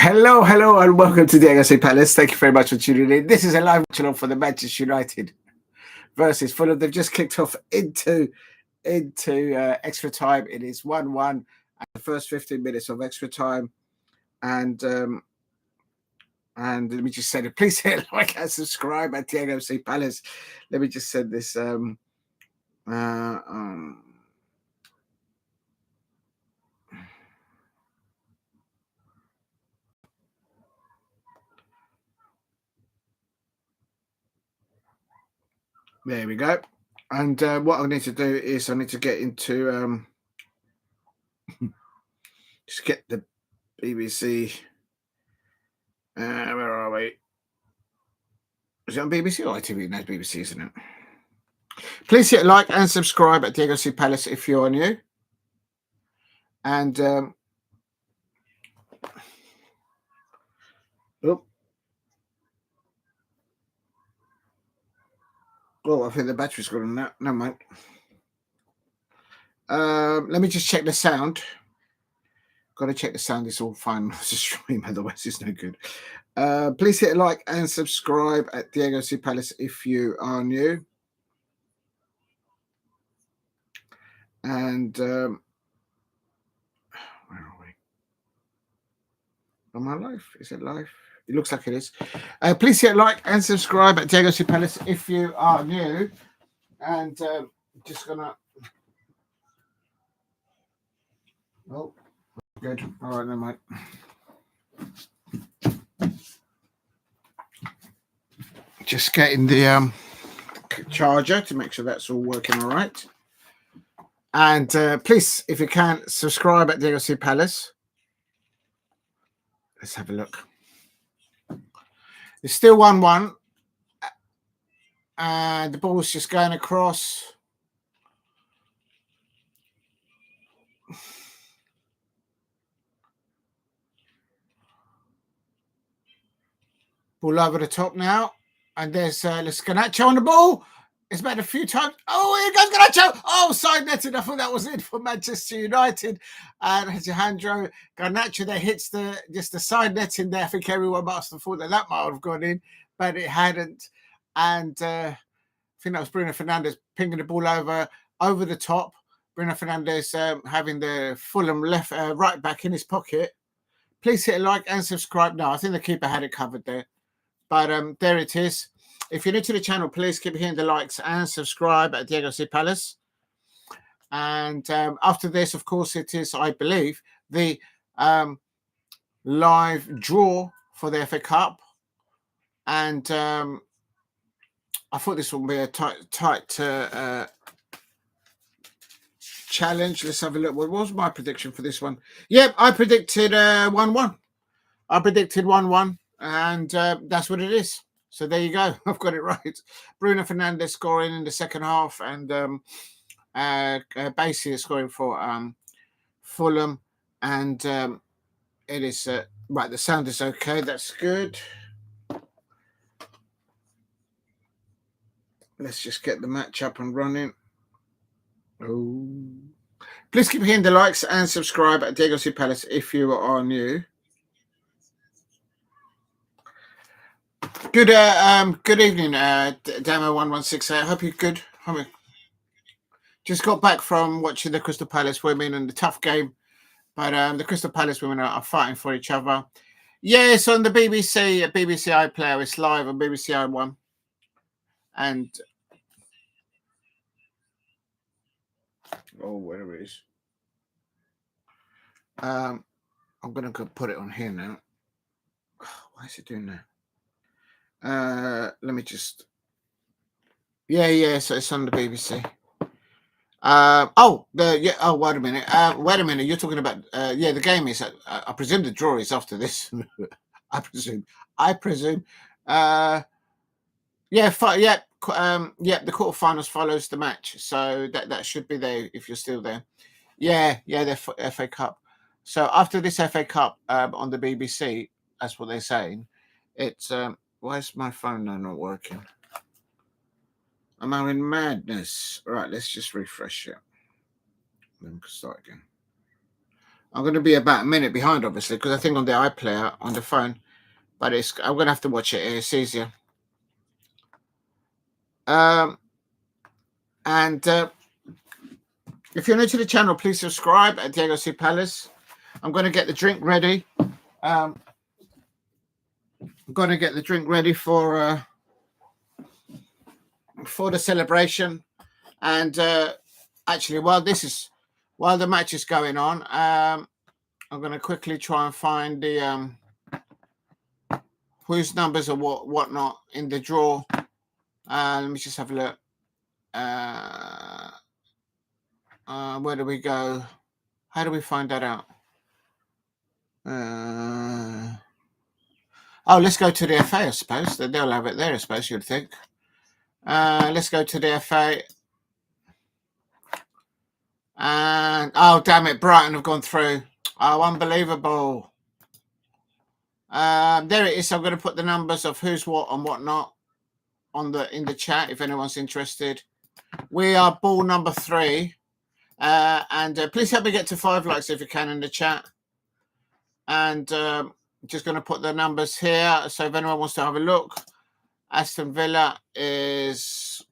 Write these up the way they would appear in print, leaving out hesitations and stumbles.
Hello, and welcome to the AFC Palace. Thank you very much for tuning in. This is a live channel for the Manchester United versus Fulham. They've just kicked off into extra time. It is 1-1 at the first 15 minutes of extra time. And let me just say, please hit like and subscribe at the AFC Palace. Let me just send this. There we go. And what I need to do is I need to get into just get the BBC. Where are we? Is it on BBC or ITV? No, BBC, isn't it? Please hit like and subscribe at Diego C Palace if you are new. And oh, I think the battery's gone on that. No, mate. Let me just check the sound. Got to check the sound. It's all fine. It's a stream, otherwise it's no good. Please hit like and subscribe at Diego C Palace if you are new. And where are we? Am I live? Is it live? It looks like it is. Please hit like and subscribe at Diego C Palace if you are new. And just gonna. Oh, good. All right, then, mate. Just getting the charger to make sure that's all working all right. And please, if you can, subscribe at Diego C Palace. Let's have a look. It's still 1-1. And the ball's just going across. Ball over the top now. And there's Garnacho on the ball. It's made a few times. Oh, here goes Garnacho. Oh, side netted. I thought that was it for Manchester United. And Alejandro Garnacho there hits the side netting there. I think everyone must have thought that might have gone in, but it hadn't. And I think that was Bruno Fernandes pinging the ball over the top. Bruno Fernandes having the Fulham right back in his pocket. Please hit a like and subscribe. No, I think the keeper had it covered there. But there it is. If you're new to the channel, please keep hitting the likes and subscribe at Diego C Palace. And after this, of course, it is, I believe, the live draw for the FA Cup. And I thought this would be a tight challenge. Let's have a look. What was my prediction for this one? Yep, I predicted 1-1. I predicted 1-1, and that's what it is. So there you go. I've got it right. Bruno Fernandes scoring in the second half, and basically scoring for Fulham. And it is right. The sound is okay. That's good. Let's just get the match up and running. Oh, please keep hitting the likes and subscribe at Diego C Palace if you are new. Good evening, Damo116. I hope you're good. Just got back from watching the Crystal Palace women and the tough game, but the Crystal Palace women are fighting for each other. Yeah, it's on the BBC, BBC iPlayer. It's live on BBC i1. And where it is. I'm gonna go put it on here now. Why is it doing that? Let me just. Yeah. So it's on the BBC. Wait a minute. You're talking about the game is. I presume the draw is after this. I presume. The quarterfinals follows the match, so that should be there if you're still there. Yeah, the FA Cup. So after this FA Cup on the BBC, that's what they're saying. It's why is my phone now not working? I'm out in madness. Right, let's just refresh it. Then we can start again. I'm going to be about a minute behind, obviously, because I think on the iPlayer on the phone, but I'm going to have to watch it here. It's easier. And if you're new to the channel, please subscribe at Diego C. Palace. I'm going to get the drink ready. I'm going to get the drink ready for the celebration. And actually, while the match is going on, I'm going to quickly try and find the whose numbers are whatnot in the draw. Let me just have a look. Where do we go? How do we find that out? Let's go to the FA, I suppose. They'll have it there, I suppose, you'd think. Let's go to the FA. And, oh, damn it, Brighton have gone through. Oh, unbelievable. There it is. I'm going to put the numbers of who's what and whatnot in the chat if anyone's interested. We are ball number 3. And please help me get to 5 likes if you can in the chat. And just going to put the numbers here. So if anyone wants to have a look, Aston Villa is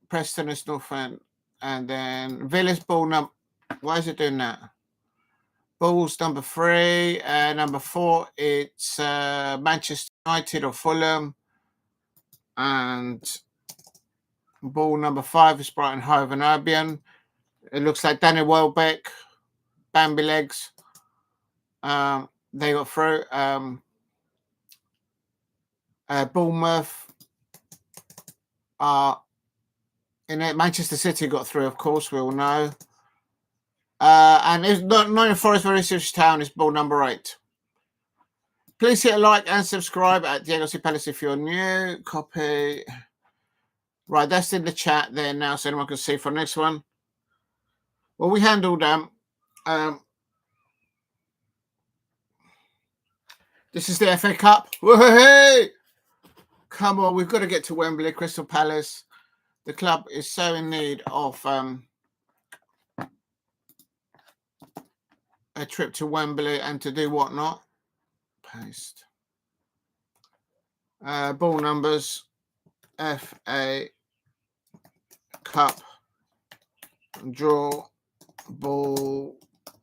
Preston is Northend. And then Villa's ball number. Why is it doing that? Balls number 3. Number 4, it's Manchester United or Fulham. And ball number 5 is Brighton Hove and Albion. It looks like Danny Welbeck, Bambi Legs. They got through. Bournemouth are in it. Manchester City got through, of course, we all know. And it's Nottingham Forest versus Ipswich Town is ball number 8. Please hit a like and subscribe at Diego C. Palace if you're new. Copy. Right, that's in the chat there now, so anyone can see for the next one. Well, we handled this is the FA Cup. Woo-hoo-hoo! Come on, we've got to get to Wembley, Crystal Palace. The club is so in need of a trip to Wembley and to do whatnot. Paste. Ball numbers. FA Cup draw ball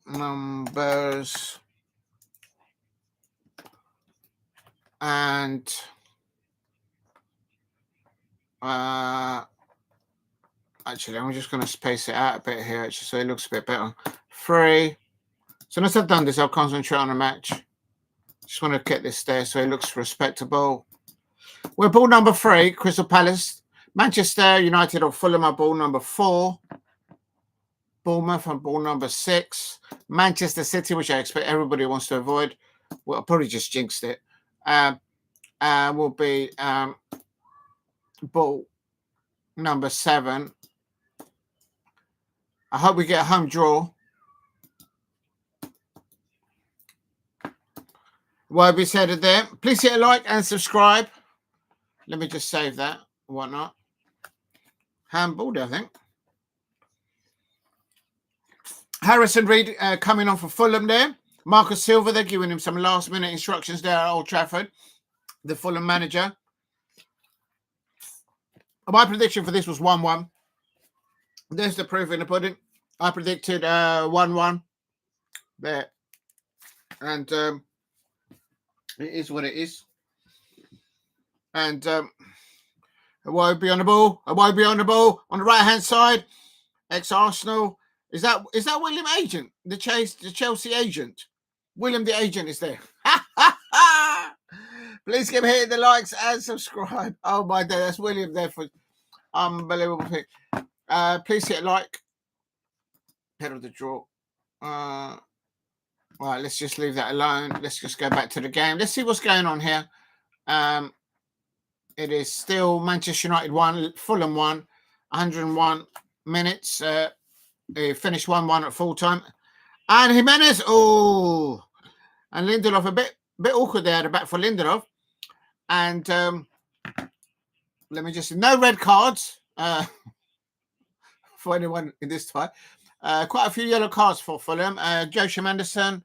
numbers and actually I'm just going to space it out a bit here actually so it looks a bit better. 3. So once I've done this, I'll concentrate on the match. Just want to get this there so it looks respectable. We're ball number 3, Crystal Palace. Manchester United or Fulham are ball number 4. Bournemouth and ball number 6. Manchester City, which I expect everybody wants to avoid. Well, I probably just jinxed it. Will be ball number 7. I hope we get a home draw. What we said it there. Please hit a like and subscribe. Let me just save that. Whatnot. Handballed, I think. Harrison Reed coming on for Fulham there. Marcus Silva, they're giving him some last-minute instructions there at Old Trafford. The Fulham manager. My prediction for this was 1-1. There's the proof in the pudding. I predicted 1-1 there. And it is what it is. And I won't be on the ball. I won't be on the ball. On the right-hand side, ex-Arsenal. Is that William Agent, the Chelsea agent? William the agent is there. Please keep hitting the likes and subscribe. Oh my God, that's William there for unbelievable thing. Please hit a like. Head of the draw. Right, let's just leave that alone. Let's just go back to the game. Let's see what's going on here. It is still Manchester United 1, Fulham 1, 101 minutes. It finished 1-1 at full time. And Jiménez, oh, and Lindelof a bit awkward there at the back for Lindelof. And let me just, no red cards for anyone in this tie. Quite a few yellow cards for Fulham. Joshua Anderson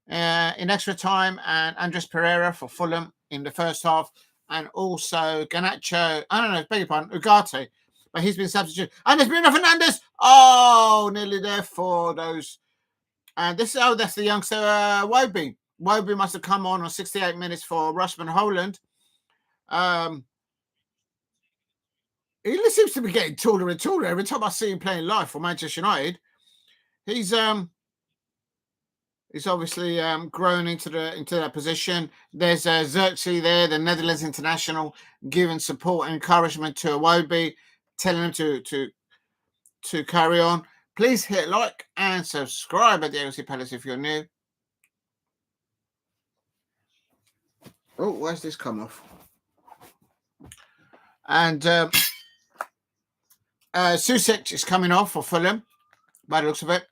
in extra time, and Andres Pereira for Fulham in the first half, and also Garnacho. I don't know, beg your pardon, Ugarte, but he's been substituted. And there's Bruno Hernández. Oh, nearly there for those. And this, that's the youngster Wobie. Wobie must have come on 68 minutes for Rushman Holland. He seems to be getting taller and taller every time I see him playing live for Manchester United. He's obviously grown into that position. There's Zirkzee there, the Netherlands international, giving support and encouragement to Iwobi, telling him to carry on. Please hit like and subscribe at the LC Palace if you're new. Oh, where's this come off? And Susek is coming off for Fulham, by the looks of it.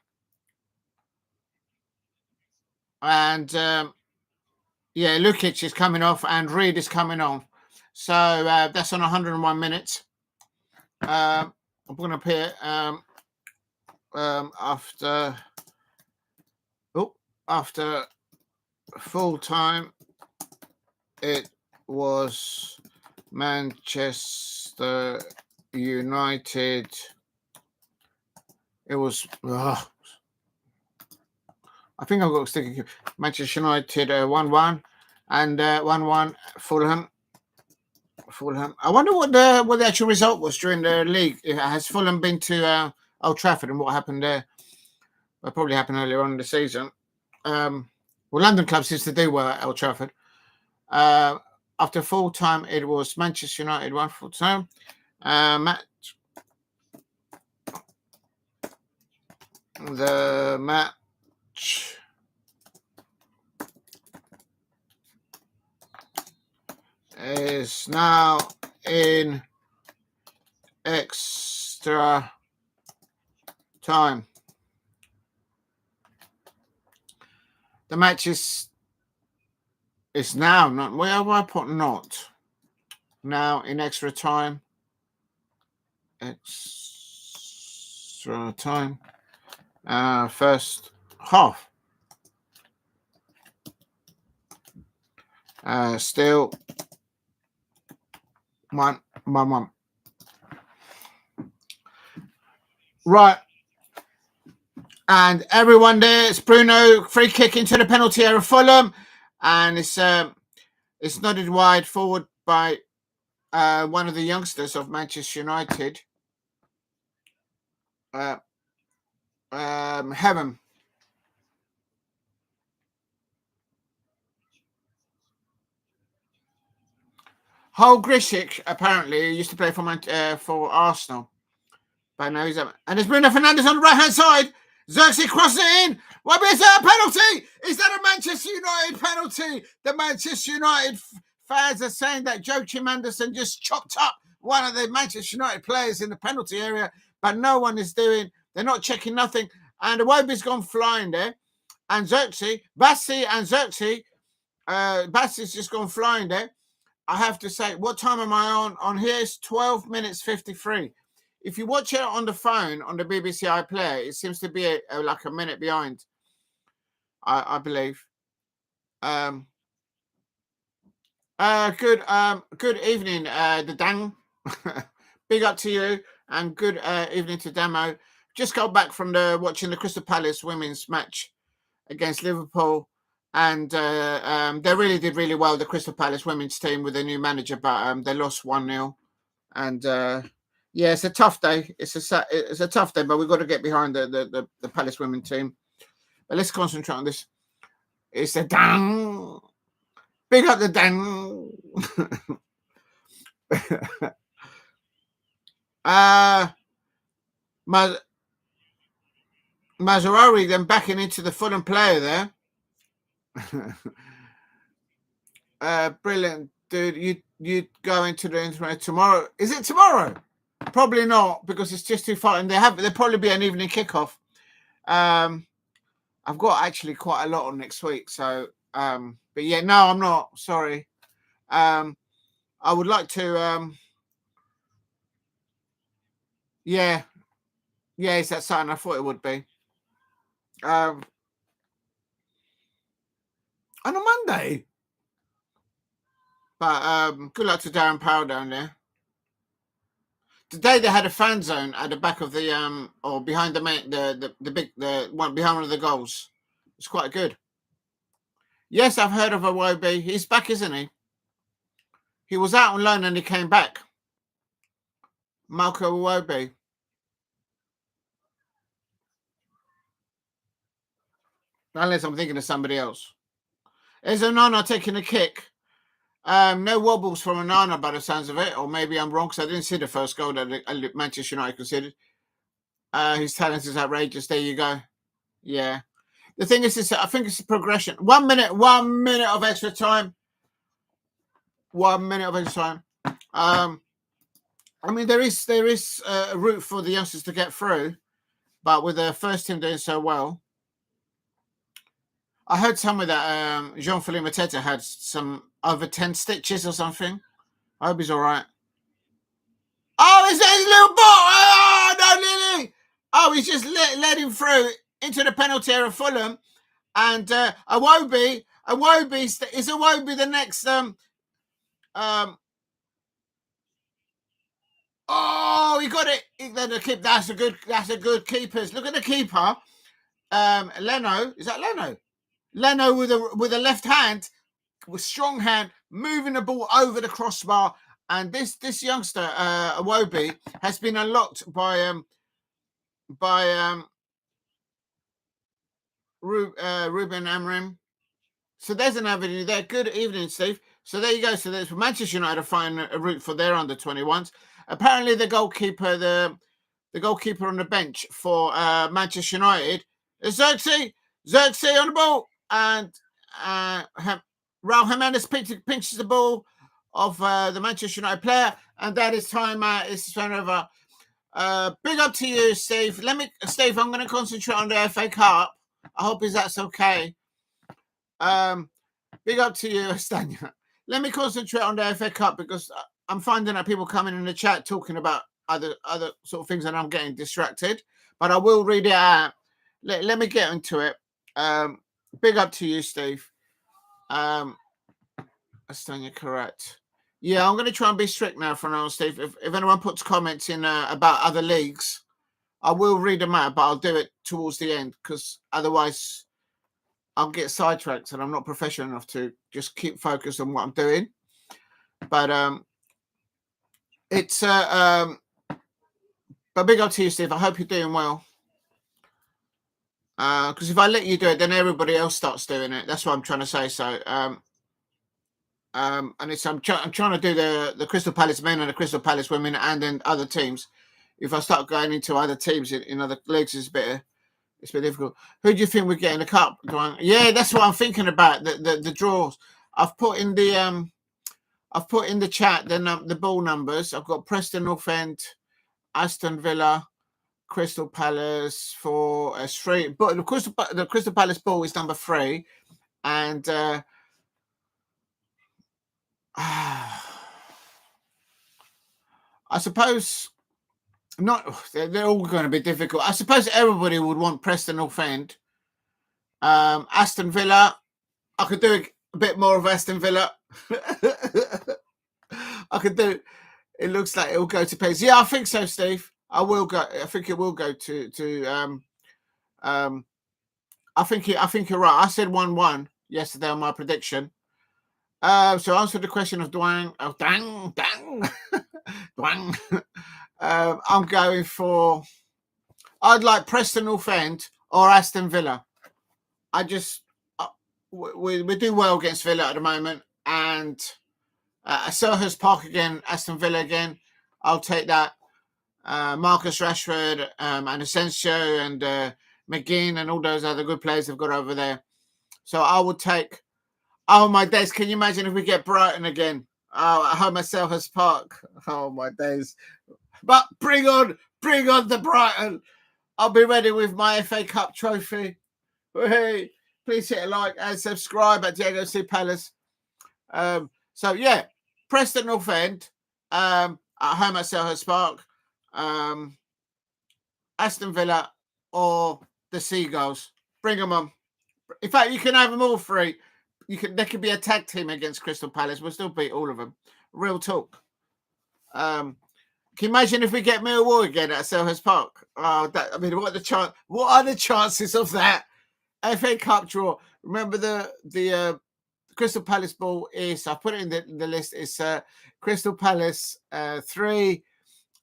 And yeah, Lukic is coming off and Reed is coming on. So that's on 101 minutes. I'm going to appear after full time. It was Manchester United. It was. I think I've got to stick. Manchester United 1-1 and 1-1 Fulham. I wonder what the actual result was during the league. Has Fulham been to Old Trafford and what happened there? Well, probably happened earlier on in the season. Well, London clubs used to do well at Old Trafford. After full time, it was Manchester United 1 full time. The match is now in extra time. The match is now not. Where have I put not? Now in extra time. Extra time. First half. Still 1-1. Right. And everyone there, it's Bruno, free kick into the penalty area of Fulham. And it's nodded wide forward by one of the youngsters of Manchester United. Heaven. Hol Grisic apparently used to play for Arsenal, but now he's up. And there's Bruno Fernandes on the right hand side. Zirkzee crosses it in. What is that a penalty? Is that a Manchester United penalty? The Manchester United fans are saying that Joachim Anderson just chopped up one of the Manchester United players in the penalty area, but no one is doing. They're not checking nothing. And Iwobi's gone flying there. And Zirkzee, Bassi and Zirkzee, Bassi's just gone flying there. I have to say, what time am I on? On here it's 12 minutes 53. If you watch it on the phone, on the BBC iPlayer, it seems to be like a minute behind, I believe. Good evening, the Dang. Big up to you, and good evening to Damo. Just got back from watching the Crystal Palace women's match against Liverpool, and they really did really well, the Crystal Palace women's team, with their new manager, but they lost 1-0. And yeah, it's a tough day. It's a tough day, but we've got to get behind the Palace women team. But let's concentrate on this. It's the Dang. Big up the Dang. Mazraoui then backing into the Fulham player there. Brilliant, dude. You go into the internet tomorrow. Is it tomorrow? Probably not, because it's just too far, and there'll probably be an evening kickoff. I've got actually quite a lot on next week, so but yeah, no, I'm not. Sorry. I would like to. Yeah, Yeah, it's that sign. I thought it would be. On a Monday. But good luck to Darren Powell down there. Today they had a fan zone at the back of the or behind the one behind one of the goals. It's quite good. Yes, I've heard of Iwobi. He's back, isn't he? He was out on loan and he came back. Marco Iwobi. Unless I'm thinking of somebody else. There's Onana taking a kick. No wobbles from Onana by the sounds of it, or maybe I'm wrong because I didn't see the first goal that Manchester United conceded. His talent is outrageous. There you go. Yeah. The thing is, I think it's a progression. 1 minute of extra time. 1 minute of extra time. I mean, there is a route for the youngsters to get through, but with the first team doing so well, I heard somewhere that Jean-Philippe Mateta had some over 10 stitches or something. I hope he's all right. Oh, it's his little ball! Oh, no, Lily! Oh, he's just let him through into the penalty area of Fulham. And Iwobi is Iwobi the next... oh, he got it. That's a good keeper. Look at the keeper. Leno. Is that Leno? Leno with a left hand, with strong hand, moving the ball over the crossbar. And this youngster, Iwobi, has been unlocked by Ruben Amorim. So there's an avenue there. Good evening, Steve. So there you go. So there's Manchester United find a route for their under-21s. Apparently, the goalkeeper on the bench for Manchester United is Xerxes on the ball, and Raul Hernández pinches the ball of the Manchester United player, and that is time. It's turnover. Big up to you, Steve. Steve, I'm going to concentrate on the FA Cup. I hope that's okay. Big up to you, Stanya. Let me concentrate on the FA Cup because I'm finding that people coming in the chat talking about other sort of things and I'm getting distracted. But I will read it out. Let me get into it. Big up to you, Steve. Stanya, correct. Yeah, I'm going to try and be strict now for now, Steve. If anyone puts comments in about other leagues, I will read them out, but I'll do it towards the end because otherwise I'll get sidetracked and I'm not professional enough to just keep focused on what I'm doing. But it's but big up to you, Steve. I hope you're doing well. Because if I let you do it, then everybody else starts doing it. That's what I'm trying to say. So and I'm trying to do the Crystal Palace men and the Crystal Palace women and then other teams. If I start going into other teams in other leagues, it's a bit difficult. Who do you think we get in the cup? Yeah, that's what I'm thinking about. The draws. I've put in the chat the ball numbers. I've got Preston North End, Aston Villa, Crystal Palace for 3. But the Crystal Palace ball is number 3, and I suppose not. They're all going to be difficult. I suppose everybody would want Preston North End. Aston Villa. I could do a bit more of Aston Villa. I could do. It looks like it will go to pace. Yeah, I think so, Steve. I will go. I think it will go to. I think you're right. I said 1-1 yesterday on my prediction. So answer the question of Dwang. Oh, dang. Dwang. I'm going for. I'd like Preston North End or Aston Villa. I just we do well against Villa at the moment, and Selhurst Park again, Aston Villa again. I'll take that. Marcus Rashford and Asensio and Maignan and all those other good players they've got over there. So I would take. Oh my days! Can you imagine if we get Brighton again? Oh, at home at Selhurst Park. Oh my days! But bring on the Brighton. I'll be ready with my FA Cup trophy. Hey, please hit a like and subscribe at Diego C Palace. So yeah, Preston North End at home at Selhurst Park. Aston Villa, or the Seagulls. Bring them on. In fact, you can have them all three. There could be a tag team against Crystal Palace. We'll still beat all of them. Real talk. Can you imagine if we get Millwall again at Selhurst Park? Oh, what are the chances of that? FA Cup draw. Remember the Crystal Palace ball is, I put it in the list, it's Crystal Palace 3,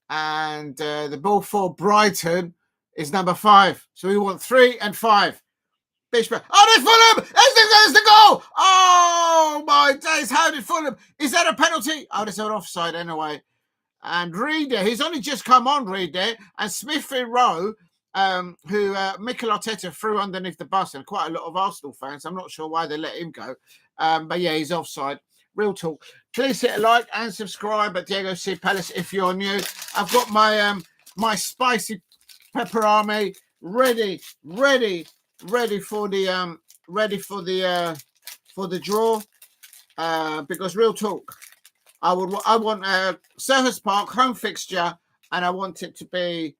and the ball for Brighton is number 5. So we want 3 and 5. Bishop. Oh, there's Fulham! There's the goal! Oh, my days. How did Fulham? Is that a penalty? Oh, there's an offside anyway. And Reijnders, he's only just come on, Reijnders. And Smith in Rowe, who Mikel Arteta threw underneath the bus, and quite a lot of Arsenal fans. I'm not sure why they let him go. But yeah, he's offside. Real talk. Please hit a like and subscribe at Diego C. Palace if you're new. I've got my my spicy pepper army ready for the draw. Because real talk, I want Selhurst Park home fixture, and I want it to be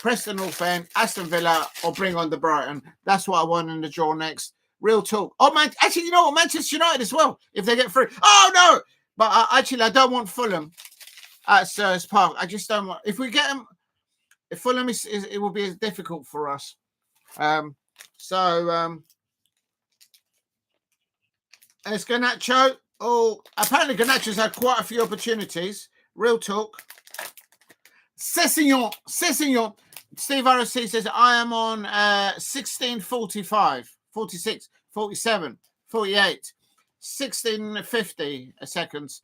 Preston North End, Aston Villa, or bring on the Brighton. That's what I want in the draw next. Real talk. Oh man, actually, you know what? Manchester United as well, if they get through. Oh no, but actually, I don't want Fulham at Selhurst Park. I just don't want. If we get them, if Fulham it will be difficult for us. And it's Garnacho. Oh, apparently Garnacho's had quite a few opportunities. Real talk. Cessignon. Steve RSC says, I am on 16:45, 46, 47, 48, 16:50 seconds.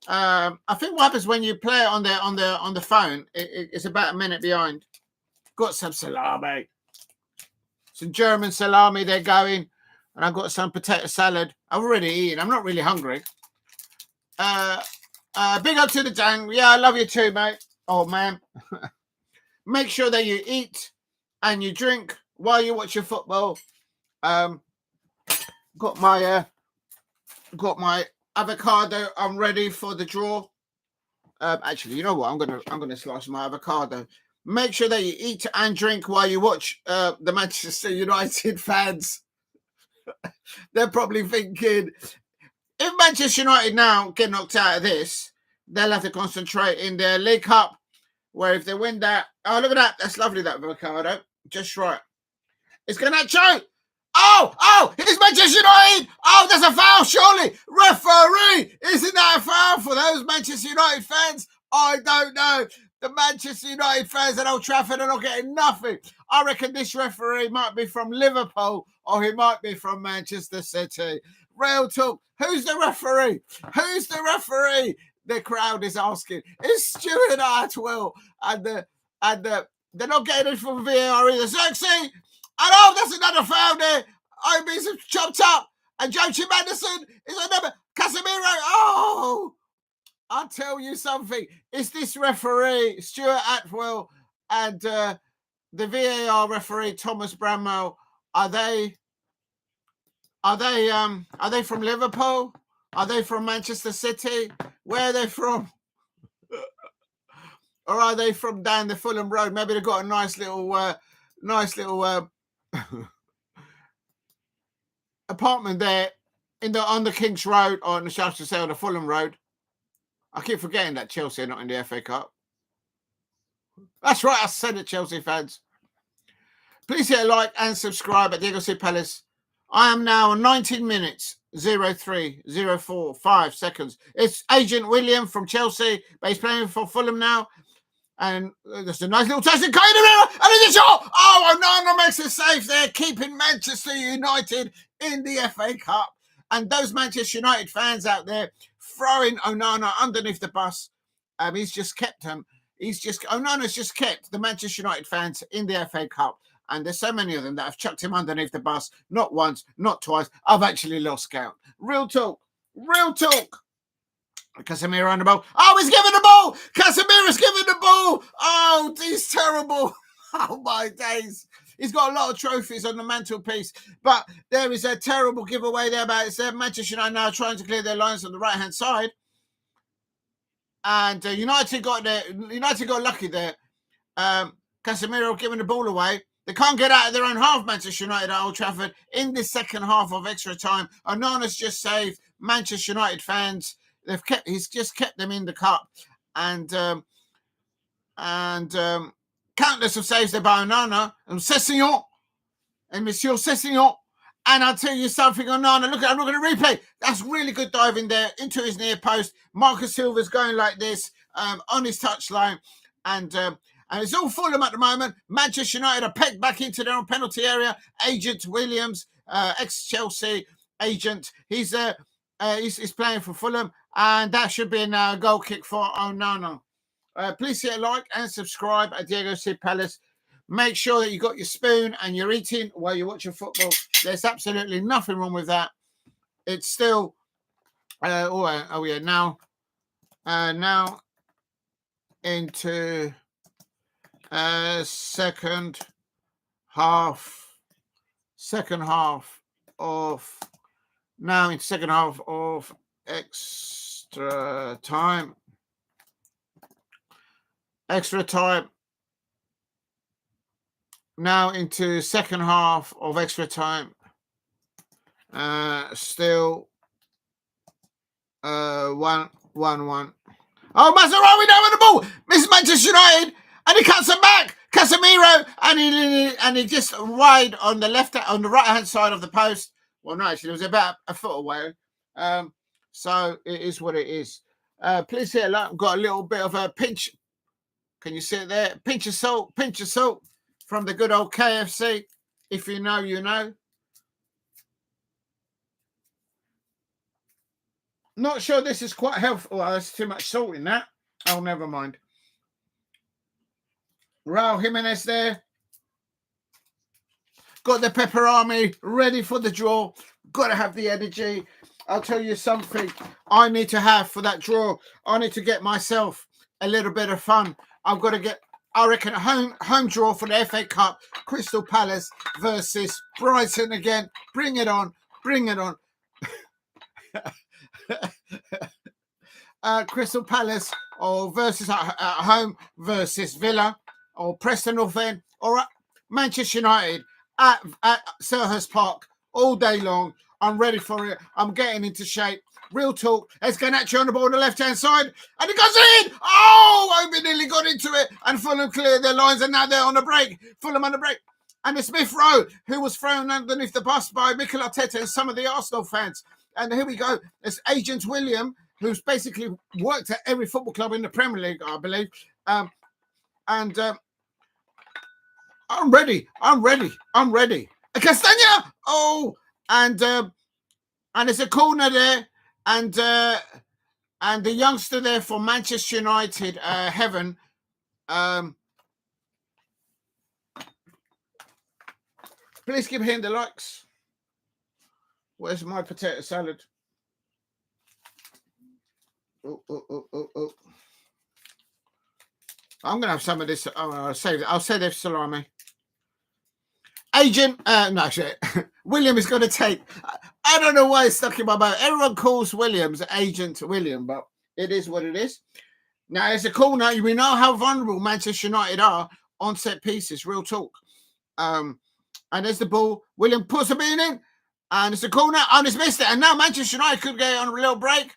I think what happens when you play it on the phone, it's about a minute behind. Got some salami. Some German salami they're going. And I've got some potato salad. I've already eaten. I'm not really hungry. Big up to the Dang. Yeah, I love you too, mate. Oh, man. Make sure that you eat and you drink while you watch your football. Got my avocado. I'm ready for the draw. Actually, you know what? I'm gonna slice my avocado. Make sure that you eat and drink while you watch the Manchester United fans. They're probably thinking, if Manchester United now get knocked out of this, they'll have to concentrate in their League Cup, where if they win that, oh, look at that. That's lovely, that avocado. Just right. It's Garnacho. Oh, it's Manchester United. Oh, there's a foul, surely. Referee, isn't that a foul for those Manchester United fans? I don't know. The Manchester United fans at Old Trafford are not getting nothing. I reckon this referee might be from Liverpool, or he might be from Manchester City. Real talk. Who's the referee? Who's the referee? The crowd is asking. It's Stuart Atwell, and they're not getting it from VAR either. Zaccagni, and oh, that's another foul there. Obi's chopped up, and Joe Jiménez is another. Casemiro. Oh, I'll tell you something. It's this referee, Stuart Atwell, and the VAR referee, Thomas Bramwell. Are they from Liverpool? Are they from Manchester City? Where are they from? Or are they from down the Fulham Road? Maybe they've got a nice little apartment there on the King's Road, or on the Fulham Road. I keep forgetting that Chelsea are not in the FA Cup. That's right, I said it, Chelsea fans. Please hit a like and subscribe at Diego C. Palace. I am now on 19 minutes, 0.304.5 seconds. It's Agent William from Chelsea, but he's playing for Fulham now. And there's a nice little touch in Casemiro, and it's a shot. Oh, Onana makes a save there, keeping Manchester United in the FA Cup. And those Manchester United fans out there throwing Onana underneath the bus, he's just kept them. Onana's just kept the Manchester United fans in the FA Cup. And there's so many of them that have chucked him underneath the bus. Not once, not twice. I've actually lost count. Real talk. Casemiro on the ball. Oh, he's giving the ball. Casemiro's giving the ball. Oh, he's terrible. Oh, my days. He's got a lot of trophies on the mantelpiece. But there is a terrible giveaway there about it. Manchester United now trying to clear their lines on the right-hand side. And United got lucky there. Casemiro giving the ball away. They can't get out of their own half, Manchester United at Old Trafford in this second half of extra time. Onana's just saved Manchester United fans. He's just kept them in the cup, and countless of saves there by Onana and Sessegnon and Monsieur Sessegnon. And I'll tell you something, Onana. Look, I'm not going to replay. That's really good diving there into his near post. Marcus Silva's going like this on his touchline, and it's all Fulham at the moment. Manchester United are pegged back into their own penalty area. Agent Williams, ex-Chelsea agent, he's playing for Fulham, and that should be a goal kick for Onana. Please hit a like and subscribe at Diego C. Palace. Make sure that you got your spoon and you're eating while you're watching football. There's absolutely nothing wrong with that. It's still, now into second half of extra time. Now into second half of extra time. Still 1-1. Oh, Maserati down with the ball. Miss Manchester United, and he cuts it back. Casemiro, and he just wide on the right hand side of the post. Well, no, actually, it was about a foot away. So it is what it is. Please hit a like. I've got a little bit of a pinch. Can you see it there? Pinch of salt from the good old KFC. If you know, you know. Not sure this is quite healthy. Well, there's too much salt in that. Oh, never mind. Raul Jiménez there. Got the Pepper Army ready for the draw. Got to have the energy. I'll tell you something I need to have for that draw. I need to get myself a little bit of fun. I've got to get, I reckon, a home draw for the FA Cup. Crystal Palace versus Brighton again. Bring it on. Bring it on. Crystal Palace or versus at home versus Villa or Preston North End or Manchester United at Selhurst Park all day long. I'm ready for it. I'm getting into shape. Real talk. Let's get Garnacho on the ball on the left-hand side. And it goes in! Oh! Obi nearly got into it. And Fulham cleared their lines and now they're on the break. Fulham on the break. And it's Smith Rowe, who was thrown underneath the bus by Mikel Arteta and some of the Arsenal fans. And here we go. It's Agent William, who's basically worked at every football club in the Premier League, I believe. I'm ready. Castagna! Oh! And it's a corner there. And the youngster there for Manchester United, Heaven. Please give him the likes. Where's my potato salad? Oh. I'm gonna have some of this. I'll save it for salami. Agent, no shit. William is going to take. I don't know why it's stuck in my mouth. Everyone calls Williams Agent William, but it is what it is. Now it's a corner. We know how vulnerable Manchester United are on set pieces. Real talk. And there's the ball. William puts a bean in, and it's a corner, and it's missed it. And now Manchester United could get on a little break.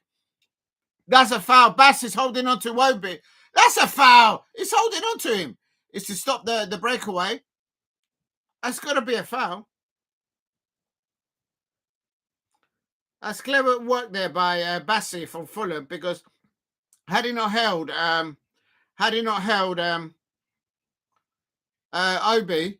That's a foul. Bass is holding on to Wobie. That's a foul. He's holding on to him. It's to stop the breakaway. That's got to be a foul. That's clever work there by Bassi from Fulham, because had he not held Obi,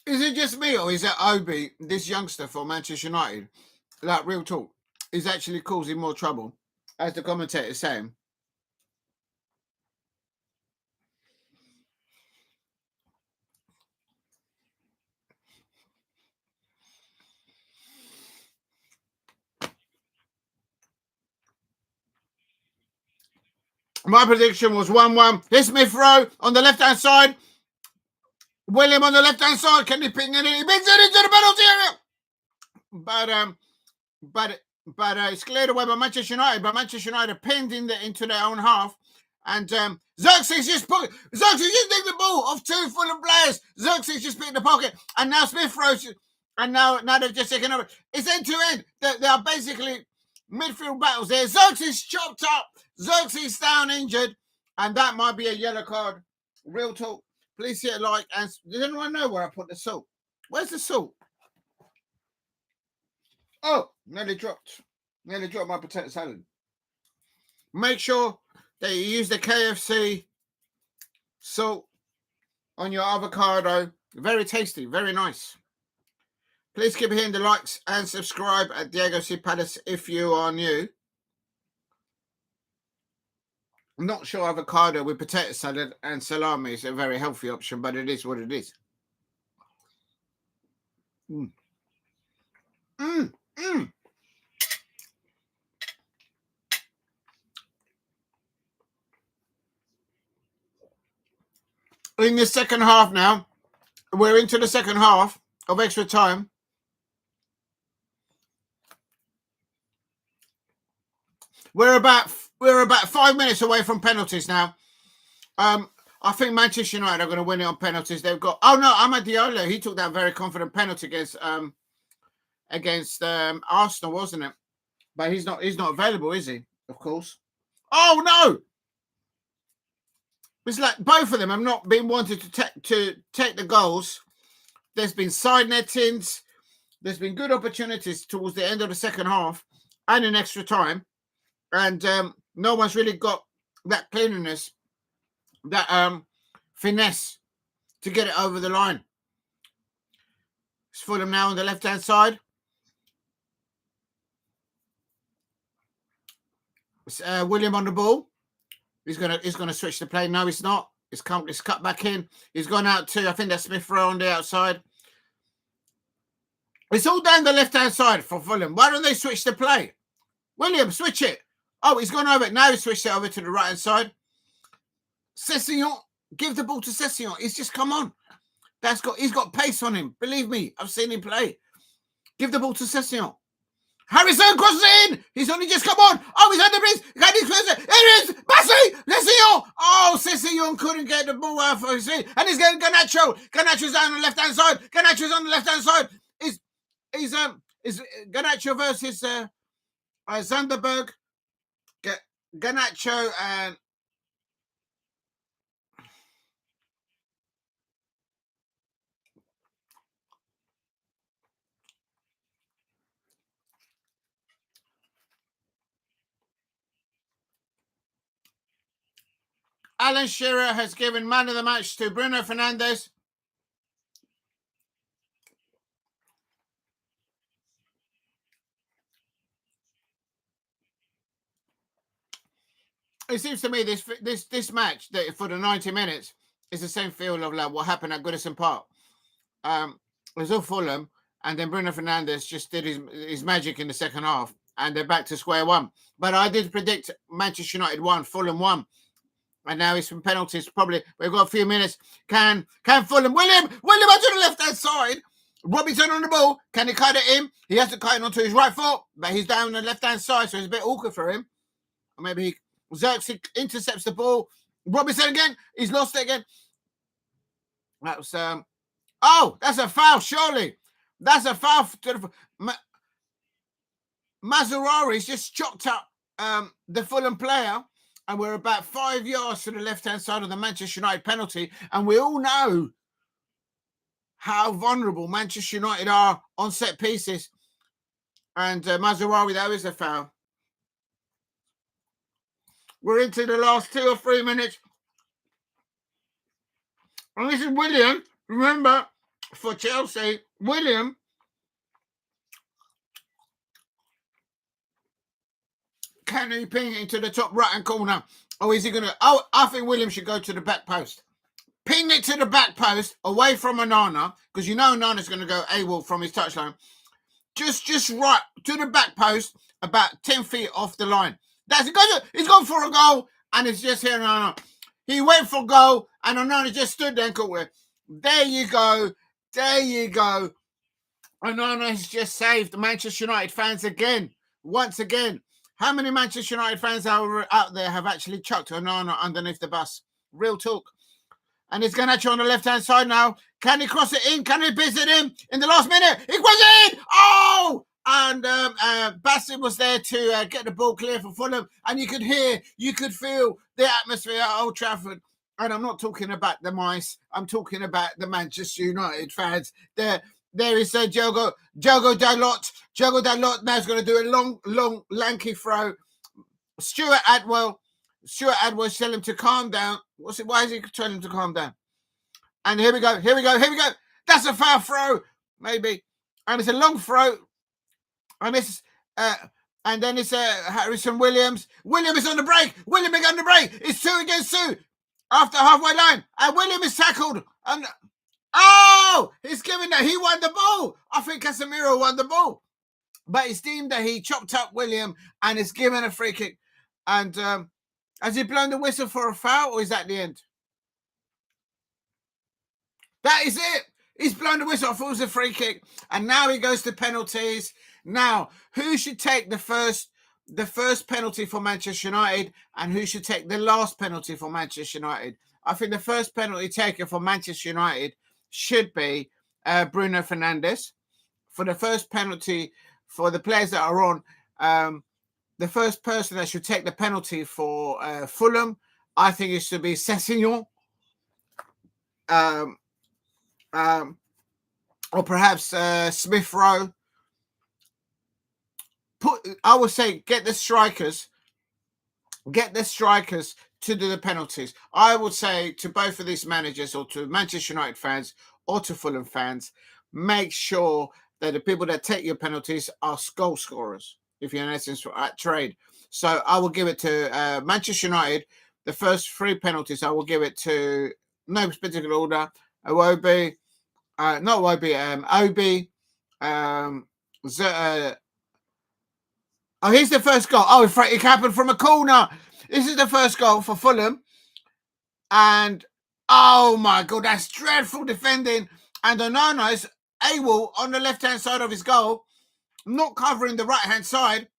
is it just me, or is it Obi, this youngster for Manchester United, like real talk, is actually causing more trouble, as the commentator is saying? My prediction was 1-1. Here's Smith Rowe on the left-hand side. William on the left-hand side. Can he ping it in? He pings it into the penalty area. But it's cleared away by Manchester United. But Manchester United pinned into their own half. And Xerxes just taking the ball off two Fulham players. Xerxes just picked the pocket. And now Smith Rowe. And now they've just taken over. It's end-to-end. They are basically midfield battles there. Xerxes chopped up. Xerxes down injured. And that might be a yellow card. Real talk. Please hit a like. And does anyone know where I put the salt? Where's the salt? Oh, nearly dropped my potato salad. Make sure that you use the KFC salt on your avocado. Very tasty, very nice. Please keep hitting the likes and subscribe at Diego C. Palace if you are new. I'm not sure avocado with potato salad and salami is a very healthy option, but it is what it is. In the second half now, we're into the second half of extra time. We're about 5 minutes away from penalties now. I think Manchester United are going to win it on penalties. They've got Amad Diallo. He took that very confident penalty against Arsenal, wasn't it? But he's not available, is he? Of course. Oh no! It's like both of them have not been wanted to take the goals. There's been side nettings. There's been good opportunities towards the end of the second half and in extra time. And no one's really got that cleanliness, that finesse to get it over the line. It's Fulham now on the left-hand side. It's William on the ball. He's gonna switch the play. No, he's not. It's cut back in. He's gone out to, I think that's Smith Rowe on the outside. It's all down the left-hand side for Fulham. Why don't they switch the play? William, switch it. Oh, he's gone over it. Now he's switched it over to the right-hand side. Sessegnon, give the ball to Sessegnon. He's just come on. He's got pace on him. Believe me, I've seen him play. Give the ball to Sessegnon. Harrison crosses it in. He's only just come on. Oh, he's had the breeze. Can he close it? Here it is. Bassi. Sessegnon. Oh, Sessegnon couldn't get the ball out for his feet. And he's getting Garnacho. Garnacho's down on the left-hand side. Garnacho's on the left-hand side. Is Garnacho versus Zanderberg. Garnacho and Alan Shearer has given man of the match to Bruno Fernandes. It seems to me this match that for the 90 minutes is the same feel of like what happened at Goodison Park. It was all Fulham, and then Bruno Fernandes just did his magic in the second half, and they're back to square one. But I did predict Manchester United won, Fulham won, and now it's from penalties. Probably we've got a few minutes. Can Fulham? William out to the left hand side. Robinson on the ball. Can he cut it in? He has to cut it onto his right foot, but he's down on the left hand side, so it's a bit awkward for him. Or maybe Xerxes intercepts the ball. Robinson again. He's lost it again. That was that's a foul, surely. That's a foul to the Mazarawi's just chopped up the Fulham player, and we're about 5 yards to the left-hand side of the Manchester United penalty, and we all know how vulnerable Manchester United are on set pieces. And Mazarawi, that is a foul. We're into the last 2 or 3 minutes. And this is William. Remember, for Chelsea, William can he ping it into the top right-hand corner? Or is he going to... Oh, I think William should go to the back post. Ping it to the back post, away from Onana, because you know Onana's going to go AWOL from his touchline. Just right to the back post, about 10 feet off the line. He's gone for a goal, and it's just here. No. He went for goal, and Onana just stood there and caught it. There you go. There you go. Onana has just saved the Manchester United fans again. Once again. How many Manchester United fans out there have actually chucked Onana underneath the bus? Real talk. And it's Garnacho on the left-hand side now. Can he cross it in? Can he visit him in the last minute? It was in! Oh! And Bassett was there to get the ball clear for Fulham. And you could hear, you could feel the atmosphere at Old Trafford. And I'm not talking about the mice. I'm talking about the Manchester United fans. There is Diogo Dalot. Diogo Dalot now is going to do a long, lanky throw. Stuart Atwell's telling him to calm down. Why is he telling him to calm down? And here we go. That's a foul throw, maybe. And it's a long throw. And it's and then it's Harrison Williams. William is on the break. It's 2 against 2 after halfway line. And William is tackled. And he's giving that. He won the ball. I think Casemiro won the ball. But it's deemed that he chopped up William and is given a free kick. And has he blown the whistle for a foul, or is that the end? That is it. He's blown the whistle. I thought it was a free kick. And now he goes to penalties. Now, who should take the first penalty for Manchester United, and who should take the last penalty for Manchester United? I think the first penalty taken for Manchester United should be Bruno Fernandes. For the first penalty for the players that are on, the first person that should take the penalty for Fulham, I think it should be Sérgio. Or perhaps Smith Rowe. I would say get the strikers to do the penalties. I would say to both of these managers, or to Manchester United fans or to Fulham fans, make sure that the people that take your penalties are goal scorers, if you're in essence at trade. So I will give it to Manchester United. The first 3 penalties, I will give it to no particular order. Obi. Here's the first goal. It happened from a corner. This is the first goal for Fulham. And, oh my God, that's dreadful defending. And Onana is able on the left-hand side of his goal, not covering the right-hand side.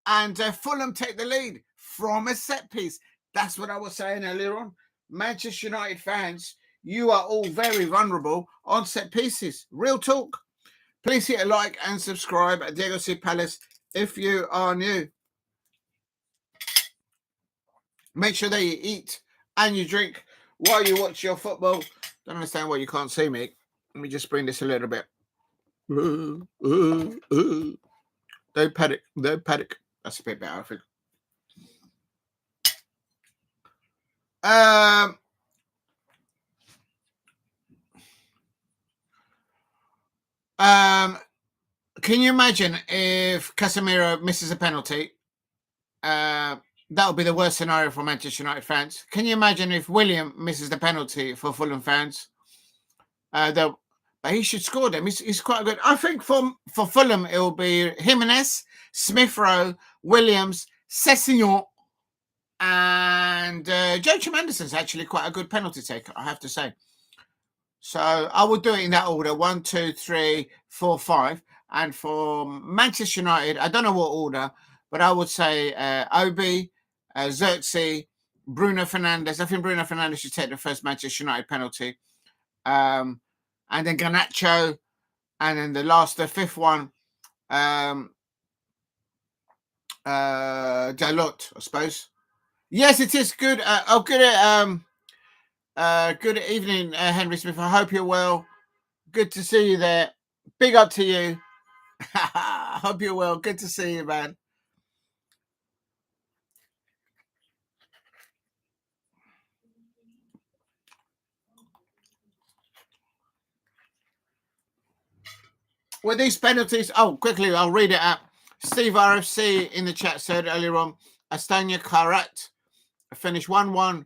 And Fulham take the lead from a set piece. That's what I was saying earlier on. Manchester United fans, you are all very vulnerable on set pieces. Real talk. Please hit a like and subscribe at Diego C. Palace if you are new. Make sure that you eat and you drink while you watch your football. Don't understand why you can't see me. Let me just bring this a little bit. Don't panic. That's a bit better, I think. Can you imagine if Casemiro misses a penalty? That would be the worst scenario for Manchester United fans. Can you imagine if William misses the penalty for Fulham fans? But he should score them. He's quite good. I think for Fulham, it will be Jiménez, Smith Rowe, Williams, Sessegnon, and Joe Jiménez is actually quite a good penalty taker, I have to say. So I will do it in that order: 1, 2, 3, 4, 5. And for Manchester United, I don't know what order, but I would say Obi, Xerxes, Bruno Fernandes. I think Bruno Fernandes should take the first Manchester United penalty. And then Garnacho. And then the fifth one, Dalot, I suppose. Yes, it is good. Good evening, Henry Smith. I hope you're well. Good to see you there. Big up to you. Hope you're well. Good to see you, man. With these penalties, quickly, I'll read it out. Steve RFC in the chat said earlier on, Astana Karat finished 1-1,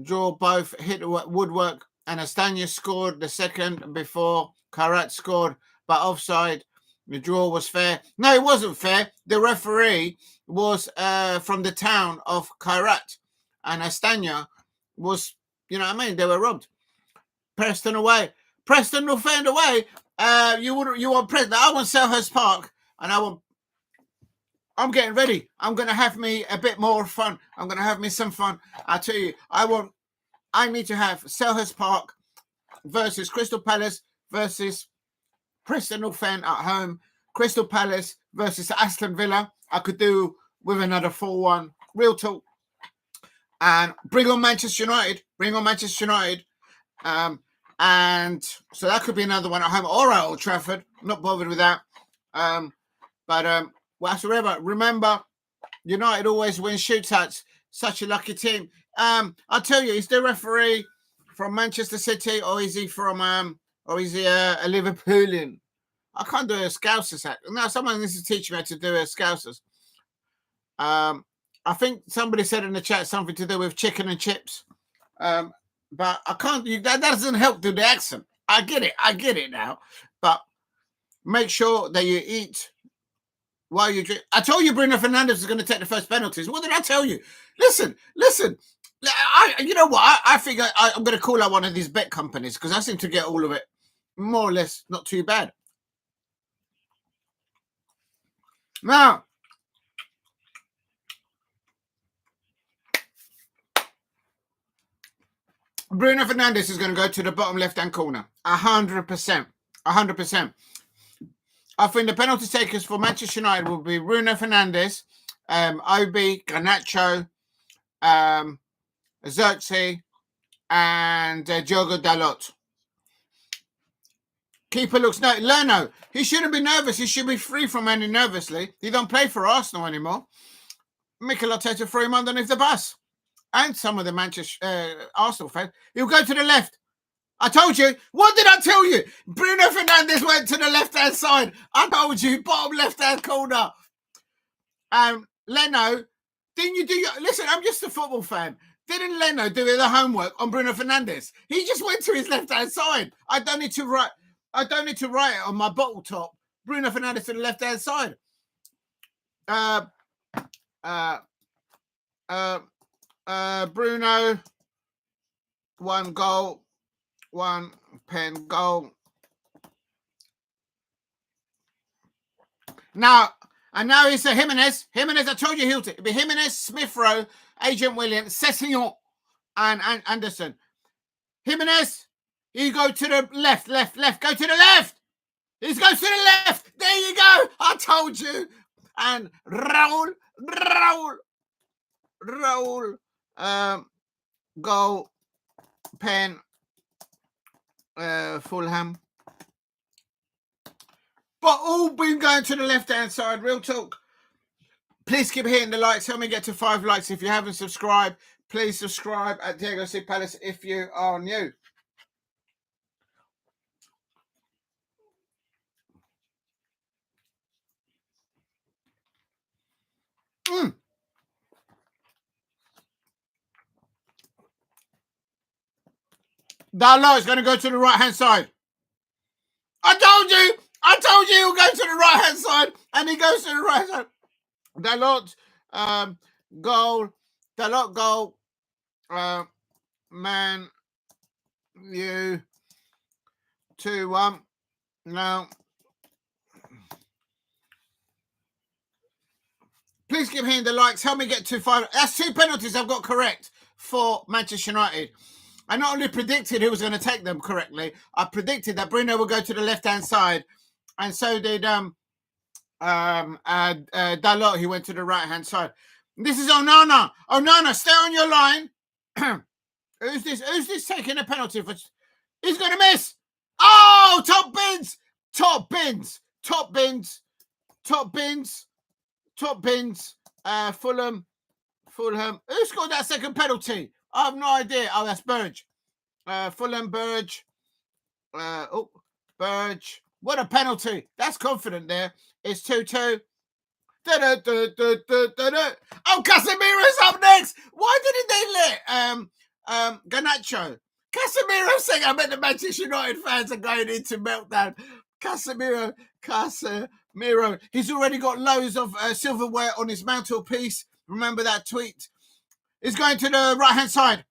draw, both hit woodwork, and Astana scored the second before Karat scored, but offside. The draw was fair. No, it wasn't fair. The referee was from the town of Karat, and Astana was, you know what I mean? They were robbed. Preston away. Preston North End away. You want Preston? I want Selhurst Park, and I'm getting ready. I'm going to have me a bit more fun. I'm going to have me some fun. I tell you, I need to have Selhurst Park versus Crystal Palace versus Preston North End at home. Crystal Palace versus Aston Villa. I could do with another 4-1. Real talk. And bring on Manchester United. And so that could be another one at home or at Old Trafford. Not bothered with that. Whatsoever. Remember, United always win shootouts. Such a lucky team. I'll tell you, is the referee from Manchester City or is he from a Liverpoolian? I can't do a Scousers act. No, someone needs to teach me how to do a Scousers. I think somebody said in the chat something to do with chicken and chips. But I can't. That doesn't help do the accent. I get it now. But make sure that you eat while you drink. I told you Bruno Fernandes is going to take the first penalties. What did I tell you? Listen. You know what? I think I'm going to call out one of these bet companies because I seem to get all of it more or less not too bad. Now, Bruno Fernandes is going to go to the bottom left-hand corner. 100%. 100%. I think the penalty takers for Manchester United will be Bruno Fernandes, Obi, Garnacho, Xerxes, and Diogo Dalot. Keeper looks Lerno. He shouldn't be nervous. He should be free from any nervously. He don't play for Arsenal anymore. Mikel Arteta threw him underneath the bus. And some of the Manchester Arsenal fans. He'll go to the left. I told you. What did I tell you? Bruno Fernandes went to the left-hand side. I told you. Bottom left-hand corner. Leno, didn't you do your... Listen, I'm just a football fan. Didn't Leno do the homework on Bruno Fernandes? He just went to his left-hand side. I don't need to write it on my bottle top. Bruno Fernandes to the left-hand side. Bruno, 1 goal, 1 pen goal. Now it's a Jiménez. Jiménez, I told you he'll be Jiménez, Smith Rowe, Agent Williams, Cessignon, and Anderson. Jiménez, you go to the left. Go to the left. He goes to the left. There you go. I told you. And Raul. Goal, pen, Fulham. But all been going to the left-hand side. Real talk. Please keep hitting the likes. Help me get to 5 likes. If you haven't subscribed, please subscribe at Diego C. Palace if you are new. Dalot is going to go to the right-hand side. I told you he'll go to the right-hand side. And he goes to the right side. Dalot, goal. Dalot, goal. Man, you. 2-1. No. Please keep hitting the likes. Help me get to 5. That's 2 penalties I've got correct for Manchester United. I not only predicted who was going to take them correctly, I predicted that Bruno would go to the left-hand side. And so did Dalot, he went to the right-hand side. This is Onana. Onana, stay on your line. Who's this taking a penalty for? He's going to miss. Oh, top bins. Fulham. Who scored that second penalty? I have no idea. Oh, that's Burge. Fulham, Burge. Burge. What a penalty. That's confident there. It's 2-2. Oh, Casemiro's up next. Why didn't they let Garnacho? Casemiro saying, I bet the Manchester United fans are going into meltdown. Casemiro. He's already got loads of silverware on his mantelpiece. Remember that tweet? He's going to the right-hand side.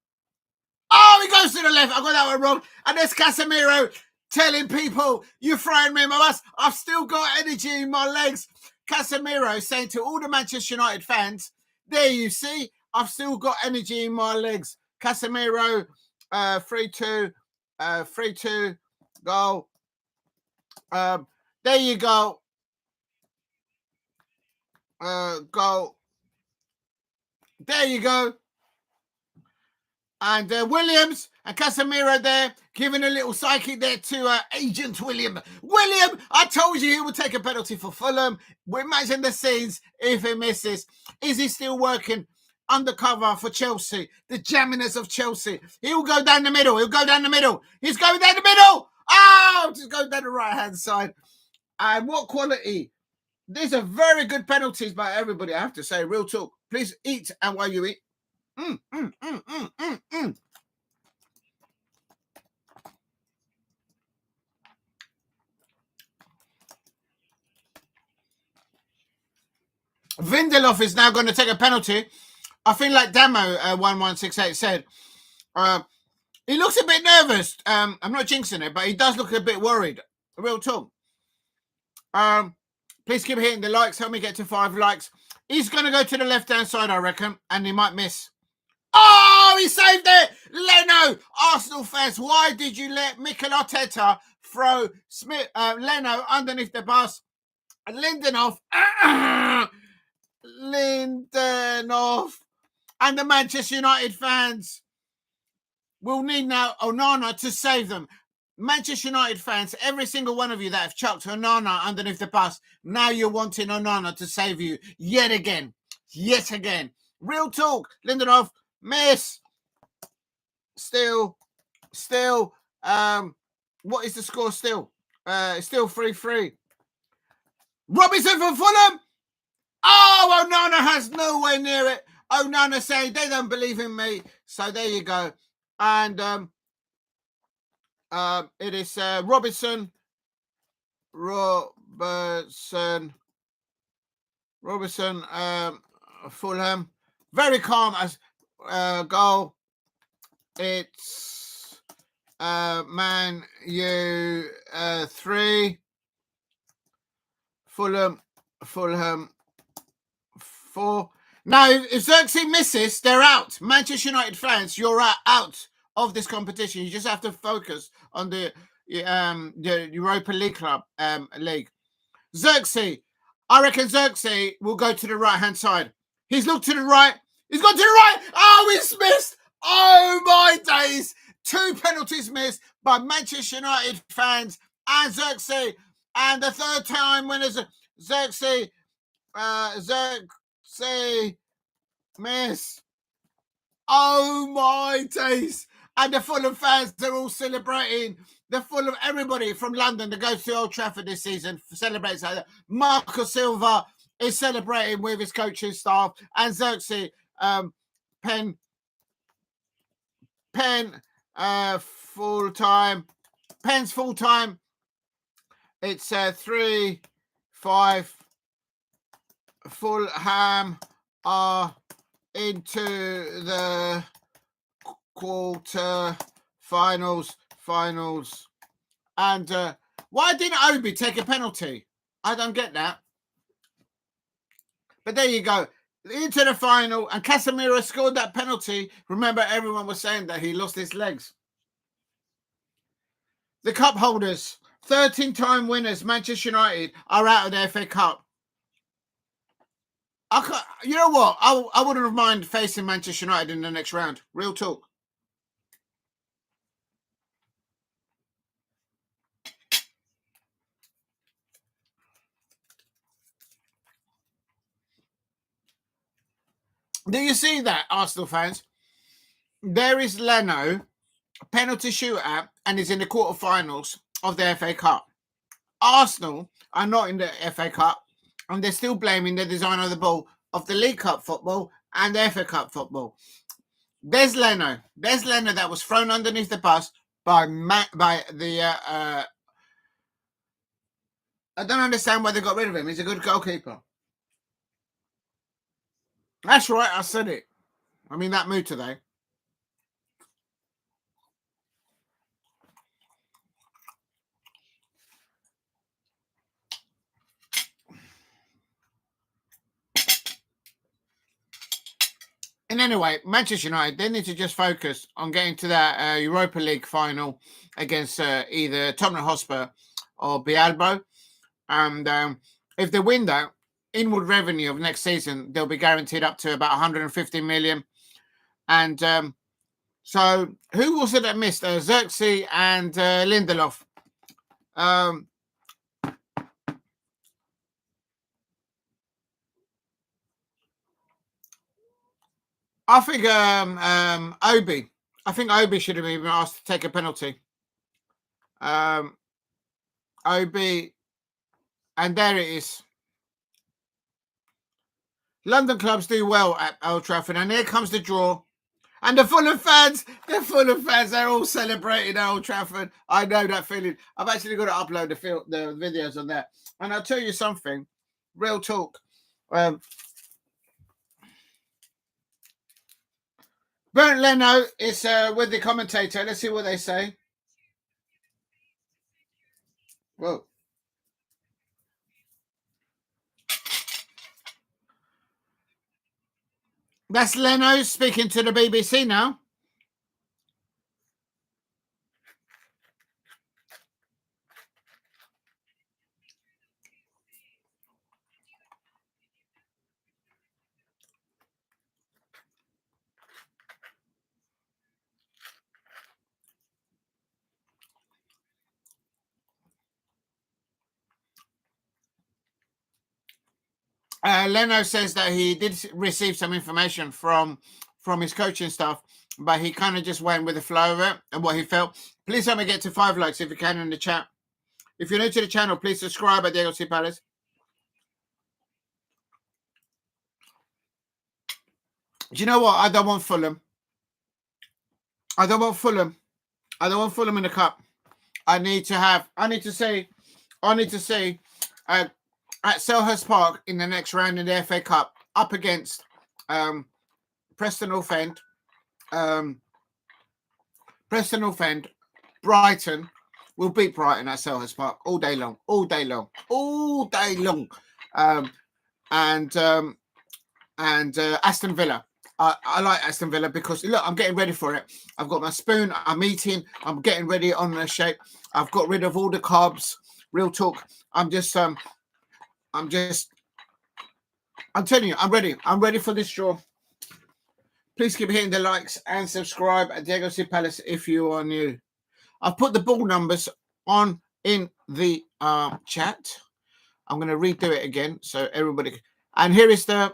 Oh, he goes to the left. I got that one wrong. And there's Casemiro telling people, you're throwing me in my bus. I've still got energy in my legs. Casemiro saying to all the Manchester United fans, there you see, I've still got energy in my legs. Casemiro, 3-2, 3-2, goal. There you go. Goal. There you go. And Williams and Casemiro there, giving a little psychic there to Agent William. William, I told you he would take a penalty for Fulham. We're imagining the scenes if he misses. Is he still working undercover for Chelsea? The Giménez of Chelsea. He'll go down the middle. He'll go down the middle. He's going down the middle. Oh, just go down the right-hand side. And what quality. These are very good penalties by everybody, I have to say. Real talk. Please eat, and while you eat. Vindelhoff is now going to take a penalty. I feel like Damo 1168 said. He looks a bit nervous. I'm not jinxing it, but he does look a bit worried. Real talk. Please keep hitting the likes. Help me get to 5 likes. He's going to go to the left-hand side, I reckon, and he might miss. Oh, he saved it! Leno, Arsenal fans, why did you let Mikel Arteta throw Leno underneath the bus? Lindelof. Lindelof. And the Manchester United fans will need now Onana to save them. Manchester United fans, every single one of you that have chucked Onana underneath the bus, now you're wanting Onana to save you yet again. Yet again. Real talk. Lindelof. Miss. Still. What is the score still? Still 3-3. Robinson for Fulham. Oh, Onana has nowhere near it. Onana saying they don't believe in me. So there you go. And it is Robertson, Fulham. Very calm as goal. It's Man U 3. Fulham 4. Now, if Xerxes misses, they're out. Manchester United fans, you're out of this competition. You just have to focus on the Europa League league. Xerxes, I reckon Xerxes will go to the right-hand side. He's looked to the right. He's gone to the right. Oh, he's missed. Oh, my days. 2 penalties missed by Manchester United fans and Xerxes. And the third time winners, Xerxes. Xerxes. Miss. Oh, my days. And the Fulham fans, they're all celebrating. The Fulham, everybody from London that goes to Old Trafford this season celebrates like that. Marco Silva is celebrating with his coaching staff. And Xerxes, Penn, full-time. Penn's full-time. It's 3-5. Fulham are into the quarter finals. And why didn't Obi take a penalty? I don't get that. But there you go. Into the final, and Casemiro scored that penalty. Remember, everyone was saying that he lost his legs. The cup holders, 13-time winners, Manchester United, are out of the FA Cup. You know what? I wouldn't have minded facing Manchester United in the next round. Real talk. Do you see that, Arsenal fans? There is Leno, penalty shootout, and is in the quarterfinals of the FA Cup. Arsenal are not in the FA Cup, and they're still blaming the design of the ball of the League Cup football and the FA Cup football. There's Leno. There's Leno that was thrown underneath the bus by the. I don't understand why they got rid of him. He's a good goalkeeper. That's right. I said it. I'm in that mood today. And anyway, Manchester United, they need to just focus on getting to that Europa League final against either Tottenham Hotspur or Bialbo. And if they win that, inward revenue of next season, they'll be guaranteed up to about 150 million. And so who was it that missed? Xerxes and Lindelof. I think Obi. I think Obi should have been asked to take a penalty. Obi, and there it is. London clubs do well at Old Trafford, and here comes the draw. And the Fulham fans, they're all celebrating at Old Trafford. I know that feeling. I've actually got to upload the videos on that. And I'll tell you something, real talk. Bernd Leno is with the commentator. Let's see what they say. Whoa. That's Leno speaking to the BBC now. Leno says that he did receive some information from his coaching staff, but he kind of just went with the flow of it and what he felt. Please help me get to 5 likes if you can in the chat. If you're new to the channel, please subscribe at Diego C. Palace. Do you know what? I don't want Fulham. I don't want Fulham in the cup. I need to see at Selhurst Park in the next round in the FA Cup up against Preston North End, Brighton. We'll beat Brighton at Selhurst Park all day long. And Aston Villa. I like Aston Villa because look, I'm getting ready for it. I've got my spoon. I'm eating. I'm getting ready on the shape. I've got rid of all the carbs. Real talk. I'm telling you, I'm ready. I'm ready for this draw. Please keep hitting the likes and subscribe at Diego C. Palace if you are new. I've put the ball numbers on in the chat. I'm going to redo it again so everybody. And here is the.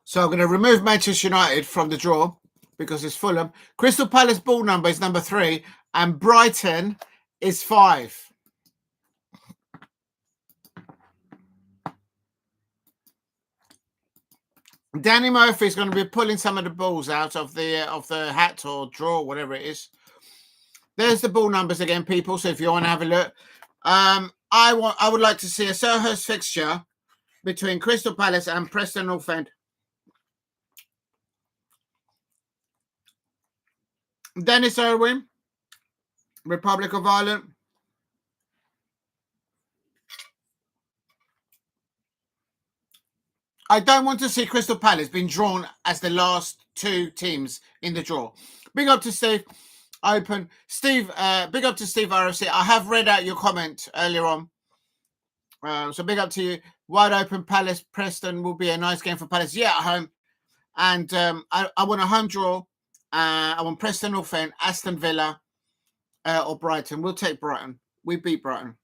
So I'm going to remove Manchester United from the draw because it's Fulham. Crystal Palace ball number is number 3 and Brighton is 5. Danny Murphy is going to be pulling some of the balls out of the hat or draw, whatever it is. There's the ball numbers again, people. So if you want to have a look, I would like to see a Selhurst fixture between Crystal Palace and Preston North End. Dennis Irwin, Republic of Ireland. I don't want to see Crystal Palace being drawn as the last 2 teams in the draw. Big up to Steve. Big up to Steve RFC. I have read out your comment earlier on. So big up to you. Wide open Palace. Preston will be a nice game for Palace. Yeah, at home. And I want a home draw. I want Preston North End, Aston Villa, or Brighton. We'll take Brighton. We beat Brighton.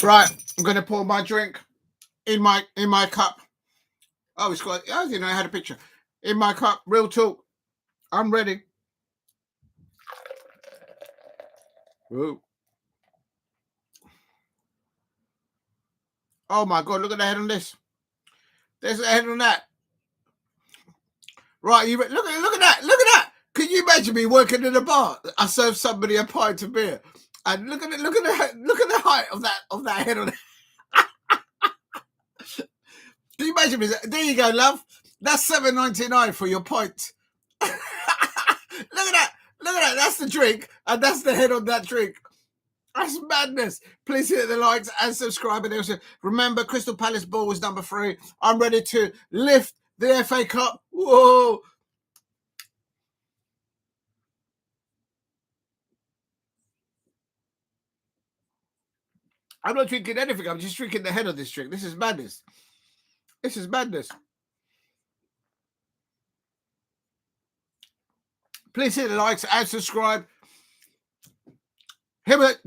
Right, I'm going to pour my drink in my cup. Oh, it's got. I didn't know I had a picture in my cup. Real talk. I'm ready. Whoa. Oh my God, look at the head on this. There's a head on that. Right, you look at that. Look at that. Can you imagine me working in a bar? I serve somebody a pint of beer, and look at the height of that head on it. Can you imagine me? There you go, love. That's $7.99 for your pint. Look at that. Look at that. That's the drink, and that's the head on that drink. That's madness. Please hit the likes and subscribe. And also remember, Crystal Palace ball was number 3. I'm ready to lift the FA Cup. Whoa. I'm not drinking anything. I'm just drinking the head of this drink. This is madness. This is madness. Please hit the likes and subscribe.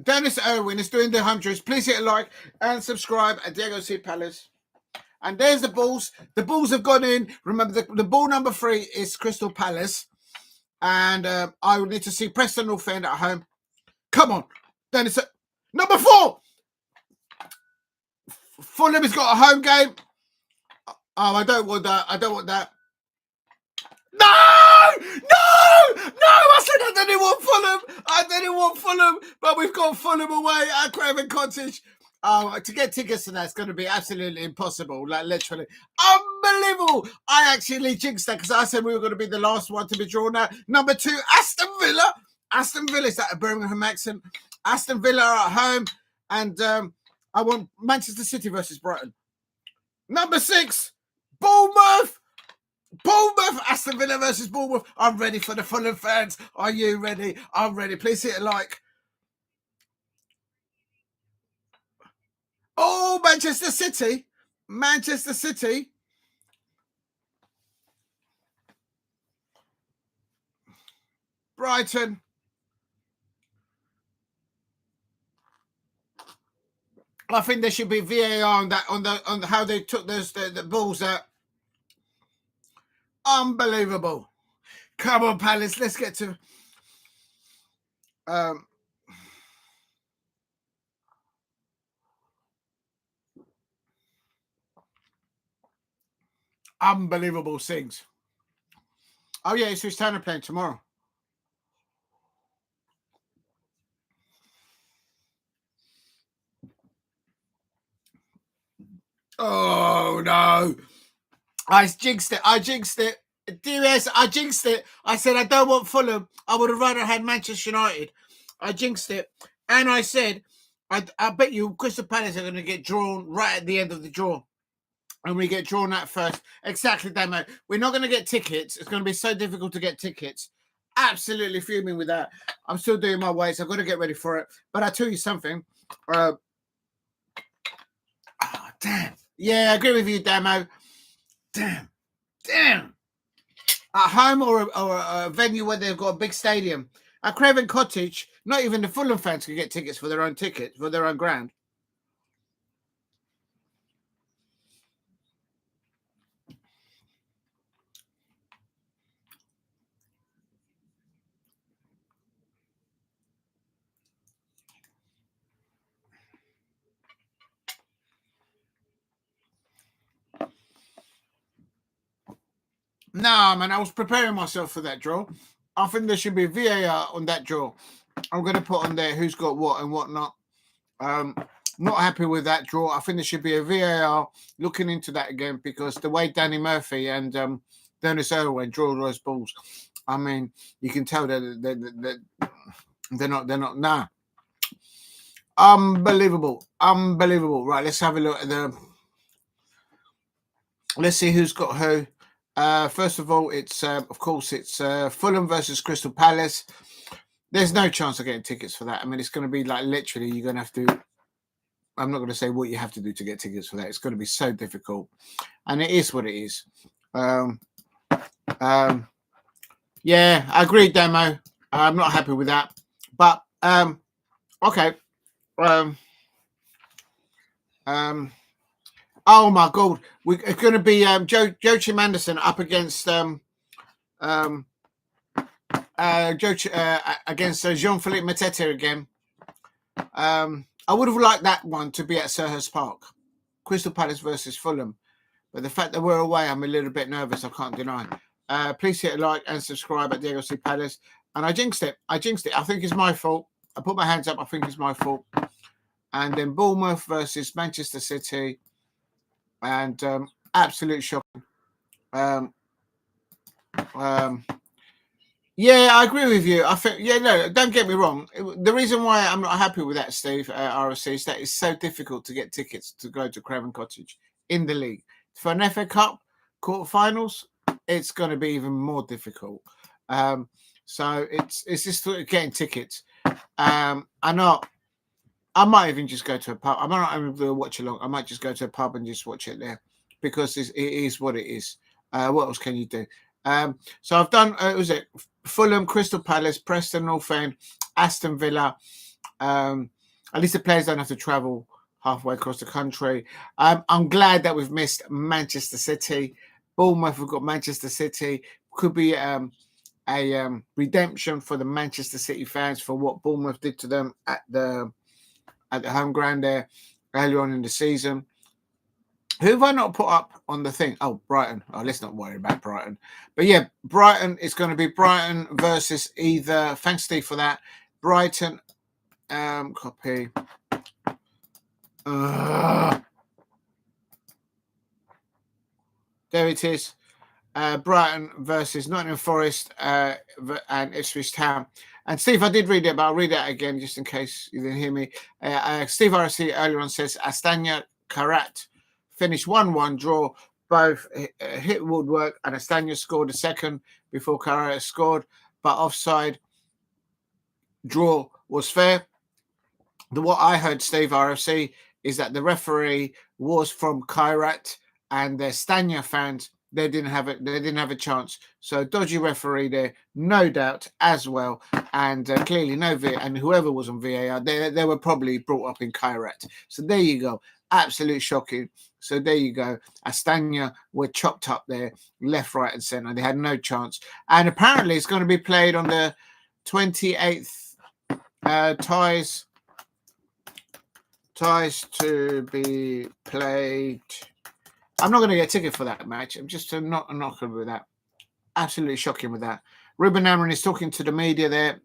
Dennis Irwin is doing the hundreds. Please hit a like and subscribe at Diego C. Palace. And there's the balls. The balls have gone in. Remember, the ball number 3 is Crystal Palace. And I will need to see Preston North End at home. Come on. Dennis. Number 4. Fulham has got a home game. Oh, I don't want that. I don't want that. No! I said I didn't want Fulham. I didn't want Fulham, but we've got Fulham away at Craven Cottage. Oh, to get tickets to that's going to be absolutely impossible. Like, literally. Unbelievable. I actually jinxed that because I said we were going to be the last one to be drawn out. Number 2, Aston Villa. Aston Villa is that a Birmingham accent. Aston Villa are at home. And I want Manchester City versus Brighton. Number 6, Bournemouth. Aston Villa versus Bournemouth. I'm ready for the Fulham fans. Are you ready? I'm ready. Please hit a like. Oh, Manchester City. Brighton. I think there should be VAR on that, on how they took the balls out. Unbelievable. Come on, Palace. Let's get to unbelievable things. Oh yeah, it's his turn playing tomorrow. Oh no. I jinxed it. DRS, I jinxed it. I said I don't want Fulham. I would have rather had Manchester United. I jinxed it. And I said, I bet you Crystal Palace are going to get drawn right at the end of the draw. And we get drawn out first. Exactly, Damo. We're not going to get tickets. It's going to be so difficult to get tickets. Absolutely fuming with that. I'm still doing my way, so I've got to get ready for it. But I'll tell you something. Damn. Yeah, I agree with you, Damo. Damn. At home or a venue where they've got a big stadium. At Craven Cottage, not even the Fulham fans can get tickets for their own ground. Nah, man, I was preparing myself for that draw. I think there should be VAR on that draw. I'm going to put on there who's got what and what not. Not happy with that draw. I think there should be a VAR looking into that again because the way Danny Murphy and Dennis Irwin draw those balls, I mean, you can tell that they're not. Nah. Unbelievable. Right, let's have a look at the. Let's see who's got who. First of all, it's of course it's Fulham versus Crystal Palace. There's no chance of getting tickets for that. I mean, it's going to be like literally you're going to have to. I'm not going to say what you have to do to get tickets for that. It's going to be so difficult, and it is what it is. Yeah, I agree, Demo. I'm not happy with that, but okay. Oh my God, it's going to be Joachim Anderson up against against Jean-Philippe Mateta again. I would have liked that one to be at Selhurst Park, Crystal Palace versus Fulham. But the fact that we're away, I'm a little bit nervous. I can't deny. Please hit a like and subscribe at Diego C. Palace. And I jinxed it. I think it's my fault. I put my hands up. I think it's my fault. And then Bournemouth versus Manchester City. And absolute shocking. Yeah, I agree with you. I think, no, don't get me wrong. The reason why I'm not happy with that, Steve, RFC, is that it's so difficult to get tickets to go to Craven Cottage in the league. For an FA Cup quarterfinals, it's going to be even more difficult. So it's just getting tickets. I might even just go to a pub. I'm not even going to watch along. I might just go to a pub and just watch it there because it is what it is. What else can you do? So I've done, was it Fulham, Crystal Palace, Preston North End, Aston Villa. At least the players don't have to travel halfway across the country. I'm glad that we've missed Manchester City. Bournemouth, we've got Manchester City. Could be a redemption for the Manchester City fans for what Bournemouth did to them at the home ground there earlier on in the season. Who have I not put up on the thing? Oh, Brighton. Oh, let's not worry about Brighton. But yeah, Brighton is going to be Brighton versus either. Thanks, Steve, for that. Brighton. Copy. There it is. Brighton versus Nottingham Forest and Ipswich Town. And Steve, I did read it, but I'll read it again just in case you didn't hear me. Steve RC earlier on says Astana Karat finished 1-1 draw. Both hit woodwork and Astana scored a second before Karat scored, but offside. Draw was fair. What I heard, Steve RFC, is that the referee was from Kairat and the Stanya fans. They didn't have it. They didn't have a chance. So dodgy referee there, no doubt as well. And clearly no VAR. And whoever was on VAR, they were probably brought up in Kairat. So there you go. Absolute shocking. So there you go. Astana were chopped up there, left, right, and centre. They had no chance. And apparently it's going to be played on the 28th. Ties to be played. I'm not going to get a ticket for that match. I'm just not good with that. Absolutely shocking with that. Ruben Amron is talking to the media there.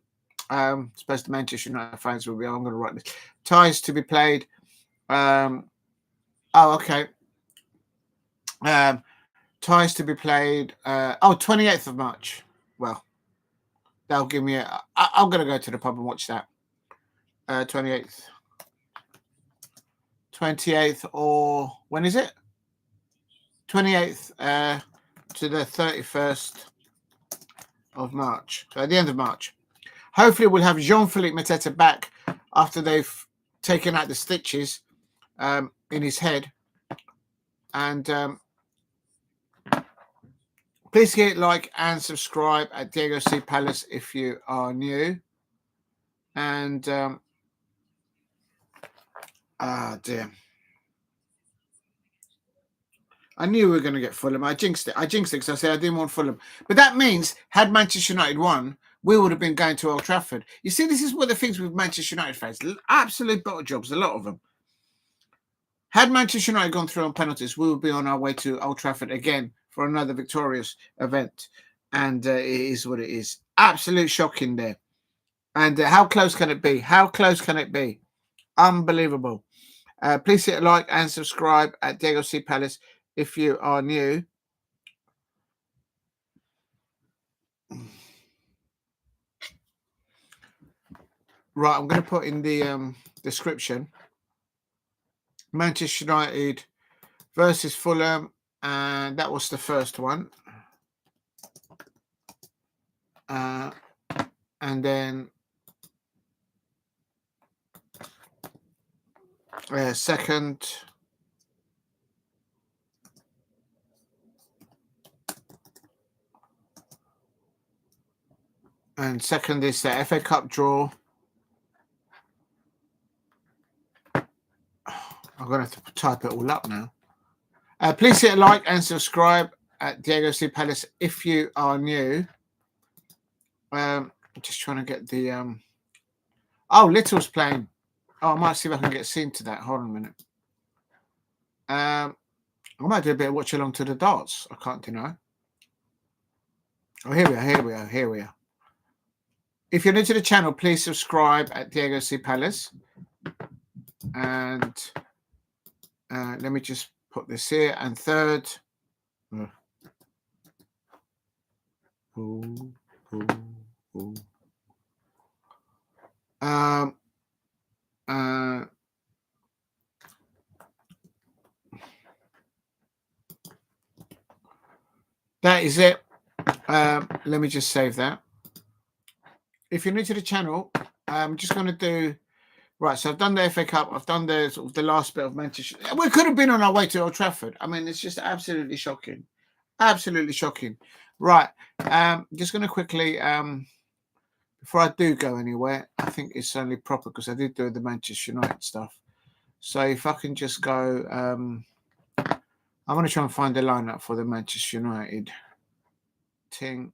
Supposed to Manchester United fans will be. I'm going to write this. Ties to be played. Okay. Ties to be played. 28th of March. Well, that'll give me I'm going to go to the pub and watch that. 28th. 28th or when is it? 28th to the 31st of March. So at the end of March. Hopefully we'll have Jean-Philippe Mateta back after they've taken out the stitches in his head. And please hit like and subscribe at Diego C. Palace if you are new. And dear. I knew we were going to get Fulham. I jinxed it because I said I didn't want Fulham. But that means, had Manchester United won, we would have been going to Old Trafford. You see, this is one of the things with Manchester United fans. Absolute bottle jobs, a lot of them. Had Manchester United gone through on penalties, we would be on our way to Old Trafford again for another victorious event. And it is what it is. Absolute shocking there. And how close can it be? How close can it be? Unbelievable. Please hit a like and subscribe at Diego C. Palace if you are new. Right, I'm going to put in the description. Manchester United versus Fulham, and that was the first one. And then second. And second is the FA Cup draw. I'm going to have to type it all up now. Please hit a like and subscribe at Diego C. Palace if you are new. I'm just trying to get the... Little's playing. I might see if I can get seen to that. Hold on a minute. I might do a bit of watch along to the darts. I can't deny. Oh, here we are. If you're new to the channel, please subscribe at Diego C. Palace. And let me just put this here. And third. That is it. Let me just save that. If you're new to the channel, I'm just going to do... Right, so I've done the FA Cup. I've done the sort of the last bit of Manchester. We could have been on our way to Old Trafford. I mean, it's just absolutely shocking. Absolutely shocking. Right, just going to quickly... before I do go anywhere, I think it's only proper because I did do the Manchester United stuff. So if I can just go... I want to try and find the lineup for the Manchester United thing.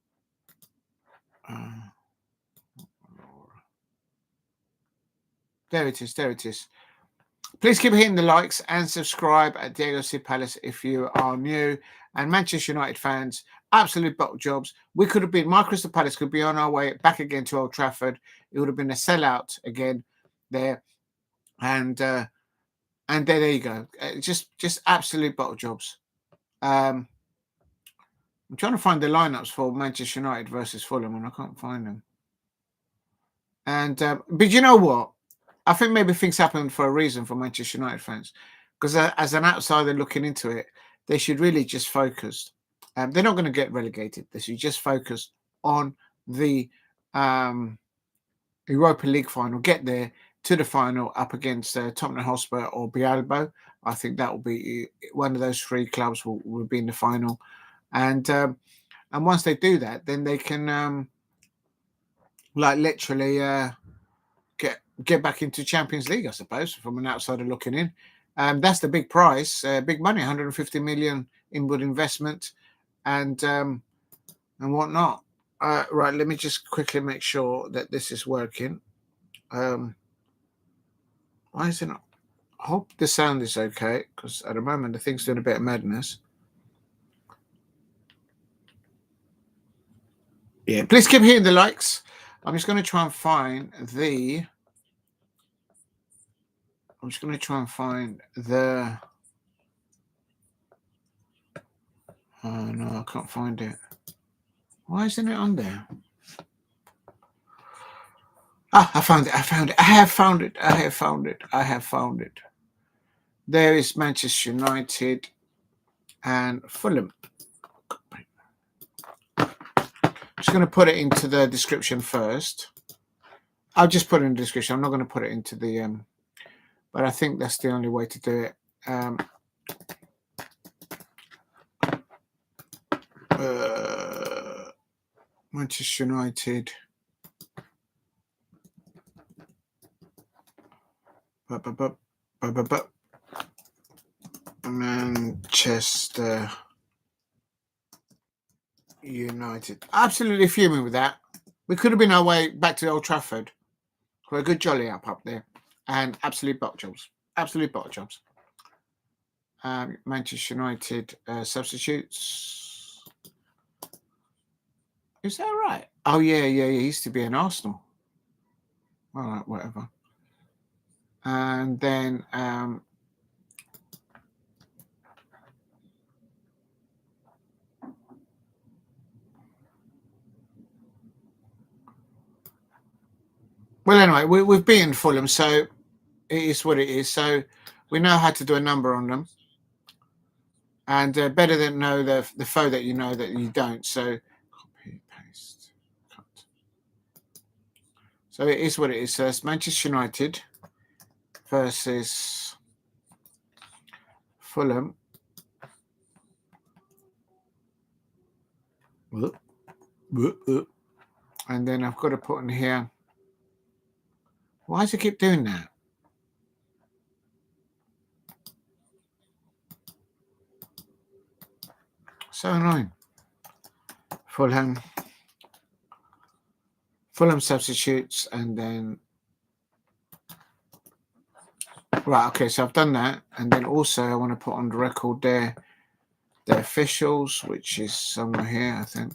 There it is. Please keep hitting the likes and subscribe at Diego C. Palace if you are new. And Manchester United fans, absolute bottle jobs. We could have been, my Crystal Palace could be on our way back again to Old Trafford. It would have been a sellout again there. And there you go. Just absolute bottle jobs. I'm trying to find the lineups for Manchester United versus Fulham, and I can't find them. And but you know what? I think maybe things happen for a reason for Manchester United fans, because as an outsider looking into it, they should really just focus. They're not going to get relegated. They should just focus on the Europa League final. Get there to the final up against Tottenham Hotspur or Bilbao. I think that will be one of those three clubs will be in the final. And once they do that, then they can literally get back into Champions League, I suppose, from an outsider looking in. That's the big prize, big money, 150 million inward investment, and whatnot. Right, let me just quickly make sure that this is working. Why is it not? I hope the sound is okay, because at the moment the thing's doing a bit of madness. Yeah, please keep hitting the likes. I'm just going to try and find the... I'm just going to try and find the... Oh, no, I can't find it. Why isn't it on there? Ah, I found it. I have found it. There is Manchester United and Fulham. I'm just going to put it into the description first. I'll just put it in the description. I'm not going to put it into the... but I think that's the only way to do it. Manchester United. Manchester United. Absolutely fuming with that. We could have been our way back to Old Trafford for a good jolly up there. And absolute bottle jobs. Absolute bottle jobs. Manchester United substitutes. Is that right? Oh, yeah. He used to be in Arsenal. All right, whatever. And then well, anyway, we've beaten Fulham, so it is what it is. So we know how to do a number on them. And better than know the foe that you know that you don't. So copy, paste, cut. So it is what it is. So it's Manchester United versus Fulham. And then I've got to put in here. Why does it keep doing that? So annoying. Fulham substitutes, and then Right, okay, so I've done that. And then also I want to put on the record there the officials, which is somewhere here, I think.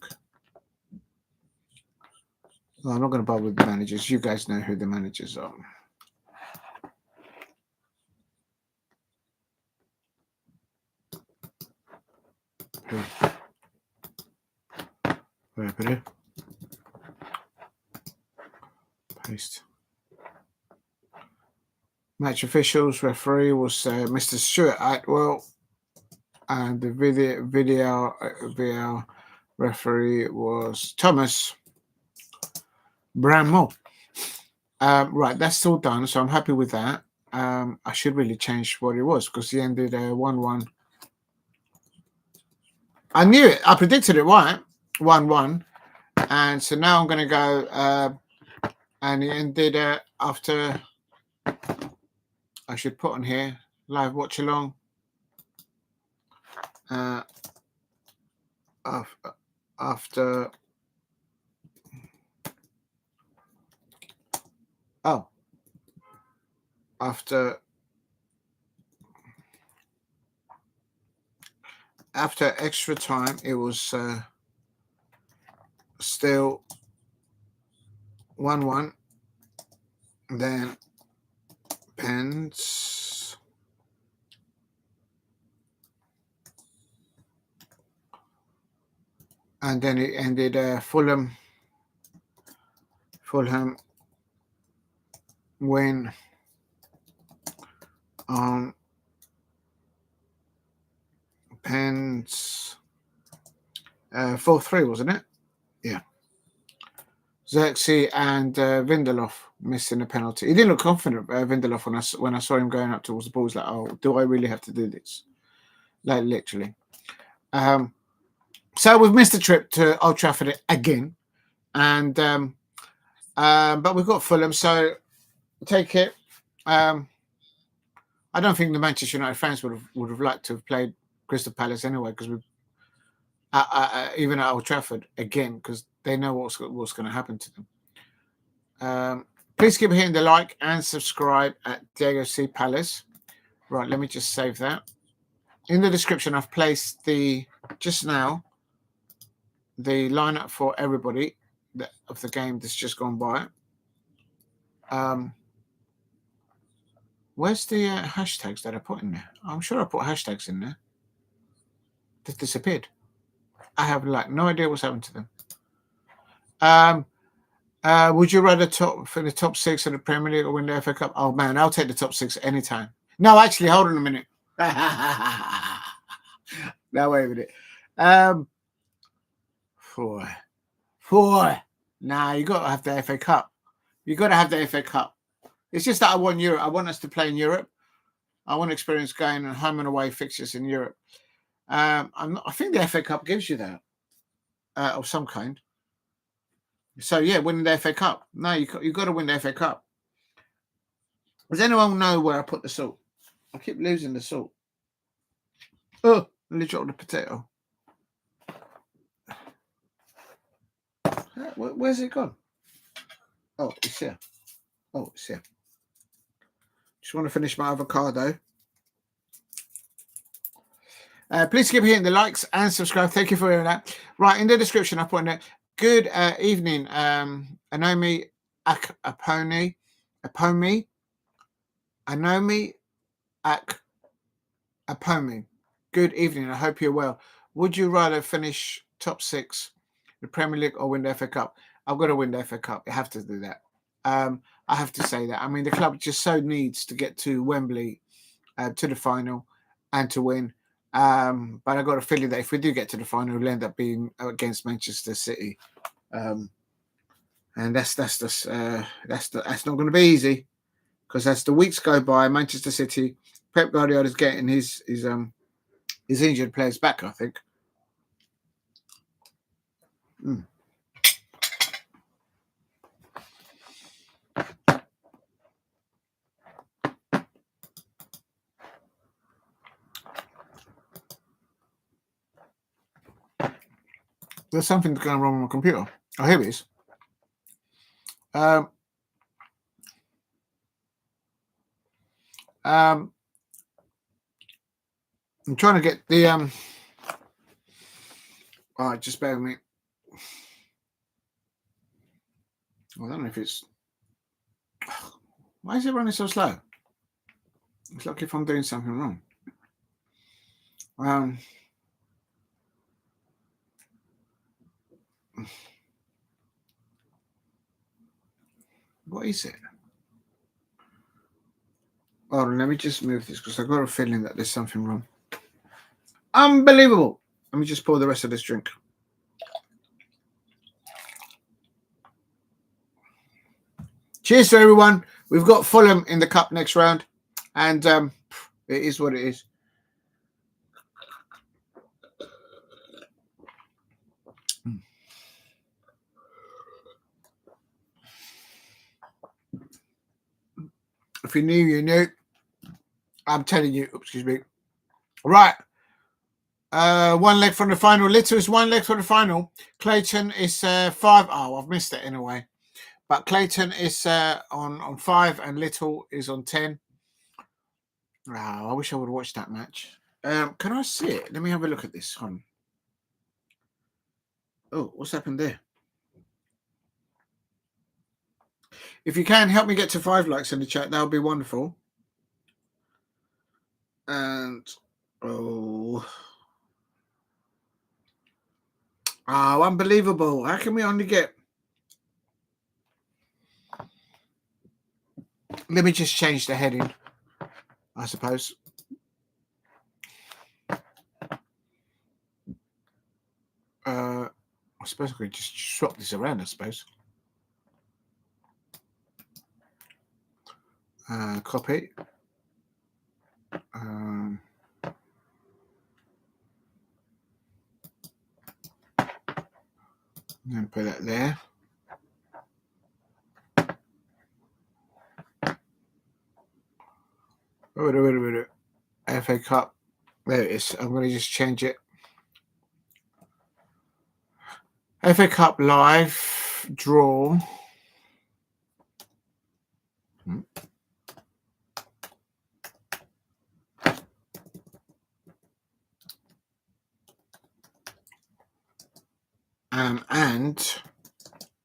Well, I'm not going to bother with the managers. You guys know who the managers are. Where put it? Paste. Match officials, referee was Mr. Stuart Atwell, and the video referee was Thomas Bramall. Right, that's all done, so I'm happy with that. I should really change what it was because he ended 1-1. I knew it. I predicted it right. 1-1. And so now I'm going to go and he ended after... I should put on here live watch along. After extra time, it was still 1-1. Then pens. And then it ended Fulham win on pens 4-3, wasn't it? Yeah. Xerxes and Vindelhoff missing a penalty. He didn't look confident, Vindelhoff, when I saw him going up towards the ball. He was like, oh, do I really have to do this? Like, literally. So we've missed a trip to Old Trafford again. And but we've got Fulham, so take it. I don't think the Manchester United fans would have liked to have played Crystal Palace anyway, because we even at Old Trafford again, because they know what's going to happen to them. Please keep hitting the like and subscribe at Diego C. Palace. Right, let me just save that. In the description, I've placed just now the lineup for everybody of the game that's just gone by. Where's the hashtags that I put in there? I'm sure I put hashtags in there. They've disappeared. I have no idea what's happened to them. Would you rather for the top 6 of the Premier League or win the FA Cup? Oh man, I'll take the top 6 anytime. No, actually, hold on a minute. No, wait a minute. 4. Nah, you got to have the FA Cup. You got to have the FA Cup. It's just that I want Europe. I want us to play in Europe. I want to experience going on home and away fixtures in Europe. I think the FA Cup gives you that of some kind. So yeah, winning the FA Cup. No, you got to win the FA Cup. Does anyone know where I put the salt? I keep losing the salt. Oh, let me drop the potato. Where's it gone? Oh, it's here. Just want to finish my avocado. Please keep hitting the likes and subscribe. Thank you for hearing that. Right, in the description, I put in there. Good evening, Anomi Apomi. Good evening. I hope you're well. Would you rather finish top 6, the Premier League, or win the FA Cup? I've got to win the FA Cup. I have to do that. I have to say that. I mean, the club just so needs to get to Wembley, to the final, and to win. But I got a feeling that if we do get to the final, we'll end up being against Manchester City, and that's not going to be easy, because as the weeks go by, Manchester City, Pep Guardiola is getting his injured players back, I think. There's something going wrong with my computer. Oh, here it is. I'm trying to get the all right, just bear with me. I don't know if it's why is it running so slow? It's like if I'm doing something wrong. What is it? Hold on, let me just move this because I've got a feeling that there's something wrong. Unbelievable. Let me just pour the rest of this drink. Cheers to everyone. We've got Fulham in the cup next round, and it is what it is. If you're new, you're new. I'm telling you. Excuse me. Right. One leg from the final. Little is one leg from the final. Clayton is 5. Oh, I've missed it in a way. But Clayton is on 5 and Little is on 10. Oh, I wish I would watch that match. Can I see it? Let me have a look at this one. Oh, what's happened there? If you can, help me get to 5 likes in the chat. That would be wonderful. And, unbelievable. How can we only get... Let me just change the heading, I suppose. I suppose I could just swap this around, I suppose. Copy. And put that there. Wait. FA Cup. There it is. I'm going to just change it. FA Cup live draw. And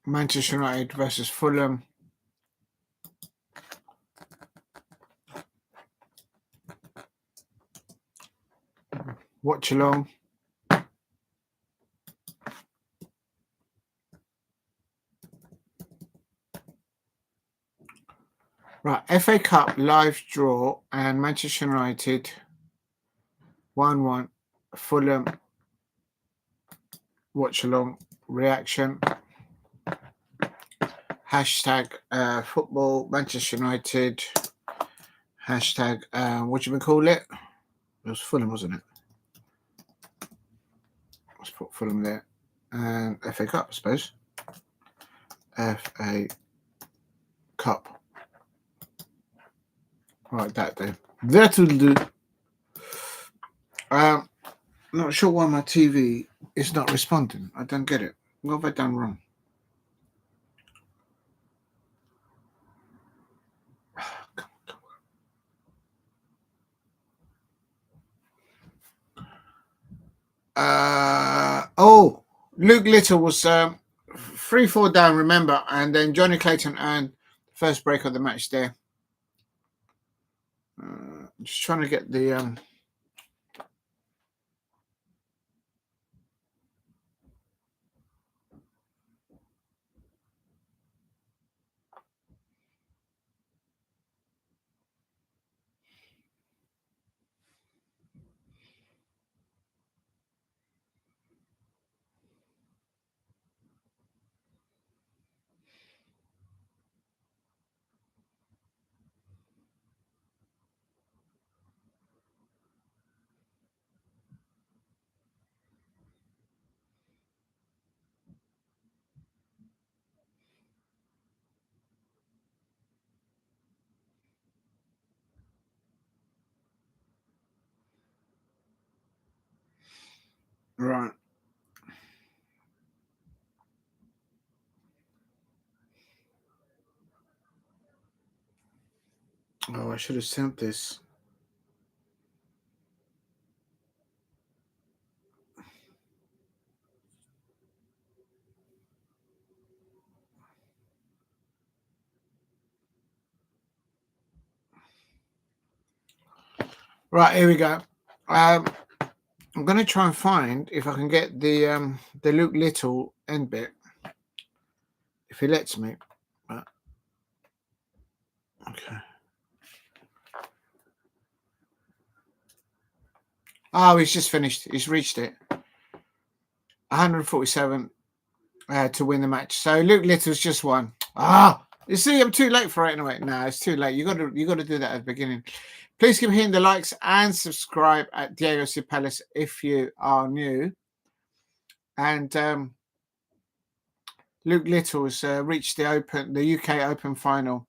Manchester United versus Fulham. Watch along. Right, FA Cup live draw and Manchester United 1-1. Fulham watch along reaction. Hashtag football Manchester United. Hashtag what do you call it? It was Fulham, wasn't it? Let's put Fulham there. And FA Cup, I suppose. FA Cup. Right, that there. That'll do. Not sure why my TV is not responding. I don't get it. What have I done wrong? Luke Little was 3-4 down, remember, and then Johnny Clayton earned the first break of the match there. Just trying to get the right. Oh, I should have sent this. Right, here we go. I'm going to try and find if I can get the Luke Little end bit, if he lets me. But, okay. Oh, he's just finished. He's reached it. 147 to win the match. So Luke Little's just won. You see, I'm too late for it anyway. No, it's too late. You got to do that at the beginning. Please keep hitting the likes and subscribe at Diego C. Palace if you are new. And Luke Little's reached the UK Open final,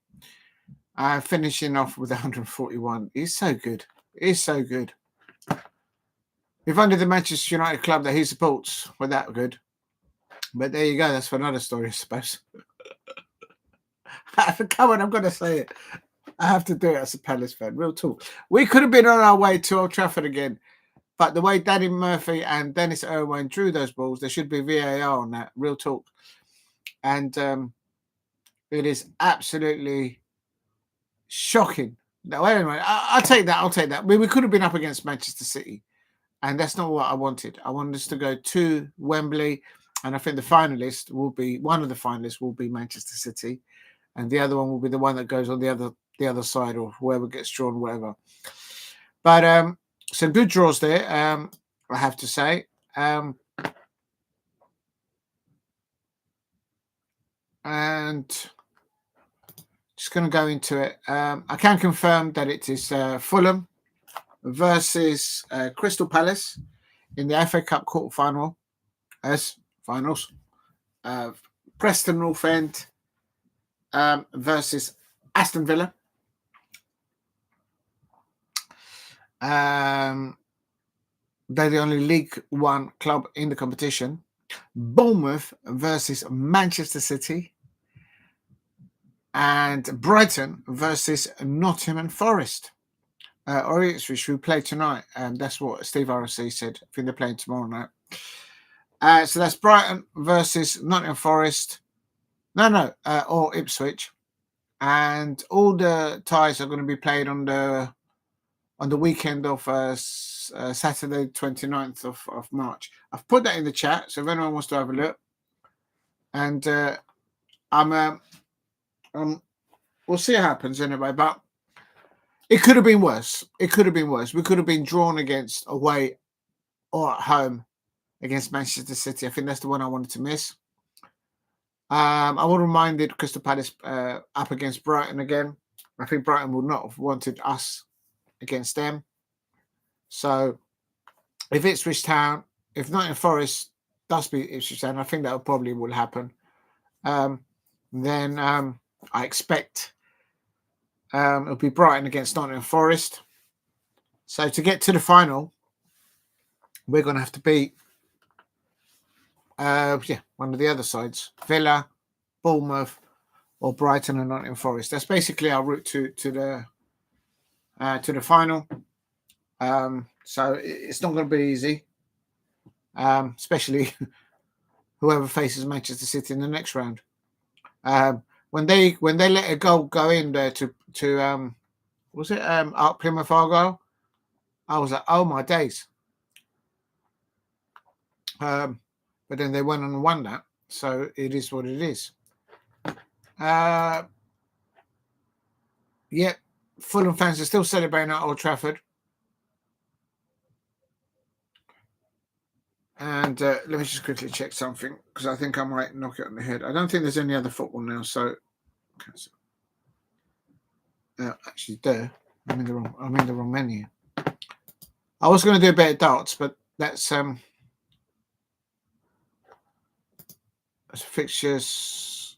finishing off with 141. He's so good. He's so good. If only the Manchester United club that he supports were that good. But there you go. That's for another story, I suppose. Come on, I'm going to say it. I have to do it as a Palace fan. Real talk. We could have been on our way to Old Trafford again. But the way Danny Murphy and Dennis Irwin drew those balls, there should be VAR on that. Real talk. And it is absolutely shocking. No, anyway, I'll take that. I'll take that. I mean, we could have been up against Manchester City. And that's not what I wanted. I wanted us to go to Wembley. And I think one of the finalists will be Manchester City. And the other one will be the one that goes on the other side, or whoever gets drawn, whatever. But some good draws there, I have to say. And just going to go into it. I can confirm that it is Fulham versus Crystal Palace in the FA Cup quarter-final as finals. Preston North End versus Aston Villa. They're the only League One club in the competition. Bournemouth versus Manchester City. And Brighton versus Nottingham Forest. Or which we play tonight. That's what Steve RC said. I think they're playing tomorrow night. So that's Brighton versus Nottingham Forest. Or Ipswich. And all the ties are going to be played on the weekend of Saturday, 29th of March. I've put that in the chat, so if anyone wants to have a look. And we'll see what happens anyway, but it could have been worse. It could have been worse. We could have been drawn against away or at home against Manchester City. I think that's the one I wanted to miss. I would have reminded Crystal Palace up against Brighton again. I think Brighton would not have wanted us against them. So if Ipswich Town, if Nottingham Forest does beat Ipswich Town, I think that probably will happen. Then I expect it'll be Brighton against Nottingham Forest. So to get to the final, we're going to have to beat one of the other sides, Villa, Bournemouth, or Brighton and Nottingham Forest. That's basically our route to the final. So it's not going to be easy, especially whoever faces Manchester City in the next round. When they let a goal go in there to was it Art Plymouth Argyle? I was like, oh my days. But then they went and won that, so it is what it is. Fulham fans are still celebrating at Old Trafford. And let me just quickly check something, because I think I might knock it on the head. I don't think there's any other football now, so actually there. I'm in the wrong menu. I was going to do a bit of darts, but that's fixtures.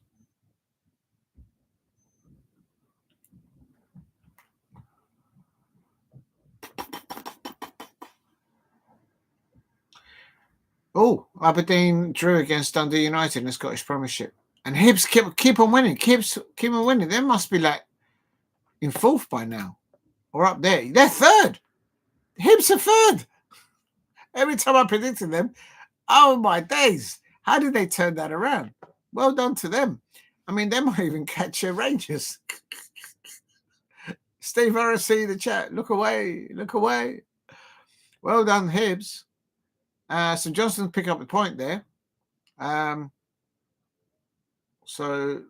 Oh, Aberdeen drew against Dundee United in the Scottish Premiership, and Hibs keep on winning. Keep on winning. There must be like in fourth by now, or up there. They're third. Hibs are third. Every time I predicted them, oh my days, how did they turn that around? Well done to them. I mean, they might even catch Rangers. Steve RSC, the chat, look away, look away. Well done, Hibs. St Johnstone pick up the point there. So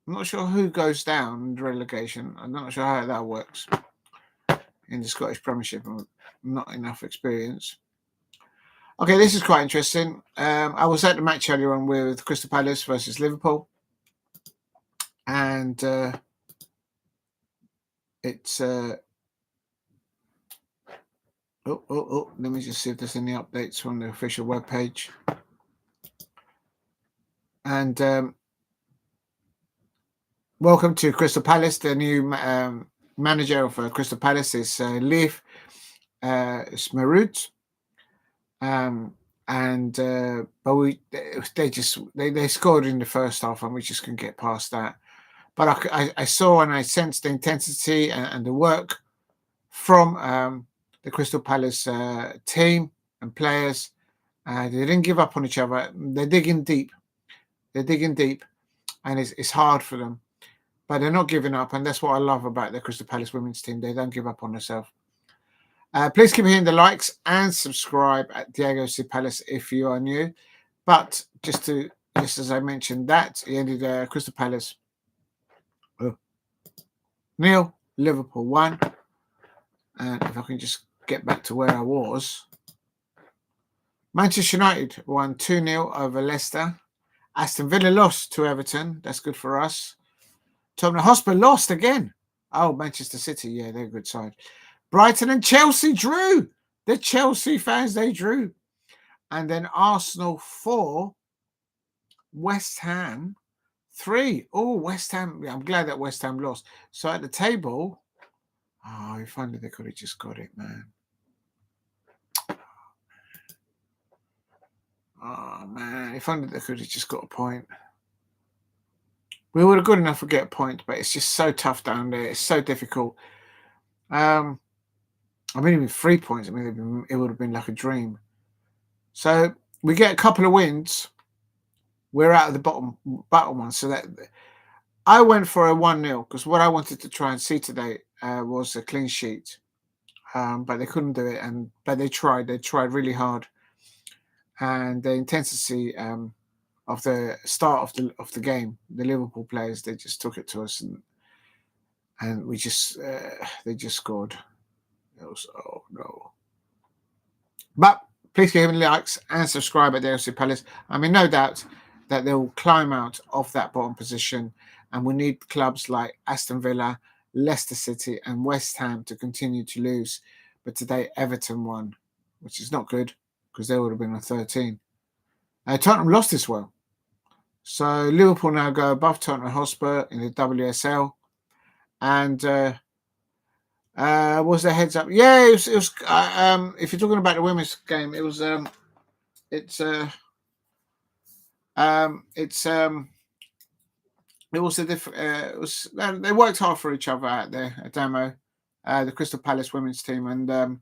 I'm not sure who goes down in the relegation. I'm not sure how that works in the Scottish Premiership. I'm not enough experience. Okay, this is quite interesting. I was at the match earlier on with Crystal Palace versus Liverpool. And it's... let me just see if there's any updates on the official webpage. And welcome to Crystal Palace. The new manager of Crystal Palace is Leif Smerud. But they scored in the first half, and we just couldn't get past that. But I saw and I sensed the intensity and the work from the Crystal Palace team and players. They didn't give up on each other. They're digging deep. And it's hard for them. But they're not giving up, and that's what I love about the Crystal Palace women's team. They don't give up on themselves. Please keep hitting the likes and subscribe at Diego C. Palace if you are new. But just as I mentioned, that he ended Crystal Palace 0, Liverpool 1. And if I can just get back to where I was, Manchester United won 2-0 over Leicester. Aston Villa lost to Everton. That's good for us. Tottenham Hotspur lost again. Oh, Manchester City. Yeah, they're a good side. Brighton and Chelsea drew. The Chelsea fans, they drew. And then Arsenal 4, West Ham 3. Oh, West Ham. I'm glad that West Ham lost. So at the table, if only they could have just got it, man. Oh, man. If only they could have just got a point. We would have good enough to get a point, but it's just so tough down there. It's so difficult. Even 3 points. It would have been like a dream. So we get a couple of wins. We're out of the bottom one. So that I went for a 1-0 because what I wanted to try and see today was a clean sheet, but they couldn't do it. But they tried. They tried really hard, and the intensity of the start of the game, the Liverpool players, they just took it to us, and we just they just scored. It was, oh no! But please give me likes and subscribe at the FC Palace. No doubt that they will climb out of that bottom position, and we need clubs like Aston Villa, Leicester City, and West Ham to continue to lose. But today Everton won, which is not good because they would have been on 13. Tottenham lost as well. So Liverpool now go above Tottenham Hotspur in the WSL. And was there heads up? Yeah, it was if you're talking about the women's game, it was they worked hard for each other out there at Damo, the Crystal Palace women's team, and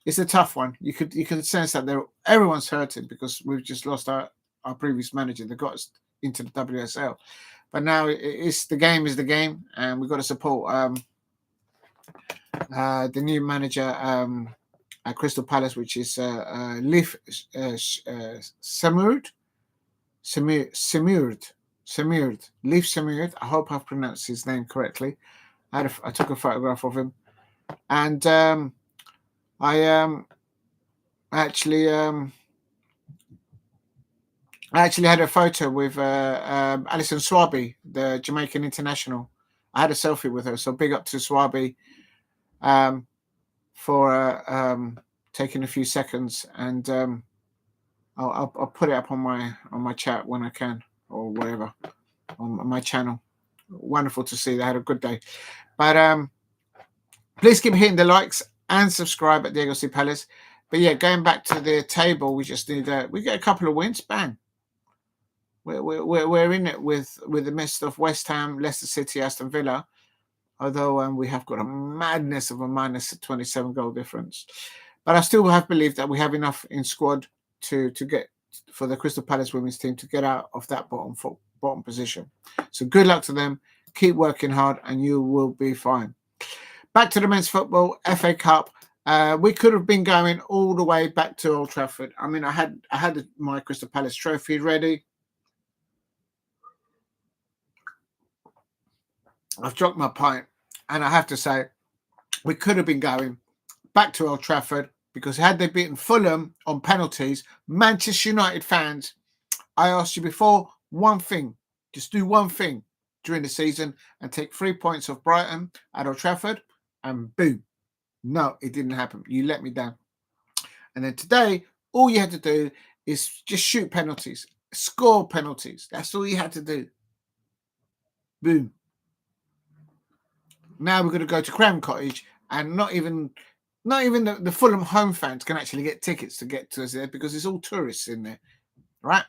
it's a tough one. You can sense that everyone's hurting because we've just lost our previous manager that got us into the WSL, but now the game is the game, and we've got to support the new manager at Crystal Palace, which is Leif Smerud. Leif Smerud. I hope I've pronounced his name correctly. I took a photograph of him, and I actually had a photo with Alison Swaby, the Jamaican international. I had a selfie with her, so big up to Swaby for taking a few seconds, and I'll put it up on my chat when I can, or whatever, on my channel. Wonderful to see. They had a good day. But please keep hitting the likes and subscribe at Diego C. Palace. But yeah, going back to the table, we just need we get a couple of wins. Bang. We're in it with the midst of West Ham, Leicester City, Aston Villa. although we have got a madness of a minus 27 goal difference. But I still have believed that we have enough in squad to get for the Crystal Palace women's team to get out of that bottom position. So good luck to them. Keep working hard and you will be fine. Back to the men's football, FA Cup. We could have been going all the way back to Old Trafford. I mean, I had my Crystal Palace trophy ready. I've dropped my pint, and I have to say, we could have been going back to Old Trafford because had they beaten Fulham on penalties, Manchester United fans, I asked you before, one thing, just do one thing during the season and take 3 points off Brighton at Old Trafford, and boom. No, it didn't happen. You let me down. And then today, all you had to do is just shoot penalties, score penalties. That's all you had to do. Boom. Now we're going to go to Craven Cottage, and not even the Fulham home fans can actually get tickets to get to us there because it's all tourists in there, right?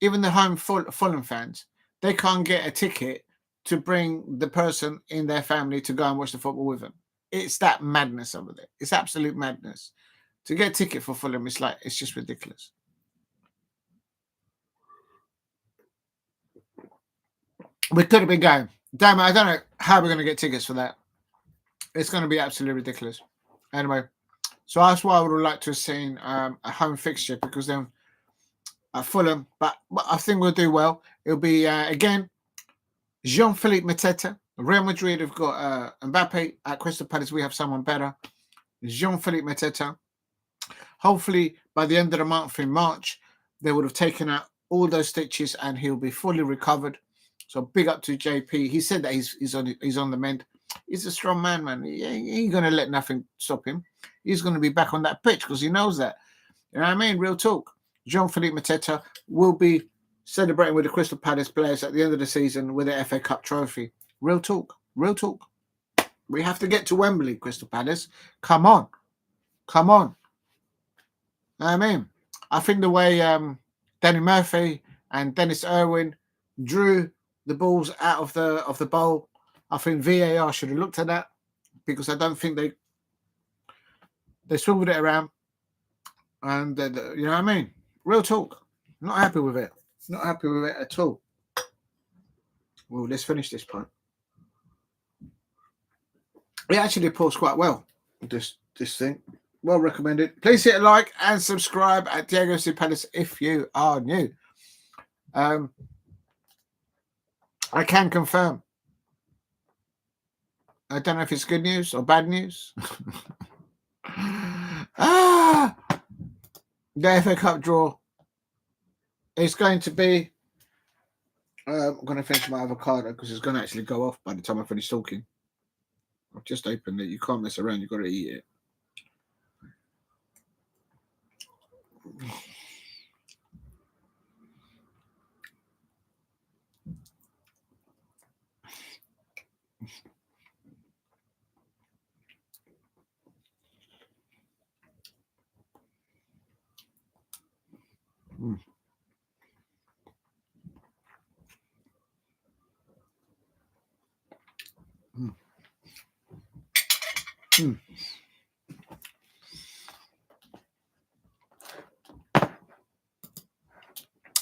Even the home Fulham fans, they can't get a ticket to bring the person in their family to go and watch the football with them. It's that madness over there. It's absolute madness. To get a ticket for Fulham, it's just ridiculous. We could have been going. Damn it, I don't know how we're going to get tickets for that. It's going to be absolutely ridiculous. Anyway, so that's why I would have liked to have seen a home fixture because then at Fulham, but I think we'll do well. It'll be, again, Jean-Philippe Mateta. Real Madrid have got Mbappe. At Crystal Palace, we have someone better. Jean-Philippe Mateta. Hopefully, by the end of the month in March, they would have taken out all those stitches and he'll be fully recovered. So big up to JP. He said that he's on the mend. He's a strong man. He ain't going to let nothing stop him. He's going to be back on that pitch because he knows that. You know what I mean? Real talk. Jean-Philippe Mateta will be celebrating with the Crystal Palace players at the end of the season with the FA Cup trophy. Real talk. Real talk. We have to get to Wembley, Crystal Palace. Come on. Come on. You know what I mean? I think the way Danny Murphy and Dennis Irwin drew the balls out of the bowl, I think VAR should have looked at that because I don't think they swiveled it around. And you know what I mean? Real talk. Not happy with it. Not happy with it at all. Well, let's finish this point. It actually pours quite well, this thing. Well recommended. Please hit a like and subscribe at Diego C. Palace if you are new. I can confirm. I don't know if it's good news or bad news. The FA Cup draw is going to be... I'm going to finish my avocado because it's going to actually go off by the time I finish talking. I've just opened it. You can't mess around. You've got to eat it. Mm. Mm. Mm.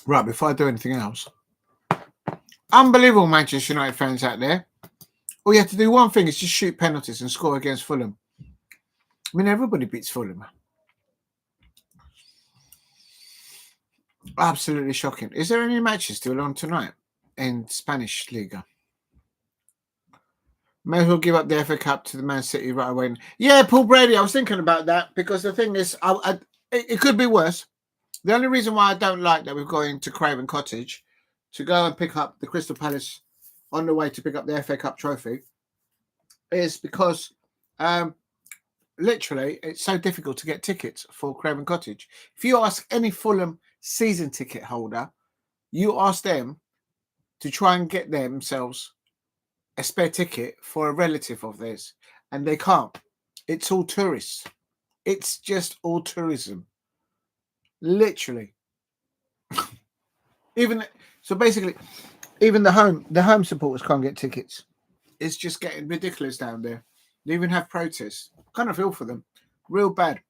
Right, before I do anything else, unbelievable Manchester United fans out there. All you have to do one thing is just shoot penalties and score against Fulham. I mean, everybody beats Fulham. Absolutely shocking. Is there any matches still on tonight in Spanish Liga? May as well give up the FA Cup to the Man City right away. Yeah, Paul Brady, I was thinking about that because the thing is, it could be worse. The only reason why I don't like that we're going to Craven Cottage to go and pick up the Crystal Palace on the way to pick up the FA Cup trophy is because literally it's so difficult to get tickets for Craven Cottage. If you ask any Fulham season ticket holder, you ask them to try and get themselves a spare ticket for a relative of theirs, and they can't. It's all tourists. It's just all tourism. Literally. Even the home supporters can't get tickets. is just getting ridiculous down there. They even have protests. Kind of feel for them. Real bad.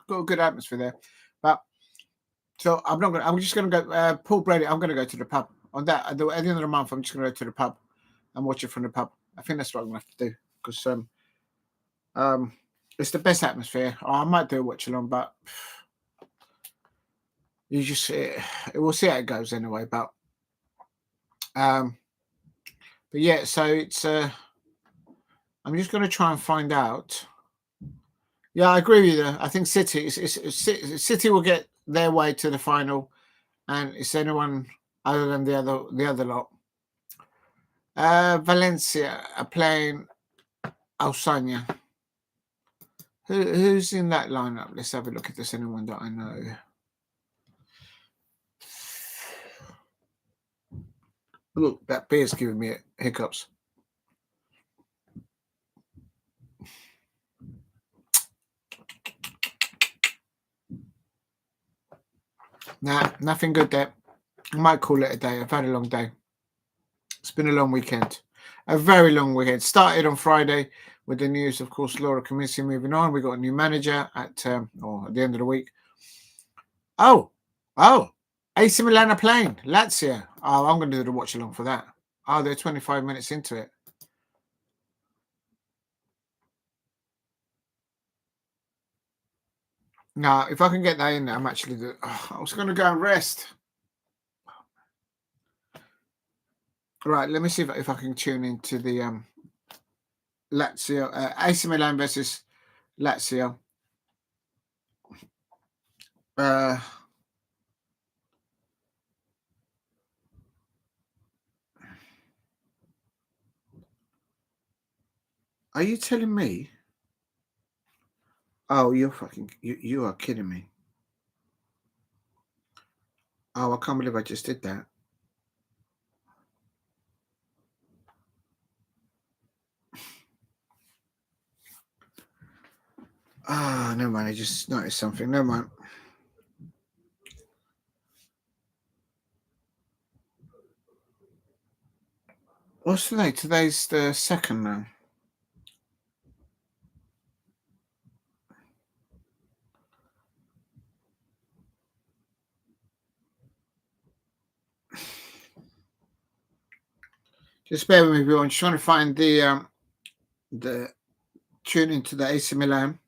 Got a good atmosphere there. But so I'm just gonna go Paul Brady, I'm gonna go to the pub. On that at the end of the month, I'm just gonna go to the pub and watch it from the pub. I think that's what I'm gonna have to do. Because it's the best atmosphere. I might do a watch along, but you just we'll see how it goes anyway. But yeah, so it's I'm just going to try and find out. Yeah, I agree with you. I think City will get their way to the final, and it's anyone other than the other lot. Valencia are playing Alsania. Who's in that lineup? Let's have a look if there's anyone that I know. Look, that beer's giving me hiccups. Nah, nothing good there. I might call it a day. I've had a long day. It's been a long weekend. A very long weekend. Started on Friday with the news, of course, Laura Commissio moving on. We got a new manager at the end of the week. Oh, AC Milan are playing Lazio. Oh, I'm going to do the watch along for that. Oh, they're 25 minutes into it. Now, if I can get that in there, I'm actually I was going to go and rest. Right, let me see if I can tune into the Lazio, AC Milan versus Lazio. Are you telling me? Oh, you're fucking you are kidding me. Oh, I can't believe I just did that. Ah, never mind. I just noticed something. Never mind. What's today? Today's the 2nd now. Just bear with me, everyone. I'm just trying to find the tune into the AC Milan.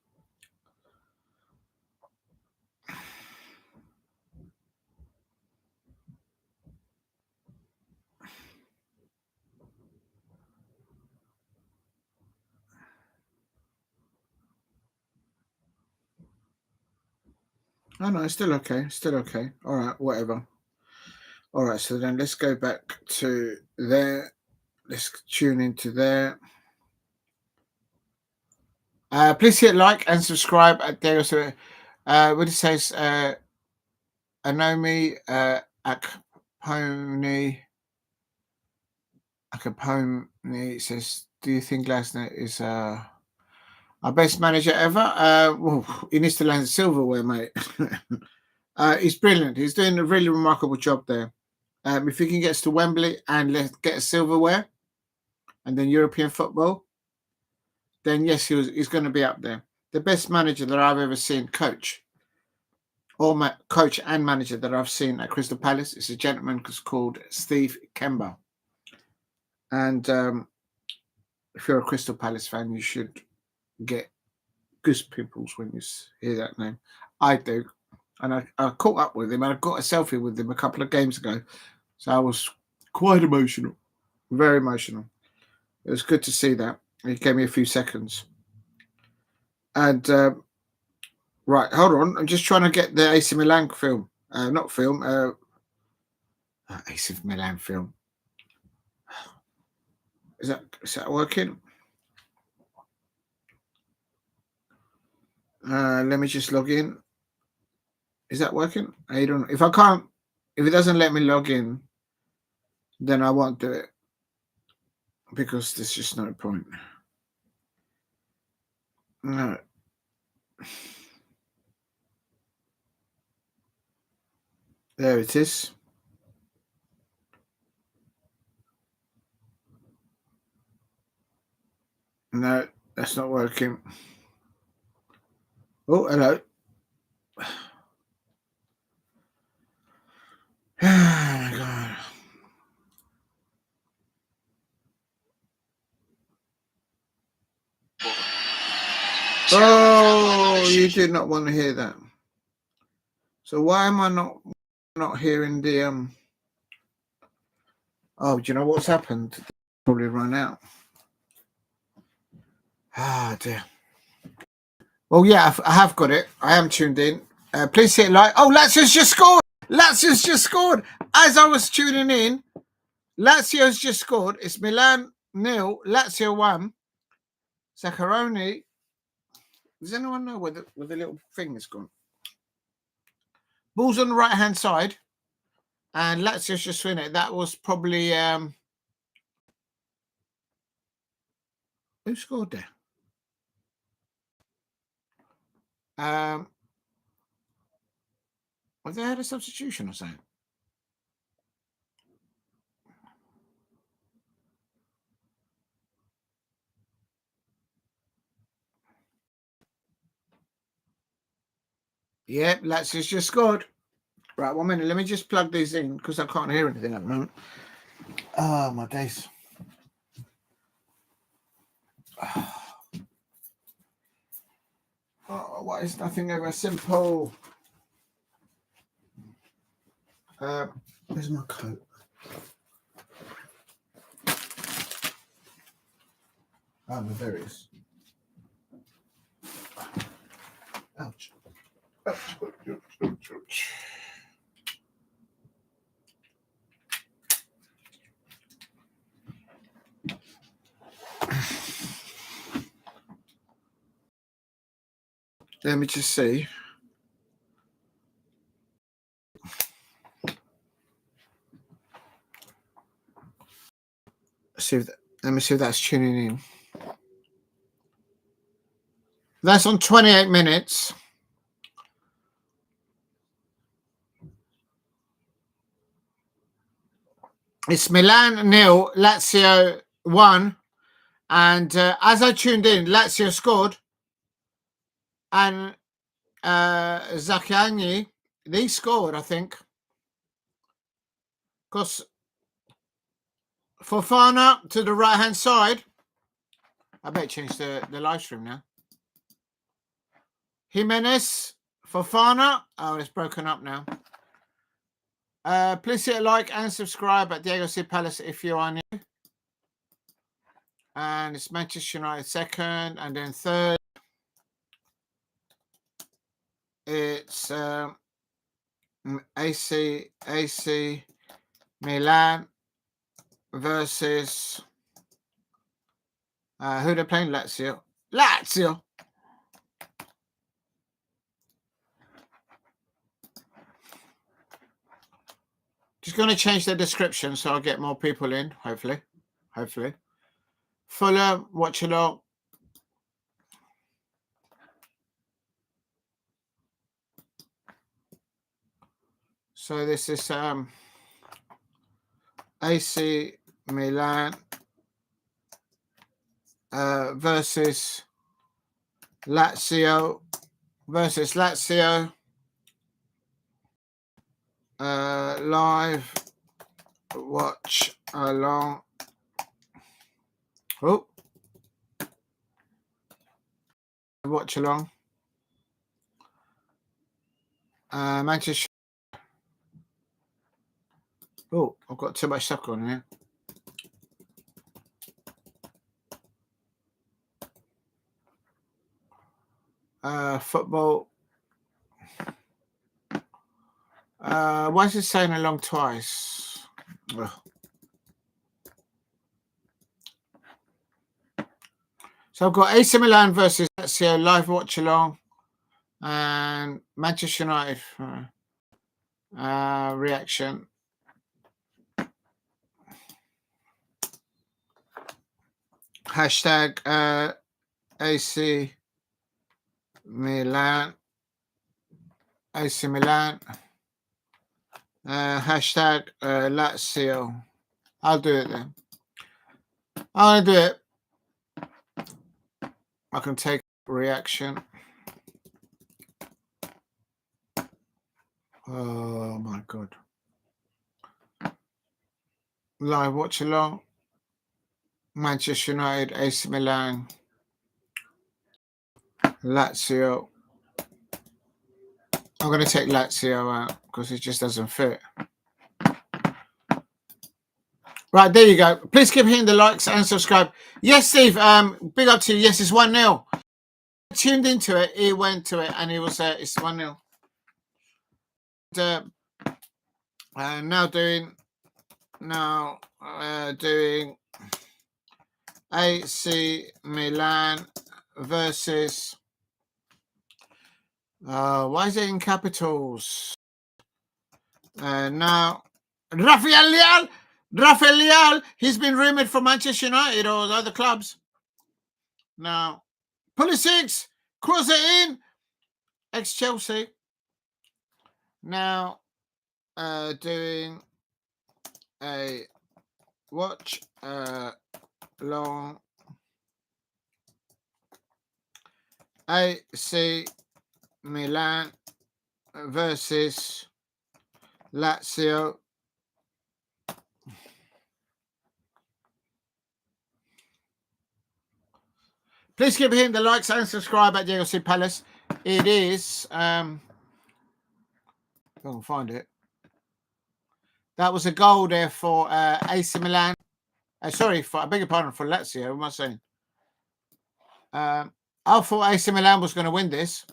Oh no, it's still okay. Still okay. All right, whatever. All right, so then let's go back to there. Let's tune into there. Please hit like and subscribe at there. Also, what it says, Anomi Akponi says, do you think Glasner is our best manager ever? He needs to land silverware, mate. He's brilliant. He's doing a really remarkable job there. If he can get us to Wembley and let's get a silverware and then European football, then yes, he's going to be up there. The best manager that I've ever seen, coach and manager that I've seen at Crystal Palace is a gentleman called Steve Kemba. And if you're a Crystal Palace fan, you should get goose pimples when you hear that name. I do. And I caught up with him and I got a selfie with him a couple of games ago. So I was quite emotional. Very emotional. It was good to see that. He gave me a few seconds. And right, hold on. I'm just trying to get the AC Milan film. Not film. AC Milan film. Is that working? Let me just log in. Is that working? I don't know. If it doesn't let me log in, then I won't do it. Because there's just no point. No. There it is. No, that's not working. Oh, hello. Oh my God. Oh, you did not want to hear that. So why am I not hearing the Oh, do you know what's happened? Probably run out. Ah, dear. Well, yeah, I have got it. I am tuned in. Please hit like. Oh, Lazio's just scored. Lazio's just scored. As I was tuning in, Lazio's just scored. It's Milan 0, Lazio 1. Zaccagni. Does anyone know where the little thing has gone? Ball's on the right-hand side. And Lazio's just win it. That was probably... who scored there? Have they had a substitution or something? Yeah, Lazio's just scored. Right, 1 minute. Let me just plug these in because I can't hear anything at the moment. Oh, my days. Oh, why is nothing ever simple? Where's my coat? Oh, no, there it is. Ouch. Ouch. Ouch. Ouch. Ouch. Let me just see. Let me see if that's tuning in. That's on 28 minutes. It's Milan 0, Lazio 1. And as I tuned in, Lazio scored. And Zaccagni, they scored, I think. Because Fofana to the right-hand side. I better change the live stream now. Giménez, Fofana. Oh, it's broken up now. Please hit a like and subscribe at Diego C. Palace if you are new. And it's Manchester United second. And then third, it's AC Milan versus who they're playing? Lazio. Just going to change the description so I'll get more people in, hopefully. Fulham, watch along. So this is AC Milan versus Lazio live watch along. Oh, watch along. Manchester. Oh, I've got too much stuff on here. Football. Why is it saying along twice? Ugh. So I've got AC Milan versus Lazio live watch along, and Manchester United reaction. Hashtag AC Milan. Hashtag Lazio. I'll do it then. I'll do it. I can take reaction. Oh my God. Live watch along. Manchester United, AC Milan, Lazio. I'm going to take Lazio out because it just doesn't fit. Right, there you go. Please keep hitting the likes and subscribe. Yes, Steve, big up to you. Yes, it's 1-0. Tuned into it, he went to it, and he was it's 1-0. Now doing AC Milan versus why is it in capitals? Now Rafael Leão, he's been rumoured for Manchester United or other clubs. Now Pulišić, cross it in, ex-Chelsea. Now doing a watch long AC Milan versus Lazio. Please keep hitting the likes and subscribe at Diego C Palace. It is I can't find it. That was a goal there for AC Milan. Sorry, I beg your pardon, for Lazio. What am I saying? I thought AC Milan was going to win this.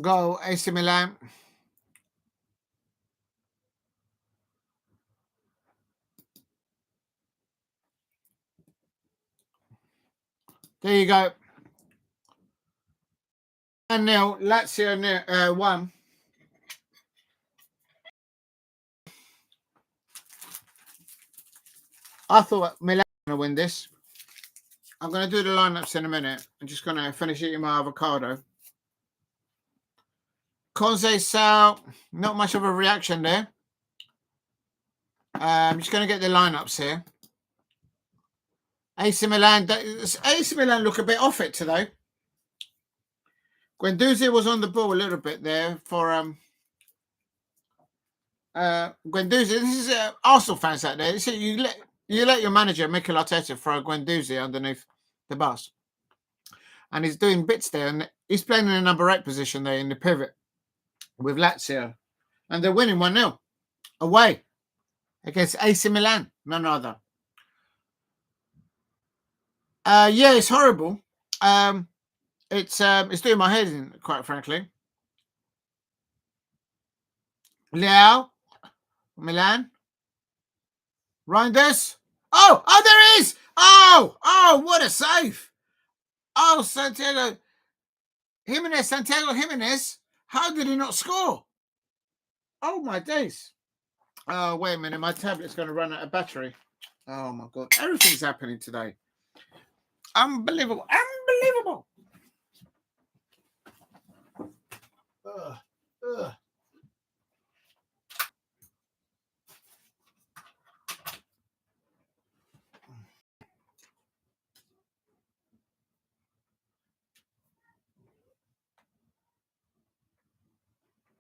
Goal, AC Milan. There you go. 1-0, Lazio 1. I thought Milan were going to win this. I'm going to do the lineups in a minute. I'm just going to finish eating my avocado. Conceição, not much of a reaction there. I'm just going to get the lineups here. AC Milan look a bit off it today. Guendouzi was on the ball a little bit there for Guendouzi. This is Arsenal fans out there. So you let your manager Mikel Arteta throw Guendouzi underneath the bus, and he's doing bits there, and he's playing in a number 8 position there in the pivot with Lazio, and they're winning 1-0 away against AC Milan, none other. Yeah, it's horrible. It's doing my head in, quite frankly. Leão, Milan, Reijnders. Oh, there it is. Oh, what a save. Oh, Santiago Giménez. How did he not score? Oh, my days. Oh, wait a minute. My tablet's going to run out of battery. Oh, my God. Everything's happening today. Unbelievable.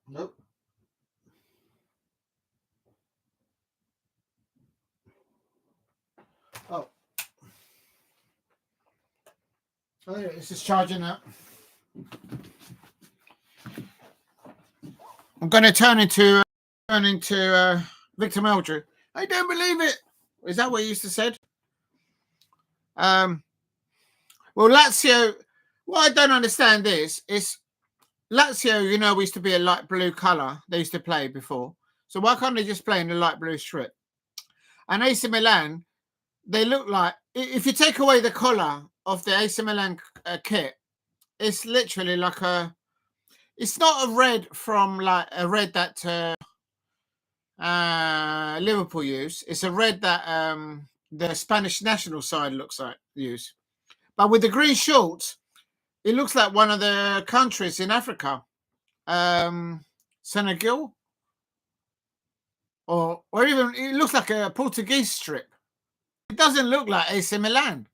Nope. Oh, yeah, this is charging up. I'm going to turn into Victor Meldrew. I don't believe it. Is that what he used to said? Well, Lazio. What I don't understand is Lazio. We used to be a light blue colour. They used to play before. So why can't they just play in the light blue strip? And AC Milan, they look like, if you take away the collar of the AC Milan kit, it's literally like it's not a red from like a red that Liverpool use. It's a red that the Spanish national side looks like use. But with the green shorts, It looks like one of the countries in Africa. Senegal, or even it looks like a Portuguese strip. It doesn't look like AC Milan.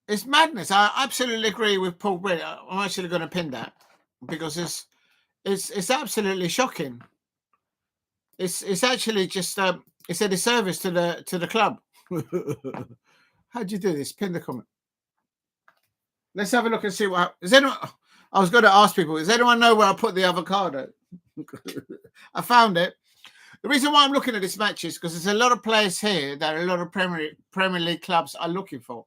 It's madness. I absolutely agree with Paul Brett. I'm actually going to pin that because it's absolutely shocking. It's actually just it's a disservice to the club. How do you do this? Pin the comment. Let's have a look and see what is anyone. I was going to ask people, does anyone know where I put the avocado? I found it. The reason why I'm looking at this match is because there's a lot of players here that a lot of Premier League clubs are looking for.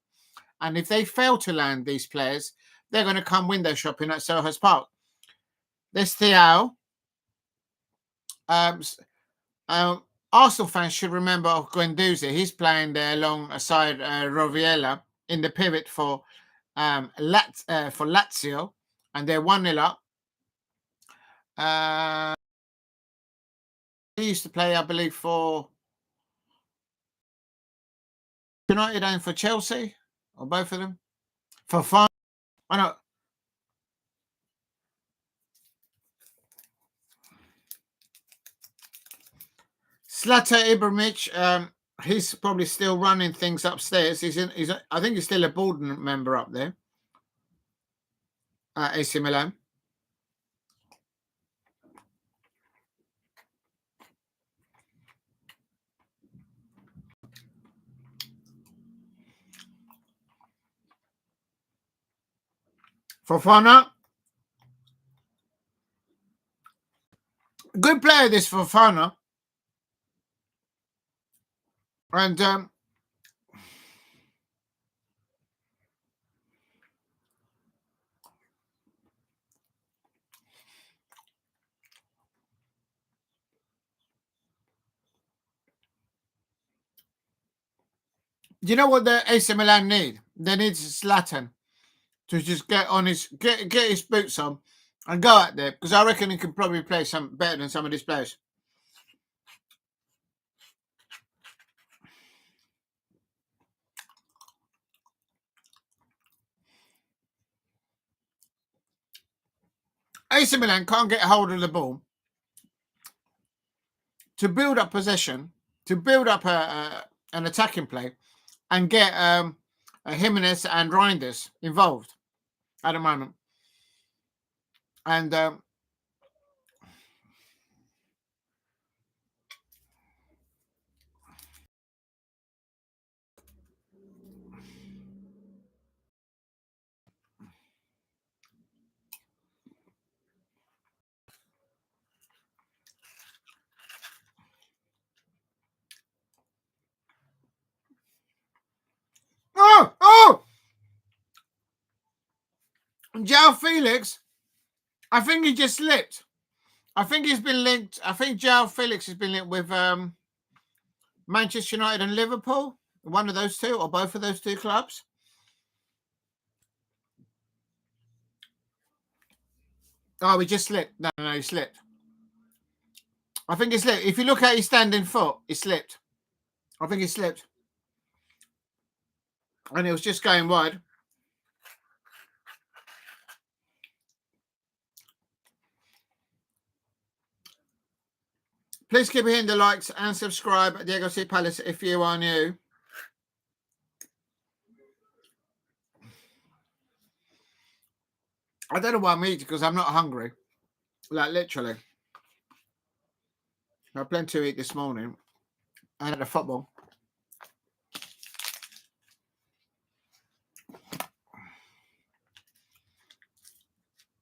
And if they fail to land these players, they're going to come window shopping at Selhurst Park. There's Theo. Arsenal fans should remember of Guendouzi. He's playing there alongside Rovella in the pivot for Lazio, and they're 1-0 up. He used to play, I believe, for United and for Chelsea, or both of them. Fofana. I know. Zlatan Ibrahimović, he's probably still running things upstairs. I think he's still a board member up there at AC Milan. Fofana. Good player, this Fofana. And you know what the AC Milan need? They need Zlatan to just get his boots on and go out there, because I reckon he can probably play some better than some of these players. AC Milan can't get a hold of the ball to build up possession, to build up an attacking play, and get Jiménez and Reijnders involved at the moment. And João Felix, I think he just slipped. I think he's been linked. I think João Felix has been linked with Manchester United and Liverpool. One of those two, or both of those two clubs. Oh, he just slipped. No, he slipped. I think he slipped. If you look at his standing foot, he slipped. I think he slipped. And it was just going wide. Please keep hitting the likes and subscribe at Diego C. Palace if you are new. I don't know why I'm eating, because I'm not hungry. Like, literally. I had plenty to eat this morning. I had a football.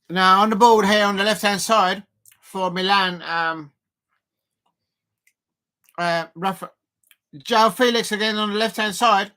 Now, on the board here on the left-hand side for Milan, Rafael, João Felix again on the left-hand side.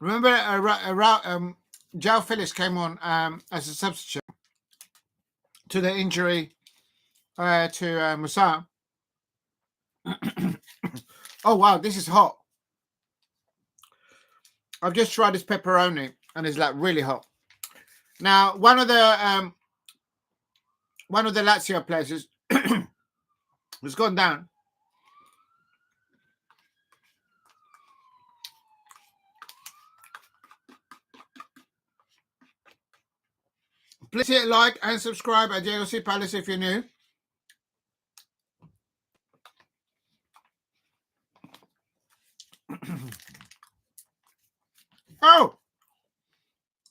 Remember, João Felix came on as a substitute to the injury to Musah. Oh, wow, this is hot. I've just tried this pepperoni, and it's like really hot. Now, one of the Lazio players has gone down. Please hit like and subscribe at Diego C. Palace if you're new.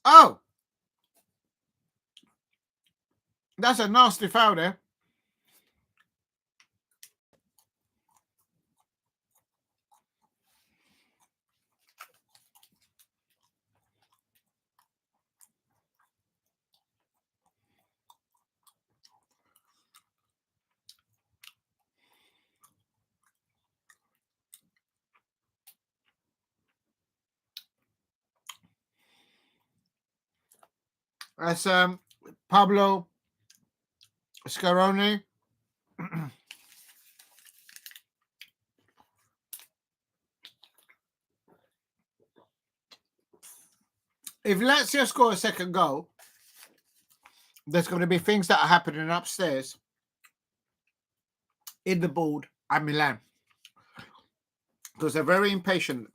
Oh! That's a nasty foul there. That's Pablo Scaroni. If Lazio score a second goal, there's going to be things that are happening upstairs in the board at Milan, because they're very impatient.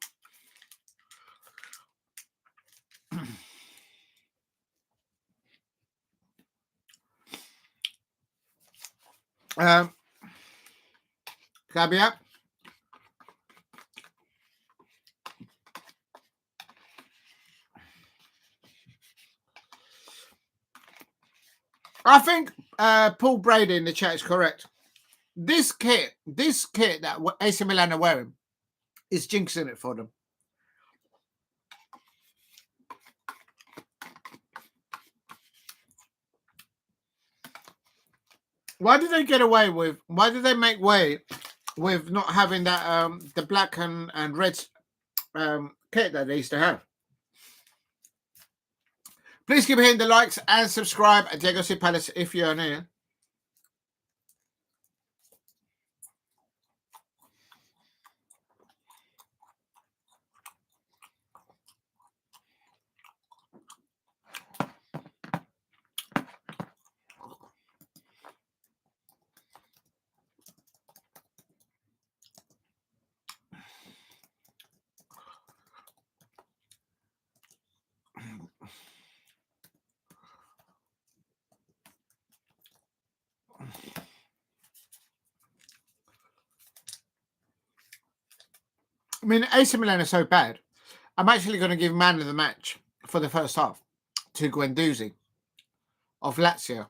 Gabbia. I think Paul Brady in the chat is correct. This kit that AC Milan are wearing is jinxing it for them. Why did they get away with? Why did they make way with not having that the black and red kit that they used to have? Please keep hitting the likes and subscribe at Diego C. Palace if you're new. I mean, AC Milan are so bad. I'm actually going to give man of the match for the first half to Guendouzi of Lazio.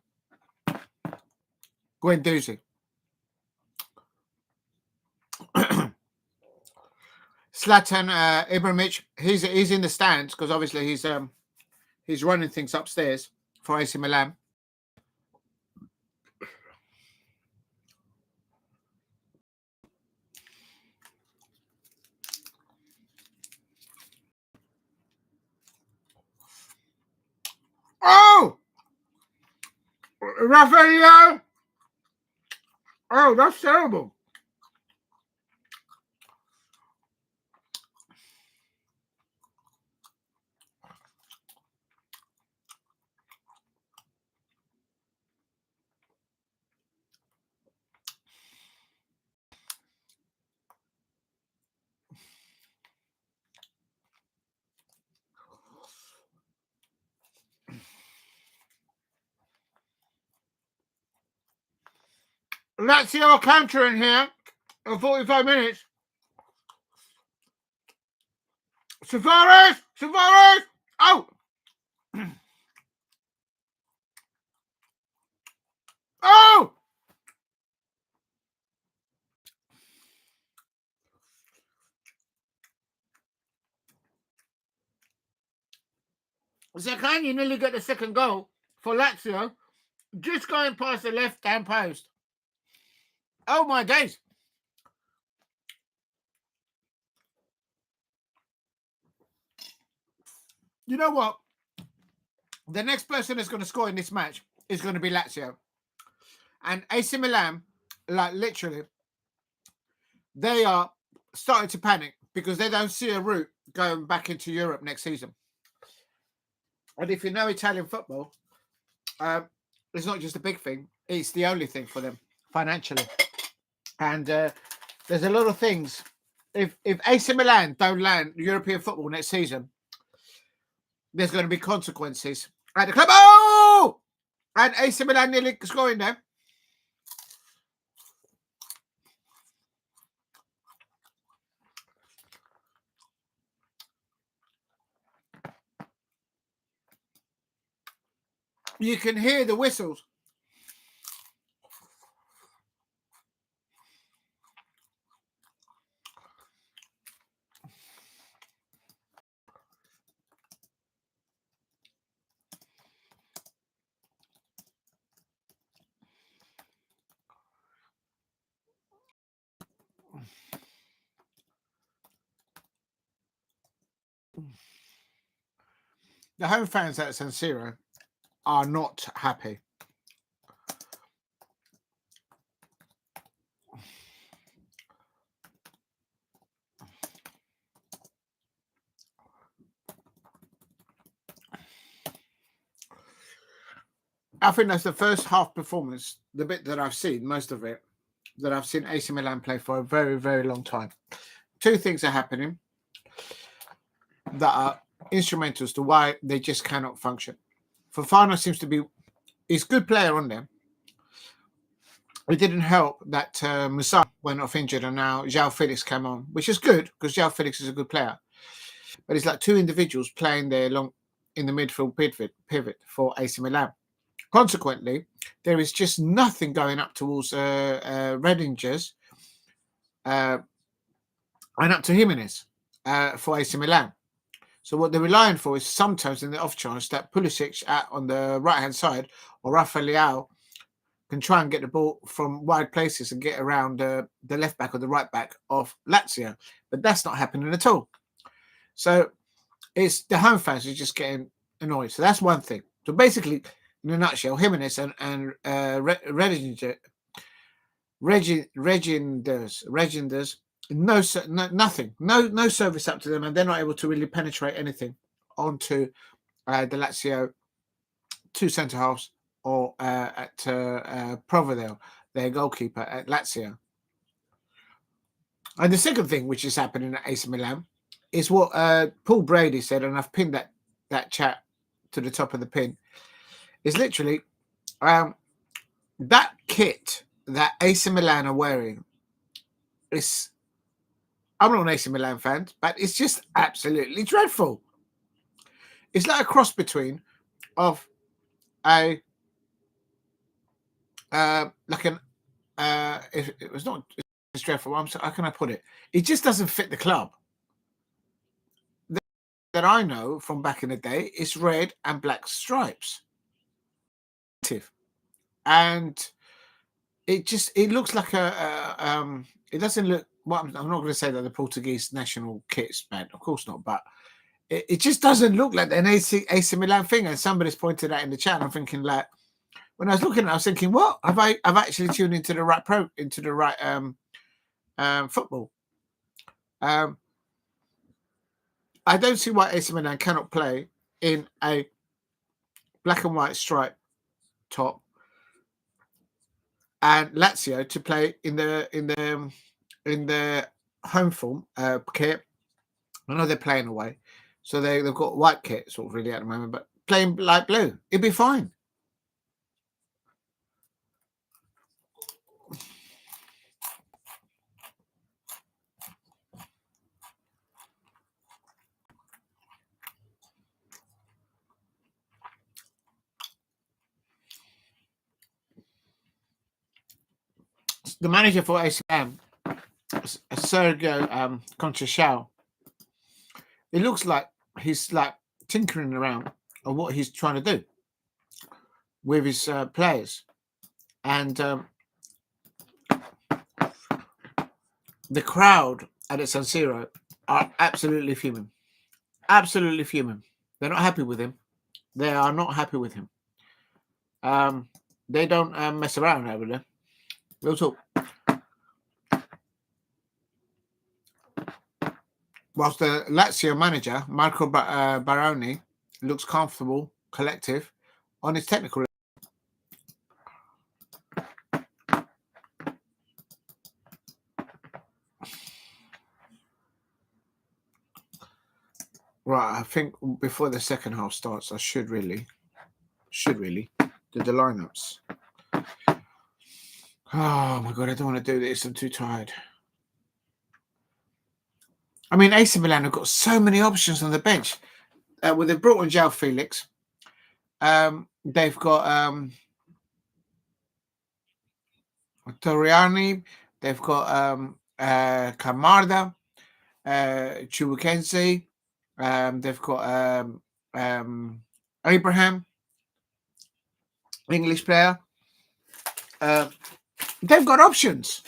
Guendouzi. Zlatan Ibrahimović, he's in the stands because obviously he's running things upstairs for AC Milan. Oh! Rafael! Oh, that's terrible. Lazio countering here in 45 minutes. Tavares! Oh! Oh! Zaccagni nearly got the second goal for Lazio, just going past the left-hand post. Oh my days. You know what? The next person that's going to score in this match is going to be Lazio. And AC Milan, like literally, they are starting to panic because they don't see a route going back into Europe next season. And if you know Italian football, it's not just a big thing; it's the only thing for them financially. And there's a lot of things. If AC Milan don't land European football next season, there's going to be consequences at the club. Oh! And AC Milan nearly scoring there. You can hear the whistles. The home fans at San Siro are not happy. I think that's the first half performance, the bit that I've seen, most of it, that I've seen AC Milan play for a very, very long time. Two things are happening that are instrumental as to why they just cannot function. Fofana seems to be, he's a good player on there. It didn't help that Musah went off injured and now João Felix came on, which is good because João Felix is a good player. But it's like two individuals playing there long in the midfield pivot for AC Milan. Consequently, there is just nothing going up towards Reijnders and up to Giménez for AC Milan. So what they're relying for is sometimes in the off chance that Pulišić on the right-hand side or Rafael can try and get the ball from wide places and get around the left back or the right back of Lazio. But that's not happening at all. So it's the home fans are just getting annoyed. So that's one thing. So basically, in a nutshell, Jiménez and Reijnders, nothing, no service up to them, and they're not able to really penetrate anything onto the Lazio two centre halves or at Provedel, their goalkeeper at Lazio. And the second thing which is happening at AC Milan is what Paul Brady said, and I've pinned that chat to the top of the pin. Is literally that kit that AC Milan are wearing is. I'm not an AC Milan fan, but it's just absolutely dreadful. It's like a cross between of a like an it was not it's dreadful. How can I put it? It just doesn't fit the club. That I know from back in the day is red and black stripes. And it looks like it doesn't look. Well, I'm not going to say that the Portuguese national kit's bad, of course not, but it just doesn't look like an AC Milan thing. And somebody's pointed out in the chat. I'm thinking, like, when I was looking at it, I was thinking, what I've actually tuned into the right football. I don't see why AC Milan cannot play in a black and white stripe top, and Lazio to play in the home form kit. I know they're playing away, so they've got white kit sort of really at the moment, but playing light blue, it'd be fine. The manager for AC Milan, Sérgio Conceição, it looks like he's like tinkering around on what he's trying to do with his players, and the crowd at San Siro are absolutely fuming. Absolutely fuming. They're not happy with him. They are not happy with him. They don't mess around over there. Real talk. whilst the Lazio manager, Marco Baroni, looks comfortable, collective, on his technical. Right, I think before the second half starts, I should really do the lineups. Oh my god, I don't want to do this. I'm too tired. I mean, AC Milan have got so many options on the bench. Well, they've brought in João Felix. They've got Toriani. They've got Camarda, Chubukense. They've got Abraham, English player. They've got options.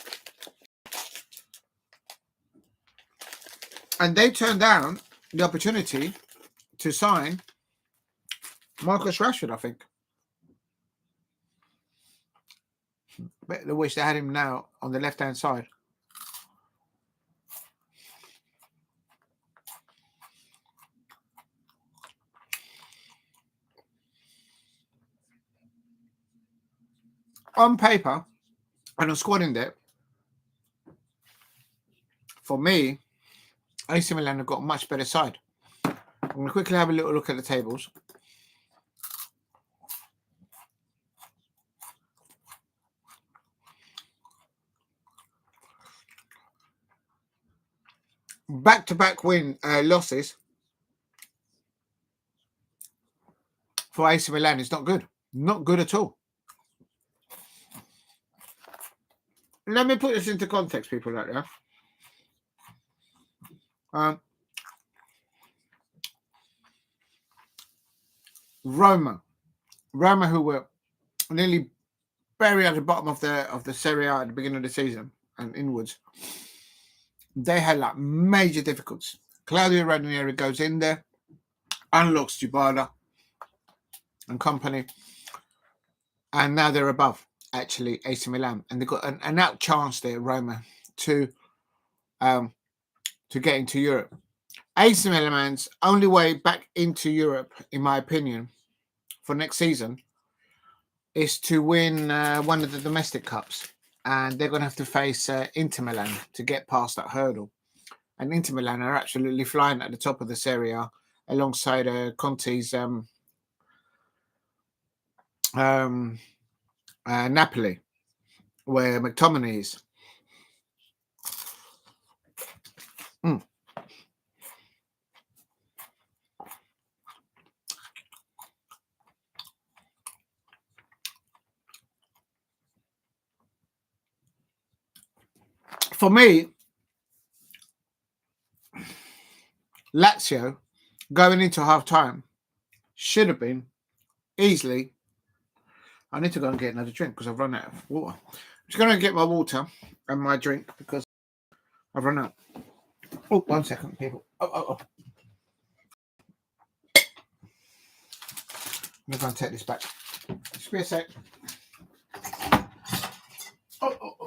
And they turned down the opportunity to sign Marcus Rashford, I think. But they wish they had him now on the left-hand side. On paper, and on squadding depth, for me, AC Milan have got a much better side. I'm going to quickly have a little look at the tables. Back-to-back losses for AC Milan is not good. Not good at all. Let me put this into context, people out there. Roma, who were nearly buried at the bottom of the Serie A at the beginning of the season and inwards, they had like major difficulties. Claudio Ranieri goes in there, unlocks Dybala and company, and now they're above actually AC Milan, and they've got an out chance there, Roma, to get into Europe. AC Milan's only way back into Europe, in my opinion, for next season is to win one of the domestic cups, and they're going to have to face Inter Milan to get past that hurdle. And Inter Milan are absolutely flying at the top of the Serie A alongside Conte's Napoli, where McTominay is. For me, Lazio going into half time should have been easily. I need to go and get another drink because I've run out of water. I'm just going to get my water and my drink because I've run out. Oh, 1 second, people. Oh. I'm going to go and take this back. Just be a sec. Oh.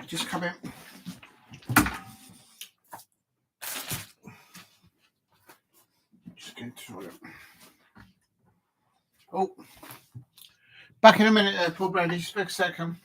Just come in. Just get through it. Oh, back in a minute, Paul Brady. Just a second.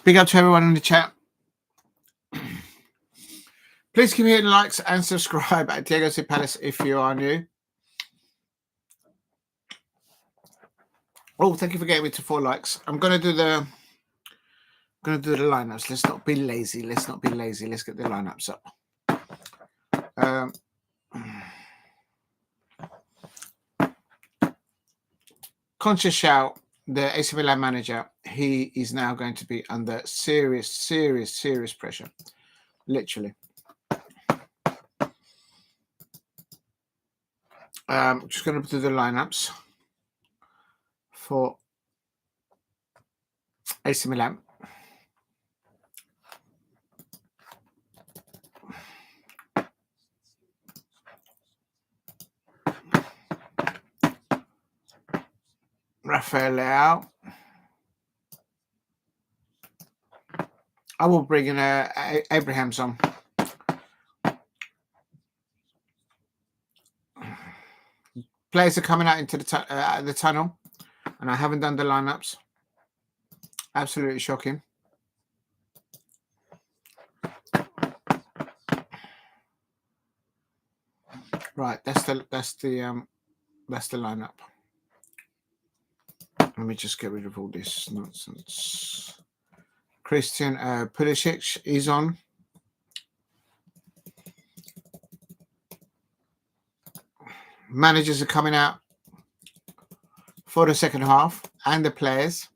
Big up to everyone in the chat. Please give me hitting likes and subscribe at Diego C. Palace if you are new. Oh, thank you for getting me to 4 likes. I'm gonna do the lineups. Let's not be lazy. Let's get the lineups up. Conceição, the AC Milan manager, he is now going to be under serious pressure. Literally. Just going to do the lineups for AC Milan. Rafael Leão. I will bring in Abraham's on. Players are coming out into the tunnel, and I haven't done the lineups. Absolutely shocking. Right, that's the lineup. Let me just get rid of all this nonsense. Christian Pulišić is on. Managers are coming out for the second half, and the players.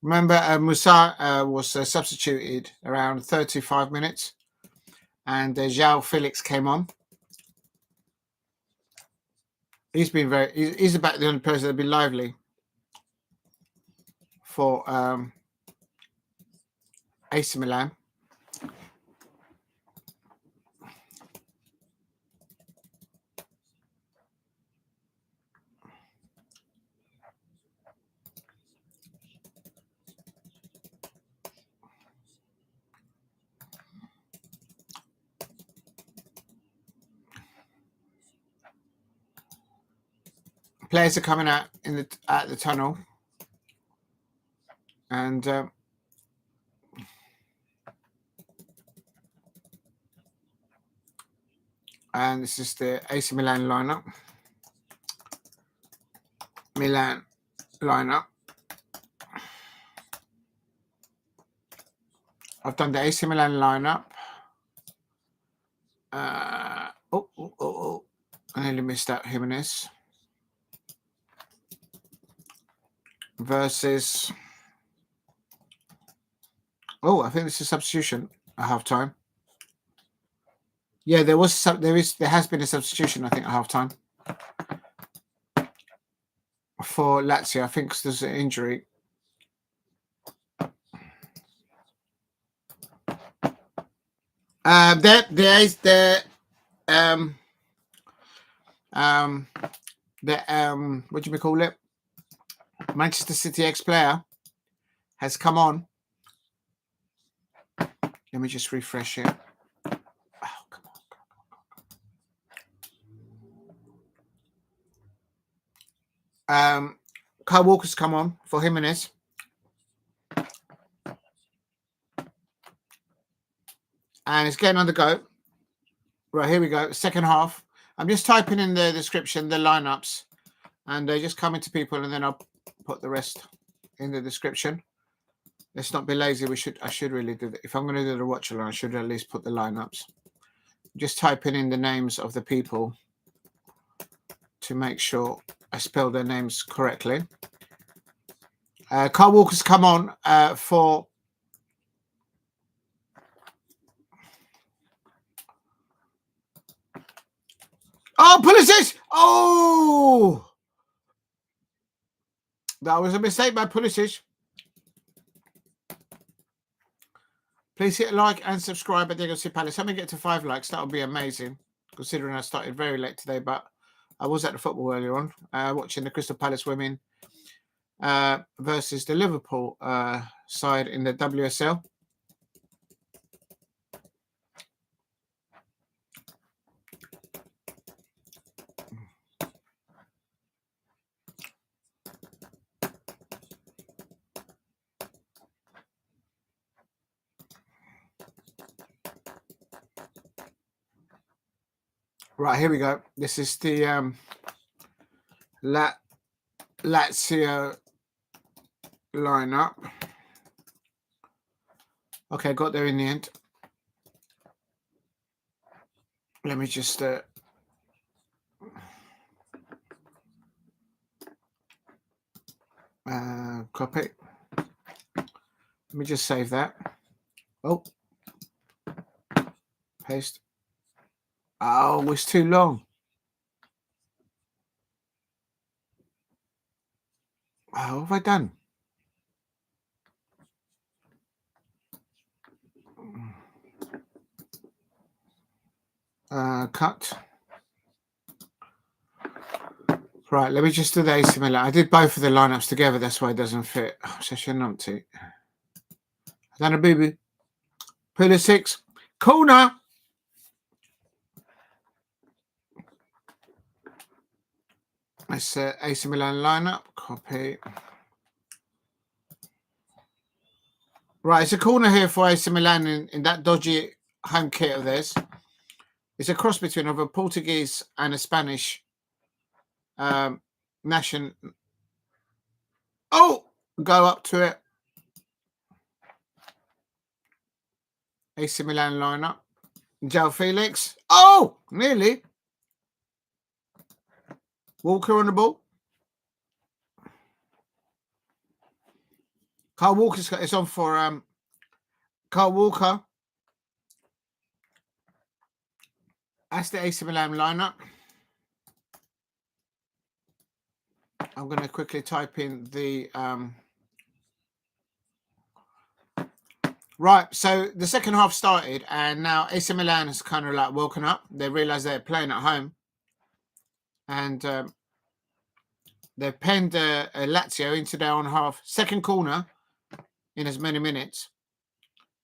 Remember, Musah was substituted around 35 minutes, and João Felix came on. He's about the only person that'd be lively for AC Milan. Players are coming out at the tunnel, and this is the AC Milan lineup. I've done the AC Milan lineup. I nearly missed out Giménez. Versus. I think this is substitution at half time. Yeah, there has been a substitution, I think, at half time. For Lazio, I think there's an injury. What do you call it? Manchester City ex-player has come on. Let me just refresh it. Oh, come on. Kyle Walker's come on for Giménez. And it's getting on the go. Right, here we go. Second half. I'm just typing in the description, the lineups, and they're just coming to people, and then I'll put the rest in the description. Let's not be lazy. I should really do that. If I'm going to do the watch along, I should at least put the lineups. Just typing in the names of the people to make sure I spell their names correctly. Kyle Walker's come on for. Oh, Pulišić! Oh! That was a mistake by Pulišić. Please hit like and subscribe at Diego Palace. Let me get to 5 likes. That would be amazing, considering I started very late today, but I was at the football earlier on, watching the Crystal Palace women versus the Liverpool side in the WSL. Right, here we go. This is the Lazio lineup. Okay, got there in the end. Let me just copy. Let me just save that. Oh, paste. Oh, it's too long. Oh, what have I done? Cut. Right, let me just do the AC Milan. I did both of the lineups together. That's why it doesn't fit. Oh, such a numpty. I've done a boo-boo. Pulišić. Corner. It's AC Milan lineup. Copy. Right, it's a corner here for AC Milan in that dodgy home kit of theirs. It's a cross between a Portuguese and a Spanish nation. Oh, go up to it. AC Milan lineup. João Felix. Oh, nearly. Walker on the ball. Kyle Walker's got it's on for Kyle Walker. That's the AC Milan lineup. I'm going to quickly type in the Right, so the second half started, and now AC Milan has kind of like woken up. They realised they're playing at home, and they've penned Lazio into their own half. Second corner in as many minutes.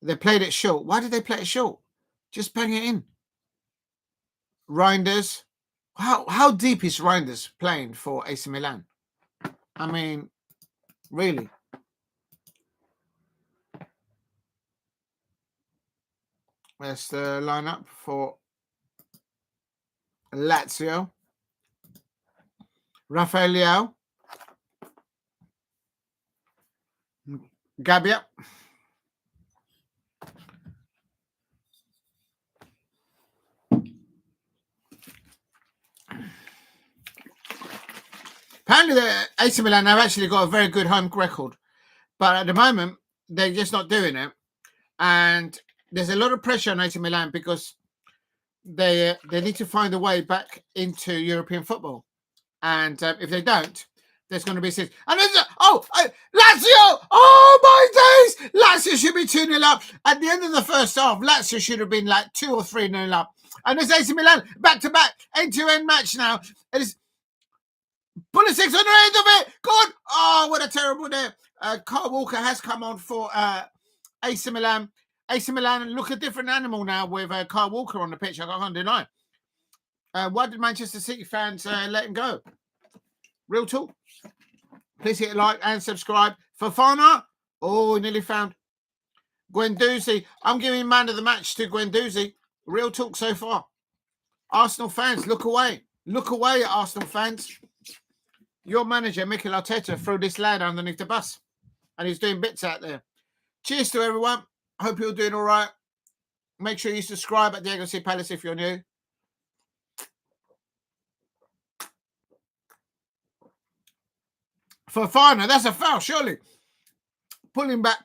They played it short. Why did they play it short? Just bang it in. Reijnders. How deep is Reijnders playing for AC Milan? I mean, really? That's the lineup for Lazio. Rafael, Leão, Gabbia, apparently the AC Milan have actually got a very good home record, but at the moment they're just not doing it, and there's a lot of pressure on AC Milan because they need to find a way back into European football, and if they don't, there's going to be six. And then Lazio! Oh my days! Lazio should be 2-0 up at the end of the first half. Lazio should have been like 2 or 3-0 up, and there's AC Milan back to back end-to-end match now. It is Pulišić on the end of it. Good. Oh, what a terrible day. Kyle Walker has come on for AC Milan. AC Milan look a different animal now with Kyle Walker on the pitch. I can't deny. Why did Manchester City fans let him go? Real talk. Please hit a like and subscribe. Fofana. Oh, nearly found. Guendouzi. I'm giving man of the match to Guendouzi. Real talk so far. Arsenal fans, look away. Look away, Arsenal fans. Your manager, Mikel Arteta, threw this lad underneath the bus. And he's doing bits out there. Cheers to everyone. Hope you're doing all right. Make sure you subscribe at Diego C. Palace if you're new. Fofana, that's a foul, surely. Pulling back.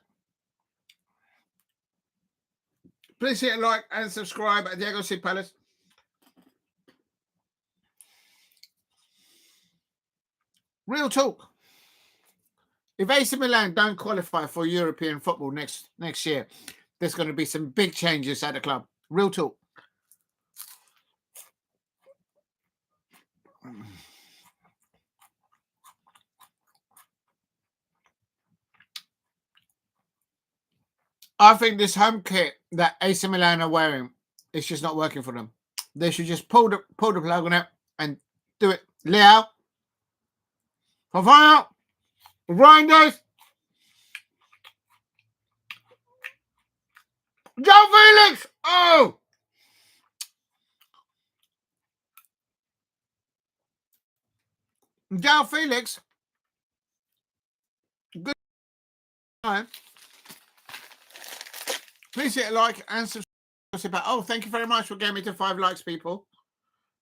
Please hit a like and subscribe at Diego C. Palace. Real talk. If AC Milan don't qualify for European football next year, there's going to be some big changes at the club. Real talk. I think this home kit that AC Milan are wearing is just not working for them. They should just pull the plug on it and do it. Leão, Fofana, Reijnders, João Felix. Oh, João Felix. Good time. Please hit a like and subscribe. Oh, thank you very much for getting me to 5 likes, people.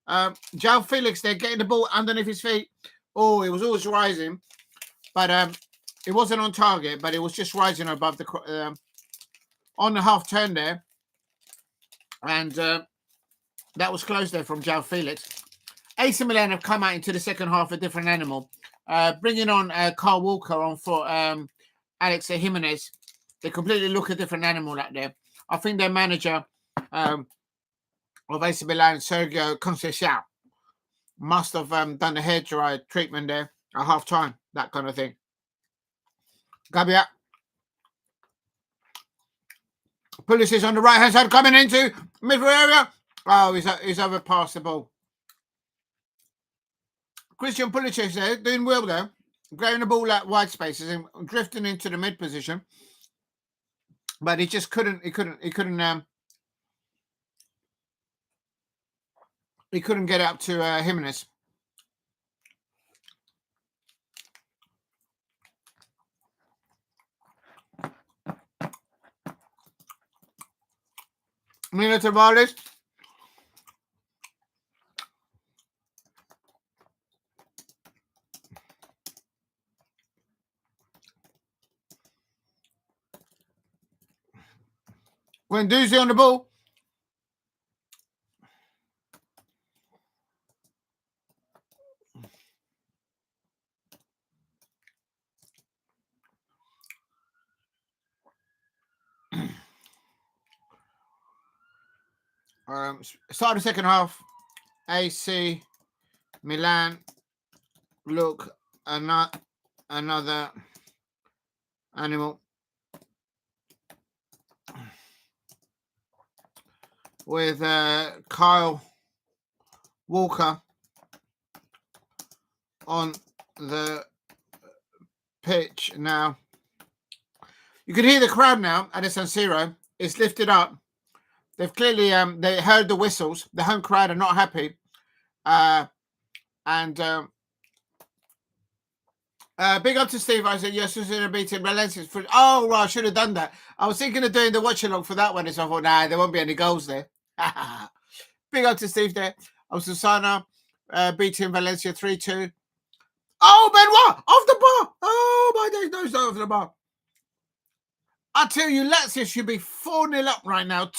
João Felix, they're getting the ball underneath his feet. Oh, it was always rising, but it wasn't on target, but it was just rising above the on the half turn there, and that was close there from João Felix. AC Milan have come out into the second half a different animal, bringing on Kyle Walker on for Álex Jiménez. They completely look a different animal out there. I think their manager of AC Milan, Sérgio Conceição, must have done the hairdryer treatment there at half time, that kind of thing. Gabbia. Pulišić on the right hand side coming into middle area. Oh, he's overpassed the ball. Christian Pulišić there doing well there, grabbing the ball at wide spaces and drifting into the mid position. But he just couldn't. He couldn't get up to Giménez. Nuno Tavares. Guendouzi on the ball. Start of the second half. AC Milan look another animal with Kyle Walker on the pitch now. You can hear the crowd now at the San Siro. It's lifted up. They've clearly they heard the whistles. The home crowd are not happy. Big up to Steve. I said, yes, we're beating Valencia. Oh, right, I should have done that. I was thinking of doing the watch along for that one. So I thought, nah, there won't be any goals there. Big up to Steve there. Susana beating Valencia 3-2. Oh, Benoit, off the bar. Oh, my days, no, it's not off the bar. I tell you, Lazio should be 4-0 up right now.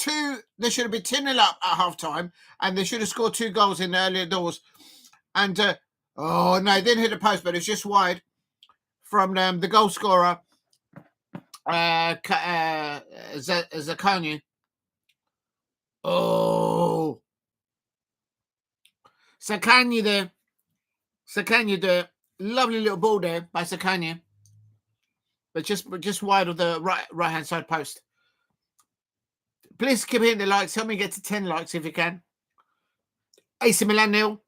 They should have been 10-0 up at half-time, and they should have scored 2 goals in the earlier doors. And, oh, no, it didn't hit the post, but it's just wide from the goal scorer, Zaccagni. Oh. Zaccagni there. Lovely little ball there by Zaccagni. But just wide of the right-hand side post. Please keep hitting the likes. Help me get to 10 likes if you can. AC Milan 0.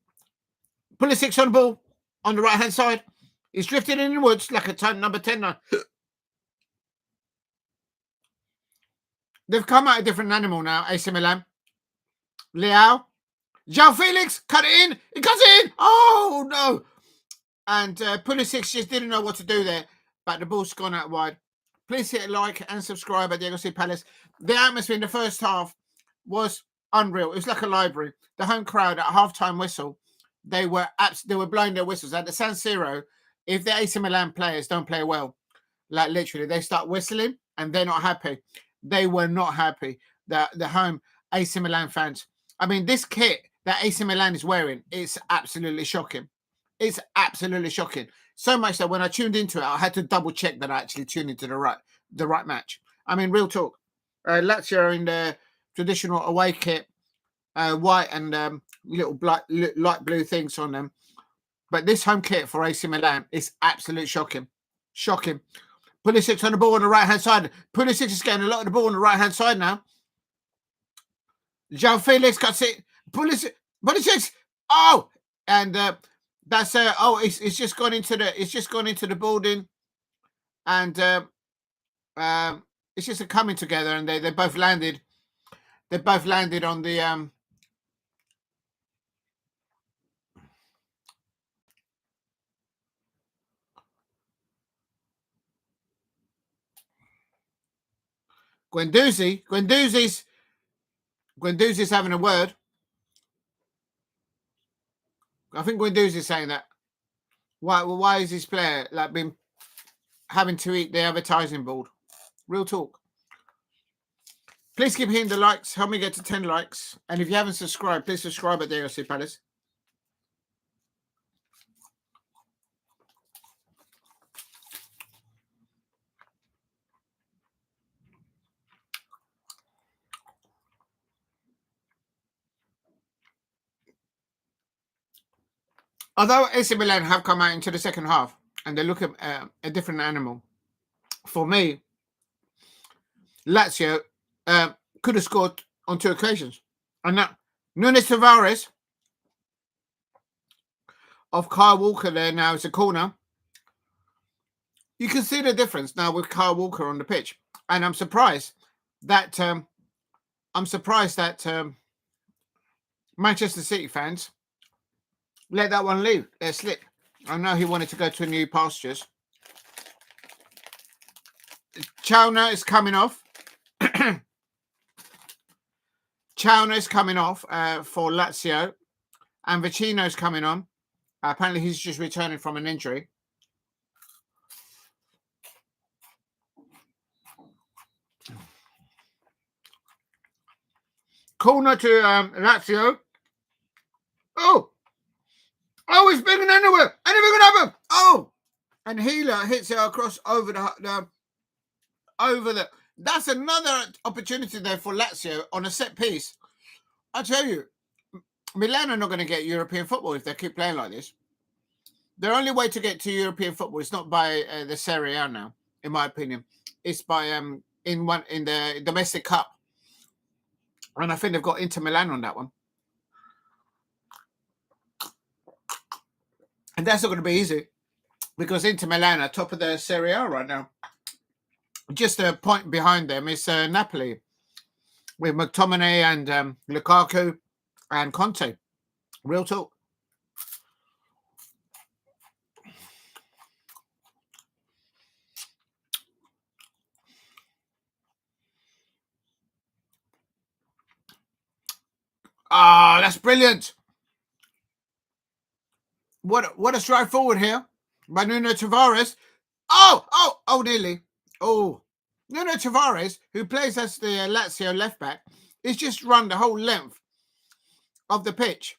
Pulišić on the ball on the right-hand side. He's drifted in the woods like a time number 10 now. They've come out a different animal now, AC Milan. Leão. João Felix, cut it in. He cuts it in. Oh, no. And Pulišić just didn't know what to do there. But the ball's gone out wide. Please hit a like and subscribe at Diego C. Palace. The atmosphere in the first half was unreal. It was like a library. The home crowd at halftime whistle, they were blowing their whistles. At the San Siro, if the AC Milan players don't play well, like literally, they start whistling and they're not happy. They were not happy. The home AC Milan fans. I mean, this kit that AC Milan is wearing, it's absolutely shocking. It's absolutely shocking. So much that when I tuned into it, I had to double check that I actually tuned into the right match. I mean, real talk. Lazio in the traditional away kit, white and little light blue things on them. But this home kit for AC Milan is absolutely shocking. Shocking. Pulišić on the ball on the right-hand side. Pulišić is getting a lot of the ball on the right-hand side now. João Felix cuts it. Pulišić. Oh! And that's it's just gone into the building, and it's just a coming together, and they both landed. They both landed on the Guendouzi. Guendouzi's having a word. I think Guendouzi is saying that. Why is this player like been having to eat the advertising board? Real talk. Please keep hitting the likes. Help me get to 10 likes. And if you haven't subscribed, please subscribe at Diego C. Palace. Although AC Milan have come out into the second half and they look at a different animal, for me, Lazio could have scored on 2 occasions. And now, Nuno Tavares of Kyle Walker there now is a corner. You can see the difference now with Kyle Walker on the pitch. And I'm surprised that Manchester City fans let that one slip. I know he wanted to go to new pastures. Tchaouna is coming off. Tchaouna is coming off for Lazio. And Vecino's coming on. Apparently he's just returning from an injury. Corner to Lazio. Oh, it's bigger than anywhere. Anything can happen. Oh, and Gila hits it across over the. That's another opportunity there for Lazio on a set piece. I tell you, Milan are not going to get European football if they keep playing like this. Their only way to get to European football is not by the Serie A now, in my opinion. It's by in the domestic cup, and I think they've got Inter Milan on that one, and that's not going to be easy because Inter Milan are top of the Serie A right now. Just a point behind them is Napoli with McTominay and Lukaku and Conte. Real talk. Ah, that's brilliant. What a stride forward here by Nuno Tavares. Oh, nearly. Oh, Nuno Tavares, who plays as the Lazio left back, is just run the whole length of the pitch.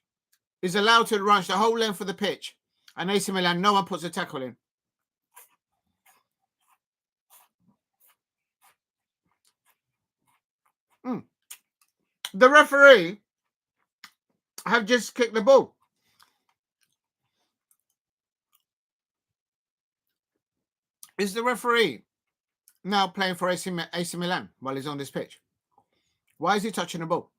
Is allowed to run the whole length of the pitch. And AC Milan, no one puts a tackle in. The referee have just kicked the ball. Is the referee now playing for AC Milan while he's on this pitch? Why is he touching the ball?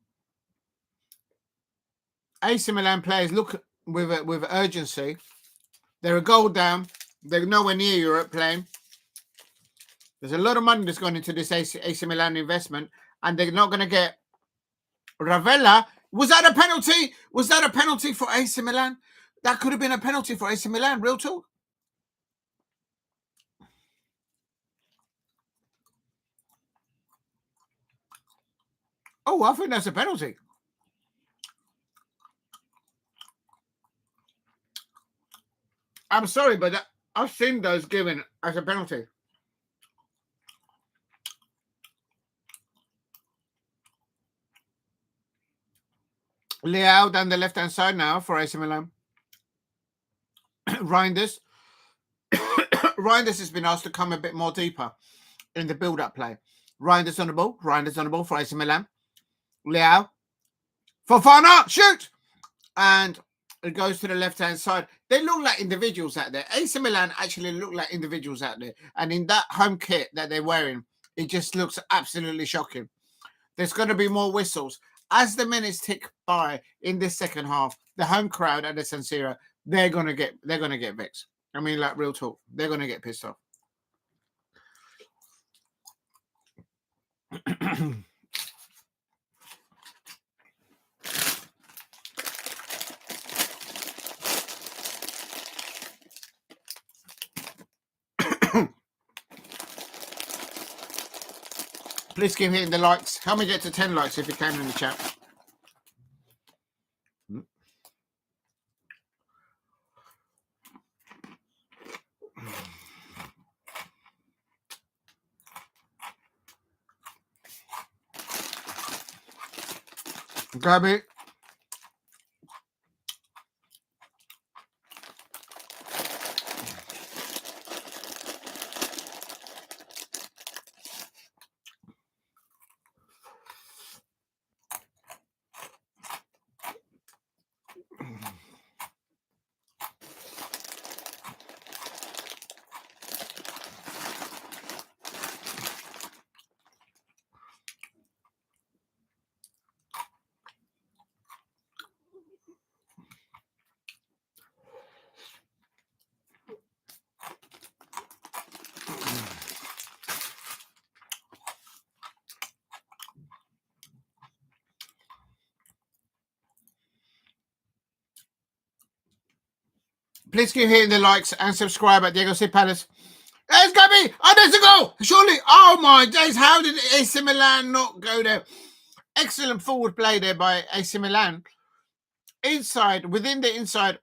AC Milan players look with urgency. They're a goal down. They're nowhere near Europe playing. There's a lot of money that's gone into this AC Milan investment, and they're not going to get Rovella. Was that a penalty? Was that a penalty for AC Milan? That could have been a penalty for AC Milan. Real talk. Oh, I think that's a penalty. I'm sorry, but I've seen those given as a penalty. Leão down the left-hand side now for AC Milan. Reijnders. Reijnders has been asked to come a bit more deeper in the build-up play. Reijnders on the ball. Reijnders on the ball for AC Milan. Leão. Fofana, shoot! And it goes to the left-hand side. They look like individuals out there. AC Milan actually look like individuals out there. And in that home kit that they're wearing, it just looks absolutely shocking. There's going to be more whistles. As the minutes tick by in this second half, the home crowd at the San Siro, they're gonna get vexed. I mean, like real talk, they're gonna get pissed off. Please keep hitting the likes. Help me get to 10 likes if you can in the chat. Gabbia. Please keep hitting the likes and subscribe at Diego C. Palace. There's Gabbia! Oh, there's a goal! Surely! Oh my days, how did AC Milan not go there? Excellent forward play there by AC Milan. Within the inside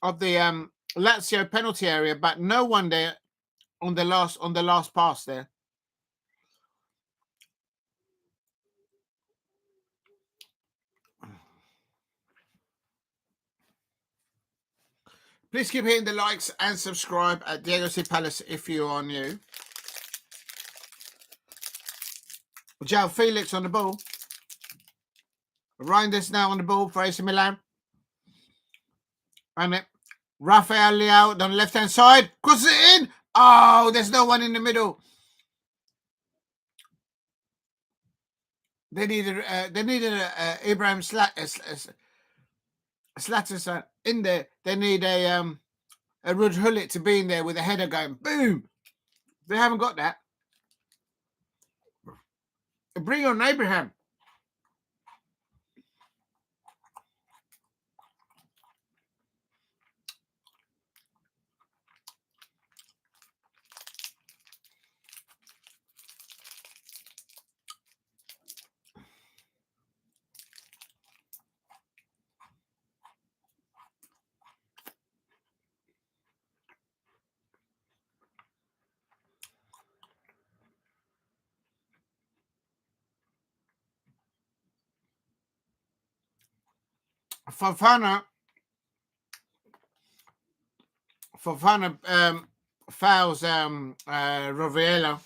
of the Lazio penalty area, but no one there on the last pass there. Please keep hitting the likes and subscribe at Diego C. Palace if you are new. João Felix on the ball. Reijnders now on the ball for AC Milan. And Rafael Leão on the left-hand side. Crosses it in. Oh, there's no one in the middle. They needed Ibrahim Slatter in there. They need a Rud Hullet to be in there with a header going boom. They haven't got that. Bring on Abraham. Fofana fouls Rovella.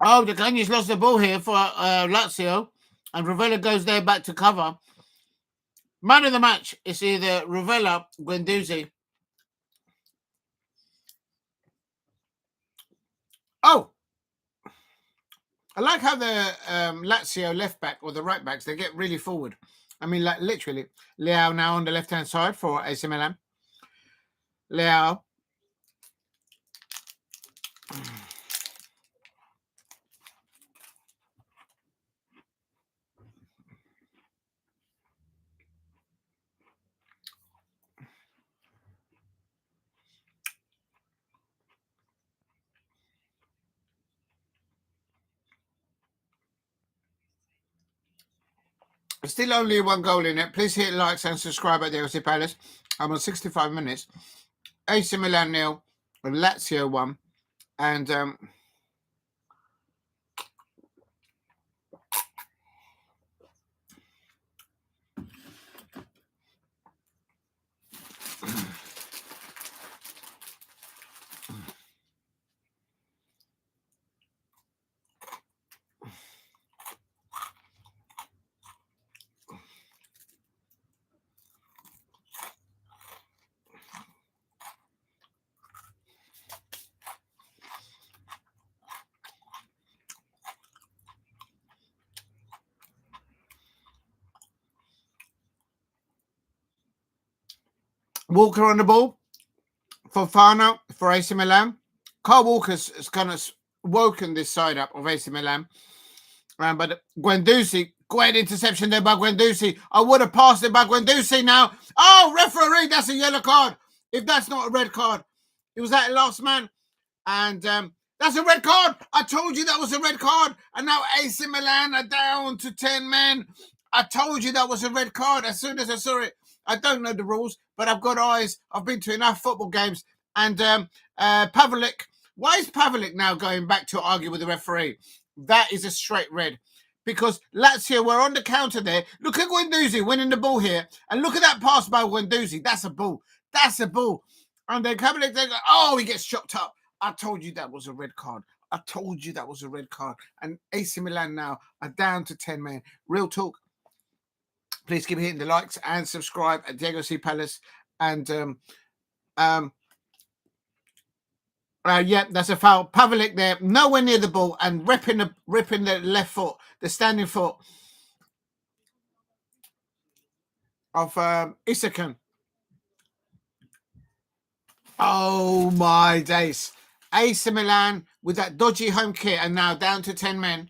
Oh, Zaccagni's lost the ball here for Lazio, and Rovella goes there back to cover. Man of the match is either Rovella, Guendouzi. Oh, I like how the Lazio left back or the right backs, they get really forward. I mean, like literally. Leão now on the left-hand side for AC Milan. Leão. Still only one goal in it. Please hit likes and subscribe at the LC Palace. I'm on 65 minutes. AC Milan 0, Lazio 1. And Walker on the ball. Fofana for AC Milan. Carl Walker's kind of woken this side up of AC Milan. But Guendouzi, great interception there by Guendouzi. I would have passed it by Guendouzi now. Oh, referee, that's a yellow card. If that's not a red card. It was that last man. And that's a red card. I told you that was a red card. And now AC Milan are down to 10 men. I told you that was a red card as soon as I saw it. I don't know the rules, but I've got eyes. I've been to enough football games. And Pavlović, why is Pavlović now going back to argue with the referee? That is a straight red. Because Lazio were on the counter there. Look at Guendouzi winning the ball here. And look at that pass by Guendouzi. That's a ball. That's a ball. And then Pavlović, they go, oh, he gets chopped up. I told you that was a red card. I told you that was a red card. And AC Milan now are down to 10 men. Real talk. Please keep hitting the likes and subscribe at Diego C. Palace. And yeah, that's a foul. Pavlović there, nowhere near the ball and ripping the left foot, the standing foot of Isaksen. Oh my days. AC Milan with that dodgy home kit and now down to 10 men.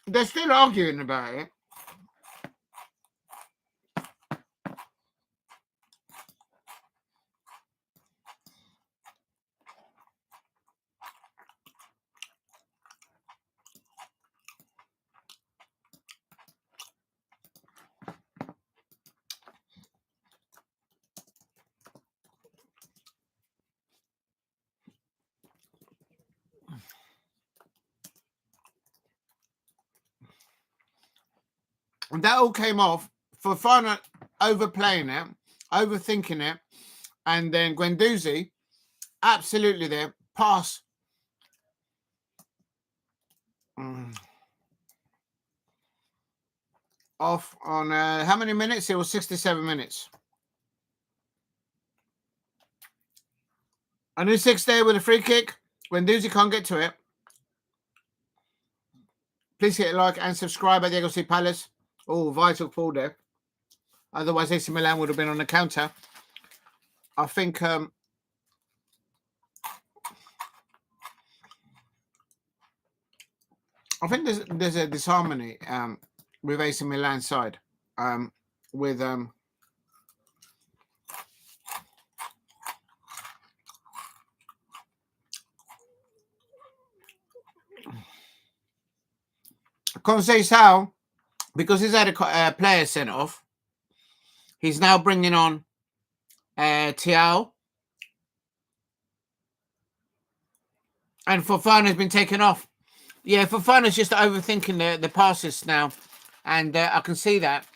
They're still arguing about it. And that all came off Fofana overplaying it, overthinking it, and then Guendouzi absolutely there. Pass. Off on how many minutes? It was 67 minutes. And in 6th there with a free kick. Guendouzi can't get to it. Please hit a like and subscribe at Diego C. Palace. Oh, vital pull there. Otherwise, AC Milan would have been on the counter. I think there's a disharmony with AC Milan's side. With Conceição, because he's had a player sent off, he's now bringing on Tchaouna. And Fofana has been taken off. Yeah, Fofana's just overthinking the passes now. And I can see that.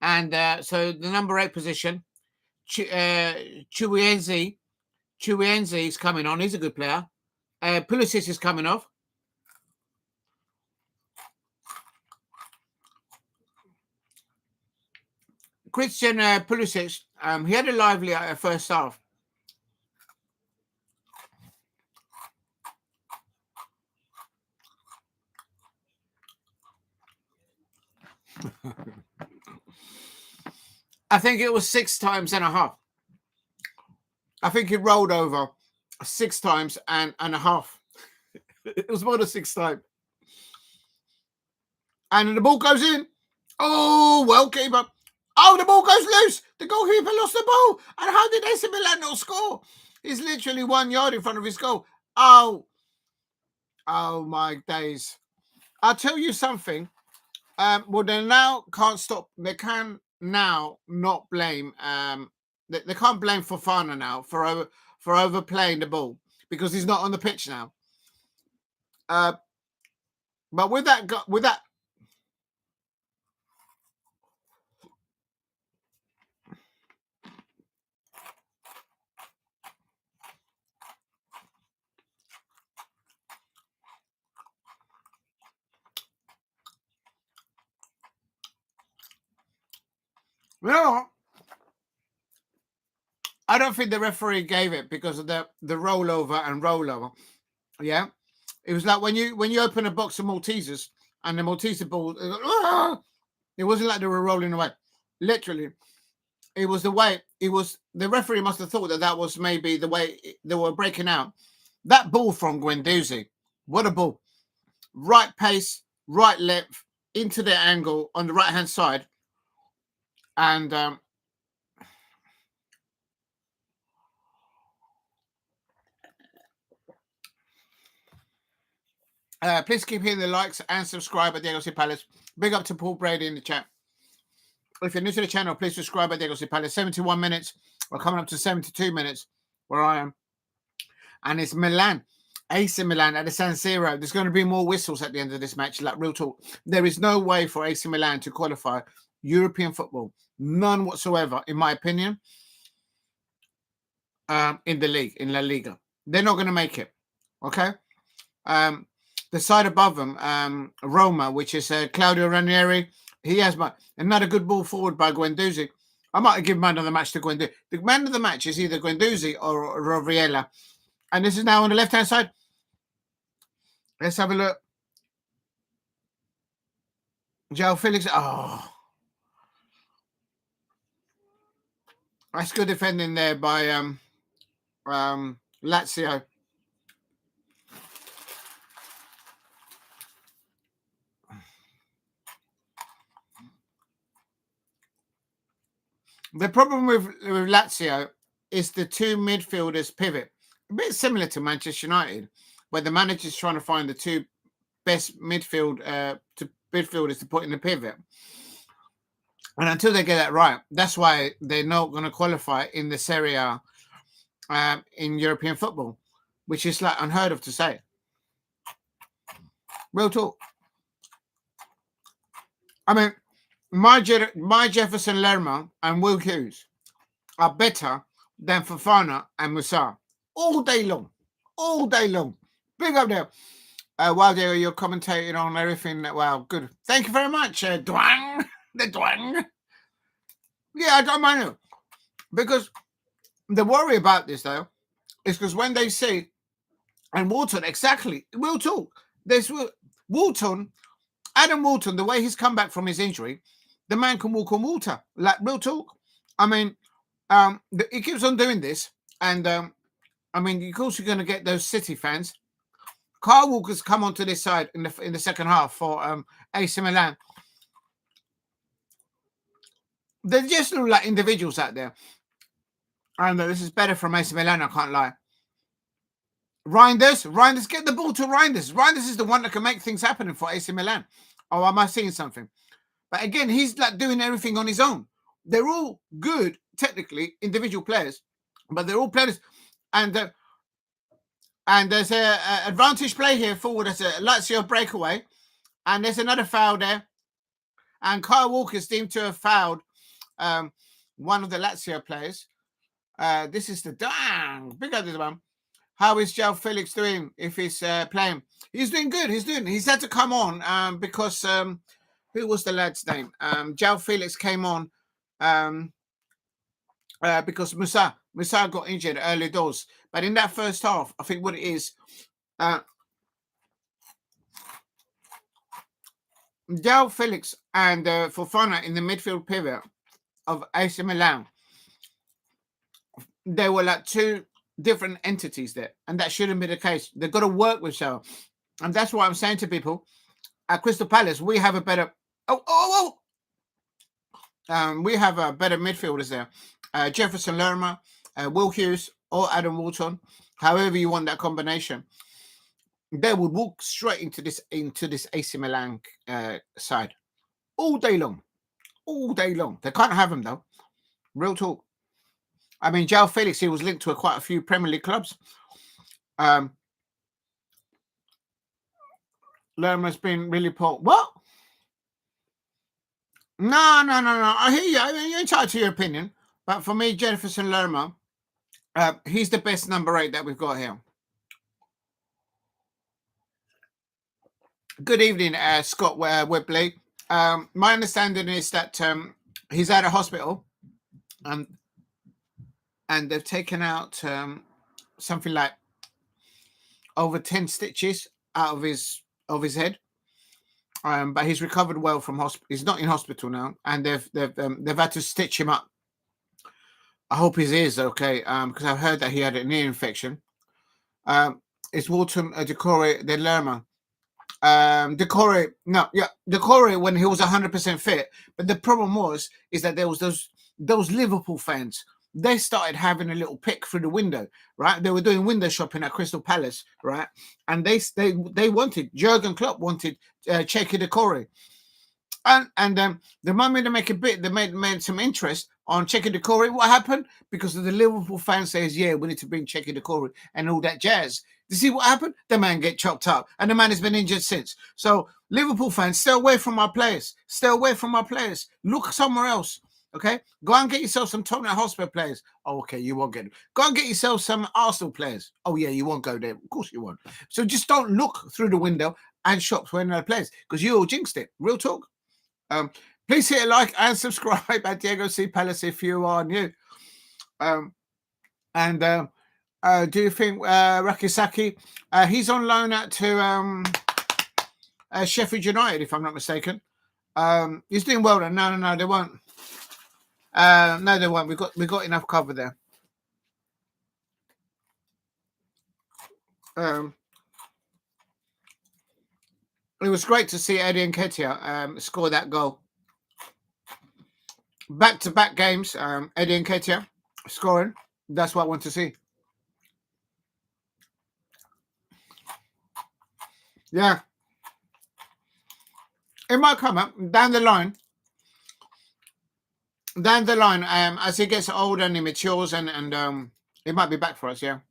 And so the number 8 position, Chukwueze is coming on. He's a good player. Pulišić is coming off. Christian Pulišić, he had a lively first half. I think it was 6 times and a half. I think he rolled over 6 times and a half. It was more than 6 times. And the ball goes in. Oh, well, keeper. Oh, the ball goes loose. The goalkeeper lost the ball. And how did AC Milan not score? He's literally 1 yard in front of his goal. Oh, my days. I'll tell you something. Well, they now can't stop. They can now not blame. They can't blame Fofana now for overplaying the ball because he's not on the pitch now. But with that. You know what? I don't think the referee gave it because of the rollover. Yeah, it was like when you open a box of Maltesers and the Malteser ball, it wasn't like they were rolling away. Literally, it was the way. It was the referee must have thought that was maybe the way they were breaking out. That ball from Guendouzi, what a ball! Right pace, right length into the angle on the right hand side, and please keep hitting the likes and subscribe at Diego C. Palace. Big up to Paul Brady in the chat. If you're new to the channel, please subscribe at Diego C. Palace. 71 minutes. We're coming up to 72 minutes where I am. And it's Milan. AC Milan at the San Siro. There's going to be more whistles at the end of this match. Like real talk. There is no way for AC Milan to qualify European football. None whatsoever, in my opinion, in the league, in La Liga. They're not going to make it. Okay? The side above them, Roma, which is Claudio Ranieri, he has another good ball forward by Guendouzi. I might give man of the match to Guendouzi. The man of the match is either Guendouzi or Rovella. And this is now on the left-hand side. Let's have a look. João Felix. Oh. That's good defending there by Lazio. The problem with Lazio is the 2 midfielders pivot. A bit similar to Manchester United, where the manager's trying to find the 2 best midfielders to put in the pivot. And until they get that right, that's why they're not going to qualify in the Serie A in European football, which is like unheard of to say. Real talk. I mean, my Jefferson Lerma and Will Hughes are better than Fofana and Musah all day long. All day long. Big up there. While you're commentating on everything. Wow, good. Thank you very much, Dwang. The Dwang. Yeah, I don't mind it. Because the worry about this, though, is because when they see, and Walton, exactly, we'll talk. There's Walton, Adam Walton, the way he's come back from his injury, the man can walk on water. Like, real talk. I mean, he keeps on doing this. And, I mean, of course, you're going to get those City fans. Kyle Walker's come onto this side in the second half for AC Milan. They just look like individuals out there. And this is better from AC Milan, I can't lie. Reijnders, get the ball to Reijnders. Reijnders is the one that can make things happen for AC Milan. Oh, am I seeing something? But again, he's like doing everything on his own. They're all good, technically, individual players, but they're all players. And there's an advantage play here forward. There's a Lazio breakaway. And there's another foul there. And Kyle Walker's deemed to have fouled one of the Lazio players. This is the big up this one. How is João Felix doing if he's playing? He's doing good. He's had to come on because who was the lad's name? João Felix came on because Musah got injured early doors. But in that first half, I think what it is, João Felix and Fofana in the midfield pivot of AC Milan, they were like two different entities there, and that shouldn't be the case. They've got to work with each other, and that's what I'm saying to people. At Crystal Palace, we have a better we have a better midfielders there. Jefferson Lerma, Will Hughes, or Adam Walton, however you want that combination. They would walk straight into this AC Milan side all day long. They can't have him though. Real talk. I mean, João Felix, he was linked to quite a few Premier League clubs. Lerma's been really poor. What? No. I hear you. I mean, you're entitled to your opinion. But for me, Jefferson Lerma, he's the best number 8 that we've got here. Good evening, Scott Webley. My understanding is that he's out of hospital, and they've taken out something like over 10 stitches out of his head. But he's recovered well from hospital. He's not in hospital now, and they've had to stitch him up. I hope his ear's okay, because I've heard that he had an ear infection. It's Walton, Decore, then Lerma. Decore when he was 100% fit. But the problem is that there was those Liverpool fans. They started having a little pick through the window, right? They were doing window shopping at Crystal Palace, right? And they wanted, Jurgen Klopp wanted Cheikh Decore. And the moment they make a bit, they made some interest on Cheikh Decore. What happened? Because of the Liverpool fans says, yeah, we need to bring Cheikh Decore and all that jazz. You see what happened? The man get chopped up, and the man has been injured since. So Liverpool fans, stay away from our players. Stay away from our players. Look somewhere else. Okay, go and get yourself some Tottenham Hotspur players. Oh, okay, you won't get them. Go and get yourself some Arsenal players. Oh, yeah, you won't go there. Of course you won't. So just don't look through the window and shop for another players, because you all jinxed it. Real talk. Please hit a like and subscribe at Diego C. Palace if you are new. Do you think Rakisaki, he's on loan to Sheffield United, if I'm not mistaken. He's doing well then. No, they won't. No, they won't. We got enough cover there. It was great to see Eddie Nketiah score that goal. Back-to-back games, Eddie Nketiah scoring. That's what I want to see. Yeah. It might come up down the line. As he gets older and he matures, and it might be back for us, yeah.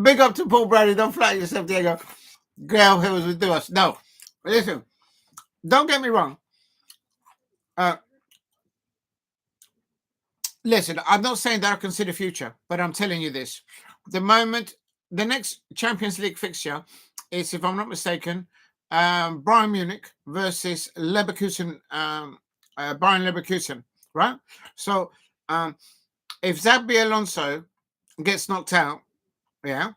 Big up to Paul Bradley. Don't flatter yourself, Diego. Girl Hills will do us. No. Listen, don't get me wrong. Listen, I'm not saying that I can see the future, but I'm telling you this. The next Champions League fixture is, if I'm not mistaken, Bayern Munich versus Leverkusen, Bayern Leverkusen, right? So if Xabi Alonso gets knocked out, yeah,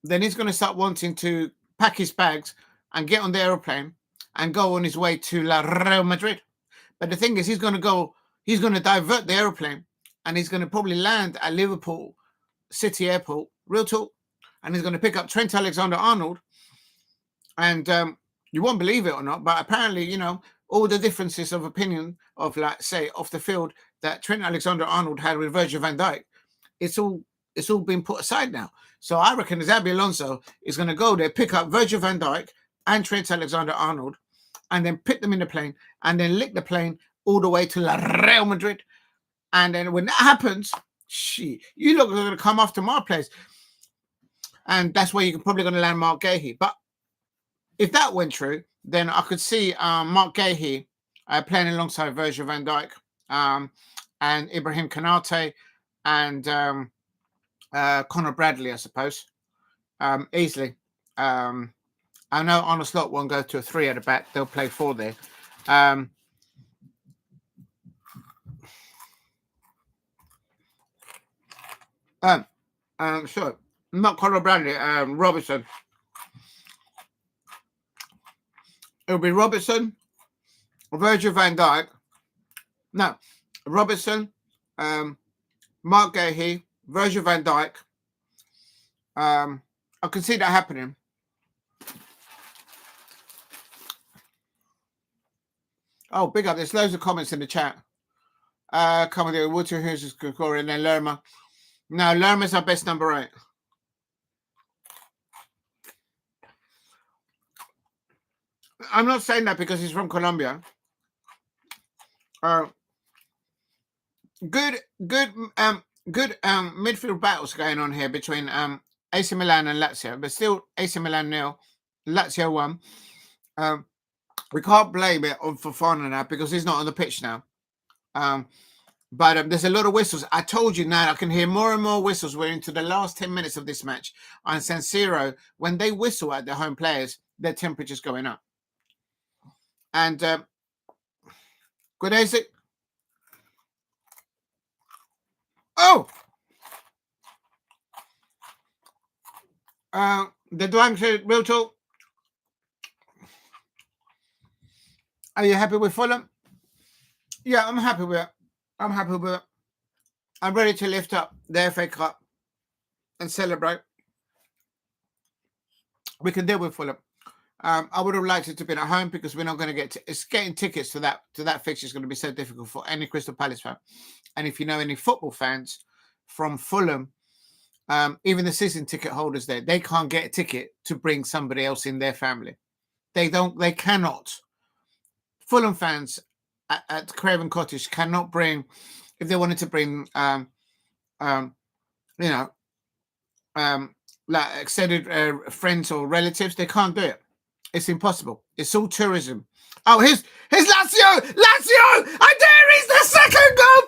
then he's going to start wanting to pack his bags and get on the aeroplane and go on his way to Real Madrid. But the thing is, he's going to divert the aeroplane and he's going to probably land at Liverpool City Airport, real talk, and he's going to pick up Trent Alexander-Arnold. And you won't believe it or not, but apparently, you know, all the differences of opinion of, like, say, off the field that Trent Alexander-Arnold had with Virgil van Dijk, it's all been put aside now. So I reckon Xabi Alonso is going to go there, pick up Virgil van Dijk and Trent Alexander-Arnold, and then put them in the plane, and then lick the plane all the way to Real Madrid. And then when that happens, you look are going to come after my place. And that's where you're probably going to land Mark Gahey. But if that went true, then I could see Mark Gahey playing alongside Virgil van Dijk and Ibrahim Konate and Conor Bradley, I suppose, easily. I know Arnold Slot won't go to a 3 at the back. They'll play 4 there. Sure. Not Conor Bradley, Robertson. It'll be Robertson, Virgil van Dijk. No, Robertson, Mark Gahey, Virgil van Dijk. I can see that happening. Oh, big up. There's loads of comments in the chat. Come on there. Water Hughes is Kokori and then Lerma. No, Lerma's our best number 8. I'm not saying that because he's from Colombia. Good midfield battles going on here between AC Milan and Lazio, but still AC Milan 0, Lazio 1. We can't blame it on Fofana now because he's not on the pitch now. But there's a lot of whistles. I told you now I can hear more and more whistles. We're into the last 10 minutes of this match. On San Siro, when they whistle at their home players, their temperature's going up. And Guendouzi. Oh! The Dwang said, real talk. Are you happy with Fulham? Yeah, I'm happy with it. I'm happy with it. I'm ready to lift up the FA Cup and celebrate. We can deal with Fulham. I would have liked it to be at home because we're not going to get getting tickets to that fixture is going to be so difficult for any Crystal Palace fan. And if you know any football fans from Fulham, even the season ticket holders there, they can't get a ticket to bring somebody else in their family. They cannot. Fulham fans at Craven Cottage cannot bring, if they wanted to bring, like extended friends or relatives, they can't do it. It's impossible. It's all tourism. Oh, here's Lazio! Lazio! And there is the second goal!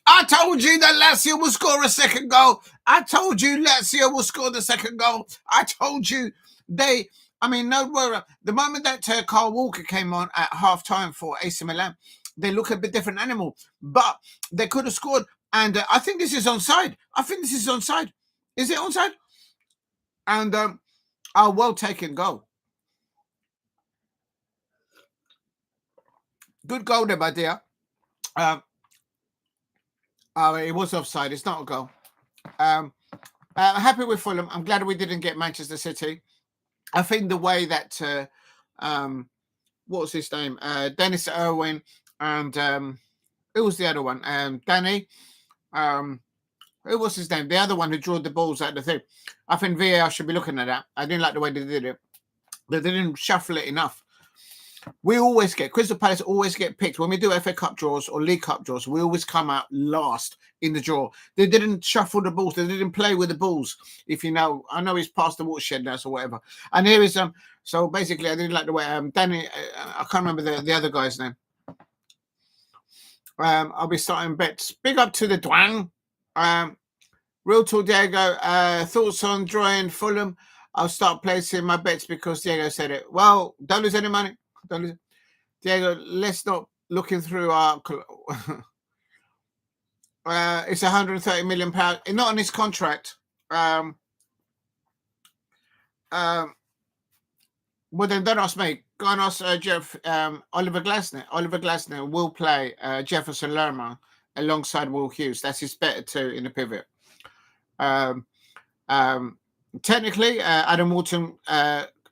I told you that Lazio will score a second goal. I told you Lazio will score the second goal. I told you the moment that Carl Walker came on at half-time for AC Milan, they look a bit different animal. But they could have scored. And I think this is onside. Is it onside? And a well-taken goal. Good goal there, my dear. It was offside. It's not a goal. Happy with Fulham. I'm glad we didn't get Manchester City. I think the way that what was his name? Dennis Irwin and who was the other one? Danny. Who was his name? The other one who drew the balls out of the thing. I think VAR should be looking at that. I didn't like the way they did it. They didn't shuffle it enough. We always get, Crystal Palace always get picked when we do FA Cup draws or League Cup draws. We always come out last in the draw. They didn't shuffle the balls. They didn't play with the balls. If you know, I know he's past the watershed now, so whatever. And here is so basically, I didn't like the way Danny. I can't remember the other guy's name. I'll be starting bets. Big up to the Dwang. Real talk, Diego. Thoughts on drawing Fulham? I'll start placing my bets because Diego said it. Well, don't lose any money. Don't lose. Diego, let's not looking through our. It's 130 million pounds. Not on his contract. Well, then don't ask me. Go and ask Jeff. Oliver Glasner. Oliver Glasner will play Jefferson Lerma alongside Will Hughes. That's his better two in the pivot. Technically, Adam Walton.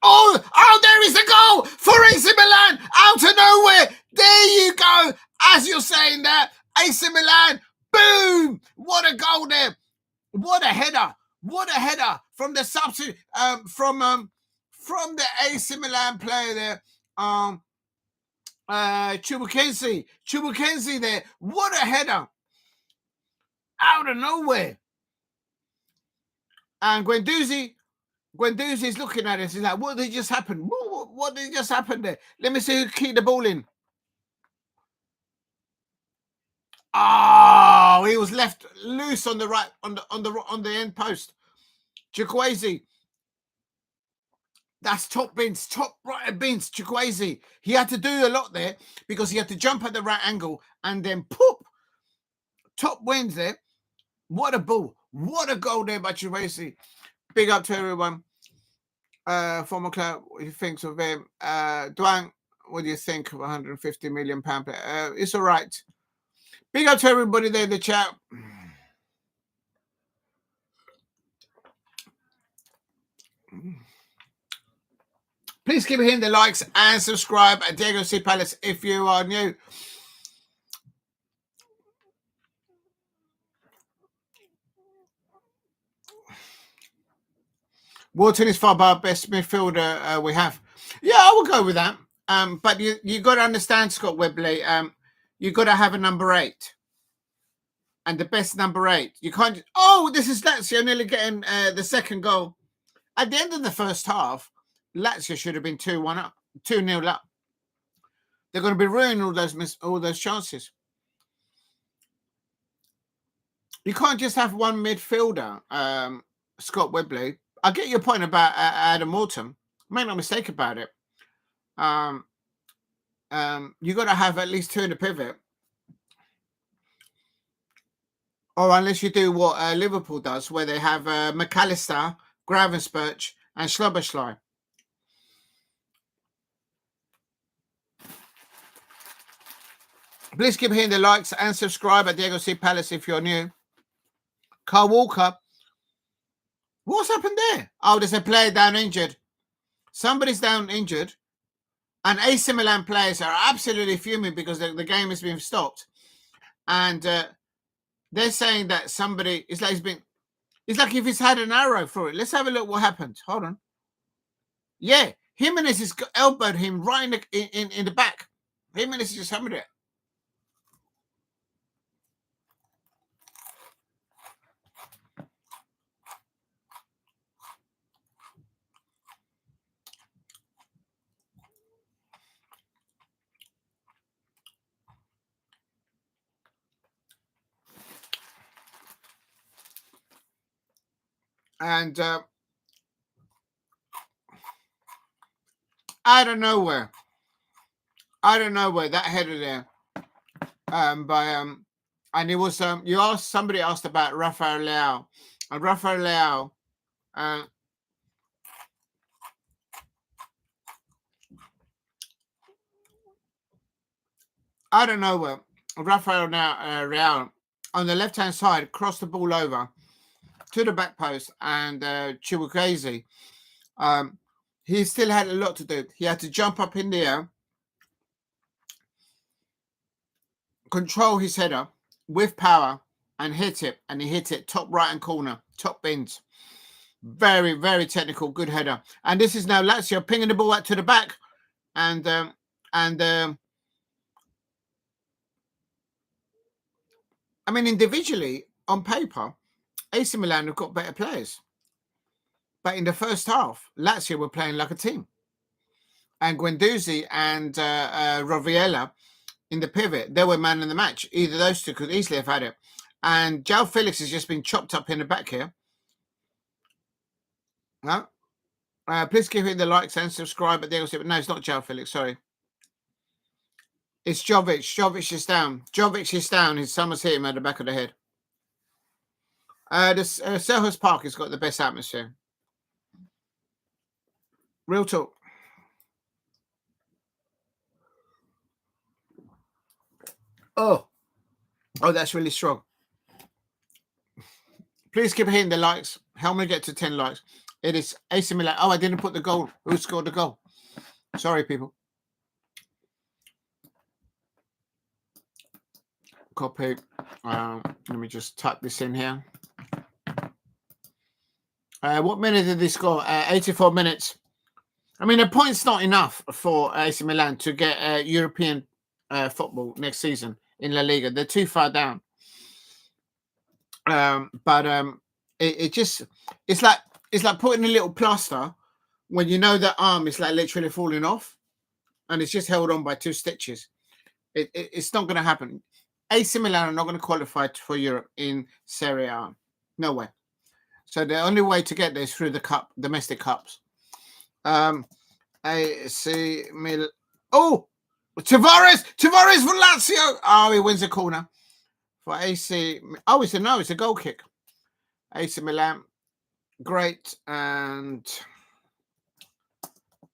Oh, there is the goal for AC Milan out of nowhere. There you go. As you're saying that, AC Milan, boom! What a goal there! What a header! What a header from the substitute from the AC Milan player there. Chubukenzi there. What a header! Out of nowhere. And Guendouzi is looking at it. He's like, what did just happen? What did just happen there? Let me see who keyed the ball in. Oh, he was left loose on the right, on the end post. Chukwueze. That's top bins, top right bins, Chukwueze. He had to do a lot there because he had to jump at the right angle and then poof. Top wins there. What a ball. What a goal there by Chukwueze. Big up to everyone. Former club, what do you think of him? Dwang, what do you think of 150 million pound player? It's all right. Big up to everybody there in the chat. Please keep hitting the likes and subscribe at Diego C. Palace if you are new. Walton is far by best midfielder we have. Yeah, I will go with that. But you got to understand, Scott Webley. You got to have a number 8, and the best number 8. You can't. Oh, this is Lazio nearly getting the second goal at the end of the first half. Lazio should have been 2-1 up, 2-0 up. They're going to be ruining all those chances. You can't just have one midfielder, Scott Webley. I get your point about Adam Morton. Make no mistake about it. You got to have at least 2 in the pivot, or unless you do what Liverpool does, where they have McAllister, Gravenberch, and Szoboszlai. Please keep hitting the likes and subscribe at Diego C. Palace if you're new. Carl Walker. What's happened there? Oh, there's a player down injured. Somebody's down injured. And AC Milan players are absolutely fuming because the game has been stopped. And they're saying that somebody, it's like if he's had an arrow through it. Let's have a look what happened. Hold on. Yeah, Giménez has elbowed him right in the back. Giménez is just hammered it. And out of nowhere, that header there, and it was somebody asked about Rafael Leão, and Rafael Leão, out of nowhere, Rafael Leão on the left hand side crossed the ball over to the back post, and Chukwueze, he still had a lot to do. He had to jump up in the air, control his header with power, and hit it. And he hit it top right hand corner, top bins. Very, very technical, good header. And this is now Lazio pinging the ball out to the back, and And I mean, individually, on paper, AC Milan have got better players. But in the first half, Lazio were playing like a team. And Guendouzi and Rovella in the pivot, they were man in the match. Either those two could easily have had it. And João Felix has just been chopped up in the back here. No? Please give him the likes and subscribe. No, it's not João Felix, sorry. It's Jovic. Jovic is down. Jovic is down. His someone's hit him at the back of the head. Selhurst Park has got the best atmosphere. Real talk. Oh, that's really strong. Please keep hitting the likes. Help me get to 10 likes. It is AC Milan. Oh, I didn't put the goal. Who scored the goal? Sorry, people. Copy. Let me just type this in here. What minute did they score? 84 minutes. I mean, a point's not enough for AC Milan to get European football next season in La Liga. They're too far down. It's like putting a little plaster when you know that arm is like literally falling off, and it's just held on by 2 stitches. It's not going to happen. AC Milan are not going to qualify for Europe in Serie A. No way. So the only way to get there is through the domestic cups. AC Milan. Oh, Tavares for Lazio. Oh, he wins a corner for AC. Oh, it's a goal kick. AC Milan, great, and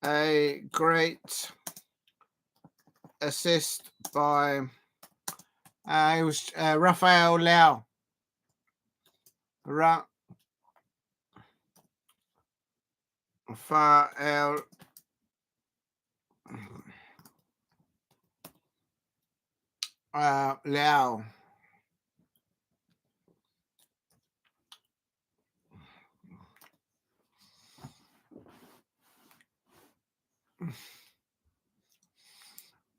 a great assist by it was Rafael Leão. Rafael Leão.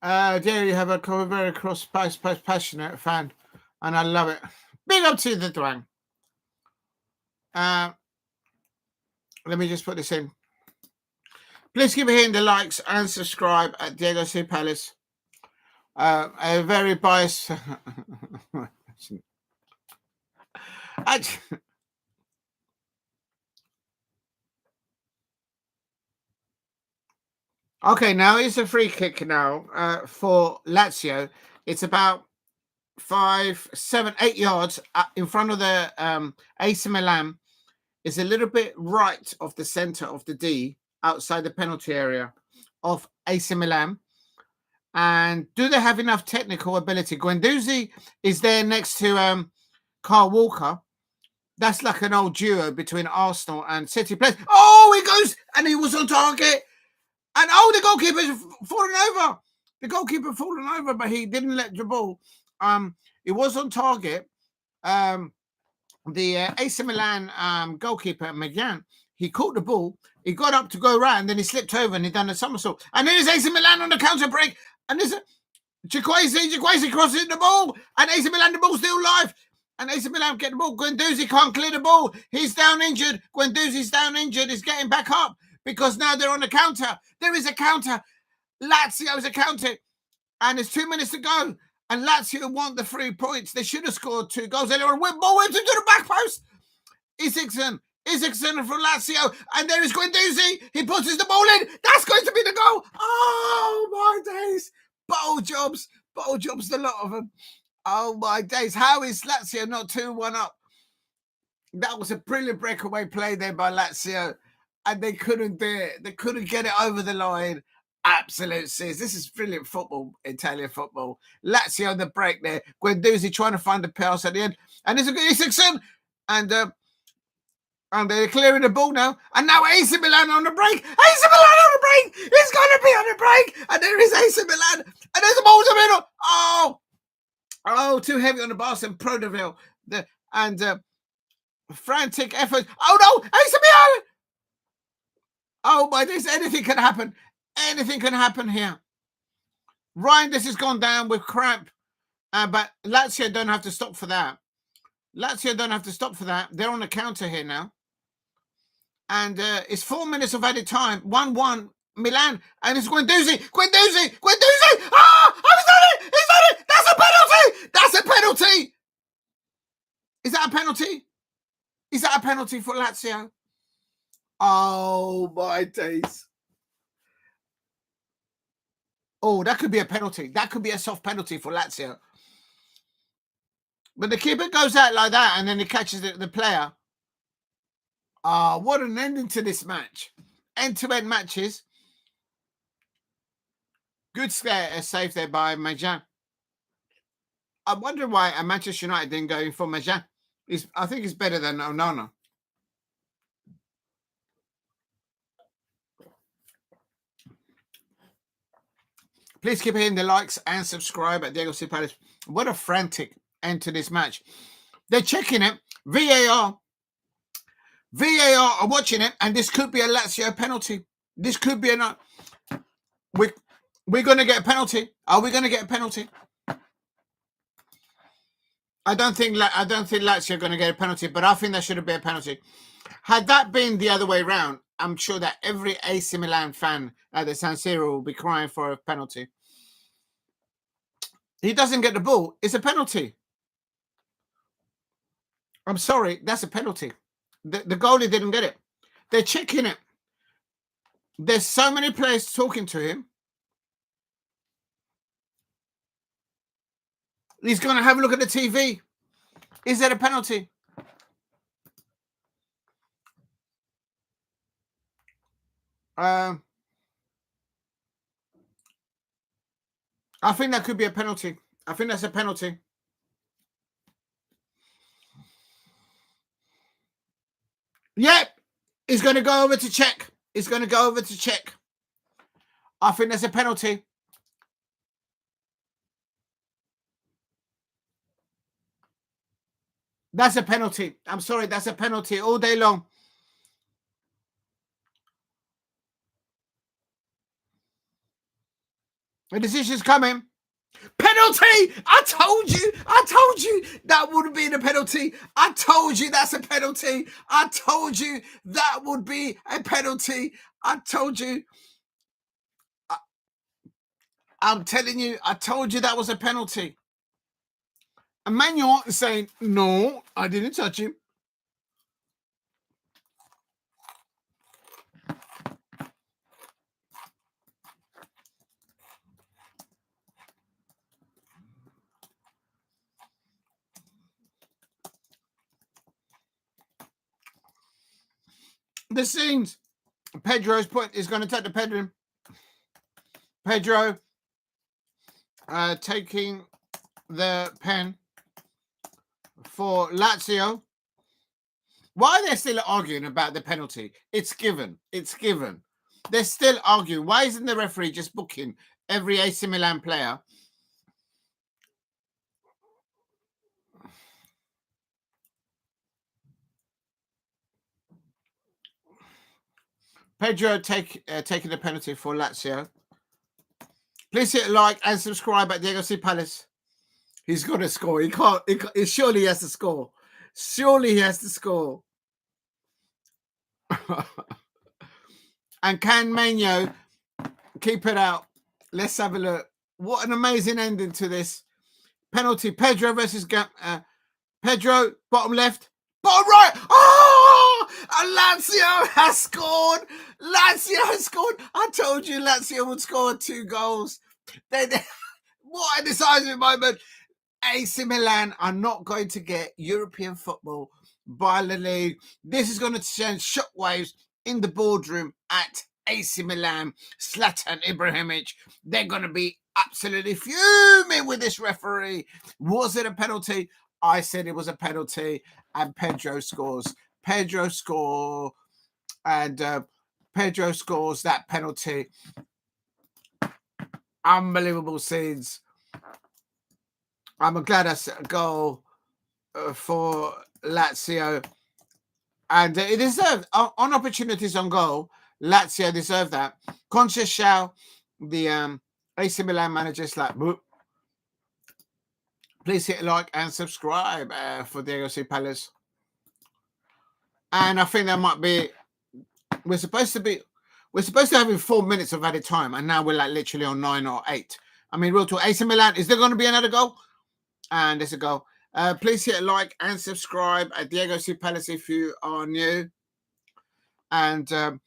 There you have a very passionate fan, and I love it. Big up to the Dwang. Let me just put this in. Please keep hitting the likes and subscribe at Diego C. Palace. A very biased. Okay, now it's a free kick now for Lazio. It's about 5, 7, 8 yards in front of the AC Milan. It's a little bit right of the center of the D, outside the penalty area of AC Milan. And do they have enough technical ability? Guendouzi is there next to Kyle Walker. That's like an old duo between Arsenal and City players. Oh, he goes, and he was on target. And the goalkeeper's fallen over. The goalkeeper fallen over, but he didn't let the ball. It was on target. The AC Milan goalkeeper, Maignan, he caught the ball. He got up to go right, and then he slipped over and he done a somersault. And there's AC Milan on the counter break. And there's Jiménez crossing the ball. And AC Milan, the ball's still live. And AC Milan get the ball. Guendouzi can't clear the ball. He's down injured. Guendouzi's down injured. He's getting back up because now they're on the counter. There is a counter. Lazio's a counter. And there's 2 minutes to go. And Lazio want the 3 points. They should have scored 2 goals. They were ball whipped into the back post. Isaksen for Lazio. And there is Guendouzi. He puts the ball in. That's going to be the goal. Oh, my days. Bottle jobs, the lot of them. Oh, my days. How is Lazio not 2-1 up? That was a brilliant breakaway play there by Lazio. And they couldn't do it. They couldn't get it over the line. Absolute sis. This is brilliant football, Italian football. Lazio on the break there. Guendouzi trying to find the pass at the end. And there's a good Isaksen. And they're clearing the ball now. And now AC Milan on the break. AC Milan on the break. It's going to be on the break. And there is AC Milan. And there's the ball in the middle. Oh, too heavy on the bars and Provedel. Frantic effort. Oh, no. AC Milan. Oh, my days. Anything can happen. Anything can happen here. Reijnders has gone down with cramp, but Lazio don't have to stop for that. Lazio don't have to stop for that. They're on the counter here now. And it's 4 minutes of added time. 1-1 Milan. And it's Guendouzi. Ah! He's done it! That's a penalty! That's a penalty! Is that a penalty? Is that a penalty for Lazio? Oh, my days. Oh, that could be a penalty. That could be a soft penalty for Lazio. But the keeper goes out like that and then he catches the player. What an ending to this match. End-to-end matches. Good save there by Maignan. I wonder why Manchester United didn't go in for Maignan. I think he's better than Onana. Please keep hitting the likes and subscribe at Diego C. Palace. What a frantic end to this match. They're checking it. VAR are watching it, and this could be a Lazio penalty. This could be a... We're going to get a penalty. Are we going to get a penalty? I don't think Lazio are going to get a penalty, but I think there should have been a penalty. Had that been the other way around, I'm sure that every AC Milan fan at the San Siro will be crying for a penalty. He doesn't get the ball. It's a penalty. I'm sorry. That's a penalty. The goalie didn't get it. They're checking it. There's so many players talking to him. He's going to have a look at the TV. Is that a penalty? I think that could be a penalty. I think that's a penalty. Yep. He's going to go over to check. I think that's a penalty. That's a penalty. I'm sorry. That's a penalty all day long. The decision's coming. Penalty! I told you that would be the penalty. I told you that's a penalty. I told you that would be a penalty. I told you. I'm telling you, I told you that was a penalty. And Maignan is saying, no, I didn't touch him. The scenes. Pedro's point is going to take the Pedro. Pedro taking the pen for Lazio. Why are they still arguing about the penalty? It's given. They're still arguing. Why isn't the referee just booking every AC Milan player? Pedro taking the penalty for Lazio. Please hit like and subscribe at Diego C. Palace. He's got to score. He can't. Surely he has to score. And can Maignan keep it out? Let's have a look. What an amazing ending to this. Penalty. Pedro versus Pedro, bottom left. Bottom right. Oh! And Lazio has scored. I told you Lazio would score 2 goals. What a decisive moment. AC Milan are not going to get European football by the league. This is going to send shockwaves in the boardroom at AC Milan. Zlatan Ibrahimovic. They're going to be absolutely fuming with this referee. Was it a penalty? I said it was a penalty. And Pedro scores. Pedro scores that penalty. Unbelievable scenes. I'm glad that's a goal for Lazio. And it deserved, on opportunities on goal, Lazio deserved that. Conceição, the AC Milan manager like, whoop. Please hit like and subscribe for Diego C. Palace. And I think that might be, we're supposed to have 4 minutes of added time, and now we're like literally on 9 or 8. I mean, real talk. AC Milan, is there going to be another goal? And there's a goal. Please hit like and subscribe at Diego C. Palace if you are new. And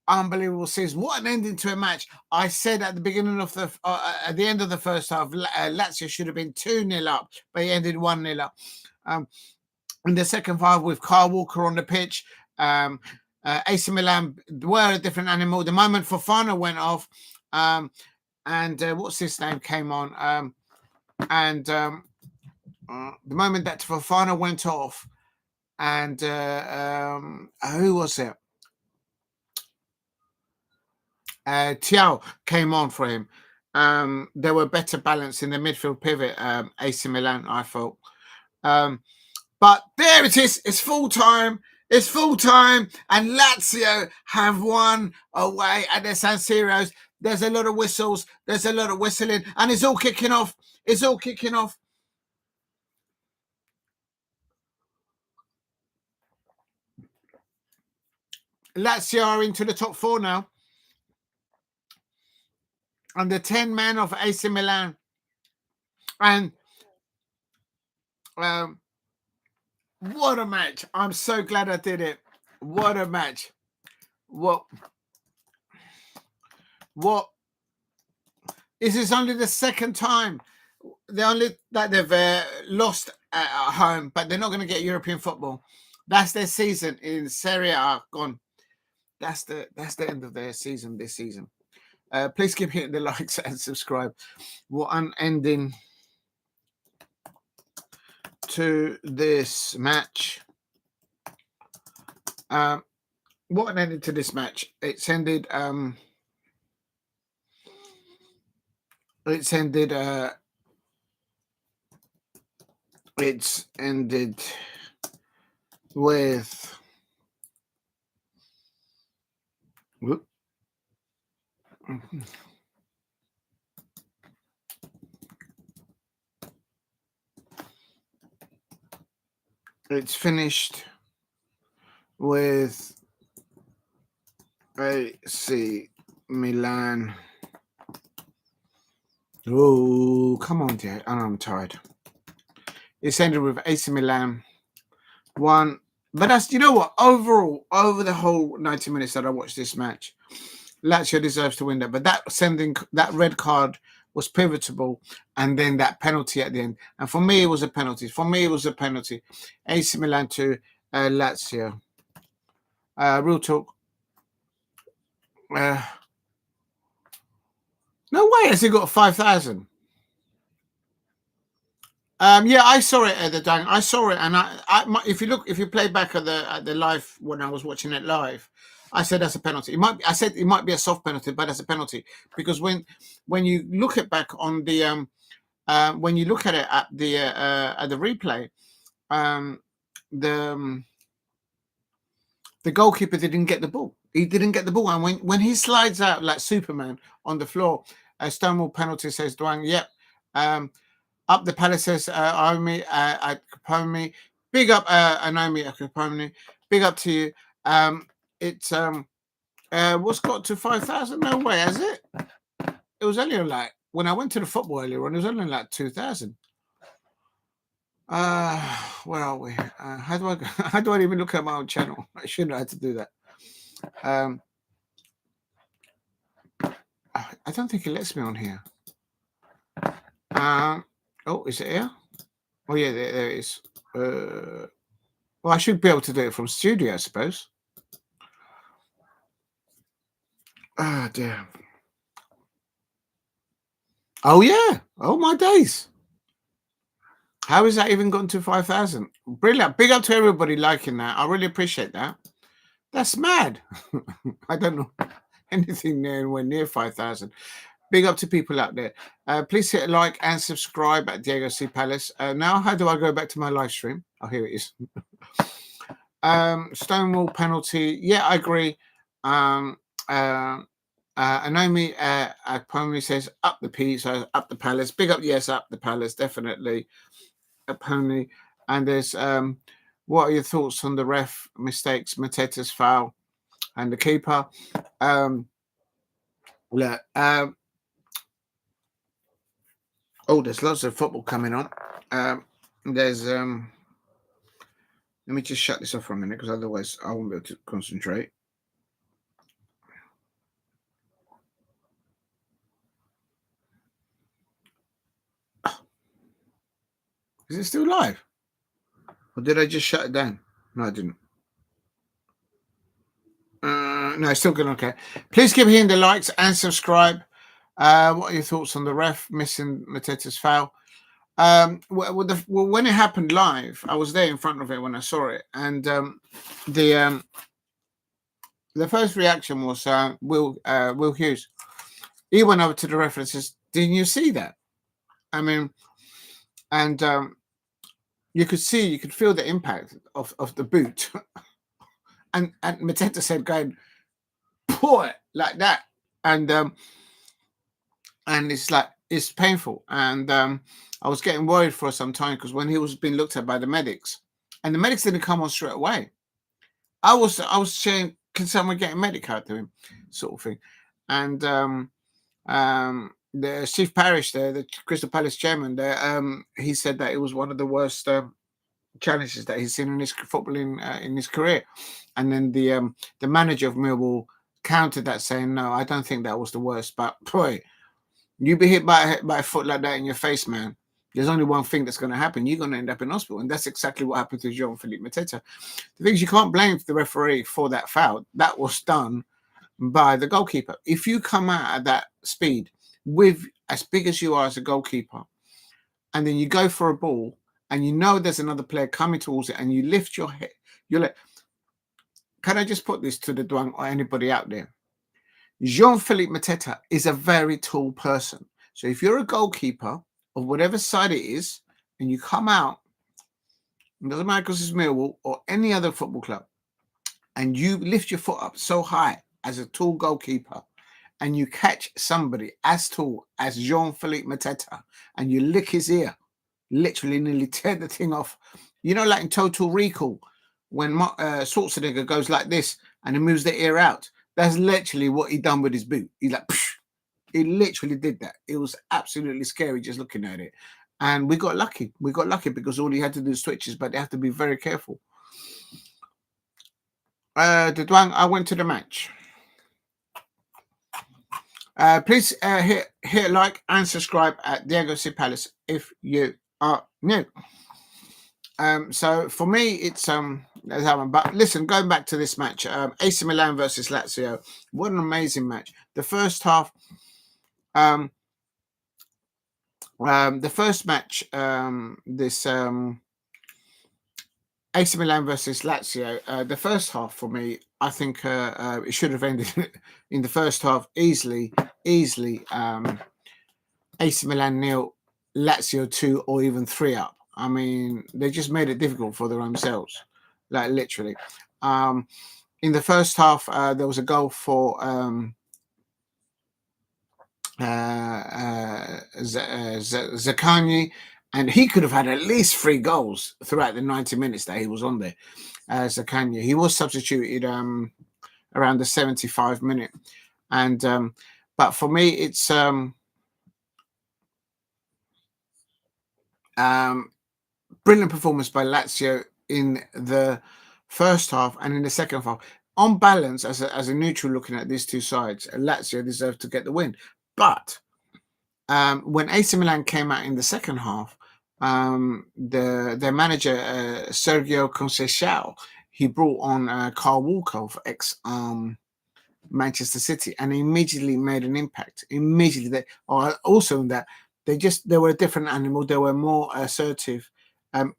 unbelievable season. What an ending to a match. I said at the beginning of the, at the end of the first half, Lazio should have been 2-0 up, but he ended 1-0 up. In the second half, with Kyle Walker on the pitch, AC Milan were a different animal. The moment Fofana went off, and what's his name came on, the moment that Fofana went off, and who was it? Tchaouna came on for him. There were better balance in the midfield pivot. AC Milan, I thought. But there it is. It's full time. It's full time. And Lazio have won away at the San Siro. There's a lot of whistles. There's a lot of whistling. And it's all kicking off. It's all kicking off. Lazio are into the top 4 now. And the 10 men of AC Milan. And what a match. I'm so glad I did it. What a match. What? This is only the second time they've lost at home, but they're not going to get European football. That's their season in Serie A gone. That's the end of their season this season. Please keep hitting the likes and subscribe. What an ending to this match. What an ending to this match. It's ended with whoop. It's finished with AC Milan. Oh, come on, dear. Oh, I'm tired. It's ended with AC Milan 1. But that's, you know what? Overall, over the whole 90 minutes that I watched this match, Lazio deserves to win that. But that red card was pivotal, and then that penalty at the end. And for me, it was a penalty. AC Milan to Lazio. Real talk. No way has he got 5,000. Yeah, I saw it at the time. I saw it, and if you play back at the live when I was watching it live, I said that's a penalty. I said it might be a soft penalty, but that's a penalty because when you look at back on the when you look at it at the replay, the goalkeeper didn't get the ball. He didn't get the ball, and when he slides out like Superman on the floor, a Stonewall penalty says Dwang. Yep. Up the Palace says Omi Capone. Big up Anomi Capone. Big up to you. It's what's got to 5,000? No way, has it? It was only like when I went to the football earlier on, it was only like 2,000. Where are we? How do I even look at my own channel? I shouldn't have had to do that. I don't think it lets me on here. Oh, is it here? Oh yeah, there it is. Well, I should be able to do it from studio, I suppose. Ah, dear. Oh yeah. Oh my days. How has that even gotten to 5,000? Brilliant. Big up to everybody liking that. I really appreciate that. That's mad. I don't know anything anywhere near 5,000. Big up to people out there. Please hit a like and subscribe at Diego C. Palace. Now, how do I go back to my live stream? Oh, here it is. Stonewall penalty. Yeah, I agree. Anomi Pony says up the P, so up the Palace. Big up, yes, up the Palace, definitely. A Pony. And there's what are your thoughts on the ref mistakes, Mateta's foul, and the keeper? Look, there's lots of football coming on. There's let me just shut this off for a minute because otherwise I won't be able to concentrate. Is it still live? Or did I just shut it down? No, I didn't. No, it's still good. Okay. Please keep hitting the likes and subscribe. What are your thoughts on the ref missing Mateta's foul? When it happened live, I was there in front of it when I saw it, and the first reaction was Will Hughes. He went over to the ref and says, "Didn't you see that?" I mean, and you could feel the impact of the boot, and Mateta said, "Going, pour it like that," and it's like it's painful, and I was getting worried for some time because when he was being looked at by the medics, and the medics didn't come on straight away, I was saying, "Can someone get a medic out to him?" sort of thing, and the Steve Parish there, the Crystal Palace chairman there, he said that it was one of the worst challenges that he's seen in his footballing in his career, and then the manager of Millwall countered that, saying, "No, I don't think that was the worst, but boy, you be hit by a foot like that in your face, man. There's only one thing that's going to happen. You're going to end up in hospital." And that's exactly what happened to Jean-Philippe Mateta. The thing is, you can't blame the referee for that foul. That was done by the goalkeeper. If you come out at that speed with as big as you are as a goalkeeper, and then you go for a ball, and you know there's another player coming towards it, and you lift your head, you're like, can I just put this to the Duang or anybody out there? Jean-Philippe Mateta is a very tall person. So if you're a goalkeeper of whatever side it is, and you come out, it doesn't matter because it's Millwall or any other football club, and you lift your foot up so high as a tall goalkeeper, and you catch somebody as tall as Jean-Philippe Mateta, and you lick his ear, literally nearly tear the thing off. You know, like in Total Recall, when Schwarzenegger goes like this and he moves the ear out. That's literally what he done with his boot. He's like, psh! He literally did that. It was absolutely scary just looking at it. And we got lucky. We got lucky because all he had to do is switches, but they have to be very careful. The Duang, I went to the match. Please hit like and subscribe at Diego C. Palace if you are new. So for me, it's there's that one. But listen, going back to this match, AC Milan versus Lazio, what an amazing match. The first half, the first match, this AC Milan versus Lazio, the first half for me, I think it should have ended in the first half easily. AC Milan 0, Lazio 2, or even 3 up. I mean, they just made it difficult for their own selves, like literally. In the first half, there was a goal for Zaccagni, and he could have had at least 3 goals throughout the 90 minutes that he was on there. Zaccagni, he was substituted around the 75 minute, and but for me, it's brilliant performance by Lazio in the first half and in the second half. On balance, as a neutral looking at these two sides, Lazio deserved to get the win. But when AC Milan came out in the second half, their manager, Sérgio Conceição, he brought on Carl Walker of Manchester City, and immediately made an impact. Immediately, they were a different animal. They were more assertive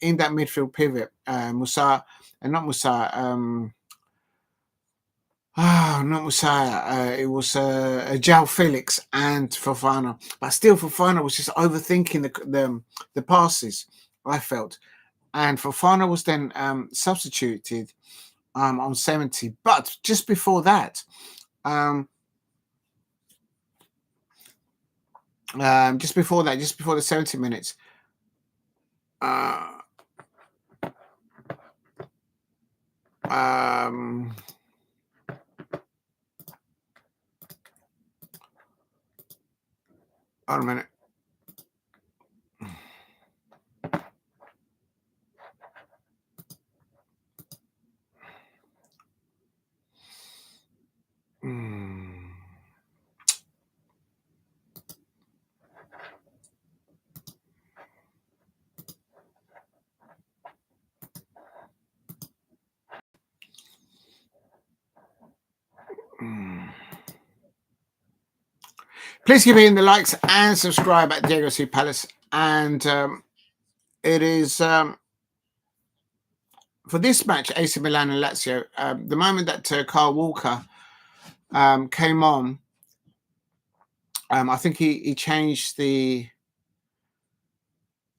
in that midfield pivot. Musah, not Musah. Not Musah. It was João Felix and Fofana. But still, Fofana was just overthinking the passes, I felt. And Fofana was then substituted on 70. But just before that, just before that, just before the 70 minutes. Hold a minute. Please give me the likes and subscribe at Diego C. Palace. And it is for this match, AC Milan and Lazio. The moment that Kyle Walker came on, I think he changed the.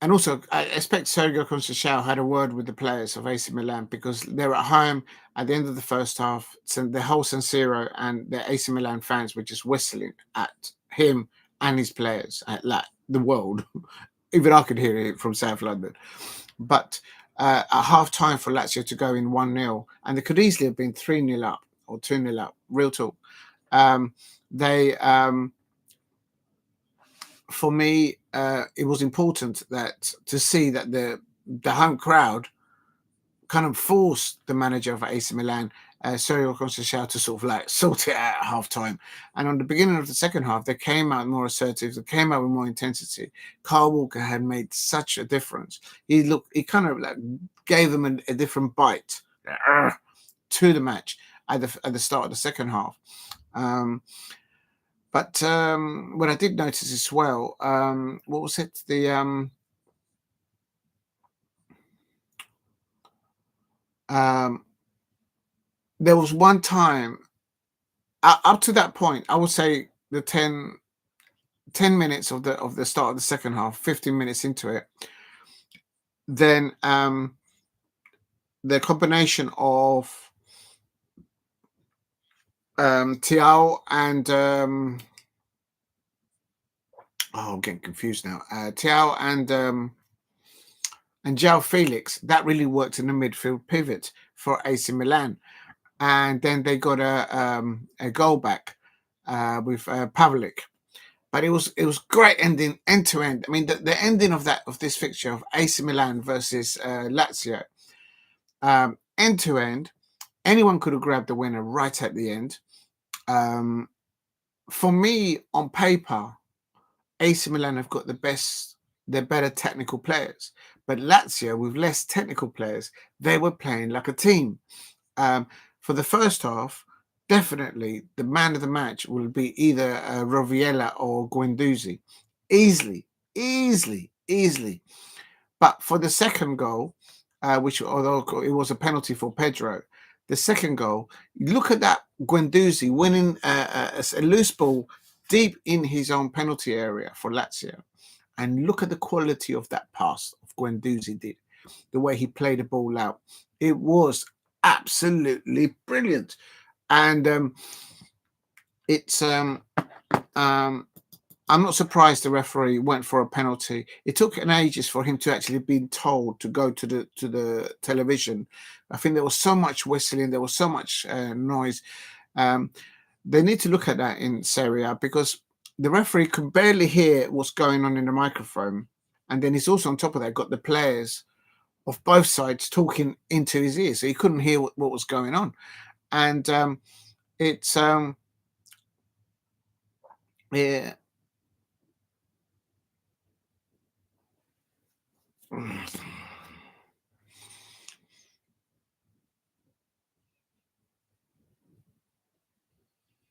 And also, I expect Sérgio Conceição had a word with the players of AC Milan because they're at home at the end of the first half. So the whole San Siro and the AC Milan fans were just whistling at him and his players, at the world. Even I could hear it from South London. But at half time for Lazio to go in 1-0, and they could easily have been 3-0 up or 2-0 up, real talk. For me, it was important that to see that the home crowd kind of forced the manager of AC Milan, Sérgio Conceição, to sort of like sort it out at half time. And on the beginning of the second half, they came out more assertive. They came out with more intensity. Kyle Walker had made such a difference. He kind of like gave them a different bite to the match at the start of the second half. But what I did notice as well, what was it? There was one time up to that point, I would say the 10 minutes of the start of the second half, 15 minutes into it, then the combination of Tchaouna and I'm getting confused now. Tchaouna and João Felix, that really worked in the midfield pivot for AC Milan, and then they got a goal back with Pavlović. But it was great ending, end to end. I mean, the ending of this fixture of AC Milan versus Lazio, end to end, anyone could have grabbed the winner right at the end. For me, on paper, AC Milan have got they're better technical players. But Lazio, with less technical players, they were playing like a team. For the first half, definitely the man of the match will be either Rovella or Guendouzi. Easily. But for the second goal, which although it was a penalty for Pedro, the second goal, look at that Guendouzi winning a loose ball deep in his own penalty area for Lazio. And look at the quality of that pass of Guendouzi did, the way he played the ball out. It was absolutely brilliant. And I'm not surprised the referee went for a penalty. It took an ages for him to actually be told to go to the television. I think there was so much whistling, there was so much noise. They need to look at that in Serie A because the referee could barely hear what's going on in the microphone. And then he's also on top of that got the players of both sides talking into his ears, so he couldn't hear what was going on. And it's yeah.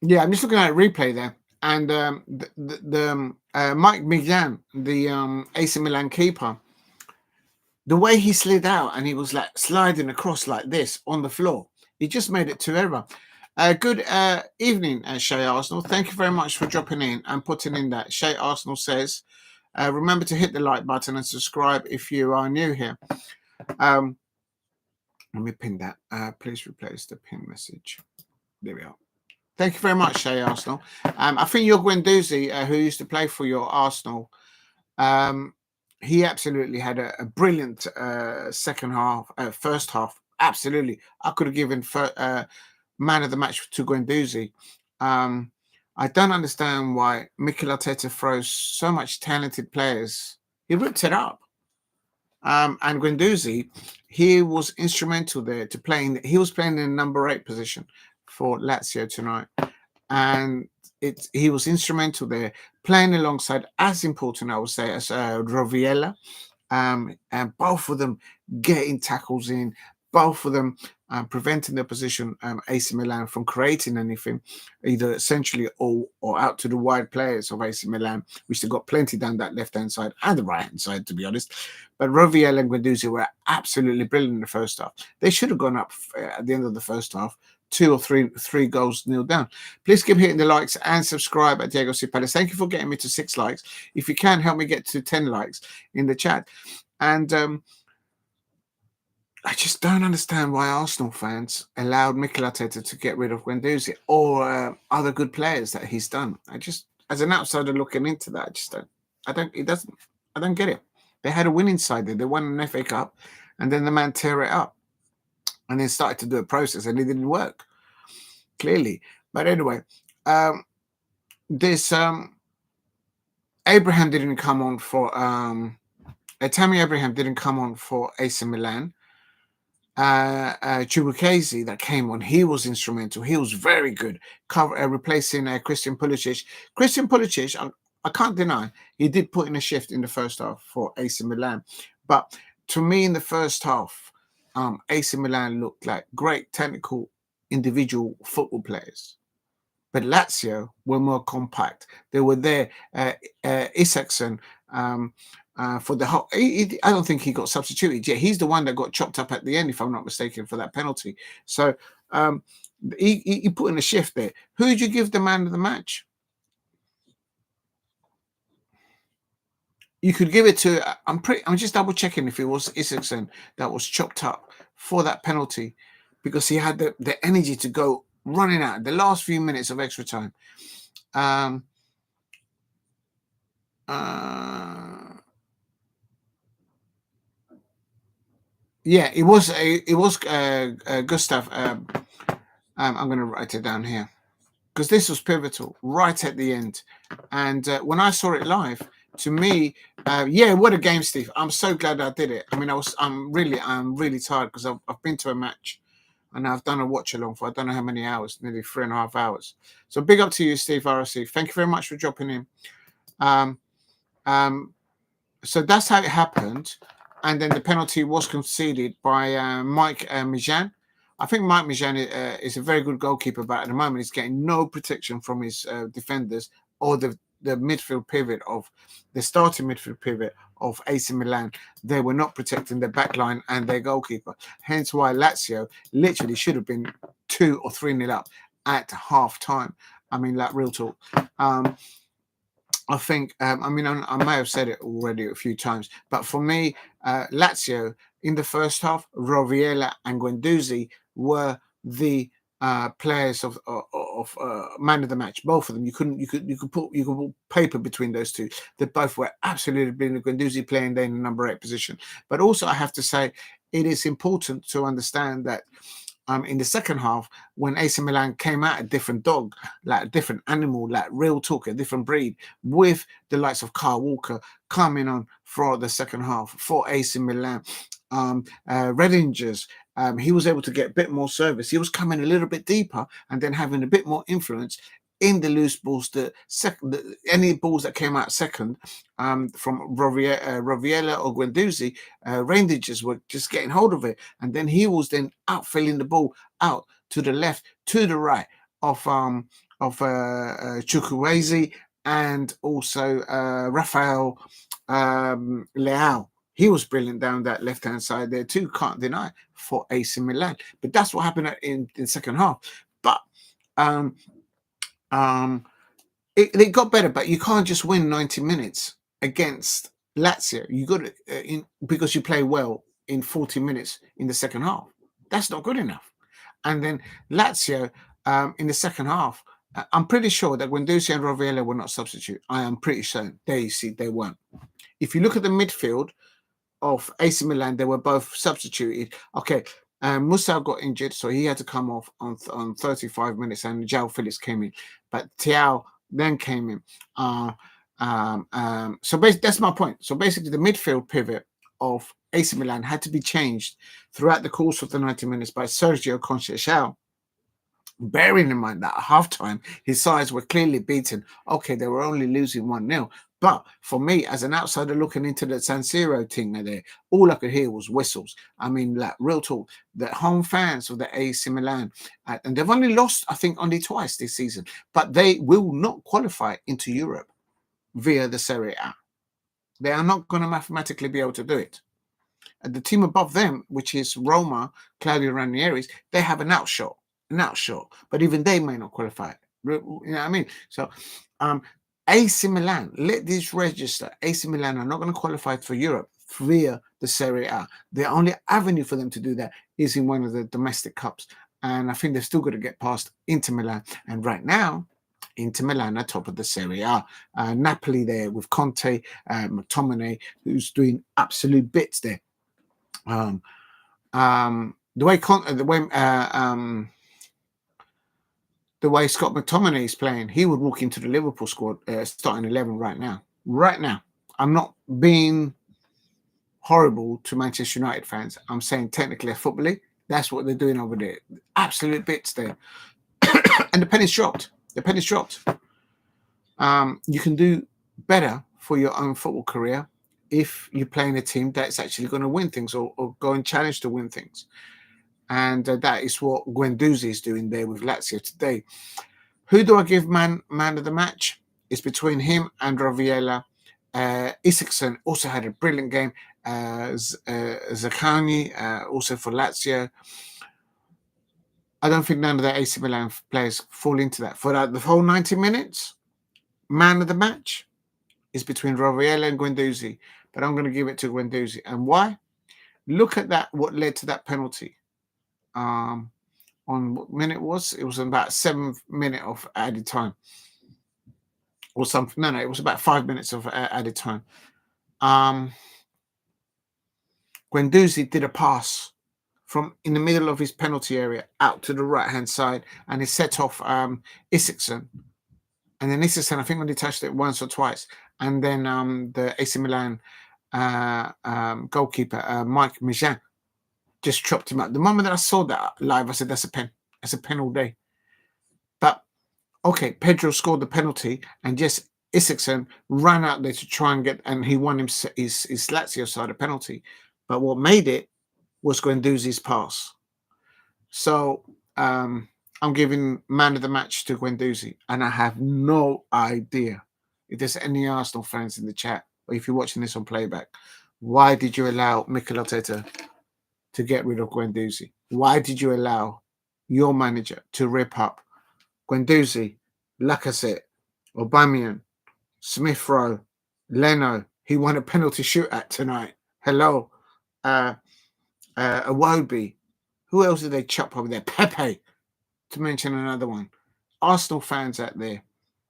Yeah, I'm just looking at a replay there, and the Maignan, the AC Milan keeper, the way he slid out and he was like sliding across like this on the floor, he just made it to error. Good evening, Shay Arsenal. Thank you very much for dropping in and putting in that. Shay Arsenal says, remember to hit the like button and subscribe if you are new here. Let me pin that. Please replace the pin message. There we are. Thank you very much, Shay Arsenal. I think your Guendouzi, who used to play for your Arsenal, he absolutely had a brilliant first half. Absolutely. I could have given man of the match to Guendouzi. I don't understand why Mikel Arteta throws so much talented players. He ripped it up. And Guendouzi, he was instrumental there to playing. He was playing in the number 8 position for Lazio tonight, and he was instrumental there, playing alongside, as important, I would say, as Rovella, and both of them getting tackles in, both of them preventing the opposition, AC Milan, from creating anything, either centrally or out to the wide players of AC Milan, which they got plenty down that left-hand side and the right-hand side, to be honest. But Rovella and Guendouzi were absolutely brilliant in the first half. They should have gone up at the end of the first half, 2 or 3 goals nil down. Please keep hitting the likes and subscribe at Diego C. Palace. Thank you for getting me to 6 likes. If you can, help me get to 10 likes in the chat. And I just don't understand why Arsenal fans allowed Mikel Arteta to get rid of Guendouzi or other good players that he's done. I just, as an outsider looking into that, I don't get it. They had a winning side there. They won an FA Cup, and then the man tear it up, and then started to do a process, and it didn't work, clearly. But anyway, this Abraham didn't come on for Tammy Abraham didn't come on for AC Milan. Chukwueze that came on, he was instrumental. He was very good, replacing Christian Pulišić. Christian Pulišić, I can't deny, he did put in a shift in the first half for AC Milan. But to me, in the first half, AC Milan looked like great technical individual football players. But Lazio were more compact. They were there. Isaksen, for the whole, I don't think he got substituted yet. He's the one that got chopped up at the end, if I'm not mistaken, for that penalty. So he put in a shift there. Who did you give the man of the match? You could give it to. I'm just double checking if it was Isaksen that was chopped up for that penalty, because he had the energy to go running out the last few minutes of extra time. Yeah, it was Gustav. I'm going to write it down here, because this was pivotal right at the end. And when I saw it live, to me, yeah, what a game, Steve. I'm so glad I did it. I mean, I'm really tired, because I've been to a match and I've done a watch along for I don't know how many hours, nearly 3.5 hours. So big up to you, Steve ROC. Thank you very much for dropping in. So that's how it happened. And then the penalty was conceded by Maignan. I think Maignan is a very good goalkeeper, but at the moment he's getting no protection from his defenders or the midfield pivot of the starting midfield pivot of AC Milan. They were not protecting their backline and their goalkeeper. Hence why Lazio literally should have been 2 or 3-0 up at half time. I mean, like, real talk. I think, I may have said it already a few times, but for me, Lazio in the first half, Rovella and Guendouzi were the players of man of the match. Both of them. You could put paper between those two. They both were absolutely brilliant. Guendouzi playing there in the number 8 position. But also, I have to say, it is important to understand that in the second half, when AC Milan came out a different dog, like a different animal, like real talk, a different breed, with the likes of Kyle Walker coming on for the second half for AC Milan, Reijnders, he was able to get a bit more service. He was coming a little bit deeper and then having a bit more influence in the loose balls. Any balls that came out second from Rovella or Guendouzi, Reijnders were just getting hold of it, and then he was then out filling the ball out to the left, to the right of Chukwueze and also Rafael Leão. He was brilliant down that left-hand side there too, can't deny, for AC Milan. But that's what happened in the second half. But it got better, but you can't just win 90 minutes against Lazio. You got to, because you play well in 40 minutes in the second half. That's not good enough. And then Lazio in the second half, I'm pretty sure that Guendouzi and Rovella were not substitute. I am pretty certain they weren't. If you look at the midfield of AC Milan, they were both substituted. Okay, Musah got injured, so he had to come off on 35 minutes, and João Felix came in. But Tchaouna then came in. So basically, that's my point. So basically, the midfield pivot of AC Milan had to be changed throughout the course of the 90 minutes by Sérgio Conceição. Bearing in mind that at halftime, his sides were clearly beaten. Okay, they were only losing 1-0. But for me, as an outsider looking into the San Siro thing there, all I could hear was whistles. I mean, like, real talk, the home fans of the AC Milan, and they've only lost, I think, only twice this season, but they will not qualify into Europe via the Serie A. They are not going to mathematically be able to do it. And the team above them, which is Roma, Claudio Ranieri's, they have an outshot. But even they may not qualify. You know what I mean? So, AC Milan, let this register. AC Milan are not going to qualify for Europe via the Serie A. The only avenue for them to do that is in one of the domestic cups. And I think they've still got to get past Inter Milan. And right now, Inter Milan are top of the Serie A. Napoli there with Conte, McTominay, who's doing absolute bits there. The way Scott McTominay is playing, he would walk into the Liverpool squad starting 11 right now. Right now. I'm not being horrible to Manchester United fans. I'm saying technically, footbally, that's what they're doing over there. Absolute bits there. And the penny's dropped. You can do better for your own football career if you're playing a team that's actually going to win things or go and challenge to win things. And that is what Guendouzi is doing there with Lazio today. Who do I give man of the match? It's between him and Rovella. Isaksen also had a brilliant game. Zaccagni also for Lazio. I don't think none of the AC Milan players fall into that. For the whole 90 minutes, man of the match is between Rovella and Guendouzi. But I'm going to give it to Guendouzi. And why? Look at that, what led to that penalty. On what minute it was about 7 minutes of added time or something. No, it was about 5 minutes of added time. Guendouzi did a pass from in the middle of his penalty area out to the right hand side, and he set off Isaksen, and then Isaksen I think only touched it once or twice, and then the AC Milan goalkeeper Maignan just chopped him up. The moment that I saw that live, I said, that's a pen. That's a pen all day. But, okay, Pedro scored the penalty, and just Isaksen ran out there to try and get, and he won his Lazio side a penalty. But what made it was Guendouzi's pass. So, I'm giving man of the match to Guendouzi, and I have no idea if there's any Arsenal fans in the chat, or if you're watching this on playback, why did you allow Mikel Arteta to get rid of Guendouzi? Why did you allow your manager to rip up Guendouzi, Lacazette, Aubameyang, Smith Rowe, Leno? He won a penalty shootout tonight. Hello. Iwobi. Who else did they chop over there? Pepe, to mention another one. Arsenal fans out there,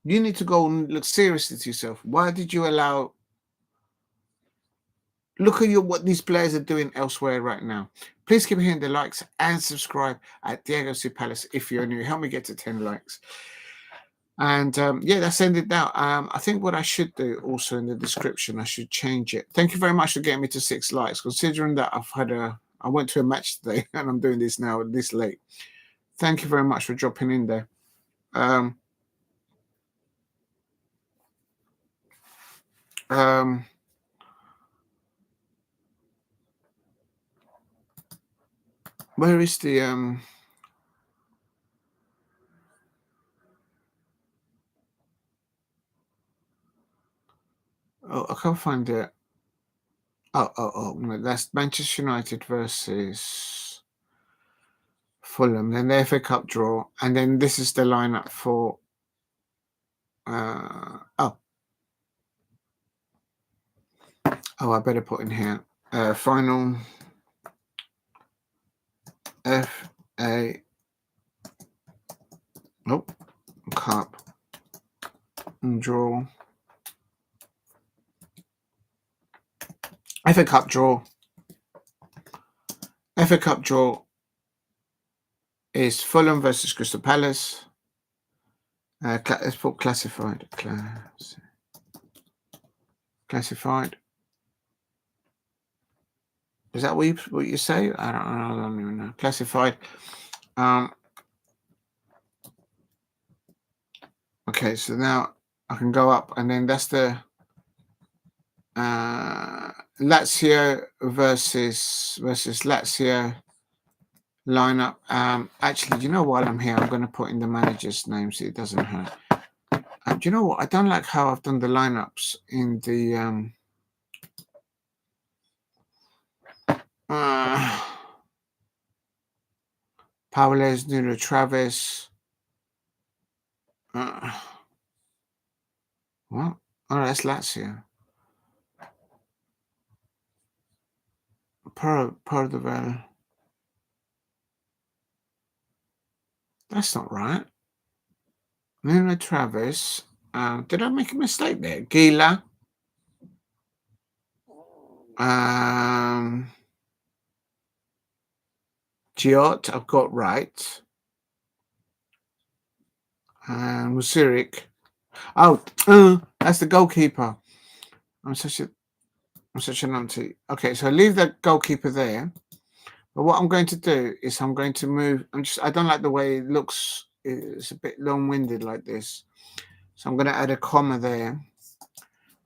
you need to go and look seriously to yourself. Why did you allow... Look at what these players are doing elsewhere right now. Please keep hitting the likes and subscribe at Diego C. Palace if you're new. Help me get to 10 likes. And yeah, that's ended now. I think what I should do also in the description, I should change it. Thank you very much for getting me to 6 likes, considering that I went to a match today and I'm doing this now this late. Thank you very much for dropping in there. Where is the oh, I can't find it. Oh, no, that's Manchester United versus Fulham, then the FA Cup draw, and then this is the lineup for I better put in here final FA. Oh, can't. Draw. FA Cup draw. FA Cup draw is Fulham versus Crystal Palace. Let's put classified. Classified. Is that what you say? I don't even know. Classified. Okay, so now I can go up, and then that's the Lazio versus Lazio lineup. Actually, you know, while I'm here, I'm going to put in the manager's name so it doesn't hurt. Do you know what? I don't like how I've done the lineups in the Pavlović, Nuno, Travis. What? Oh, that's Lazio. Provedel. That's not right. Nuno, Travis. Did I make a mistake there? Gila. Gigot, I've got right. Musah. Oh, that's the goalkeeper. I'm such a numpty. Okay, so I leave the goalkeeper there. But what I'm going to do is I'm going to move. I don't like the way it looks. It's a bit long-winded like this. So I'm going to add a comma there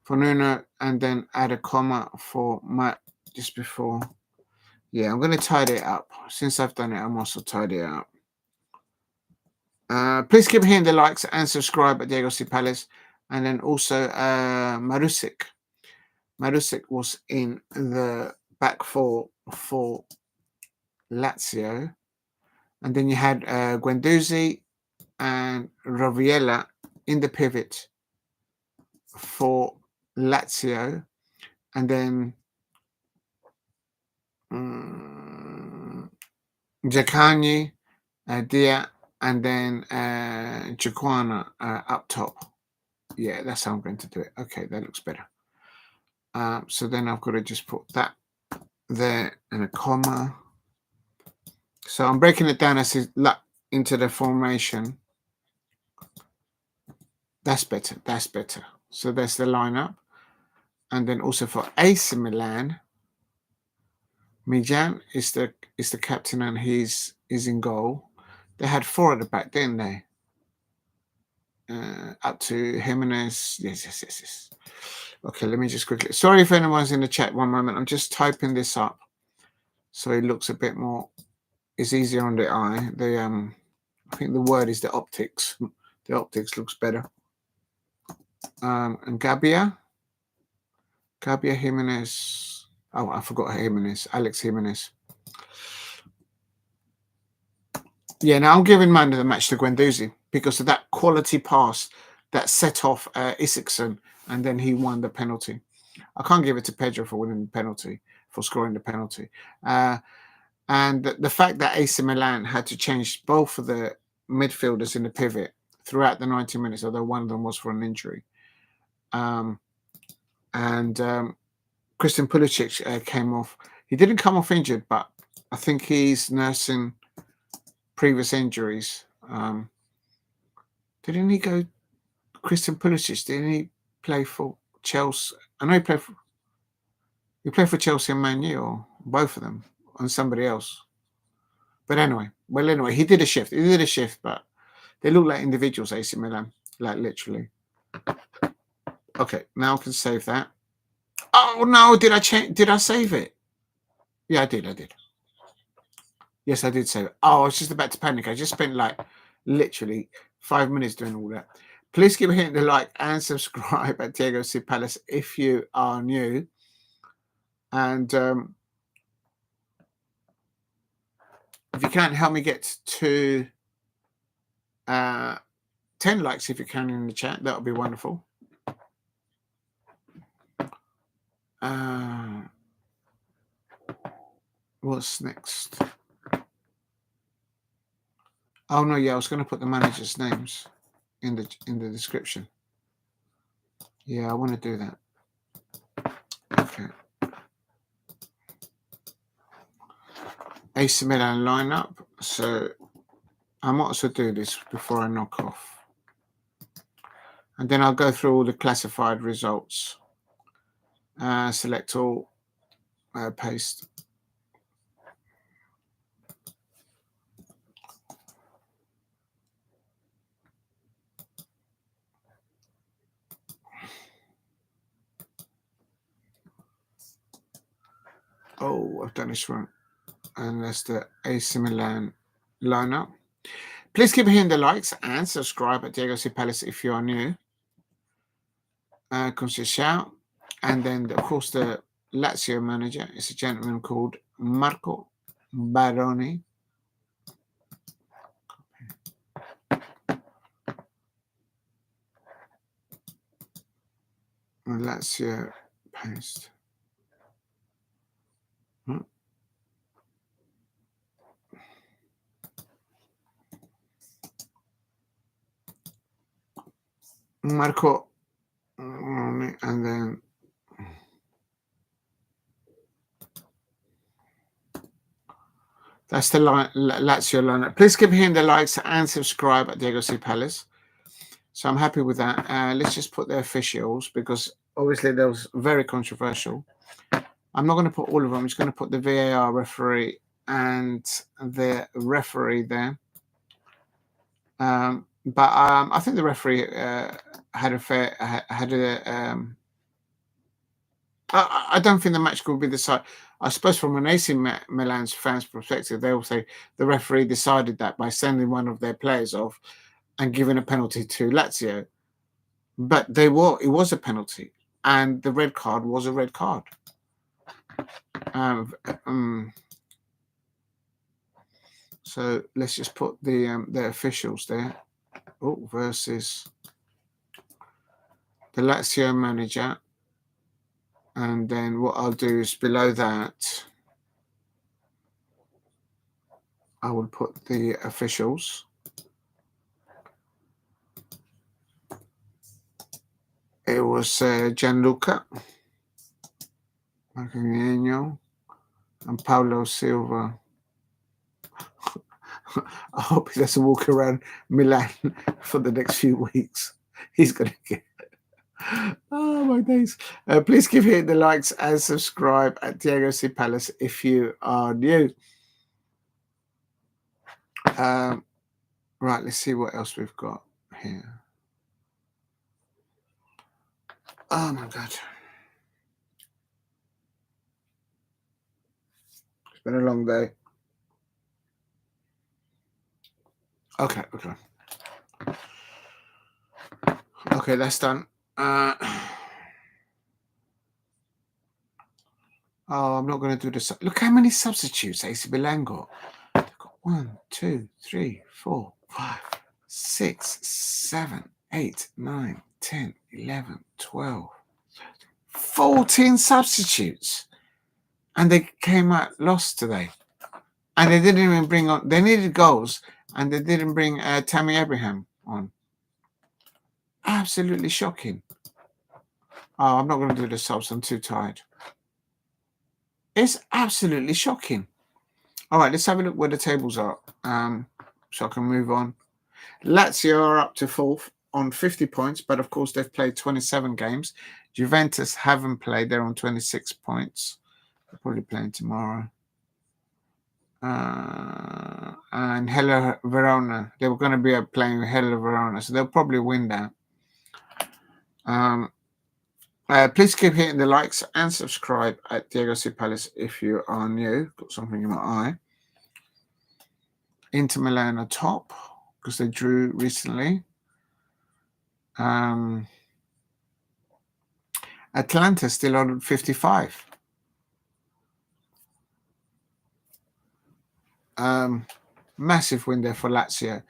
for Nuno, and then add a comma for just before. Yeah, I'm going to tidy it up. Since I've done it, I'm also tidy it up. Please keep hitting the likes and subscribe at Diego C. Palace. And then also Marušić. Marušić was in the back four for Lazio. And then you had Guendouzi and Rovella in the pivot for Lazio. And then Zaccagni, Dia, and then Tchaouna up top. Yeah, that's how I'm going to do it. Okay, that looks better. So then I've got to just put that there and a comma. So I'm breaking it down as into the formation. That's better. That's better. So that's the lineup. And then also for AC Milan, Maignan is the captain, and he's in goal. They had 4 at the back, didn't they? Up to Jiménez. Yes. Okay, let me just quickly. Sorry if anyone's in the chat. One moment. I'm just typing this up so it looks a bit more. It's easier on the eye. I think the word is the optics. The optics looks better. And Gabbia, Giménez. Oh, I forgot Jiménez. Álex Jiménez. Yeah, now I'm giving man of the match to Guendouzi because of that quality pass that set off Isaksen, and then he won the penalty. I can't give it to Pedro for winning the penalty, for scoring the penalty. And the fact that AC Milan had to change both of the midfielders in the pivot throughout the 90 minutes, although one of them was for an injury. Christian Pulišić came off. He didn't come off injured, but I think he's nursing previous injuries. Didn't he go? Christian Pulišić, didn't he play for Chelsea? I know he played for Chelsea and Man U, or both of them, and somebody else. But anyway, he did a shift. But they look like individuals, AC Milan, like literally. Okay, now I can save that. Oh no, did I change? Did I save it? Yeah, I did. Yes, I did save it. Oh, I was just about to panic. I just spent like literally 5 minutes doing all that. Please keep hitting the like and subscribe at Diego C. Palace if you are new. And if you can, help me get to 10 likes if you can in the chat. That would be wonderful. What's next? Oh no, yeah, I was going to put the managers' names in the description. Yeah, I want to do that. Okay. AC Milan lineup. So I might also do this before I knock off. And then I'll go through all the classified results. Select all, paste. Oh, I've done this wrong. And that's the AC Milan lineup. Please keep hitting the likes and subscribe at Diego C. Palace if you are new. Conceição. And then, of course, the Lazio manager is a gentleman called Marco Baroni. Lazio paste. Marco, and then that's the Lazio lineup. Please keep hitting the likes and subscribe at Diego C. Palace. So I'm happy with that. Let's just put the officials because obviously that was very controversial. I'm not going to put all of them. I'm just going to put the VAR referee and the referee there. But I think the referee had a fair. I don't think the match could be decided. I suppose from an AC Milan's fans' perspective, they will say the referee decided that by sending one of their players off and giving a penalty to Lazio. But it was a penalty, and the red card was a red card. So let's just put the officials there. Oh, versus the Lazio manager. And then what I'll do is below that, I will put the officials. It was Gianluca, Maignan, and Paulo Silva. I hope he doesn't walk around Milan for the next few weeks. He's going to get... Oh, my days. Please keep hitting the likes and subscribe at Diego C. Palace if you are new. Right, let's see what else we've got here. Oh, my God. It's been a long day. Okay. Okay, that's done. Oh, I'm not going to do this. Look how many substitutes AC Milan got. They've got 1, 2, 3, 4, 5, 6, 7, 8, 9, 10, 11, 12, 14 substitutes. And they came out lost today. And they didn't even bring on... They needed goals, and they didn't bring Tammy Abraham on. Absolutely shocking. Oh, I'm not going to do the subs. I'm too tired. It's absolutely shocking. All right, let's have a look where the tables are, so I can move on. Lazio are up to 4th on 50 points, but of course they've played 27 games. Juventus haven't played. They're on 26 points. They're probably playing tomorrow. And Hello Verona. They were going to be playing with Hello Verona, so they'll probably win that. Please keep hitting the likes and subscribe at Diego C. Palace if you are new. Got something in my eye. Inter Milan are top because they drew recently. Atalanta still on 55. Massive win there for Lazio.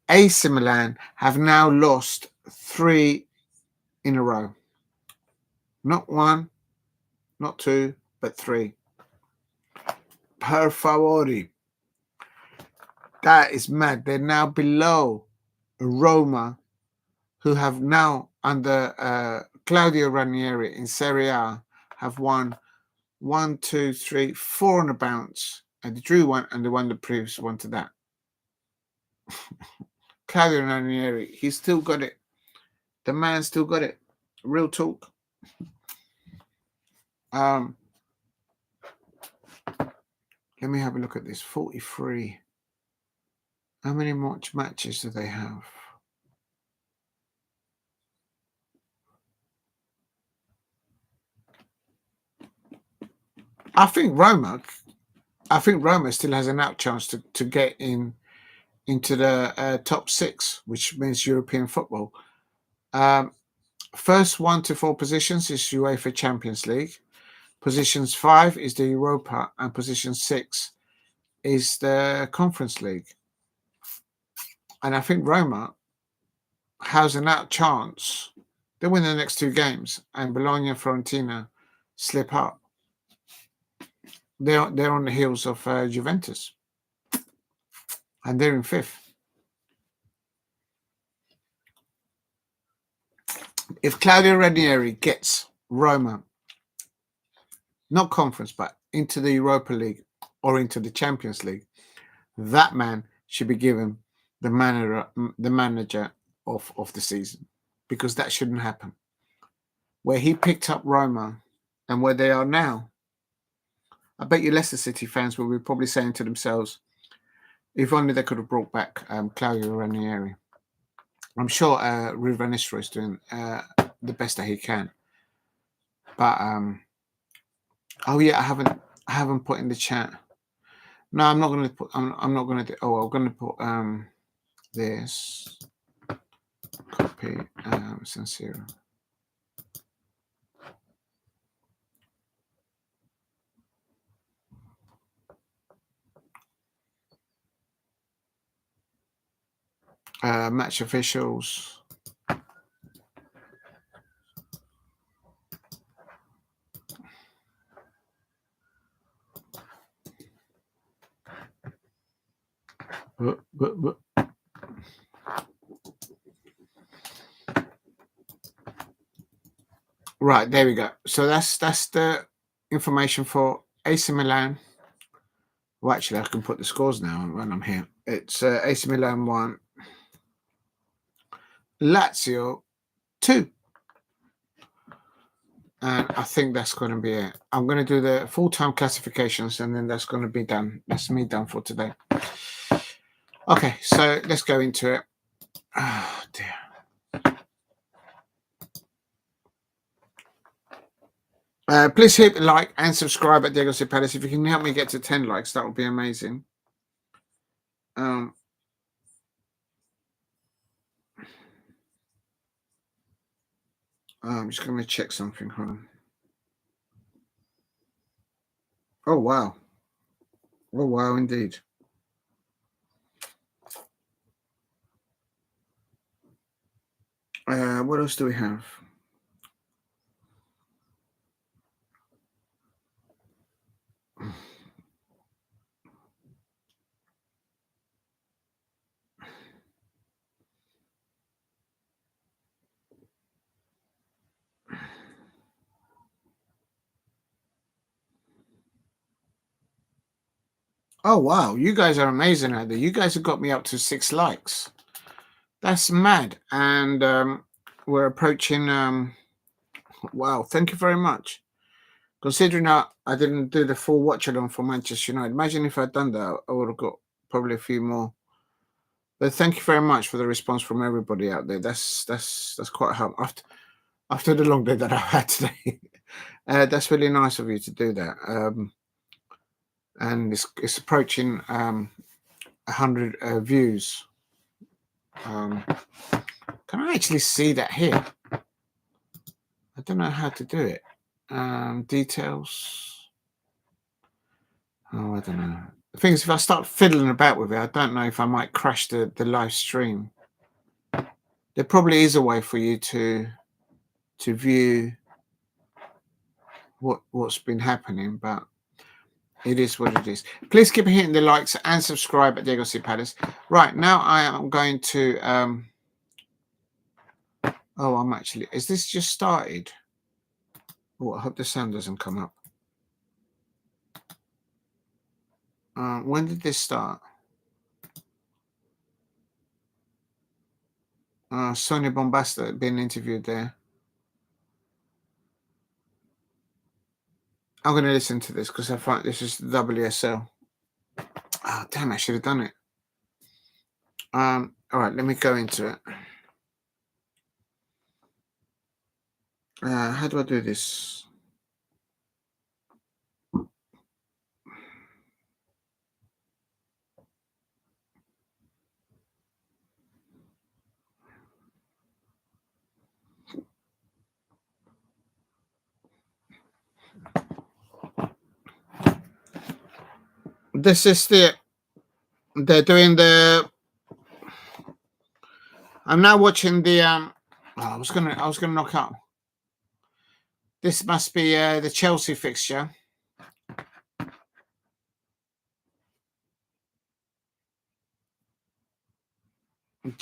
AC Milan have now lost 3 in a row. Not 1, not 2, but 3. Per favore. That is mad. They're now below Roma, who have now under Claudio Ranieri in Serie A have won 1, 2, 3, 4 on a bounce, and they drew one and they won the previous one to that. Claudio Ranieri, he's still got it. The man still got it. Real talk. Let me have a look at this. 43. How many matches do they have? I think Roma still has an out chance to get into the top 6, which means European football. First 1 to 4 positions is UEFA Champions League. Positions 5 is the Europa, and position 6 is the Conference League. And I think Roma has an out chance. They win the next 2 games, and Bologna and Fiorentina slip up. They're on the heels of Juventus, and they're in 5th. If Claudio Ranieri gets Roma, not conference, but into the Europa League or into the Champions League, that man should be given the manager of the season, because that shouldn't happen. Where he picked up Roma and where they are now, I bet you Leicester City fans will be probably saying to themselves, if only they could have brought back Claudio Ranieri. I'm sure Ruud Nistelrooy is doing the best that he can. But oh yeah, I haven't put in the chat. No, I'm not going to put. I'm not going to do. Oh, I'm going to put this copy sincere. Match officials. Right, there we go. So that's the information for AC Milan. Well, actually, I can put the scores now when I'm here. It's AC Milan 1, Lazio 2. And I think that's going to be it. I'm going to do the full-time classifications, and then that's going to be done. That's me done for today. Okay, so let's go into it. Oh, dear. Please hit like and subscribe at Diego C. Palace. If you can help me get to 10 likes, that would be amazing. I'm just going to check something. Hold on. Oh, wow. Oh, wow, indeed. What else do we have? Oh, wow. You guys are amazing out there. You guys have got me up to 6 likes. That's mad. And we're approaching... wow, thank you very much. Considering I didn't do the full watch-along for Manchester United. Imagine if I'd done that, I would have got probably a few more. But thank you very much for the response from everybody out there. That's quite help after the long day that I've had today. That's really nice of you to do that. And it's approaching 100 views. Can I actually see that here? I don't know how to do it. Details. Oh, I don't know. The thing is, if I start fiddling about with it, I don't know if I might crash the live stream. There probably is a way for you to view what's been happening, but it is what it is. Please keep hitting the likes and subscribe at Diego C. Palace. Right, now I am going to Oh, I'm actually... Is this just started? Oh, I hope the sound doesn't come up. When did this start? Sonia Bombasta being interviewed there. I'm going to listen to this because I find this is the WSL. Oh, damn, I should have done it. All right, let me go into it. How do I do this? This is they're doing the... I'm now watching the I was gonna knock out. This must be the Chelsea fixture.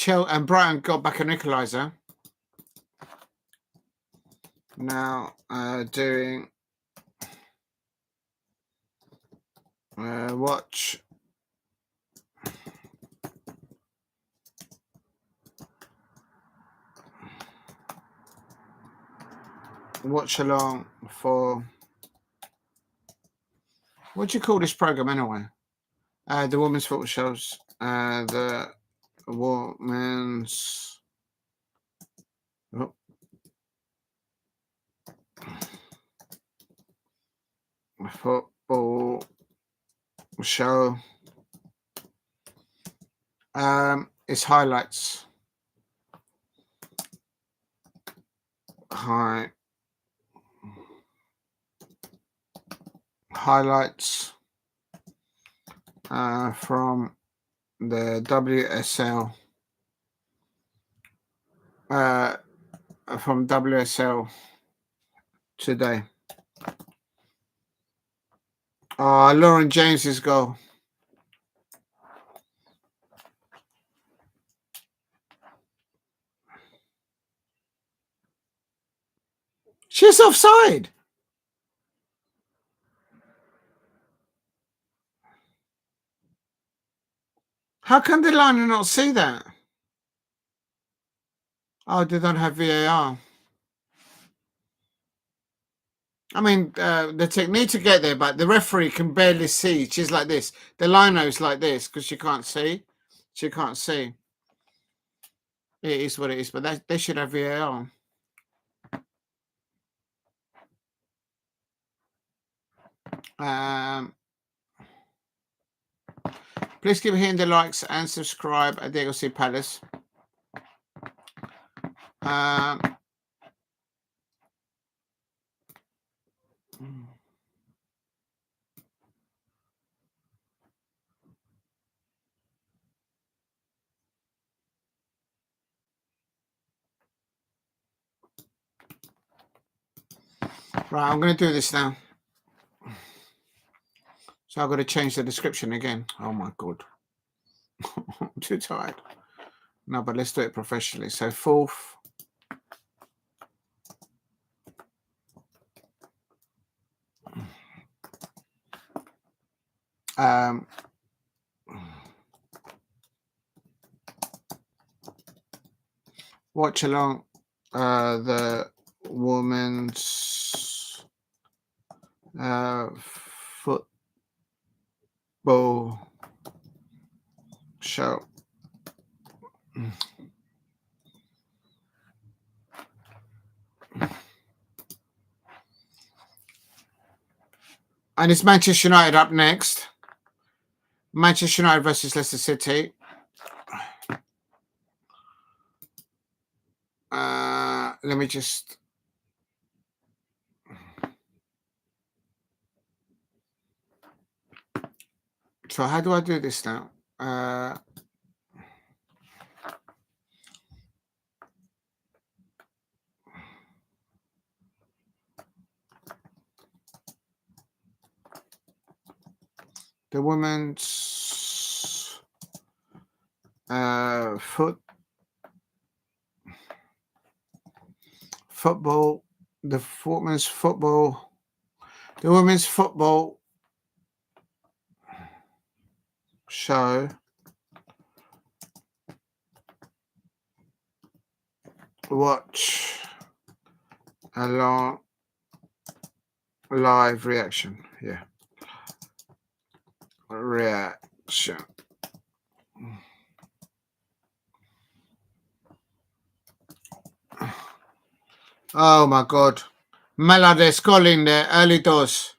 And Brighton got back an equaliser. Now doing watch along for... What do you call this program anyway? The women's football shows. The women's football show. It's highlights. Highlights from the WSL. From WSL today. Lauren James's goal. She's offside. How can the liner not see that? Oh, they don't have VAR. I mean, the technique to get there, but the referee can barely see. She's like this. The lino's like this because she can't see. She can't see. It is what it is, but they should have VAR. Please keep hitting the likes and subscribe at Diego C. Palace. Right, I'm going to do this now. So I've got to change the description again. Oh my God. I'm too tired. No, but let's do it professionally. So fourth. Watch along the women's football show. And it's Manchester United up next. Manchester United versus Leicester City. Let me just... So how do I do this now? The women's foot football, the women's football, the women's football show watch a long live reaction. Yeah. Reaction. Oh my God. Melades goal in the early doors.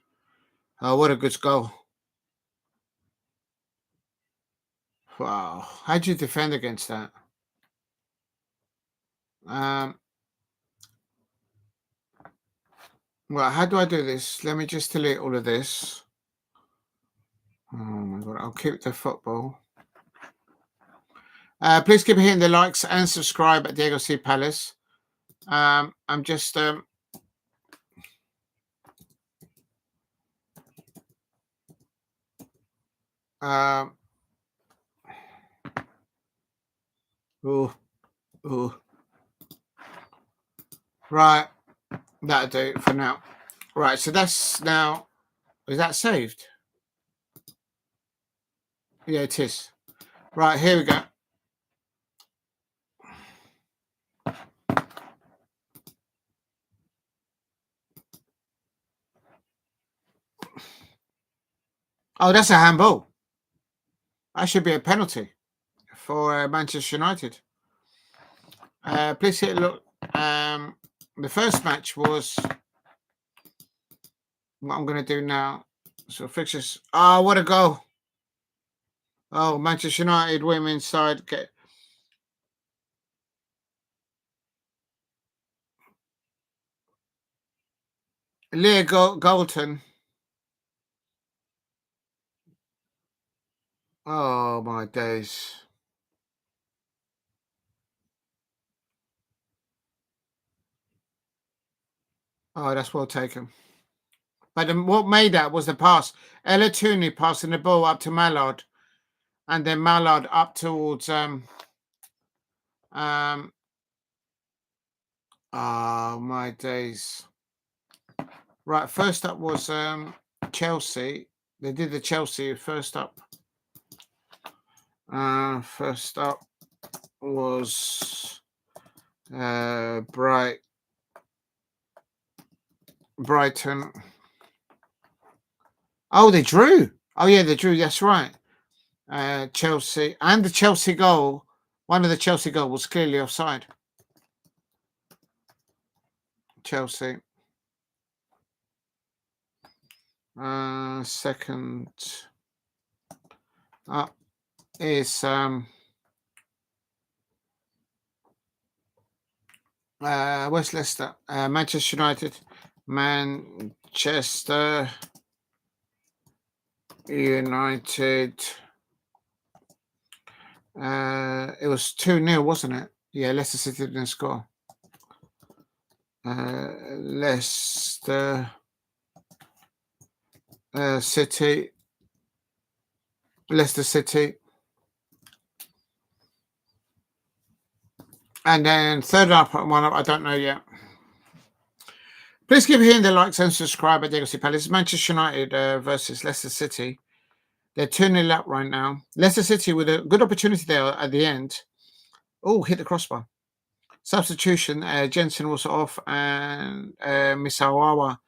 Oh, what a good goal. Wow. How do you defend against that? Well, how do I do this? Let me just delete all of this. Oh my God. I'll keep the football. Please keep hitting the likes and subscribe at Diego C. Palace. I'm just right, that'll do it for now. Right, so that's now. Is that saved? Yeah, it is. Right, here we go. Oh, that's a handball. That should be a penalty for Manchester United. Please hit look. The first match was what I'm going to do now. So fixtures. Oh, what a goal! Oh, Manchester United women's side get. Leah Galton. Oh my days. Oh, that's well taken. But what made that was the pass. Ella Tooney passing the ball up to Mallard, and then Mallard up towards oh my days. Right, first up was Chelsea. They did the Chelsea first up. First up was Brighton. Oh, they drew. Oh yeah, they drew. That's right. Chelsea, and the Chelsea goal. One of the Chelsea goal was clearly offside. Chelsea. Second up is where's Leicester? Manchester United. Manchester United. It was 2-0, wasn't it? Yeah, Leicester City didn't score. Leicester City. Leicester City. And then third up, one up, I don't know yet. Please keep hitting the likes and subscribe at Diego C. Palace. Manchester United versus Leicester City. They're 2-0 up right now. Leicester City with a good opportunity there at the end. Oh, hit the crossbar. Substitution. Jensen was off and Misawawa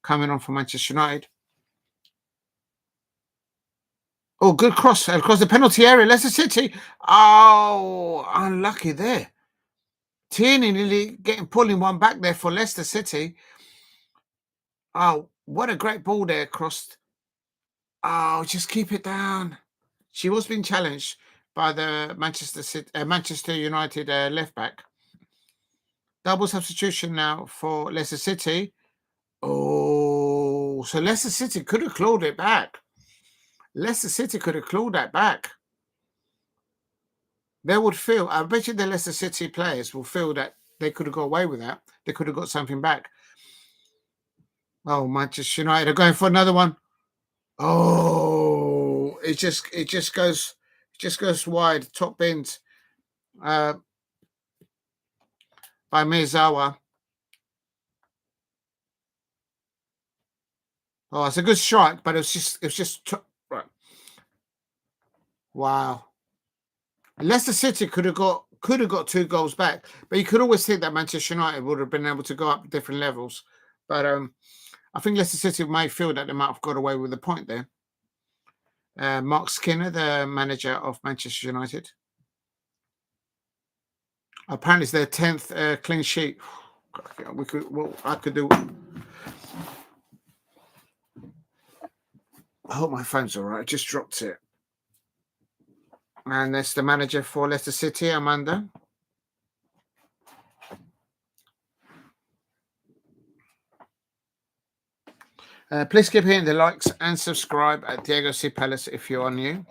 coming on for Manchester United. Oh, good cross across the penalty area. Leicester City. Oh, unlucky there. Tierney nearly pulling one back there for Leicester City. Oh, what a great ball there crossed. Oh, just keep it down. She was being challenged by the Manchester United left back. Double substitution now for Leicester City. Oh, so Leicester City could have clawed it back. Leicester City could have clawed that back. They would feel, I bet you the Leicester City players will feel that they could have got away with that. They could have got something back. Oh, Manchester United are going for another one. Oh, it just goes wide, top bins by Miyazawa. Oh, it's a good strike, but it was just right. Wow. Leicester City could have got 2 goals back, but you could always think that Manchester United would have been able to go up different levels. But I think Leicester City may feel that they might have got away with the point there. Mark Skinner, the manager of Manchester United. Apparently, it's their 10th clean sheet. I could do. I hope my phone's all right. I just dropped it. And that's the manager for Leicester City, Amanda. Please keep hitting the likes and subscribe at Diego C. Palace if you are new.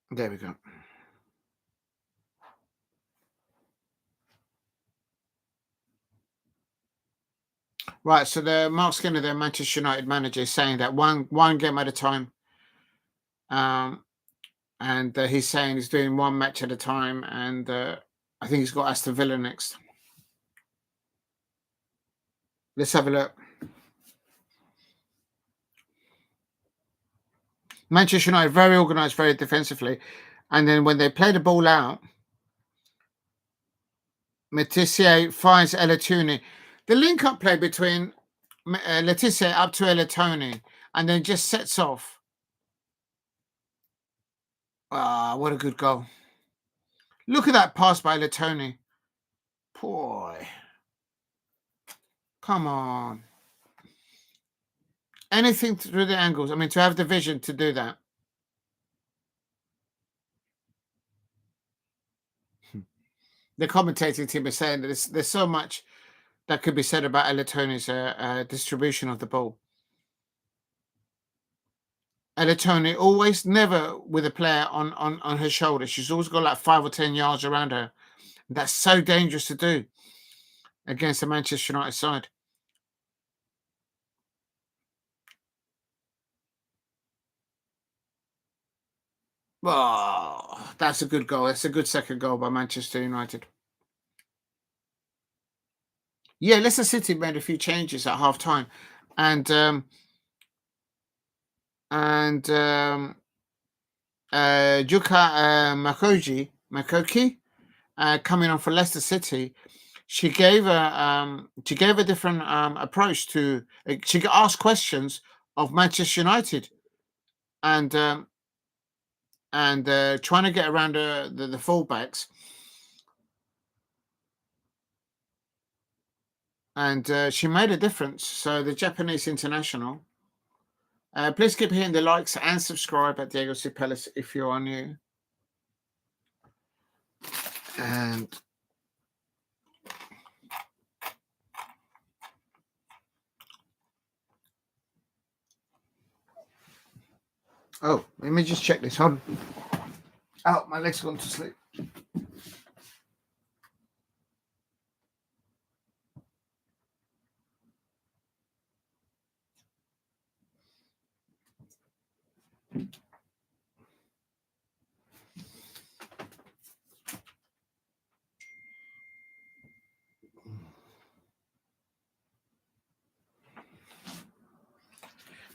There we go. Right, so the Mark Skinner, the Manchester United manager, is saying that one game at a time. And he's saying he's doing one match at a time, and I think he's got Aston Villa next. Let's have a look. Manchester United, very organised, very defensively. And then when they play the ball out, Letizia finds Elatuni. The link-up play between Letizia up to Elatuni and then just sets off. Ah, what a good goal. Look at that pass by Elatuni. Boy. Come on. Anything through the angles. I mean, to have the vision to do that. The commentating team is saying that there's so much that could be said about Elatoni's distribution of the ball. Elatoni always never with a player on her shoulder. She's always got like 5 or 10 yards around her. That's so dangerous to do against the Manchester United side. Oh, that's a good goal. That's a good second goal by Manchester United. Yeah, Leicester City made a few changes at half time, and Juka Makoki coming on for Leicester City. She gave a different approach to. She asked questions of Manchester United, and trying to get around the fullbacks. And she made a difference. So the Japanese international. Please keep hitting the likes and subscribe at Diego C. Palace if you are new. And oh, let me just check this. Hold on. Oh, my leg's gone to sleep.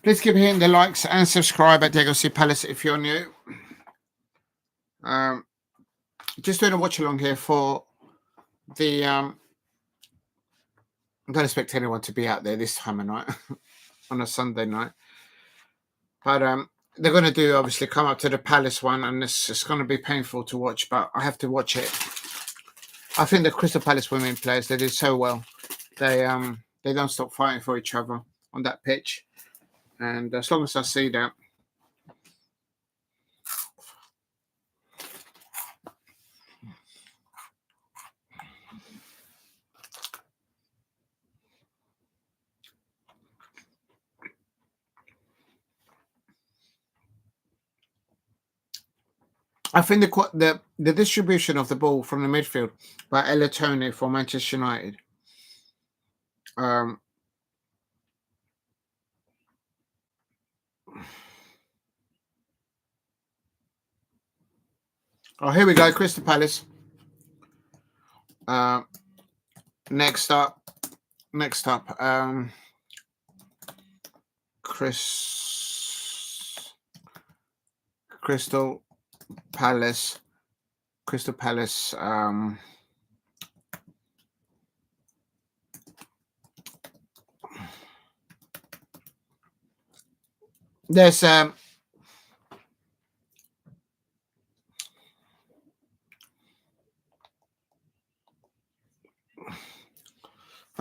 Please keep hitting the likes and subscribe at Diego C. Palace if you're new. Just doing a watch along here for the. I don't expect anyone to be out there this time of night on a Sunday night, but they're going to do obviously come up to the Palace one, and it's going to be painful to watch, but I have to watch it. I think the Crystal Palace women players, they did so well. They don't stop fighting for each other on that pitch, and as long as I see that. I think the distribution of the ball from the midfield by Elatoni for Manchester United. Oh, here we go, Crystal Palace. Next up, Crystal Palace. There's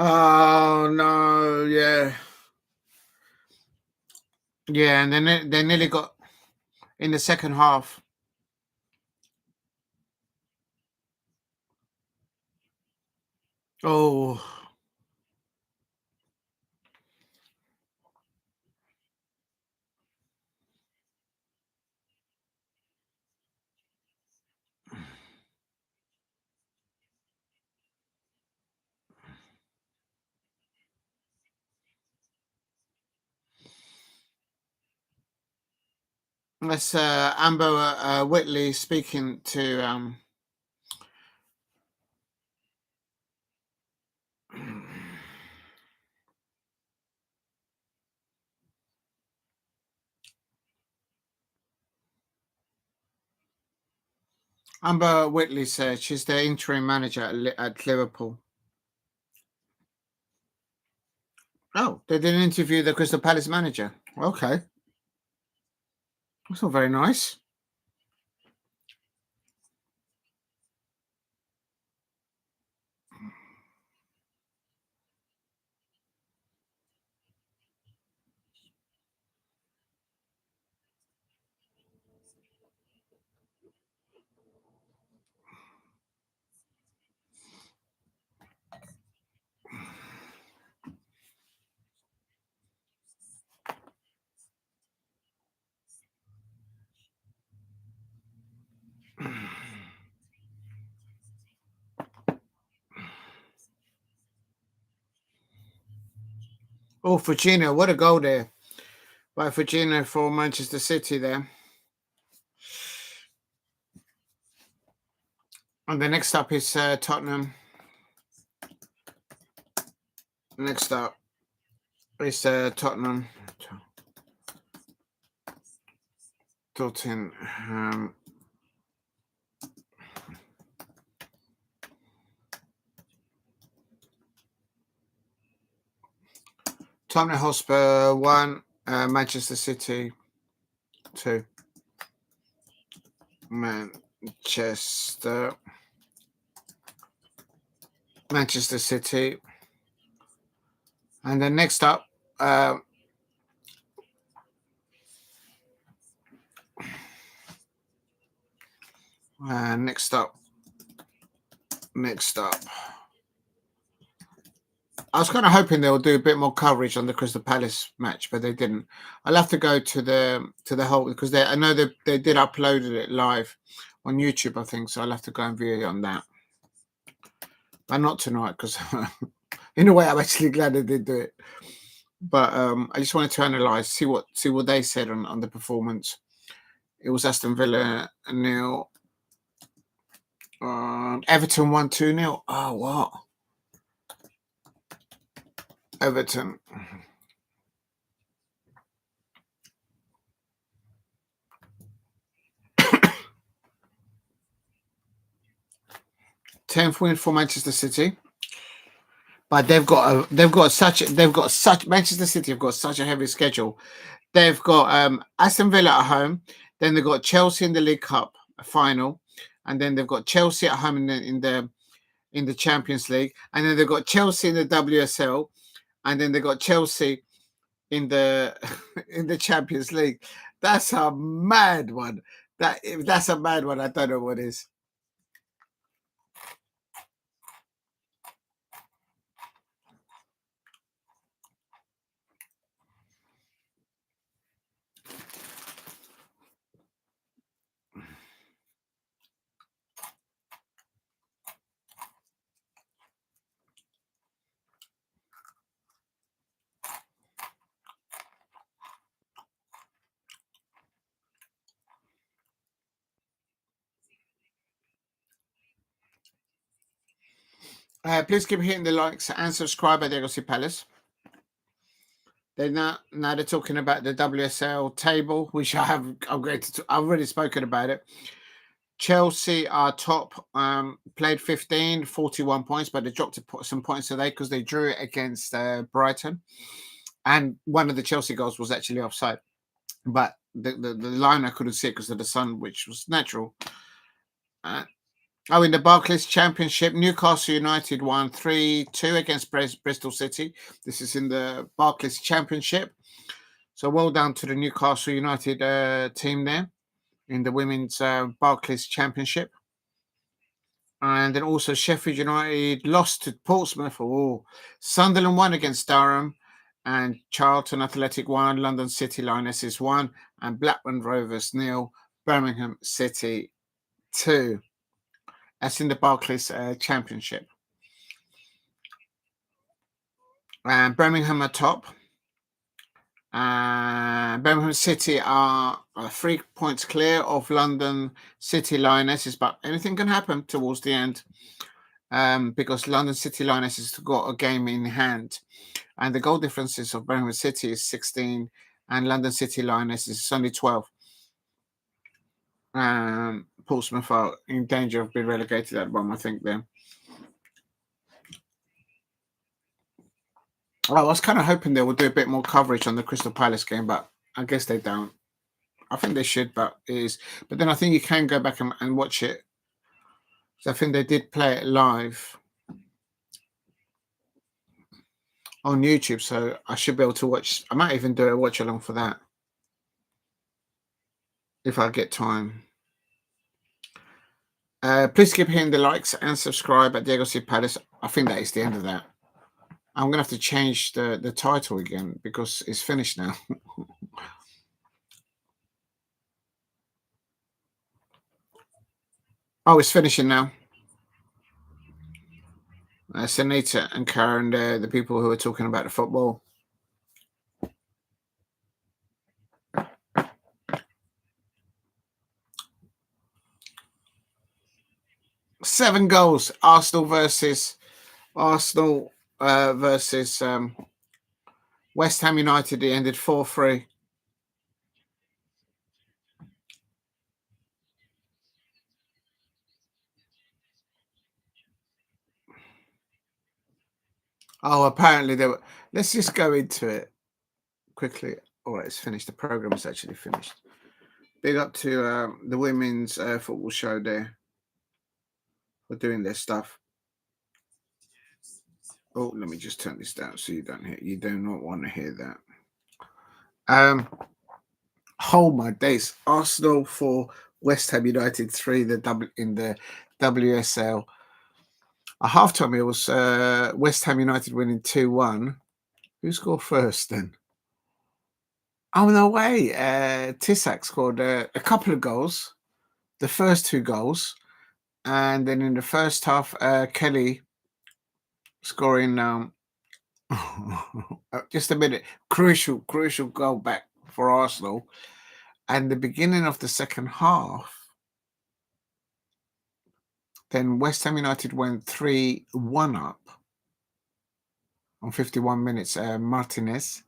oh no, yeah, and then they nearly got in the second half. Oh, that's Amber Whitley speaking to Amber Whitley said she's the interim manager at Liverpool. Oh, they didn't interview the Crystal Palace manager. Okay, that's not very nice. Oh, Fofana, what a goal there by Fofana for Manchester City there. And the next up is Tottenham. Next up is Tottenham. Tottenham. Tottenham Hotspur 1, Manchester City 2. Manchester City. And then next up, next up. I was kind of hoping they'll do a bit more coverage on the Crystal Palace match, but they didn't. I'll have to go to the whole because I know they did uploaded it live on YouTube, I think. So I'll have to go and view it on that, but not tonight because in a way I'm actually glad they did do it. But I just wanted to analyse, see what they said on the performance. It was Aston Villa 0, Everton 1-2-0. Oh, what? Everton. Tenth win for Manchester City, but Manchester City have got such a heavy schedule. They've got Aston Villa at home, then they've got Chelsea in the League Cup final, and then they've got Chelsea at home in the Champions League, and then they've got Chelsea in the WSL, and then they've got Chelsea in the in the Champions League. That's a mad one. That's a mad one. I don't know what is. Please keep hitting the likes and subscribe at Diego Palace. Now they're talking about the WSL table, which I've already spoken about it. Chelsea are top, played 15, 41 points, but they dropped some points today because they drew it against Brighton. And one of the Chelsea goals was actually offside. But the line I couldn't see it because of the sun, which was natural. In the Barclays Championship, Newcastle United won 3-2 against Bristol City. This is in the Barclays Championship. So well done to the Newcastle United team there in the Women's Barclays Championship. And then also Sheffield United lost to Portsmouth. Sunderland won against Durham. And Charlton Athletic won, London City Lionesses won, and Blackburn Rovers 0, Birmingham City 2. That's in the Barclays Championship. And Birmingham are top. Birmingham City are 3 points clear of London City Lionesses, but anything can happen towards the end because London City Lionesses have got a game in hand. And the goal differences of Birmingham City is 16 and London City Lionesses is only 12. Portsmouth are in danger of being relegated at one, I think, then. I was kind of hoping they would do a bit more coverage on the Crystal Palace game, but I guess they don't. I think they should, but it is. But then I think you can go back and watch it. So I think they did play it live on YouTube, so I should be able to watch. I might even do a watch along for that if I get time. Please keep hitting the likes and subscribe at Diego Palace. I think that is the end of that. I'm going to have to change the title again because it's finished now. It's finishing now. Sanita and Karen, the people who are talking about the football. Seven goals. Arsenal versus West Ham United. It ended 4-3. Apparently they were. Let's just go into it quickly. All right, it's finished. The program is actually finished. Big up to the women's football show there for doing their stuff. Oh, let me just turn this down so you don't hear. You do not want to hear that. Oh my days! Arsenal 4, West Ham United 3. In the WSL. At halftime, it was West Ham United winning 2-1. Who scored first then? Oh, no way. Tisak scored a couple of goals, the first 2 goals. And then in the first half, Kelly scoring just a minute. Crucial goal back for Arsenal. And the beginning of the second half, then West Ham United went 3-1 up on 51 minutes, Martinez.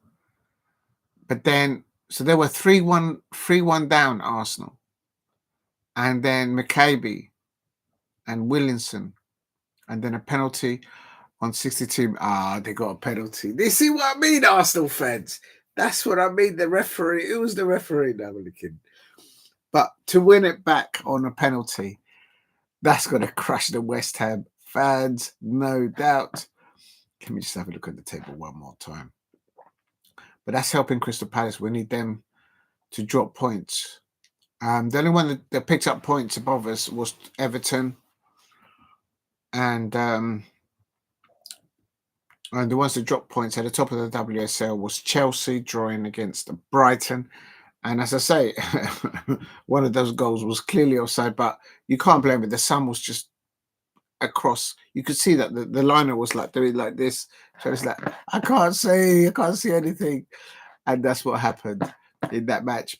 But then, so they were 3-1 down, Arsenal. And then McCabe and Williamson. And then a penalty on 62. They got a penalty. They see what I mean, Arsenal fans. That's what I mean. The referee, it was the referee now, kid. But to win it back on a penalty, that's going to crush the West Ham fans, no doubt. Can we just have a look at the table one more time? But that's helping Crystal Palace. We need them to drop points. The only one that picked up points above us was Everton. And the ones that dropped points at the top of the WSL was Chelsea drawing against Brighton. And as I say, one of those goals was clearly offside, but you can't blame it. The sun was just across. You could see that the liner was like doing like this. So it's like, I can't see anything. And that's what happened in that match.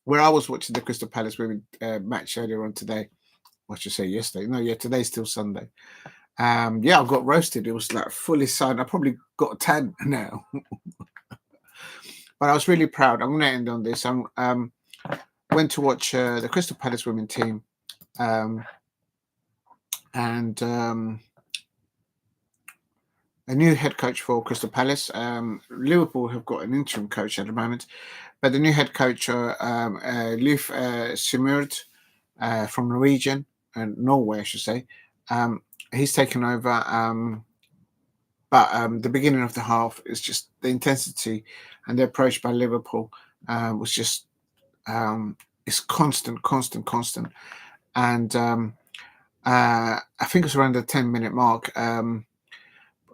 Where I was watching the Crystal Palace women match earlier on today. What should I say yesterday? No, yeah, today's still Sunday. Yeah, I got roasted. It was like fully signed. I probably got a 10 now. But I was really proud. I'm going to end on this. I went to watch the Crystal Palace women team, and a new head coach for Crystal Palace. Liverpool have got an interim coach at the moment, but the new head coach, Leif Simurd, from Norwegian and Norway, I should say, he's taken over. But the beginning of the half is just the intensity and the approach by Liverpool was just it's constant, and I think it was around the 10-minute mark.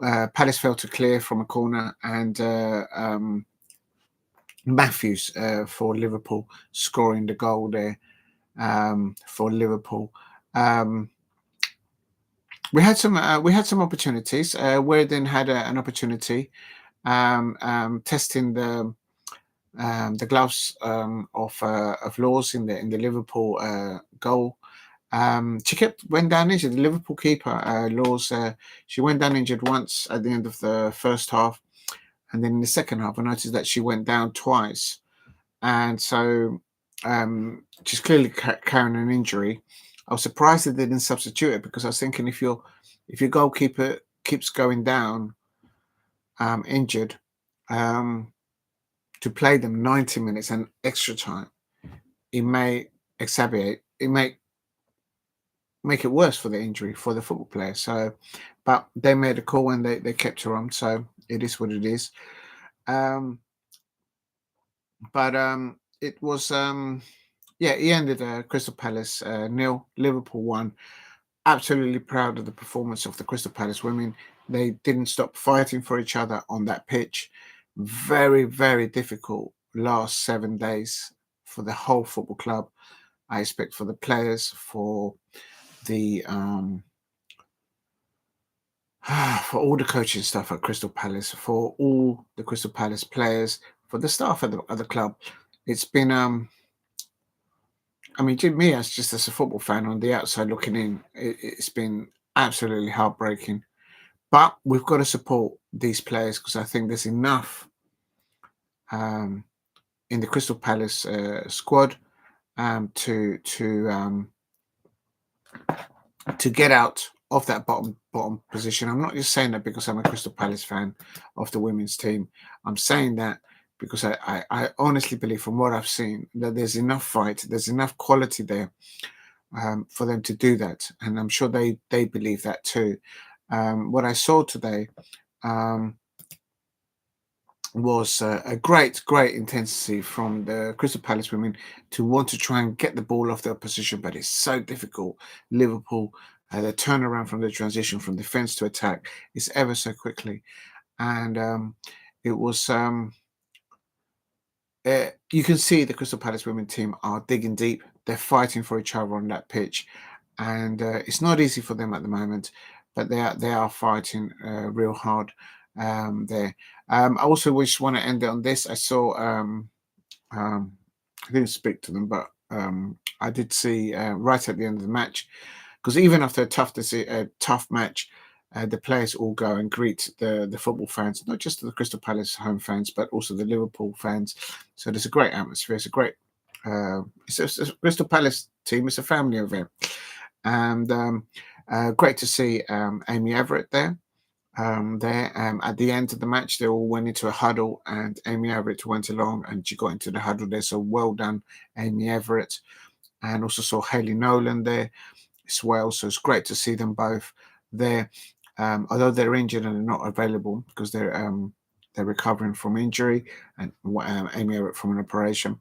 Palace failed to clear from a corner, and Matthews for Liverpool scoring the goal there for Liverpool. We had some opportunities. Werden had an opportunity testing the gloves of Laws in the Liverpool goal. She went down injured. The Liverpool keeper, Laws, she went down injured once at the end of the first half, and then in the second half, I noticed that she went down twice, and so she's clearly carrying an injury. I was surprised that they didn't substitute it, because I was thinking, if your goalkeeper keeps going down injured, to play them 90 minutes and extra time, it may exacerbate. It may make it worse for the injury for the football player. So, but they made a call and they kept her on. So it is what it is. It was he ended Crystal Palace 0, Liverpool 1. Absolutely proud of the performance of the Crystal Palace women. They didn't stop fighting for each other on that pitch. Very, very difficult last 7 days for the whole football club. I expect for the players, for the for all the coaching staff at Crystal Palace, for all the Crystal Palace players, for the staff at the club. It's been me as a football fan on the outside looking in, it's been absolutely heartbreaking. But we've got to support these players, because I think there's enough in the Crystal Palace squad to get out of that bottom position. I'm not just saying that because I'm a Crystal Palace fan of the women's team. I'm saying that because I honestly believe, from what I've seen, that there's enough fight, there's enough quality there for them to do that, and I'm sure they believe that too. What I saw today was a great intensity from the Crystal Palace women to want to try and get the ball off the opposition, but it's so difficult. Liverpool, the turnaround from the transition from defence to attack is ever so quickly, and it was. You can see the Crystal Palace women team are digging deep. They're fighting for each other on that pitch, and it's not easy for them at the moment, but they are fighting real hard there. I also just want to end it on this. I saw I didn't speak to them, but I did see right at the end of the match, because even after a tough match, the players all go and greet the football fans, not just the Crystal Palace home fans, but also the Liverpool fans. So there's a great atmosphere. It's a great, it's a Crystal Palace team. It's a family event, and great to see Amy Everett there. At the end of the match, they all went into a huddle, and Amy Everett went along and she got into the huddle there. So well done, Amy Everett. And also saw Hayley Nolan there as well. So it's great to see them both there. Although they're injured and they're not available because they're recovering from injury, and Amy Everett from an operation.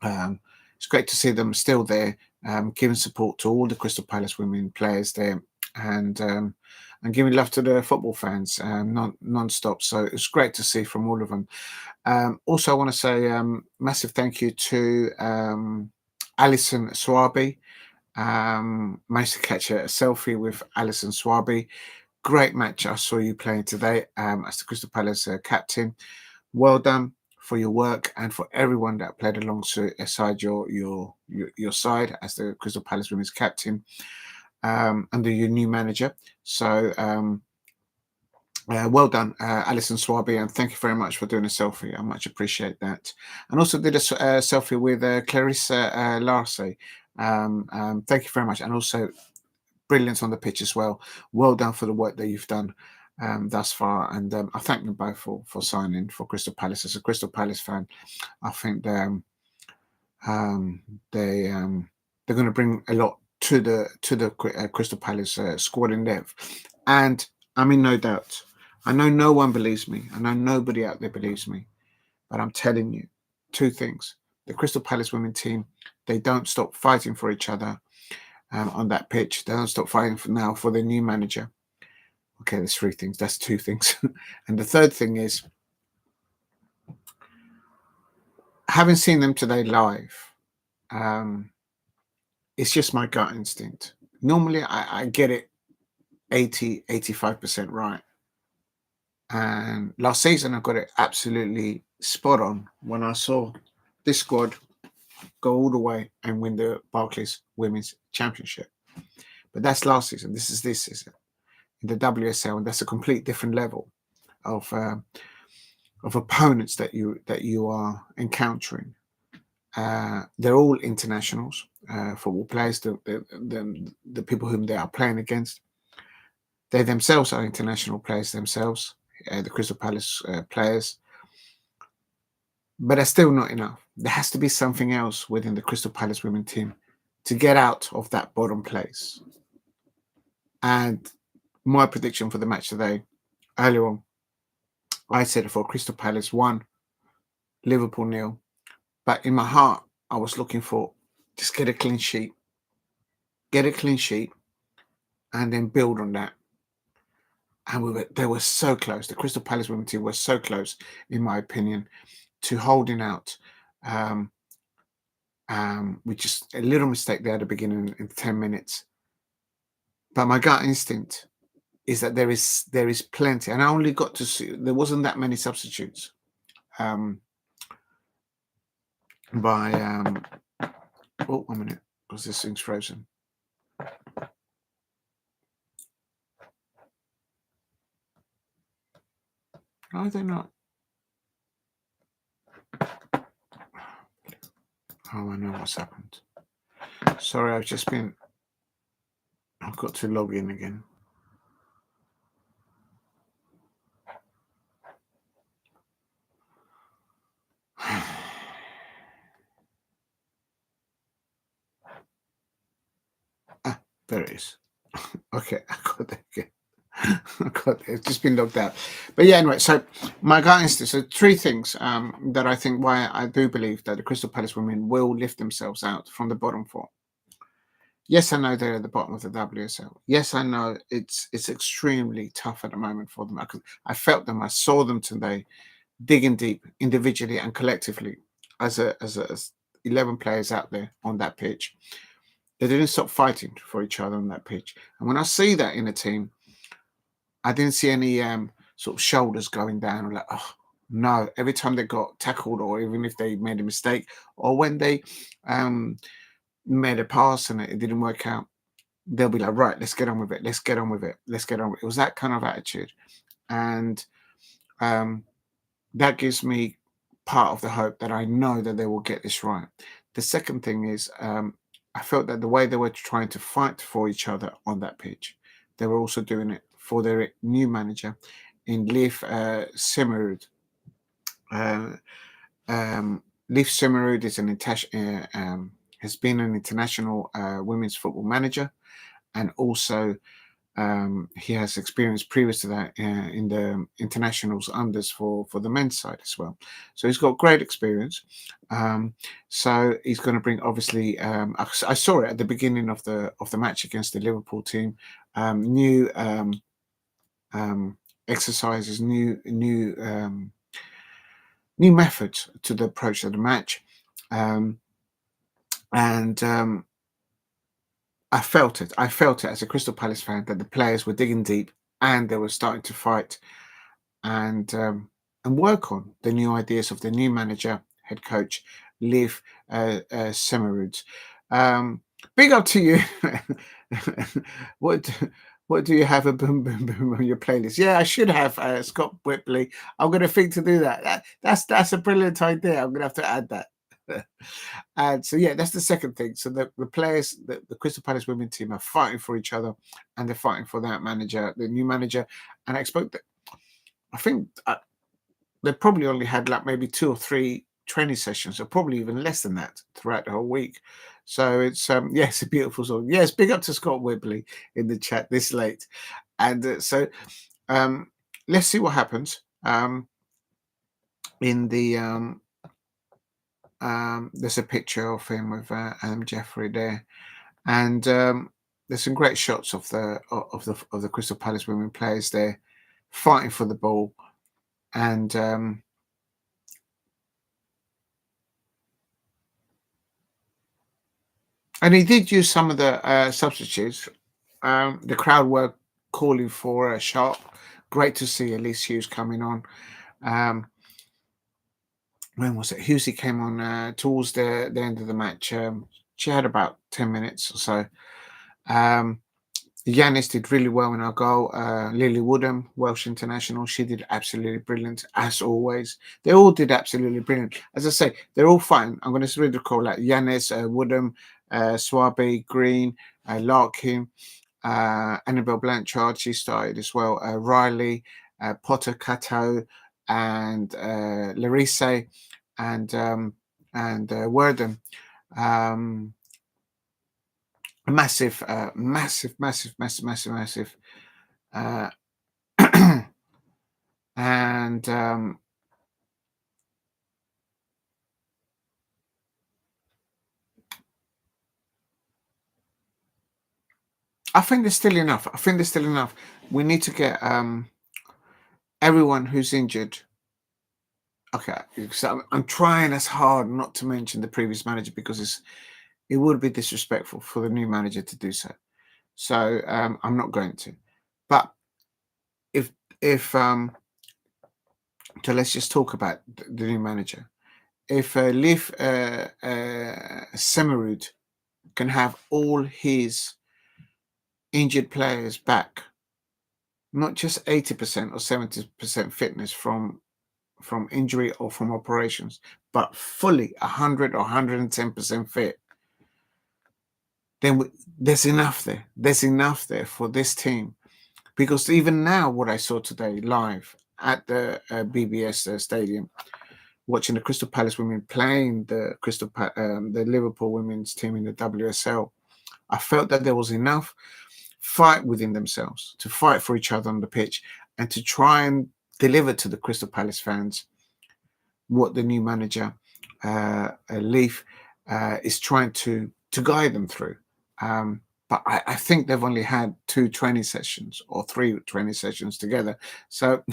It's great to see them still there, giving support to all the Crystal Palace women players there, and giving love to the football fans non-stop. So it's great to see from all of them. Also, I want to say massive thank you to Alison Swaby. Managed to catch a selfie with Alison Swaby. Great match I saw you playing today as the Crystal Palace captain. Well done for your work, and for everyone that played alongside your side as the Crystal Palace women's captain. under your new manager. So well done, Alison Swaby, and thank you very much for doing a selfie. I much appreciate that. And also did a selfie with Clarissa Larce. Thank you very much, and also brilliance on the pitch as well. Well done for the work that you've done thus far, and I thank them both for signing for Crystal Palace. As a Crystal Palace fan, I think they're going to bring a lot to the Crystal Palace squad in depth, and I'm in no doubt. I know no one believes me. I know nobody out there believes me, but I'm telling you two things: the Crystal Palace women team, they don't stop fighting for each other on that pitch. They don't stop fighting for their new manager. Okay, there's three things. That's two things. And the third thing is, having seen them today live, it's just my gut instinct. Normally, I get it 85% right. And last season, I got it absolutely spot on when I saw this squad go all the way and win the Barclays Women's Championship. But that's last season. This is this season in the WSL, and that's a complete different level of opponents that you are encountering. They're all internationals, football players. The people whom they are playing against, they themselves are international players themselves. The Crystal Palace players, but that's still not enough. There has to be something else within the Crystal Palace women team to get out of that bottom place. And my prediction for the match today, earlier on, I said for Crystal Palace 1, Liverpool 0. But in my heart, I was looking for just get a clean sheet. Get a clean sheet and then build on that. And they were so close. The Crystal Palace women team was so close, in my opinion, to holding out. With just a little mistake there at the beginning in 10 minutes. But my gut instinct is that there is plenty. And I only got to see, there wasn't that many substitutes. Oh, 1 minute, because this thing's frozen. No, they're not. Oh, I know what's happened. Sorry, I've got to log in again. There it is. Okay, I got that again. It's just been logged out. But yeah, anyway, so my gut instinct, so three things that I think why I do believe that the Crystal Palace women will lift themselves out from the bottom four. Yes, I know they're at the bottom of the WSL. Yes, I know it's extremely tough at the moment for them. I felt them, I saw them today digging deep individually and collectively as 11 players out there on that pitch. They didn't stop fighting for each other on that pitch. And when I see that in a team, I didn't see any sort of shoulders going down. Like, oh, no. Every time they got tackled, or even if they made a mistake, or when they made a pass and it didn't work out, they'll be like, right, let's get on with it. Let's get on with it. Let's get on with it. It was that kind of attitude. And that gives me part of the hope that I know that they will get this right. The second thing is I felt that the way they were trying to fight for each other on that pitch, they were also doing it for their new manager in Leif Simmerud. Leif Simmerud is has been an international women's football manager, and also he has experience previous to that in the internationals unders for the men's side as well. So he's got great experience. So he's going to bring, obviously, I saw it at the beginning of the match against the Liverpool team. New exercises, new methods to the approach of the match, and I felt it. I felt it as a Crystal Palace fan that the players were digging deep and they were starting to fight and work on the new ideas of the new manager, head coach, Leif Simmerud. Big up to you, what what do you have a boom boom boom on your playlist? Yeah, I should have Scott Whitley. I'm going to think to do that. That's a brilliant idea. I'm going to have to add that. And so yeah, that's the second thing. So the players, the Crystal Palace women team are fighting for each other, and they're fighting for that manager, the new manager. And I expect that. I think they probably only had like maybe 2 or 3 training sessions, or probably even less than that throughout the whole week. So it's yes, a beautiful song. Yes, big up to Scott Whibley in the chat this late. And so let's see what happens. In the there's a picture of him with Adam Jeffrey there, and there's some great shots of the Crystal Palace women players there fighting for the ball, and he did use some of the substitutes. The crowd were calling for a Sharp. Great to see Elise Hughes coming on. When was it? Hughesy came on towards the end of the match. She had about 10 minutes or so. Giménez did really well in our goal. Lily Woodham, Welsh international, she did absolutely brilliant, as always. They all did absolutely brilliant. As I say, they're all fine. I'm going to read the call out. Giménez, Woodham, Swaby, Green, Larkin, Annabelle Blanchard, she started as well. Riley, Potter, Cato, and Larise, and Worden. Massive, and I think there's still enough. We need to get everyone who's injured. Okay, so I'm trying as hard not to mention the previous manager, because it would be disrespectful for the new manager to do so. So I'm not going to. But if so let's just talk about the new manager. If Leif Semerud can have all his injured players back, not just 80% or 70% fitness from injury or from operations, but fully 100 or 110% fit, then there's enough there. There's enough there for this team. Because even now, what I saw today live at the BBS stadium, watching the Crystal Palace women playing the the Liverpool women's team in the WSL, I felt that there was enough fight within themselves to fight for each other on the pitch, and to try and deliver to the Crystal Palace fans what the new manager, Leif, is trying to guide them through. But I think they've only had 2 training sessions or 3 training sessions together, so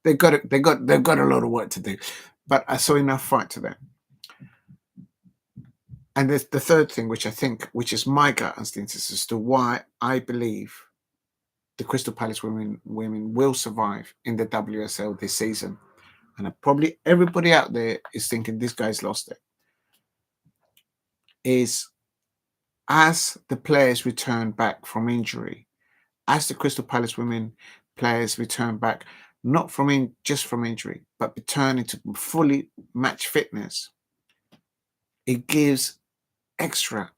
they've got a lot of work to do. But I saw enough fight to them. And there's the third thing, which is my gut instinct as to why I believe the Crystal Palace women will survive in the WSL this season. And probably everybody out there is thinking this guy's lost it. Is as the players return back from injury, as the Crystal Palace women players return back, not just from injury, but returning to fully match fitness, it gives extra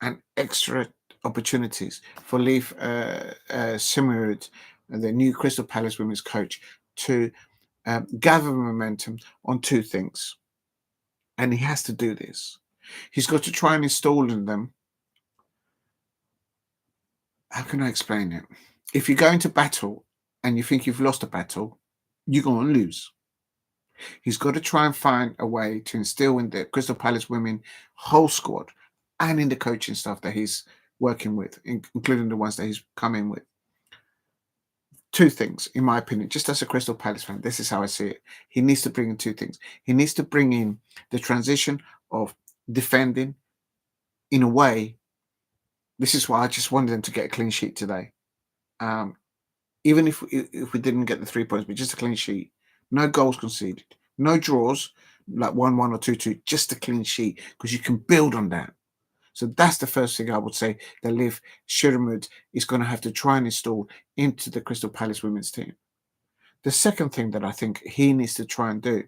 opportunities for Leif Semerud, the new Crystal Palace women's coach, to gather momentum on 2 things. And he has to do this. He's got to try and install in them. How can I explain it? If you go into battle and you think you've lost a battle, you're going to lose. He's got to try and find a way to instill in the Crystal Palace women whole squad, and in the coaching staff that he's working with, including the ones that he's come in with. 2 things, in my opinion, just as a Crystal Palace fan, this is how I see it. He needs to bring in 2 things. He needs to bring in the transition of defending in a way. This is why I just wanted them to get a clean sheet today. Even if we didn't get the 3 points, but just a clean sheet. No goals conceded. No draws, like 1-1 or 2-2, just a clean sheet, because you can build on that. So that's the first thing I would say that Liv Sherwood is going to have to try and install into the Crystal Palace women's team. The second thing that I think he needs to try and do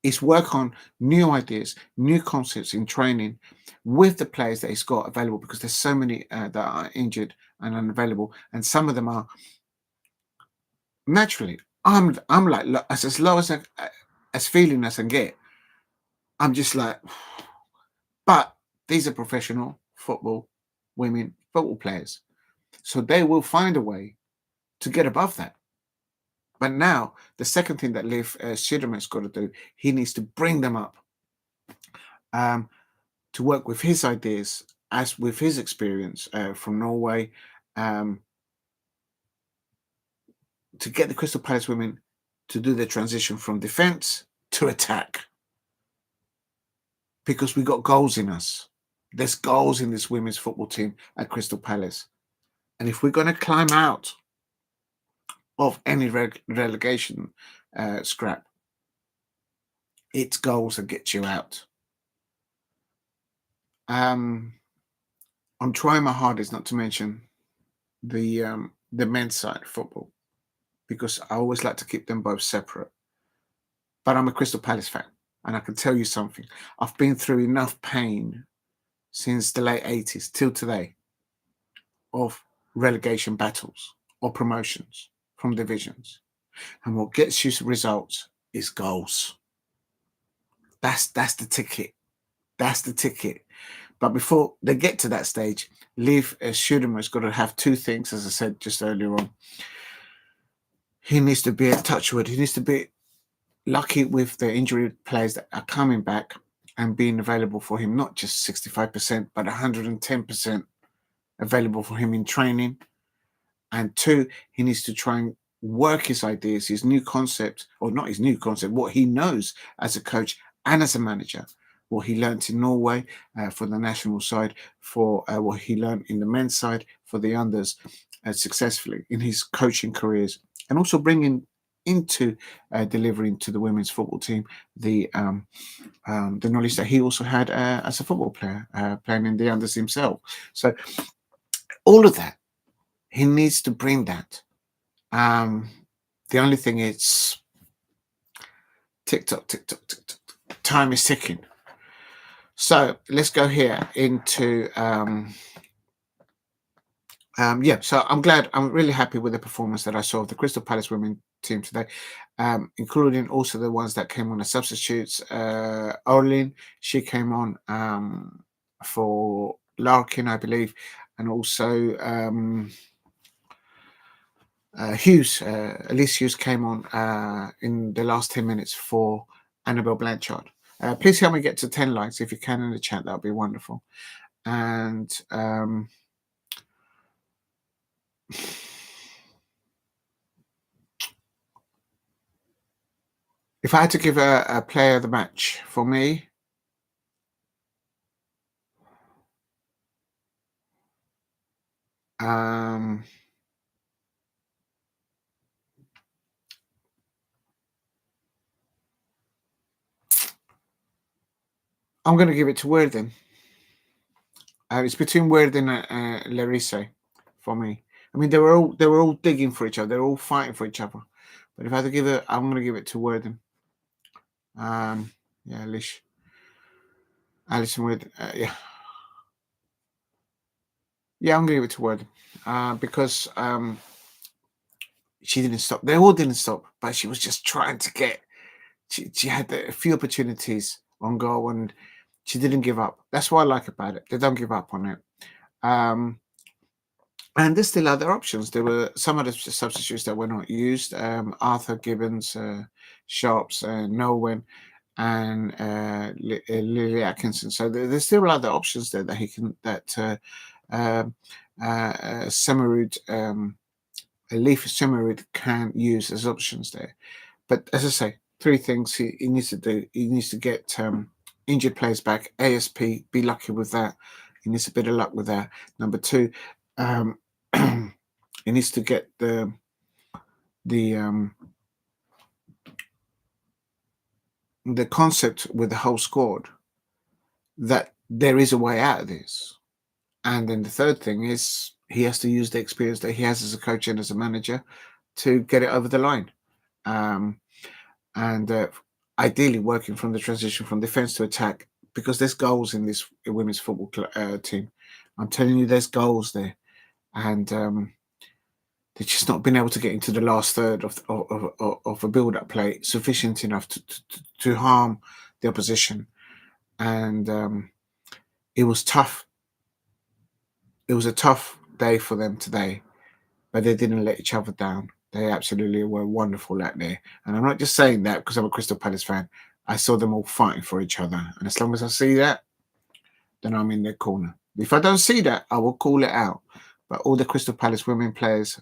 is work on new ideas, new concepts in training with the players that he's got available, because there's so many that are injured and unavailable, and some of them are naturally. I'm like as low as feeling as I can get. I'm just like, but these are professional women football players, so they will find a way to get above that. But now the second thing that Liv Sherwood's got to do, he needs to bring them up to work with his ideas, as with his experience from Norway, to get the Crystal Palace women to do the transition from defence to attack. Because we got goals in us. There's goals in this women's football team at Crystal Palace. And if we're going to climb out of any relegation scrap, it's goals that get you out. I'm trying my hardest not to mention the men's side of football, because I always like to keep them both separate. But I'm a Crystal Palace fan, and I can tell you something. I've been through enough pain since the late 80s till today of relegation battles or promotions from divisions. And what gets you results is goals. That's the ticket. That's the ticket. But before they get to that stage, Liv Sherwood's got to have two things, as I said just earlier on. He needs to be a touchwood. He needs to be lucky with the injury players that are coming back and being available for him, not just 65%, but 110% available for him in training. And two, he needs to try and work his ideas, his new concept, or not his new concept, what he knows as a coach and as a manager, what he learned in Norway for the national side, for what he learned in the men's side for the unders successfully in his coaching careers, and also bringing into delivering to the women's football team the knowledge that he also had as a football player, playing in the unders himself. So all of that, he needs to bring that. The only thing is tick tock, tick tock, tick tock. Time is ticking. So let's go here into so I'm really happy with the performance that I saw of the Crystal Palace women team today, including also the ones that came on as substitutes. Orlin, she came on for Larkin, I believe, and also Elise Hughes came on in the last 10 minutes for Annabelle Blanchard. Please help me get to 10 likes if you can in the chat. That would be wonderful. And if I had to give a player of the match for me, I'm going to give it to Worthing. It's between Worthing and Larise for me. I mean, they were all digging for each other. They were all fighting for each other. But if I had to give it, I'm going to give it to Worthing. Alison Wood. Yeah, I'm going to give it to Worthing because she didn't stop. They all didn't stop, but she was just trying to get. She had a few opportunities on goal and she didn't give up. That's what I like about it. They don't give up on it. And there's still other options. There were some of the substitutes that were not used. Arthur Gibbons, Sharps, Nowen, and Lily Atkinson. So there's still other options there that he can Semerud, Leif Semerud can use as options there. But as I say, three things he needs to do. He needs to get injured players back ASP, be lucky with that. He needs a bit of luck with that. Number two, he needs to get the concept with the whole squad that there is a way out of this. And then the third thing is he has to use the experience that he has as a coach and as a manager to get it over the line. And ideally working from the transition from defense to attack, because there's goals in this women's football team. I'm telling you, there's goals there. And they've just not been able to get into the last third of a build-up play sufficient enough to harm the opposition. And it was tough. It was a tough day for them today, but they didn't let each other down. They absolutely were wonderful out there. And I'm not just saying that because I'm a Crystal Palace fan. I saw them all fighting for each other. And as long as I see that, then I'm in their corner. If I don't see that, I will call it out. But all the Crystal Palace women players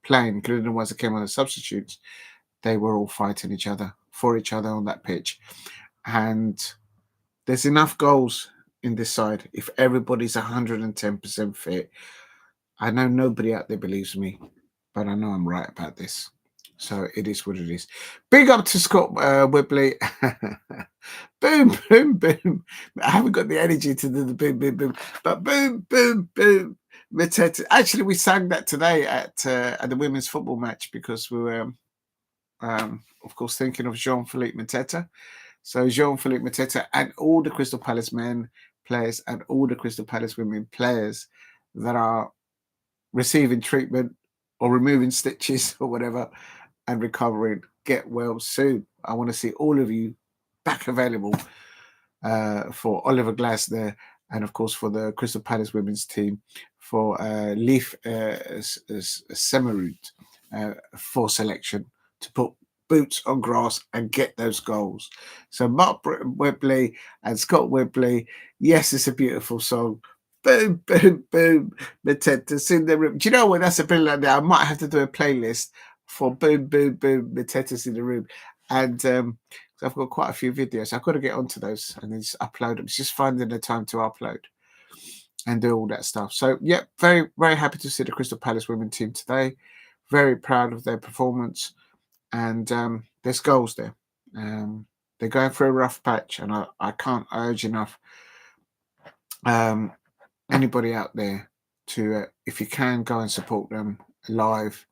playing, including the ones that came on as substitutes, they were all fighting each other for each other on that pitch. And there's enough goals in this side. If everybody's 110% fit, I know nobody out there believes me, but I know I'm right about this. So it is what it is. Big up to Scott Whibley. Boom, boom, boom. I haven't got the energy to do the boom, boom, boom. But boom, boom, boom. Mateta. Actually, we sang that today at the women's football match because we were, of course, thinking of Jean-Philippe Mateta. So Jean-Philippe Mateta and all the Crystal Palace men players and all the Crystal Palace women players that are receiving treatment or removing stitches or whatever and recovering, get well soon. I want to see all of you back available for Oliver Glasner and, of course, for the Crystal Palace women's team, for Leif Semerud for selection to put boots on grass and get those goals. So Mark Whibley and Scott Whibley, yes, it's a beautiful song. Boom, boom, boom. Mateta's in the room. Do you know what? That's a bit like that. I might have to do a playlist for boom, boom, boom. Mateta's in the room. And I've got quite a few videos. I've got to get onto those and then just upload them. It's just finding the time to upload and do all that stuff. So, yeah, very, very happy to see the Crystal Palace women team today. Very proud of their performance. And there's goals there. They're going through a rough patch, and I can't urge enough anybody out there to, if you can, go and support them live,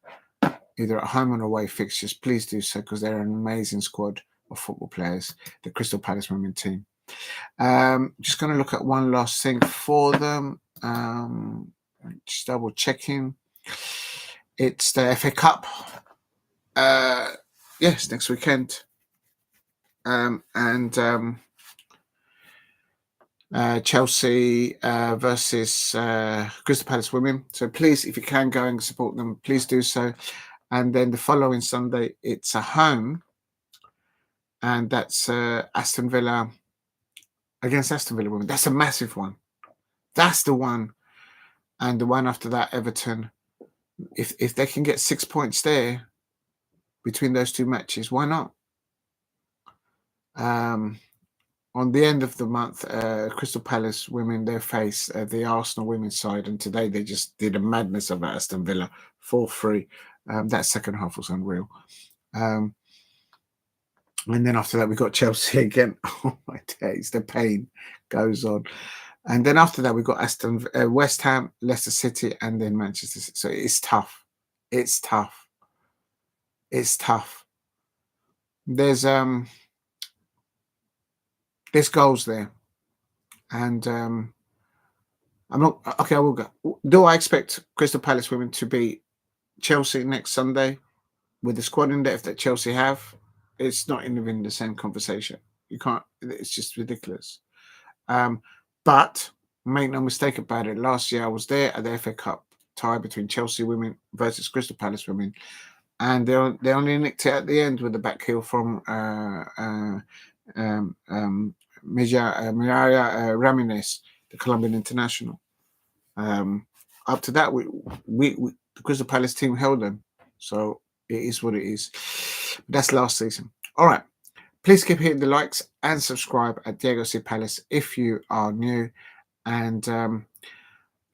either at home or away fixtures. Please do so, because they're an amazing squad of football players, the Crystal Palace women team. Just going to look at one last thing for them. Just double checking. It's the FA Cup. Yes, next weekend. Chelsea versus Crystal Palace women. So please, if you can go and support them, please do so. And then the following Sunday, it's a home, and that's Aston Villa against Aston Villa women. That's a massive one. That's the one. And the one after that, Everton. If they can get 6 points there between those two matches, why not? On the end of the month, Crystal Palace women, they face the Arsenal women's side, and today they just did a madness of Aston Villa 4-3. That second half was unreal. And then after that, we got Chelsea again. Oh my days, the pain goes on. And then after that, we got West Ham, Leicester City, and then Manchester City. So it's tough. It's tough. It's tough. There's goals there, and I'm not okay. I will go. Do I expect Crystal Palace women to beat Chelsea next Sunday with the squad in depth that Chelsea have? It's not even the same conversation. You can't. It's just ridiculous. But make no mistake about it. Last year I was there at the FA Cup tie between Chelsea women versus Crystal Palace women, and they only nicked it at the end with the back heel from Mireia Ramirez, the Colombian international. Up to that, we the Crystal Palace team held them. So it is what it is. That's last season. All right. Please keep hitting the likes and subscribe at Diego C. Palace if you are new. And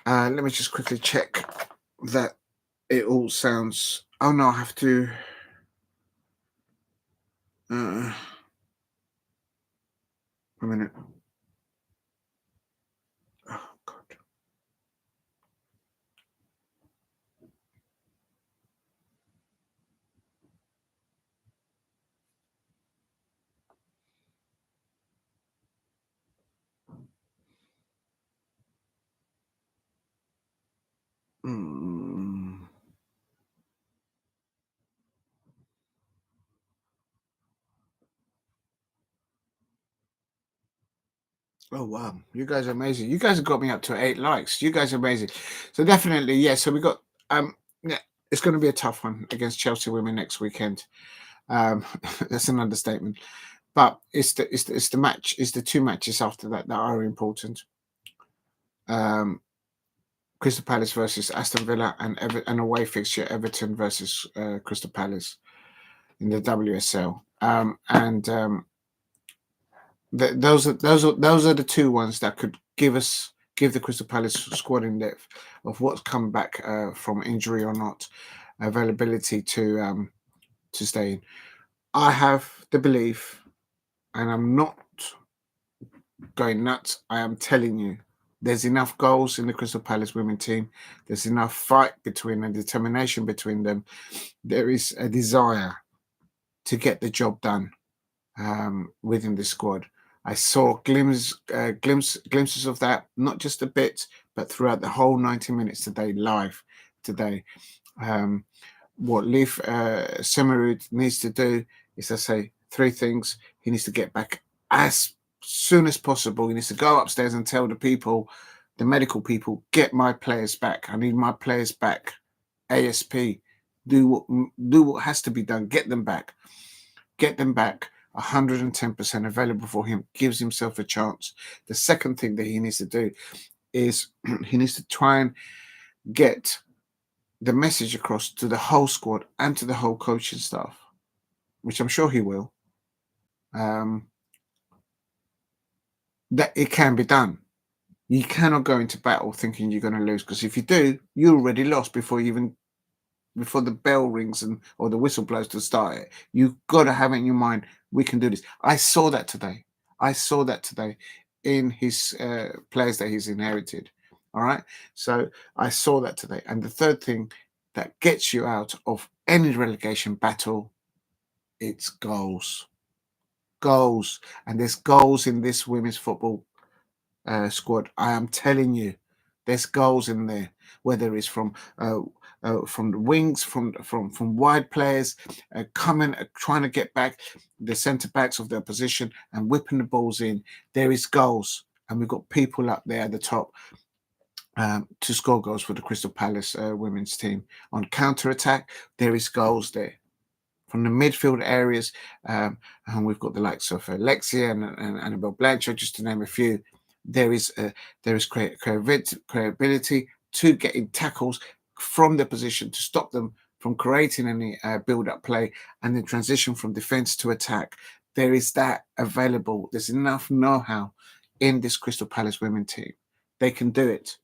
let me just quickly check that it all sounds... Oh, no, I have to... a minute. Oh wow, you guys are amazing. You guys have got me up to 8 likes. You guys are amazing. So definitely, yeah. So we got yeah, it's going to be a tough one against Chelsea women next weekend. That's an understatement. But it's the two matches after that are important. Crystal Palace versus Aston Villa and an away fixture Everton versus Crystal Palace in the WSL. Those are the two ones that could give the Crystal Palace squad in depth of what's come back from injury or not, availability to stay in. I have the belief, and I'm not going nuts. I am telling you, there's enough goals in the Crystal Palace women team. There's enough fight between and determination between them. There is a desire to get the job done within the squad. I saw glimpses of that, not just a bit, but throughout the whole 90 minutes today, live today. What Leif Semerud needs to do is, I say, three things. He needs to get back as soon as possible. He needs to go upstairs and tell the people, the medical people, get my players back. I need my players back ASP. Do what has to be done. Get them back. Get them back. 110% available for him. Gives himself a chance. The second thing that he needs to do is he needs to try and get the message across to the whole squad and to the whole coaching staff, which I'm sure he will, that it can be done. You cannot go into battle thinking you're going to lose, because if you do, you already lost before the bell rings or the whistle blows to start it. You've got to have it in your mind, we can do this. I saw that today in his players that he's inherited. All right. So I saw that today. And the third thing that gets you out of any relegation battle, it's goals. Goals. And there's goals in this women's football squad. I am telling you, there's goals in there, whether it's from the wings, from wide players coming, trying to get back the centre backs of their position and whipping the balls in. There is goals, and we've got people up there at the top to score goals for the Crystal Palace women's team. On counter attack, there is goals there. From the midfield areas, and we've got the likes of Alexia and Annabelle Blanchard, just to name a few. There is credibility to getting tackles from the position to stop them from creating any build-up play and then transition from defence to attack. There is that available. There's enough know-how in this Crystal Palace women team. They can do it.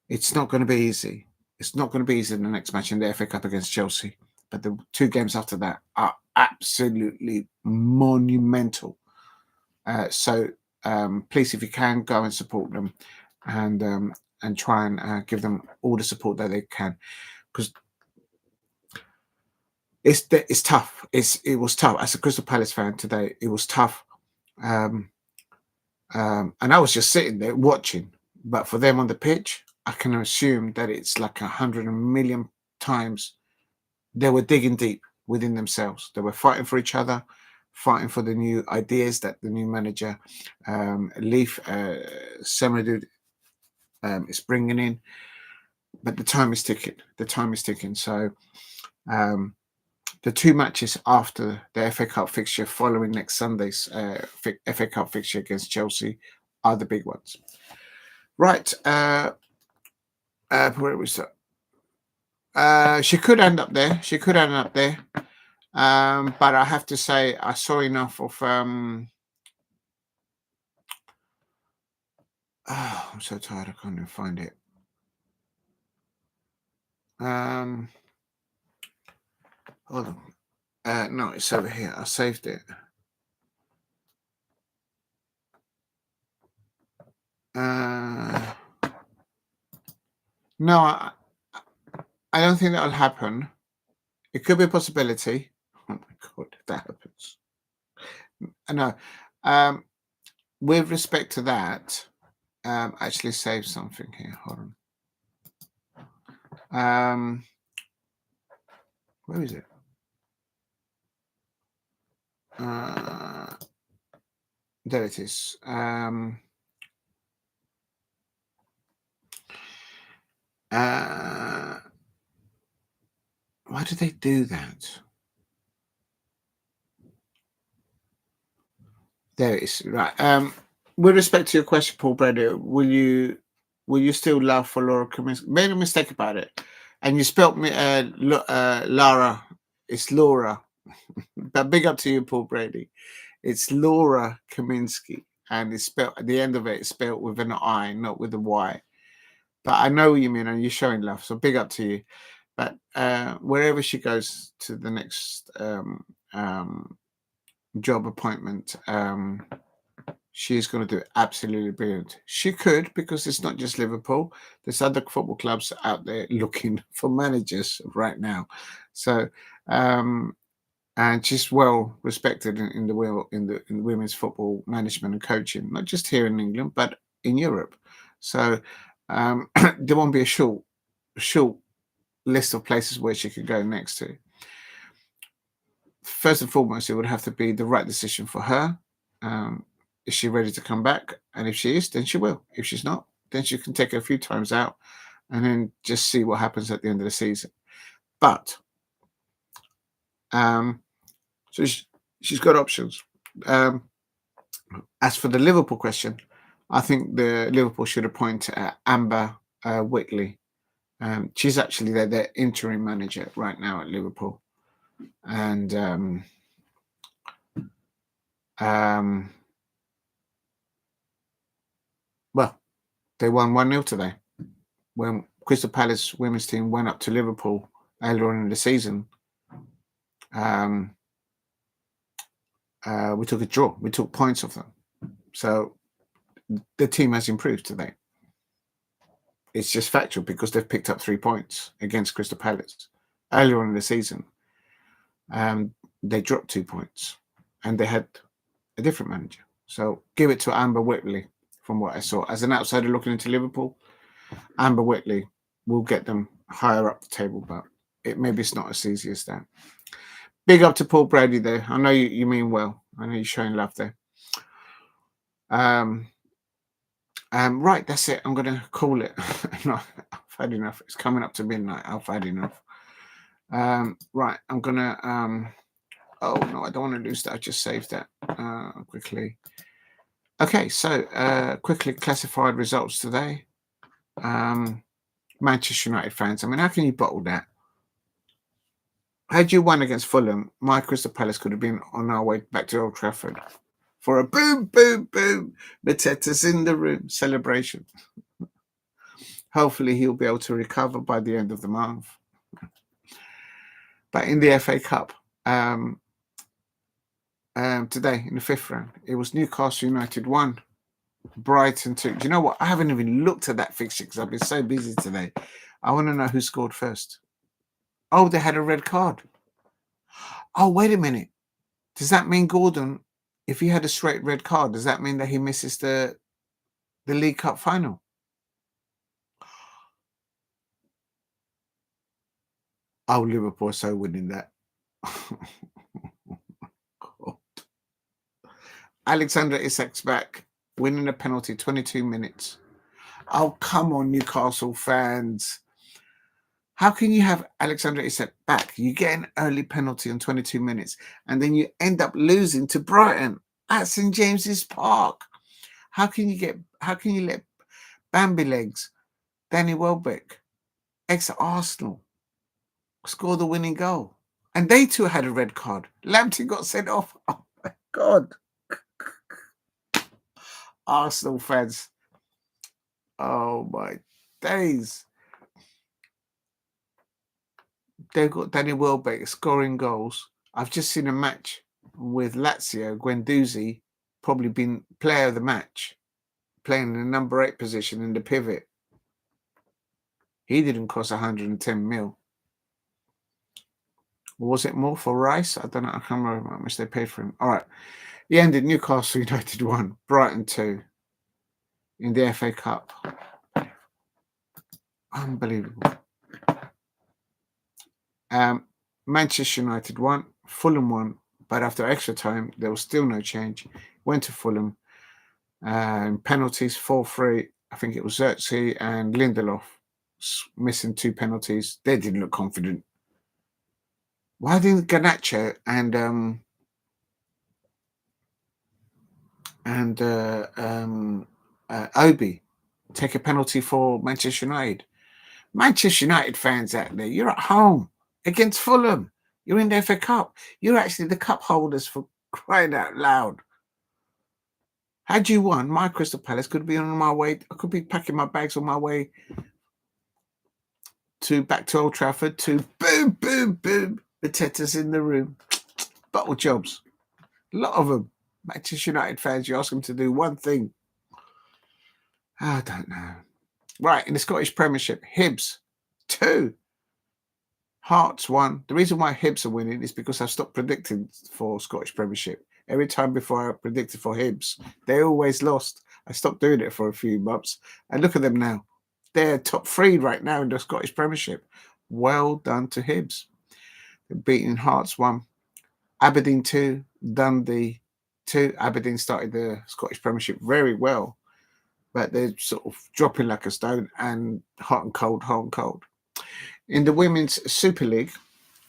It's not going to be easy. It's not going to be easy in the next match in the FA Cup against Chelsea. But the two games after that are absolutely monumental. So please, if you can, go and support them and try and give them all the support that they can, because it's tough. It was tough. As a Crystal Palace fan today, it was tough. And I was just sitting there watching. But for them on the pitch, I can assume that it's like 100 million times. They were digging deep within themselves. They were fighting for each other, fighting for the new ideas that the new manager, Leif Semerud, is bringing in. But the time is ticking. So the two matches after the FA Cup fixture following next Sunday's FA Cup fixture against Chelsea are the big ones. Right. Where was that? She could end up there. But I have to say, I saw enough of. I'm so tired. I can't even find it. Hold on. No, it's over here. I saved it. No, I don't think that'll happen. It could be a possibility. Oh my God, if that happens. No. With respect to that, actually save something here. Hold on. Where is it? There it is. Why do they do that? There it is. Right. With respect to your question, Paul Brady, will you still love for Laura Kaminsky? Made a mistake about it, and you spelt me Lara. It's Laura, but big up to you, Paul Brady. It's Laura Kaminsky, and it's spelled at the end of it. It's spelled with an I, not with a Y. But I know what you mean, and you're showing love, so big up to you. But wherever she goes to the next job appointment, she's going to do absolutely brilliant. She could, because it's not just Liverpool. There's other football clubs out there looking for managers right now. So, and she's well respected in the women's football management and coaching, not just here in England, but in Europe. So there won't be a short list of places where she could go next to. First and foremost, it would have to be the right decision for her. Is she ready to come back? And if she is, then she will. If she's not, then she can take it a few times out and then just see what happens at the end of the season. But so she's got options. As for the Liverpool question, I think the Liverpool should appoint Amber Whitley. She's actually their interim manager right now at Liverpool. And well, they won 1-0 today. When Crystal Palace women's team went up to Liverpool earlier on in the season, we took a draw. We took points off them. So the team has improved today. It's just factual because they've picked up 3 points against Crystal Palace. Earlier on in the season, they dropped 2 points and they had a different manager. So give it to Amber Whitley from what I saw. As an outsider looking into Liverpool, Amber Whitley will get them higher up the table, but maybe it's not as easy as that. Big up to Paul Brady there. I know you mean well. I know you're showing love there. Right, that's it. I'm going to call it. No, I've had enough. It's coming up to midnight. I've had enough. Right, I'm going to... oh, no, I don't want to lose that. I just saved that quickly. Okay, so quickly classified results today. Manchester United fans, I mean, how can you bottle that? Had you won against Fulham, my Crystal Palace could have been on our way back to Old Trafford for a boom, boom, boom, Mateta's in the room celebration. Hopefully he'll be able to recover by the end of the month. But in the FA Cup, today in the 5th round, it was Newcastle United 1, Brighton 2. Do you know what? I haven't even looked at that fixture because I've been so busy today. I want to know who scored first. Oh, they had a red card. Oh, wait a minute. Does that mean Gordon, if he had a straight red card, does that mean that he misses the League Cup final? Oh, Liverpool are so winning that. Alexander Isak's back, winning a penalty, 22 minutes. Oh, come on, Newcastle fans. How can you have Alexander Isak back? You get an early penalty on 22 minutes, and then you end up losing to Brighton at St James's Park. How can you let Bambi Legs, Danny Welbeck, ex-Arsenal, score the winning goal? And they too had a red card. Lamptey got sent off. Oh my God. Arsenal fans. Oh my days. They've got Danny Welbeck scoring goals. I've just seen a match with Lazio, Guendouzi, probably been player of the match, playing in the number 8 position in the pivot. He didn't cost 110 mil. Was it more for Rice? I don't know. I can't remember how much they paid for him. All right. He ended Newcastle United 1, Brighton 2 in the FA Cup. Unbelievable. Manchester United won, Fulham won, but after extra time, there was still no change. Went to Fulham. Penalties, 4-3. I think it was Xerxes and Lindelof missing 2 penalties. They didn't look confident. Why didn't Garnacho and Obi take a penalty for Manchester United? Manchester United fans out there, you're at home against Fulham. You're in the FA Cup. You're actually the cup holders, for crying out loud. Had you won, my Crystal Palace could be on my way. I could be packing my bags on my way back to Old Trafford to boom, boom, boom. The Tetas in the room. Bottle jobs. A lot of them. Manchester United fans, you ask them to do one thing. I don't know. Right, in the Scottish Premiership, Hibs 2. Hearts 1. The reason why Hibs are winning is because I've stopped predicting for Scottish Premiership. Every time before I predicted for Hibs, they always lost. I stopped doing it for a few months. And look at them now. They're top 3 right now in the Scottish Premiership. Well done to Hibs. They're beating Hearts 1. Aberdeen 2. Dundee 2. Aberdeen started the Scottish Premiership very well. But they're sort of dropping like a stone and hot and cold, hot and cold. In the Women's Super League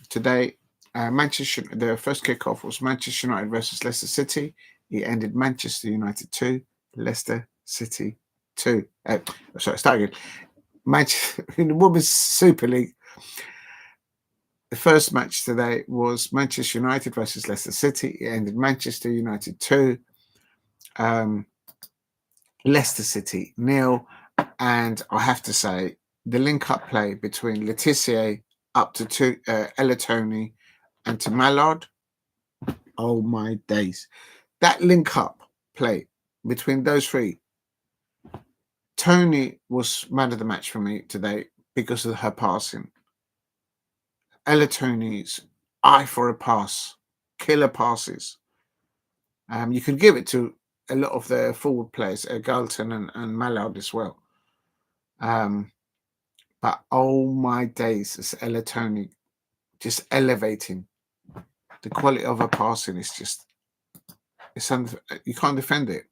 today, the first kickoff was Manchester United versus Leicester City. It ended Manchester United 2, Leicester City 2. Start again. In the Women's Super League, the first match today was Manchester United versus Leicester City. It ended Manchester United 2, Leicester City 0. And I have to say, the link-up play between Laetitia up to Ella Tony and to Mallard, oh my days. That link-up play between those 3, Tony was man of the match for me today because of her passing. Ella Tony's eye for a pass, killer passes. You can give it to a lot of the forward players, Galton and Mallard as well. But oh my days, it's Ella Tony just elevating. The quality of her passing is just, you can't defend it.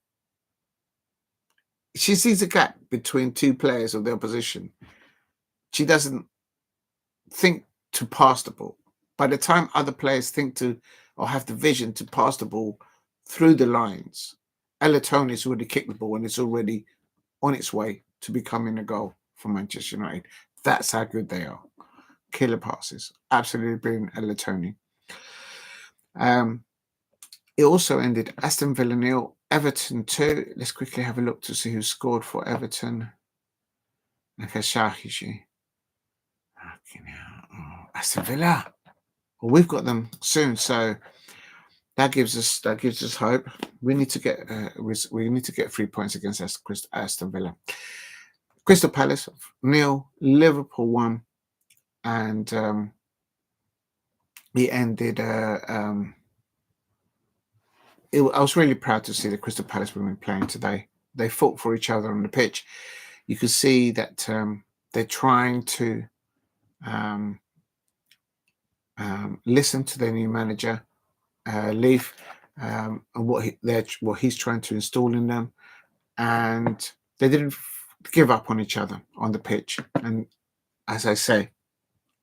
She sees a gap between 2 players of the opposition. She doesn't think to pass the ball. By the time other players think to or have the vision to pass the ball through the lines, Ella Tony's already kicked the ball and it's already on its way to becoming a goal for Manchester United. That's how good they are. Killer passes. Absolutely brilliant, Ella Tony. It also ended Aston Villa 0, Everton 2. Let's quickly have a look to see who scored for Everton. Aston Villa. Well, we've got them soon, so that gives us hope. We need to get 3 points against Aston Villa. Crystal Palace 0, Liverpool 1, and it ended. I was really proud to see the Crystal Palace women playing today. They fought for each other on the pitch. You could see that they're trying to listen to their new manager, Leaf, and what he's trying to install in them, and they didn't give up on each other on the pitch. And as I say,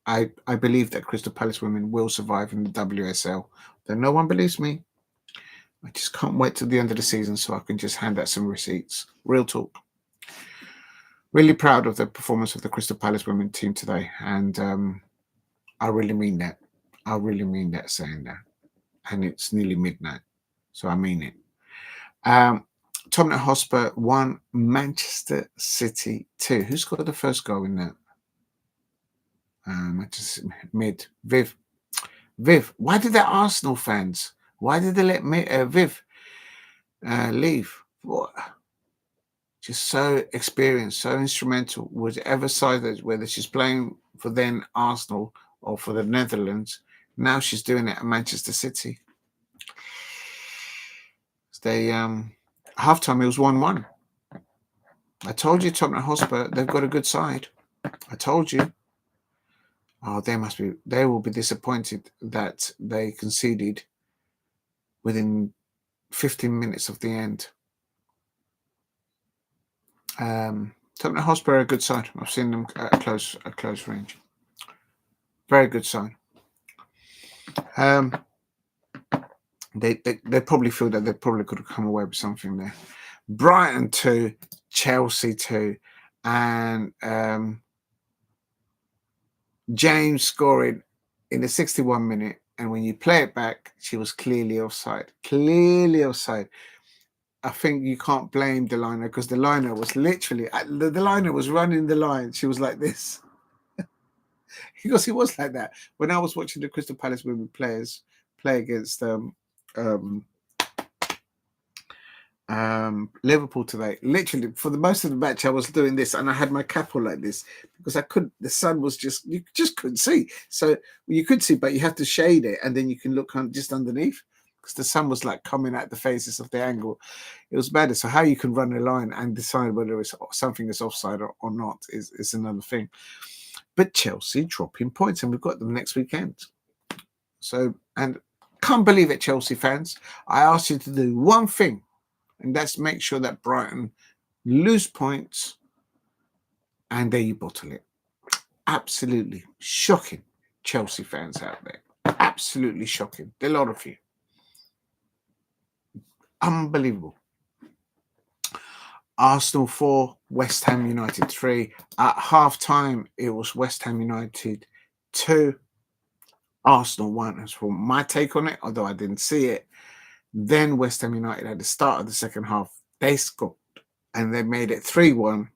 I believe that Crystal Palace women will survive in the WSL. Though no one believes me, I just can't wait till the end of the season so I can just hand out some receipts. Real talk. Really proud of the performance of the Crystal Palace women team today, and I really mean that. I really mean that saying that. And it's nearly midnight, so I mean it. Tottenham Hotspur 1, Manchester City 2. Who scored the first goal in that? Manchester mid. Viv. Why did the Arsenal fans? Why did they let Viv leave? What? Just so experienced, so instrumental. Whatever side that, whether she's playing for then Arsenal or for the Netherlands, now she's doing it at Manchester City. They halftime it was 1-1. I told you, Tottenham Hotspur, they've got a good side. I told you. Oh, they will be disappointed that they conceded within 15 minutes of the end. Tottenham Hotspur are a good side. I've seen them at a close range. Very good side. They probably feel that they probably could have come away with something there. Brighton 2, Chelsea 2, and James scoring in the 61 minute. And when you play it back, she was clearly offside. Clearly offside. I think you can't blame the liner because the liner was literally the liner was running the line. She was like this. Because he was like that. When I was watching the Crystal Palace women players play against Liverpool today, literally for the most of the match I was doing this and I had my cap on like this because the sun was you just couldn't see. So you could see, but you have to shade it and then you can look on just underneath because the sun was like coming at the faces of the angle. It was bad. So how you can run a line and decide whether it's something is offside or not is another thing. But Chelsea dropping points, and we've got them next weekend. So, and can't believe it, Chelsea fans. I asked you to do one thing, and that's make sure that Brighton lose points, and there you bottle it. Absolutely shocking, Chelsea fans out there. Absolutely shocking. A lot of you. Unbelievable. Arsenal 4, West Ham United 3. At half-time, it was West Ham United 2, Arsenal 1. That's for my take on it, although I didn't see it. Then West Ham United, at the start of the second half, they scored, and they made it 3-1.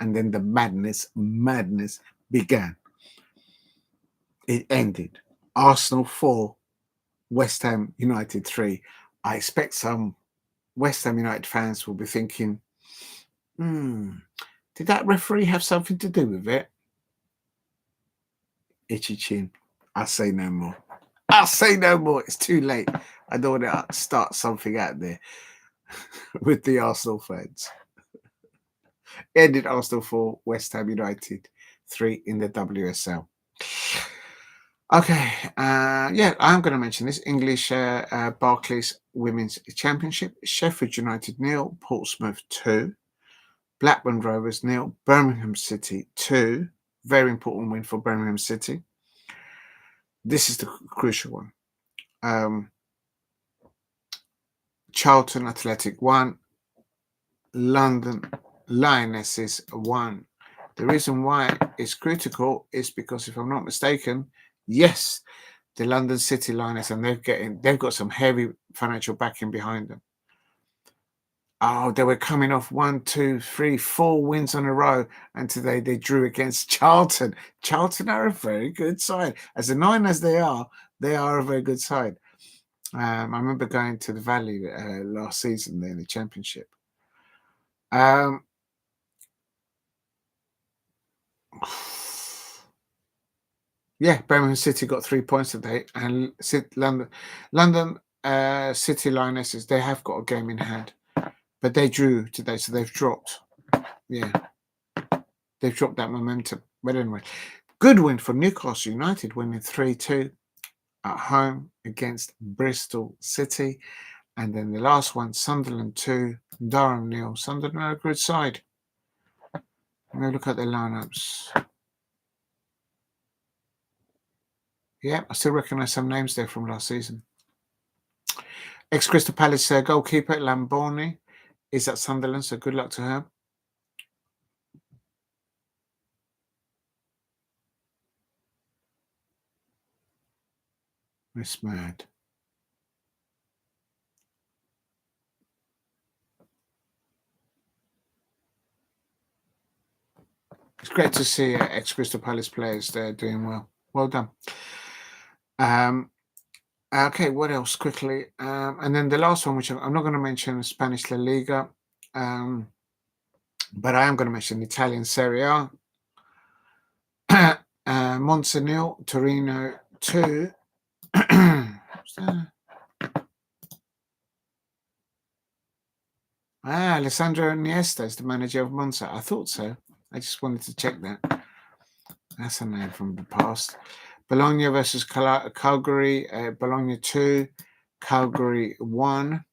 And then the madness began. It ended. Arsenal 4, West Ham United 3. I expect some West Ham United fans will be thinking, did that referee have something to do with it? Itchy chin. I'll say no more. It's too late. I don't want to start something out there with the Arsenal fans. Ended Arsenal 4, West Ham United 3 in the WSL. Okay, I'm going to mention this. English Barclays Women's Championship. Sheffield United 0, Portsmouth 2. Blackburn Rovers 0, Birmingham City 2. Very important win for Birmingham City. This is the crucial one. Charlton Athletic 1, London Lionesses 1. The reason why it's critical is because, if I'm not mistaken, yes, the London City Lioness, and they've got some heavy financial backing behind them. Oh, they were coming off 1, 2, 3, 4 wins in a row, and today they drew against Charlton. Charlton are a very good side. As annoying as they are a very good side. I remember going to the Valley last season there in the Championship. Yeah, Birmingham City got 3 points today, and London City Lionesses, they have got a game in hand, but they drew today, so they've dropped. Yeah, they've dropped that momentum. But anyway, good win for Newcastle United, winning 3-2 at home against Bristol City. And then the last one, Sunderland 2, Durham 0. Sunderland are a good side. Now look at their lineups. Yeah, I still recognise some names there from last season. Ex-Crystal Palace goalkeeper Lamborni is at Sunderland, so good luck to her. It's mad. It's great to see ex-Crystal Palace players there doing well. Well done. Okay, what else quickly? And then the last one, which I'm not going to mention, Spanish La Liga, but I am going to mention Italian Serie A. Monza 0, Torino 2. Alessandro Iniesta is the manager of Monza. I thought so. I just wanted to check that. That's a name from the past. Bologna versus Calgary. Bologna 2, Calgary 1.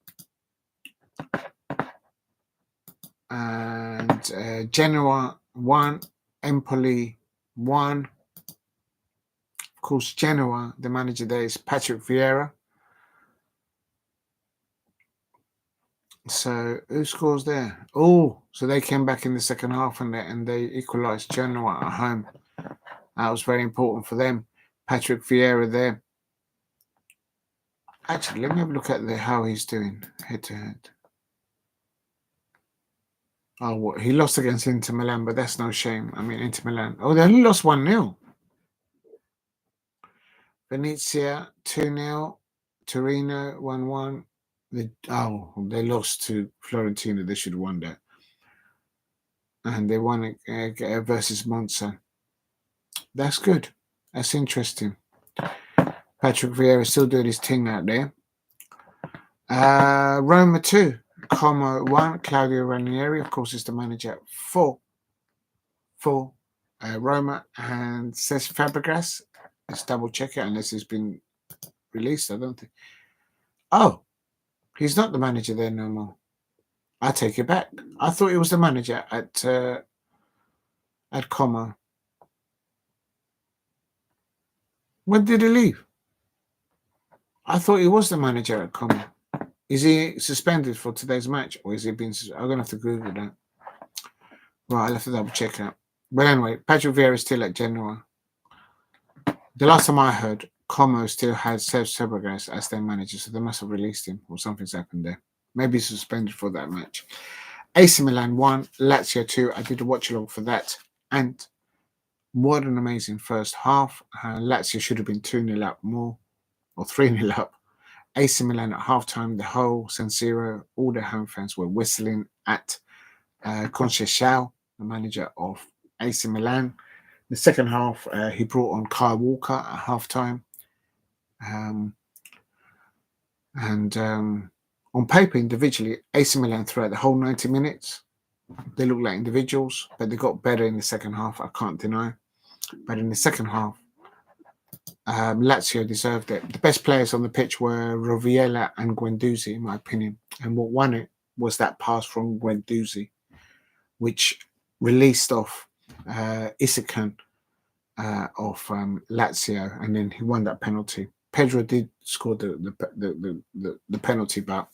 And Genoa 1, Empoli 1. Of course, Genoa, the manager there is Patrick Vieira. So who scores there? Oh, so they came back in the second half and they equalised Genoa at home. That was very important for them. Patrick Vieira there. Actually, let me have a look at how he's doing head to head. Oh, what? He lost against Inter Milan, but that's no shame. I mean, Inter Milan. Oh, they only lost 1-0. Venezia 2-0. Torino 1-1. They lost to Fiorentina. They should have won that. And they won versus Monza. That's good. That's interesting. Patrick Vieira is still doing his thing out there. Roma 2, Como 1, Claudio Ranieri, of course, is the manager for Roma, and Cesc Fabregas. Let's double check it unless it's been released. I don't think. Oh, he's not the manager there no more. I take it back. I thought he was the manager at Como. When did he leave? I thought he was the manager at Como. Is he suspended for today's match, or is he been? I'm gonna have to Google that. Right, I'll have to double check that. But anyway, Patrick Vieira is still at Genoa. The last time I heard, Como still had Cesc Fabregas as their manager, so they must have released him, or something's happened there. Maybe he's suspended for that match. AC Milan 1, Lazio 2. I did a watch along for that, and what an amazing first half. Lazio should have been 2-0 up more, or 3-0 up. AC Milan at halftime, the whole San Siro, all the home fans were whistling at Conceição, the manager of AC Milan. The second half, he brought on Kyle Walker at halftime. On paper, individually, AC Milan throughout the whole 90 minutes, they looked like individuals, but they got better in the second half, I can't deny. But in the second half, Lazio deserved it. The best players on the pitch were Rovella and Guendouzi, in my opinion. And what won it was that pass from Guendouzi, which released off Isaksen of Lazio, and then he won that penalty. Pedro did score the penalty, but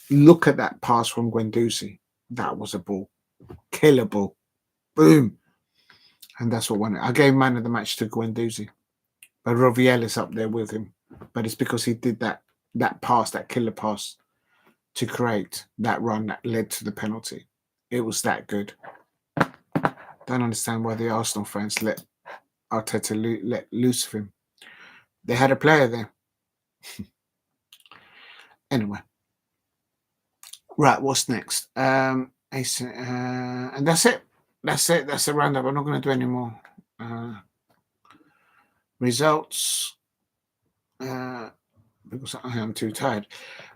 look at that pass from Guendouzi. That was a ball. Killer ball. Boom. And that's what won it. I gave man of the match to Guendouzi. But Rovella is up there with him. But it's because he did that pass, that killer pass, to create that run that led to the penalty. It was that good. Don't understand why the Arsenal fans let Arteta let loose of him. They had a player there. Anyway. Right, what's next? And that's it. That's it. That's the roundup. I'm not going to do any more results because I am too tired.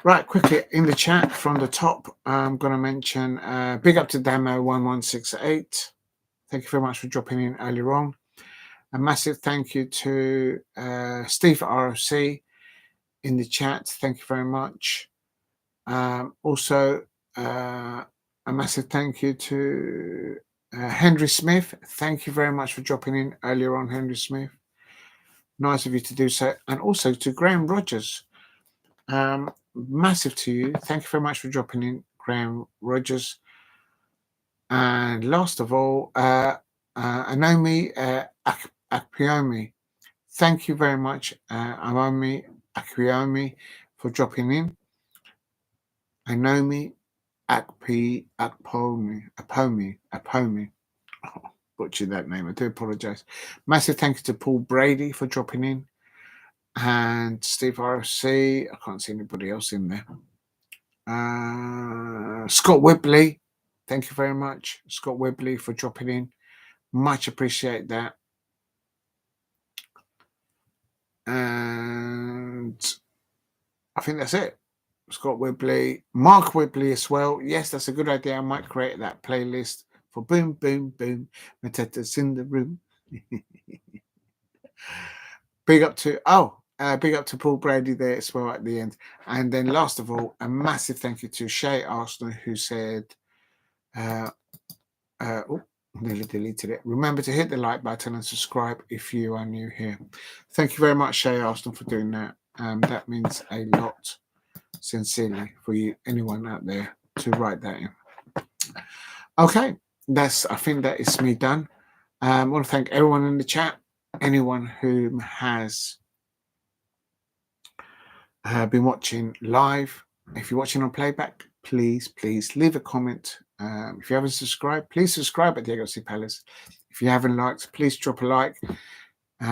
Right, quickly in the chat from the top, I'm going to mention big up to Damo1168. Thank you very much for dropping in earlier on. A massive thank you to Steve ROC in the chat. Thank you very much. Also, a massive thank you to Henry Smith. Thank you very much for dropping in earlier on, Henry Smith. Nice of you to do so. And also to Graham Rogers. Massive to you. Thank you very much for dropping in, Graham Rogers. And last of all, Anomi Akpiomi. Thank you very much, Anomi Akpiomi, for dropping in. Anomi Apomi. Oh, butchered that name. I do apologise. Massive thank you to Paul Brady for dropping in. And Steve RFC. I can't see anybody else in there. Scott Whibley. Thank you very much, Scott Whibley, for dropping in. Much appreciate that. And I think that's it. Scott Whibley, Mark Whibley as well. Yes, that's a good idea. I might create that playlist. for boom, boom, boom. Mateta's in the room. Big up to Paul Brady there as well at the end. And then last of all, a massive thank you to Shay Arsenal, who said, nearly deleted it. Remember to hit the like button and subscribe if you are new here. Thank you very much, Shay Arsenal, for doing that. That means a lot, sincerely, for you, anyone out there, to write that in. Okay, I think that is me done. I want to thank everyone in the chat, anyone who has been watching live. If you're watching on playback, please leave a comment. If you haven't subscribed, please subscribe at Diego C. Palace. If you haven't liked, please drop a like.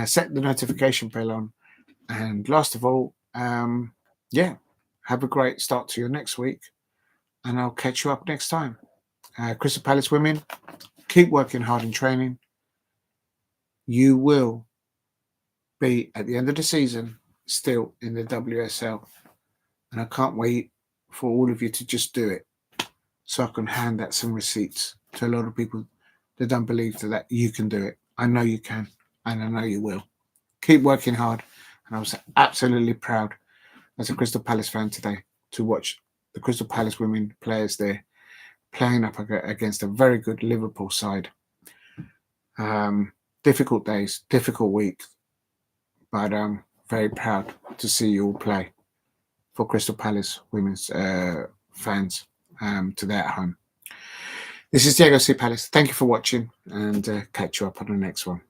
Set the notification bell on. And last of all, have a great start to your next week. And I'll catch you up next time. Crystal Palace women, keep working hard in training. You will be, at the end of the season, still in the WSL. And I can't wait for all of you to just do it, so I can hand out some receipts to a lot of people that don't believe that you can do it. I know you can, and I know you will. Keep working hard. And I was absolutely proud as a Crystal Palace fan today to watch the Crystal Palace women players there playing up against a very good Liverpool side. Difficult days, difficult week, but I'm very proud to see you all play for Crystal Palace women's fans today at home. This is Diego C. Palace. Thank you for watching, and catch you up on the next one.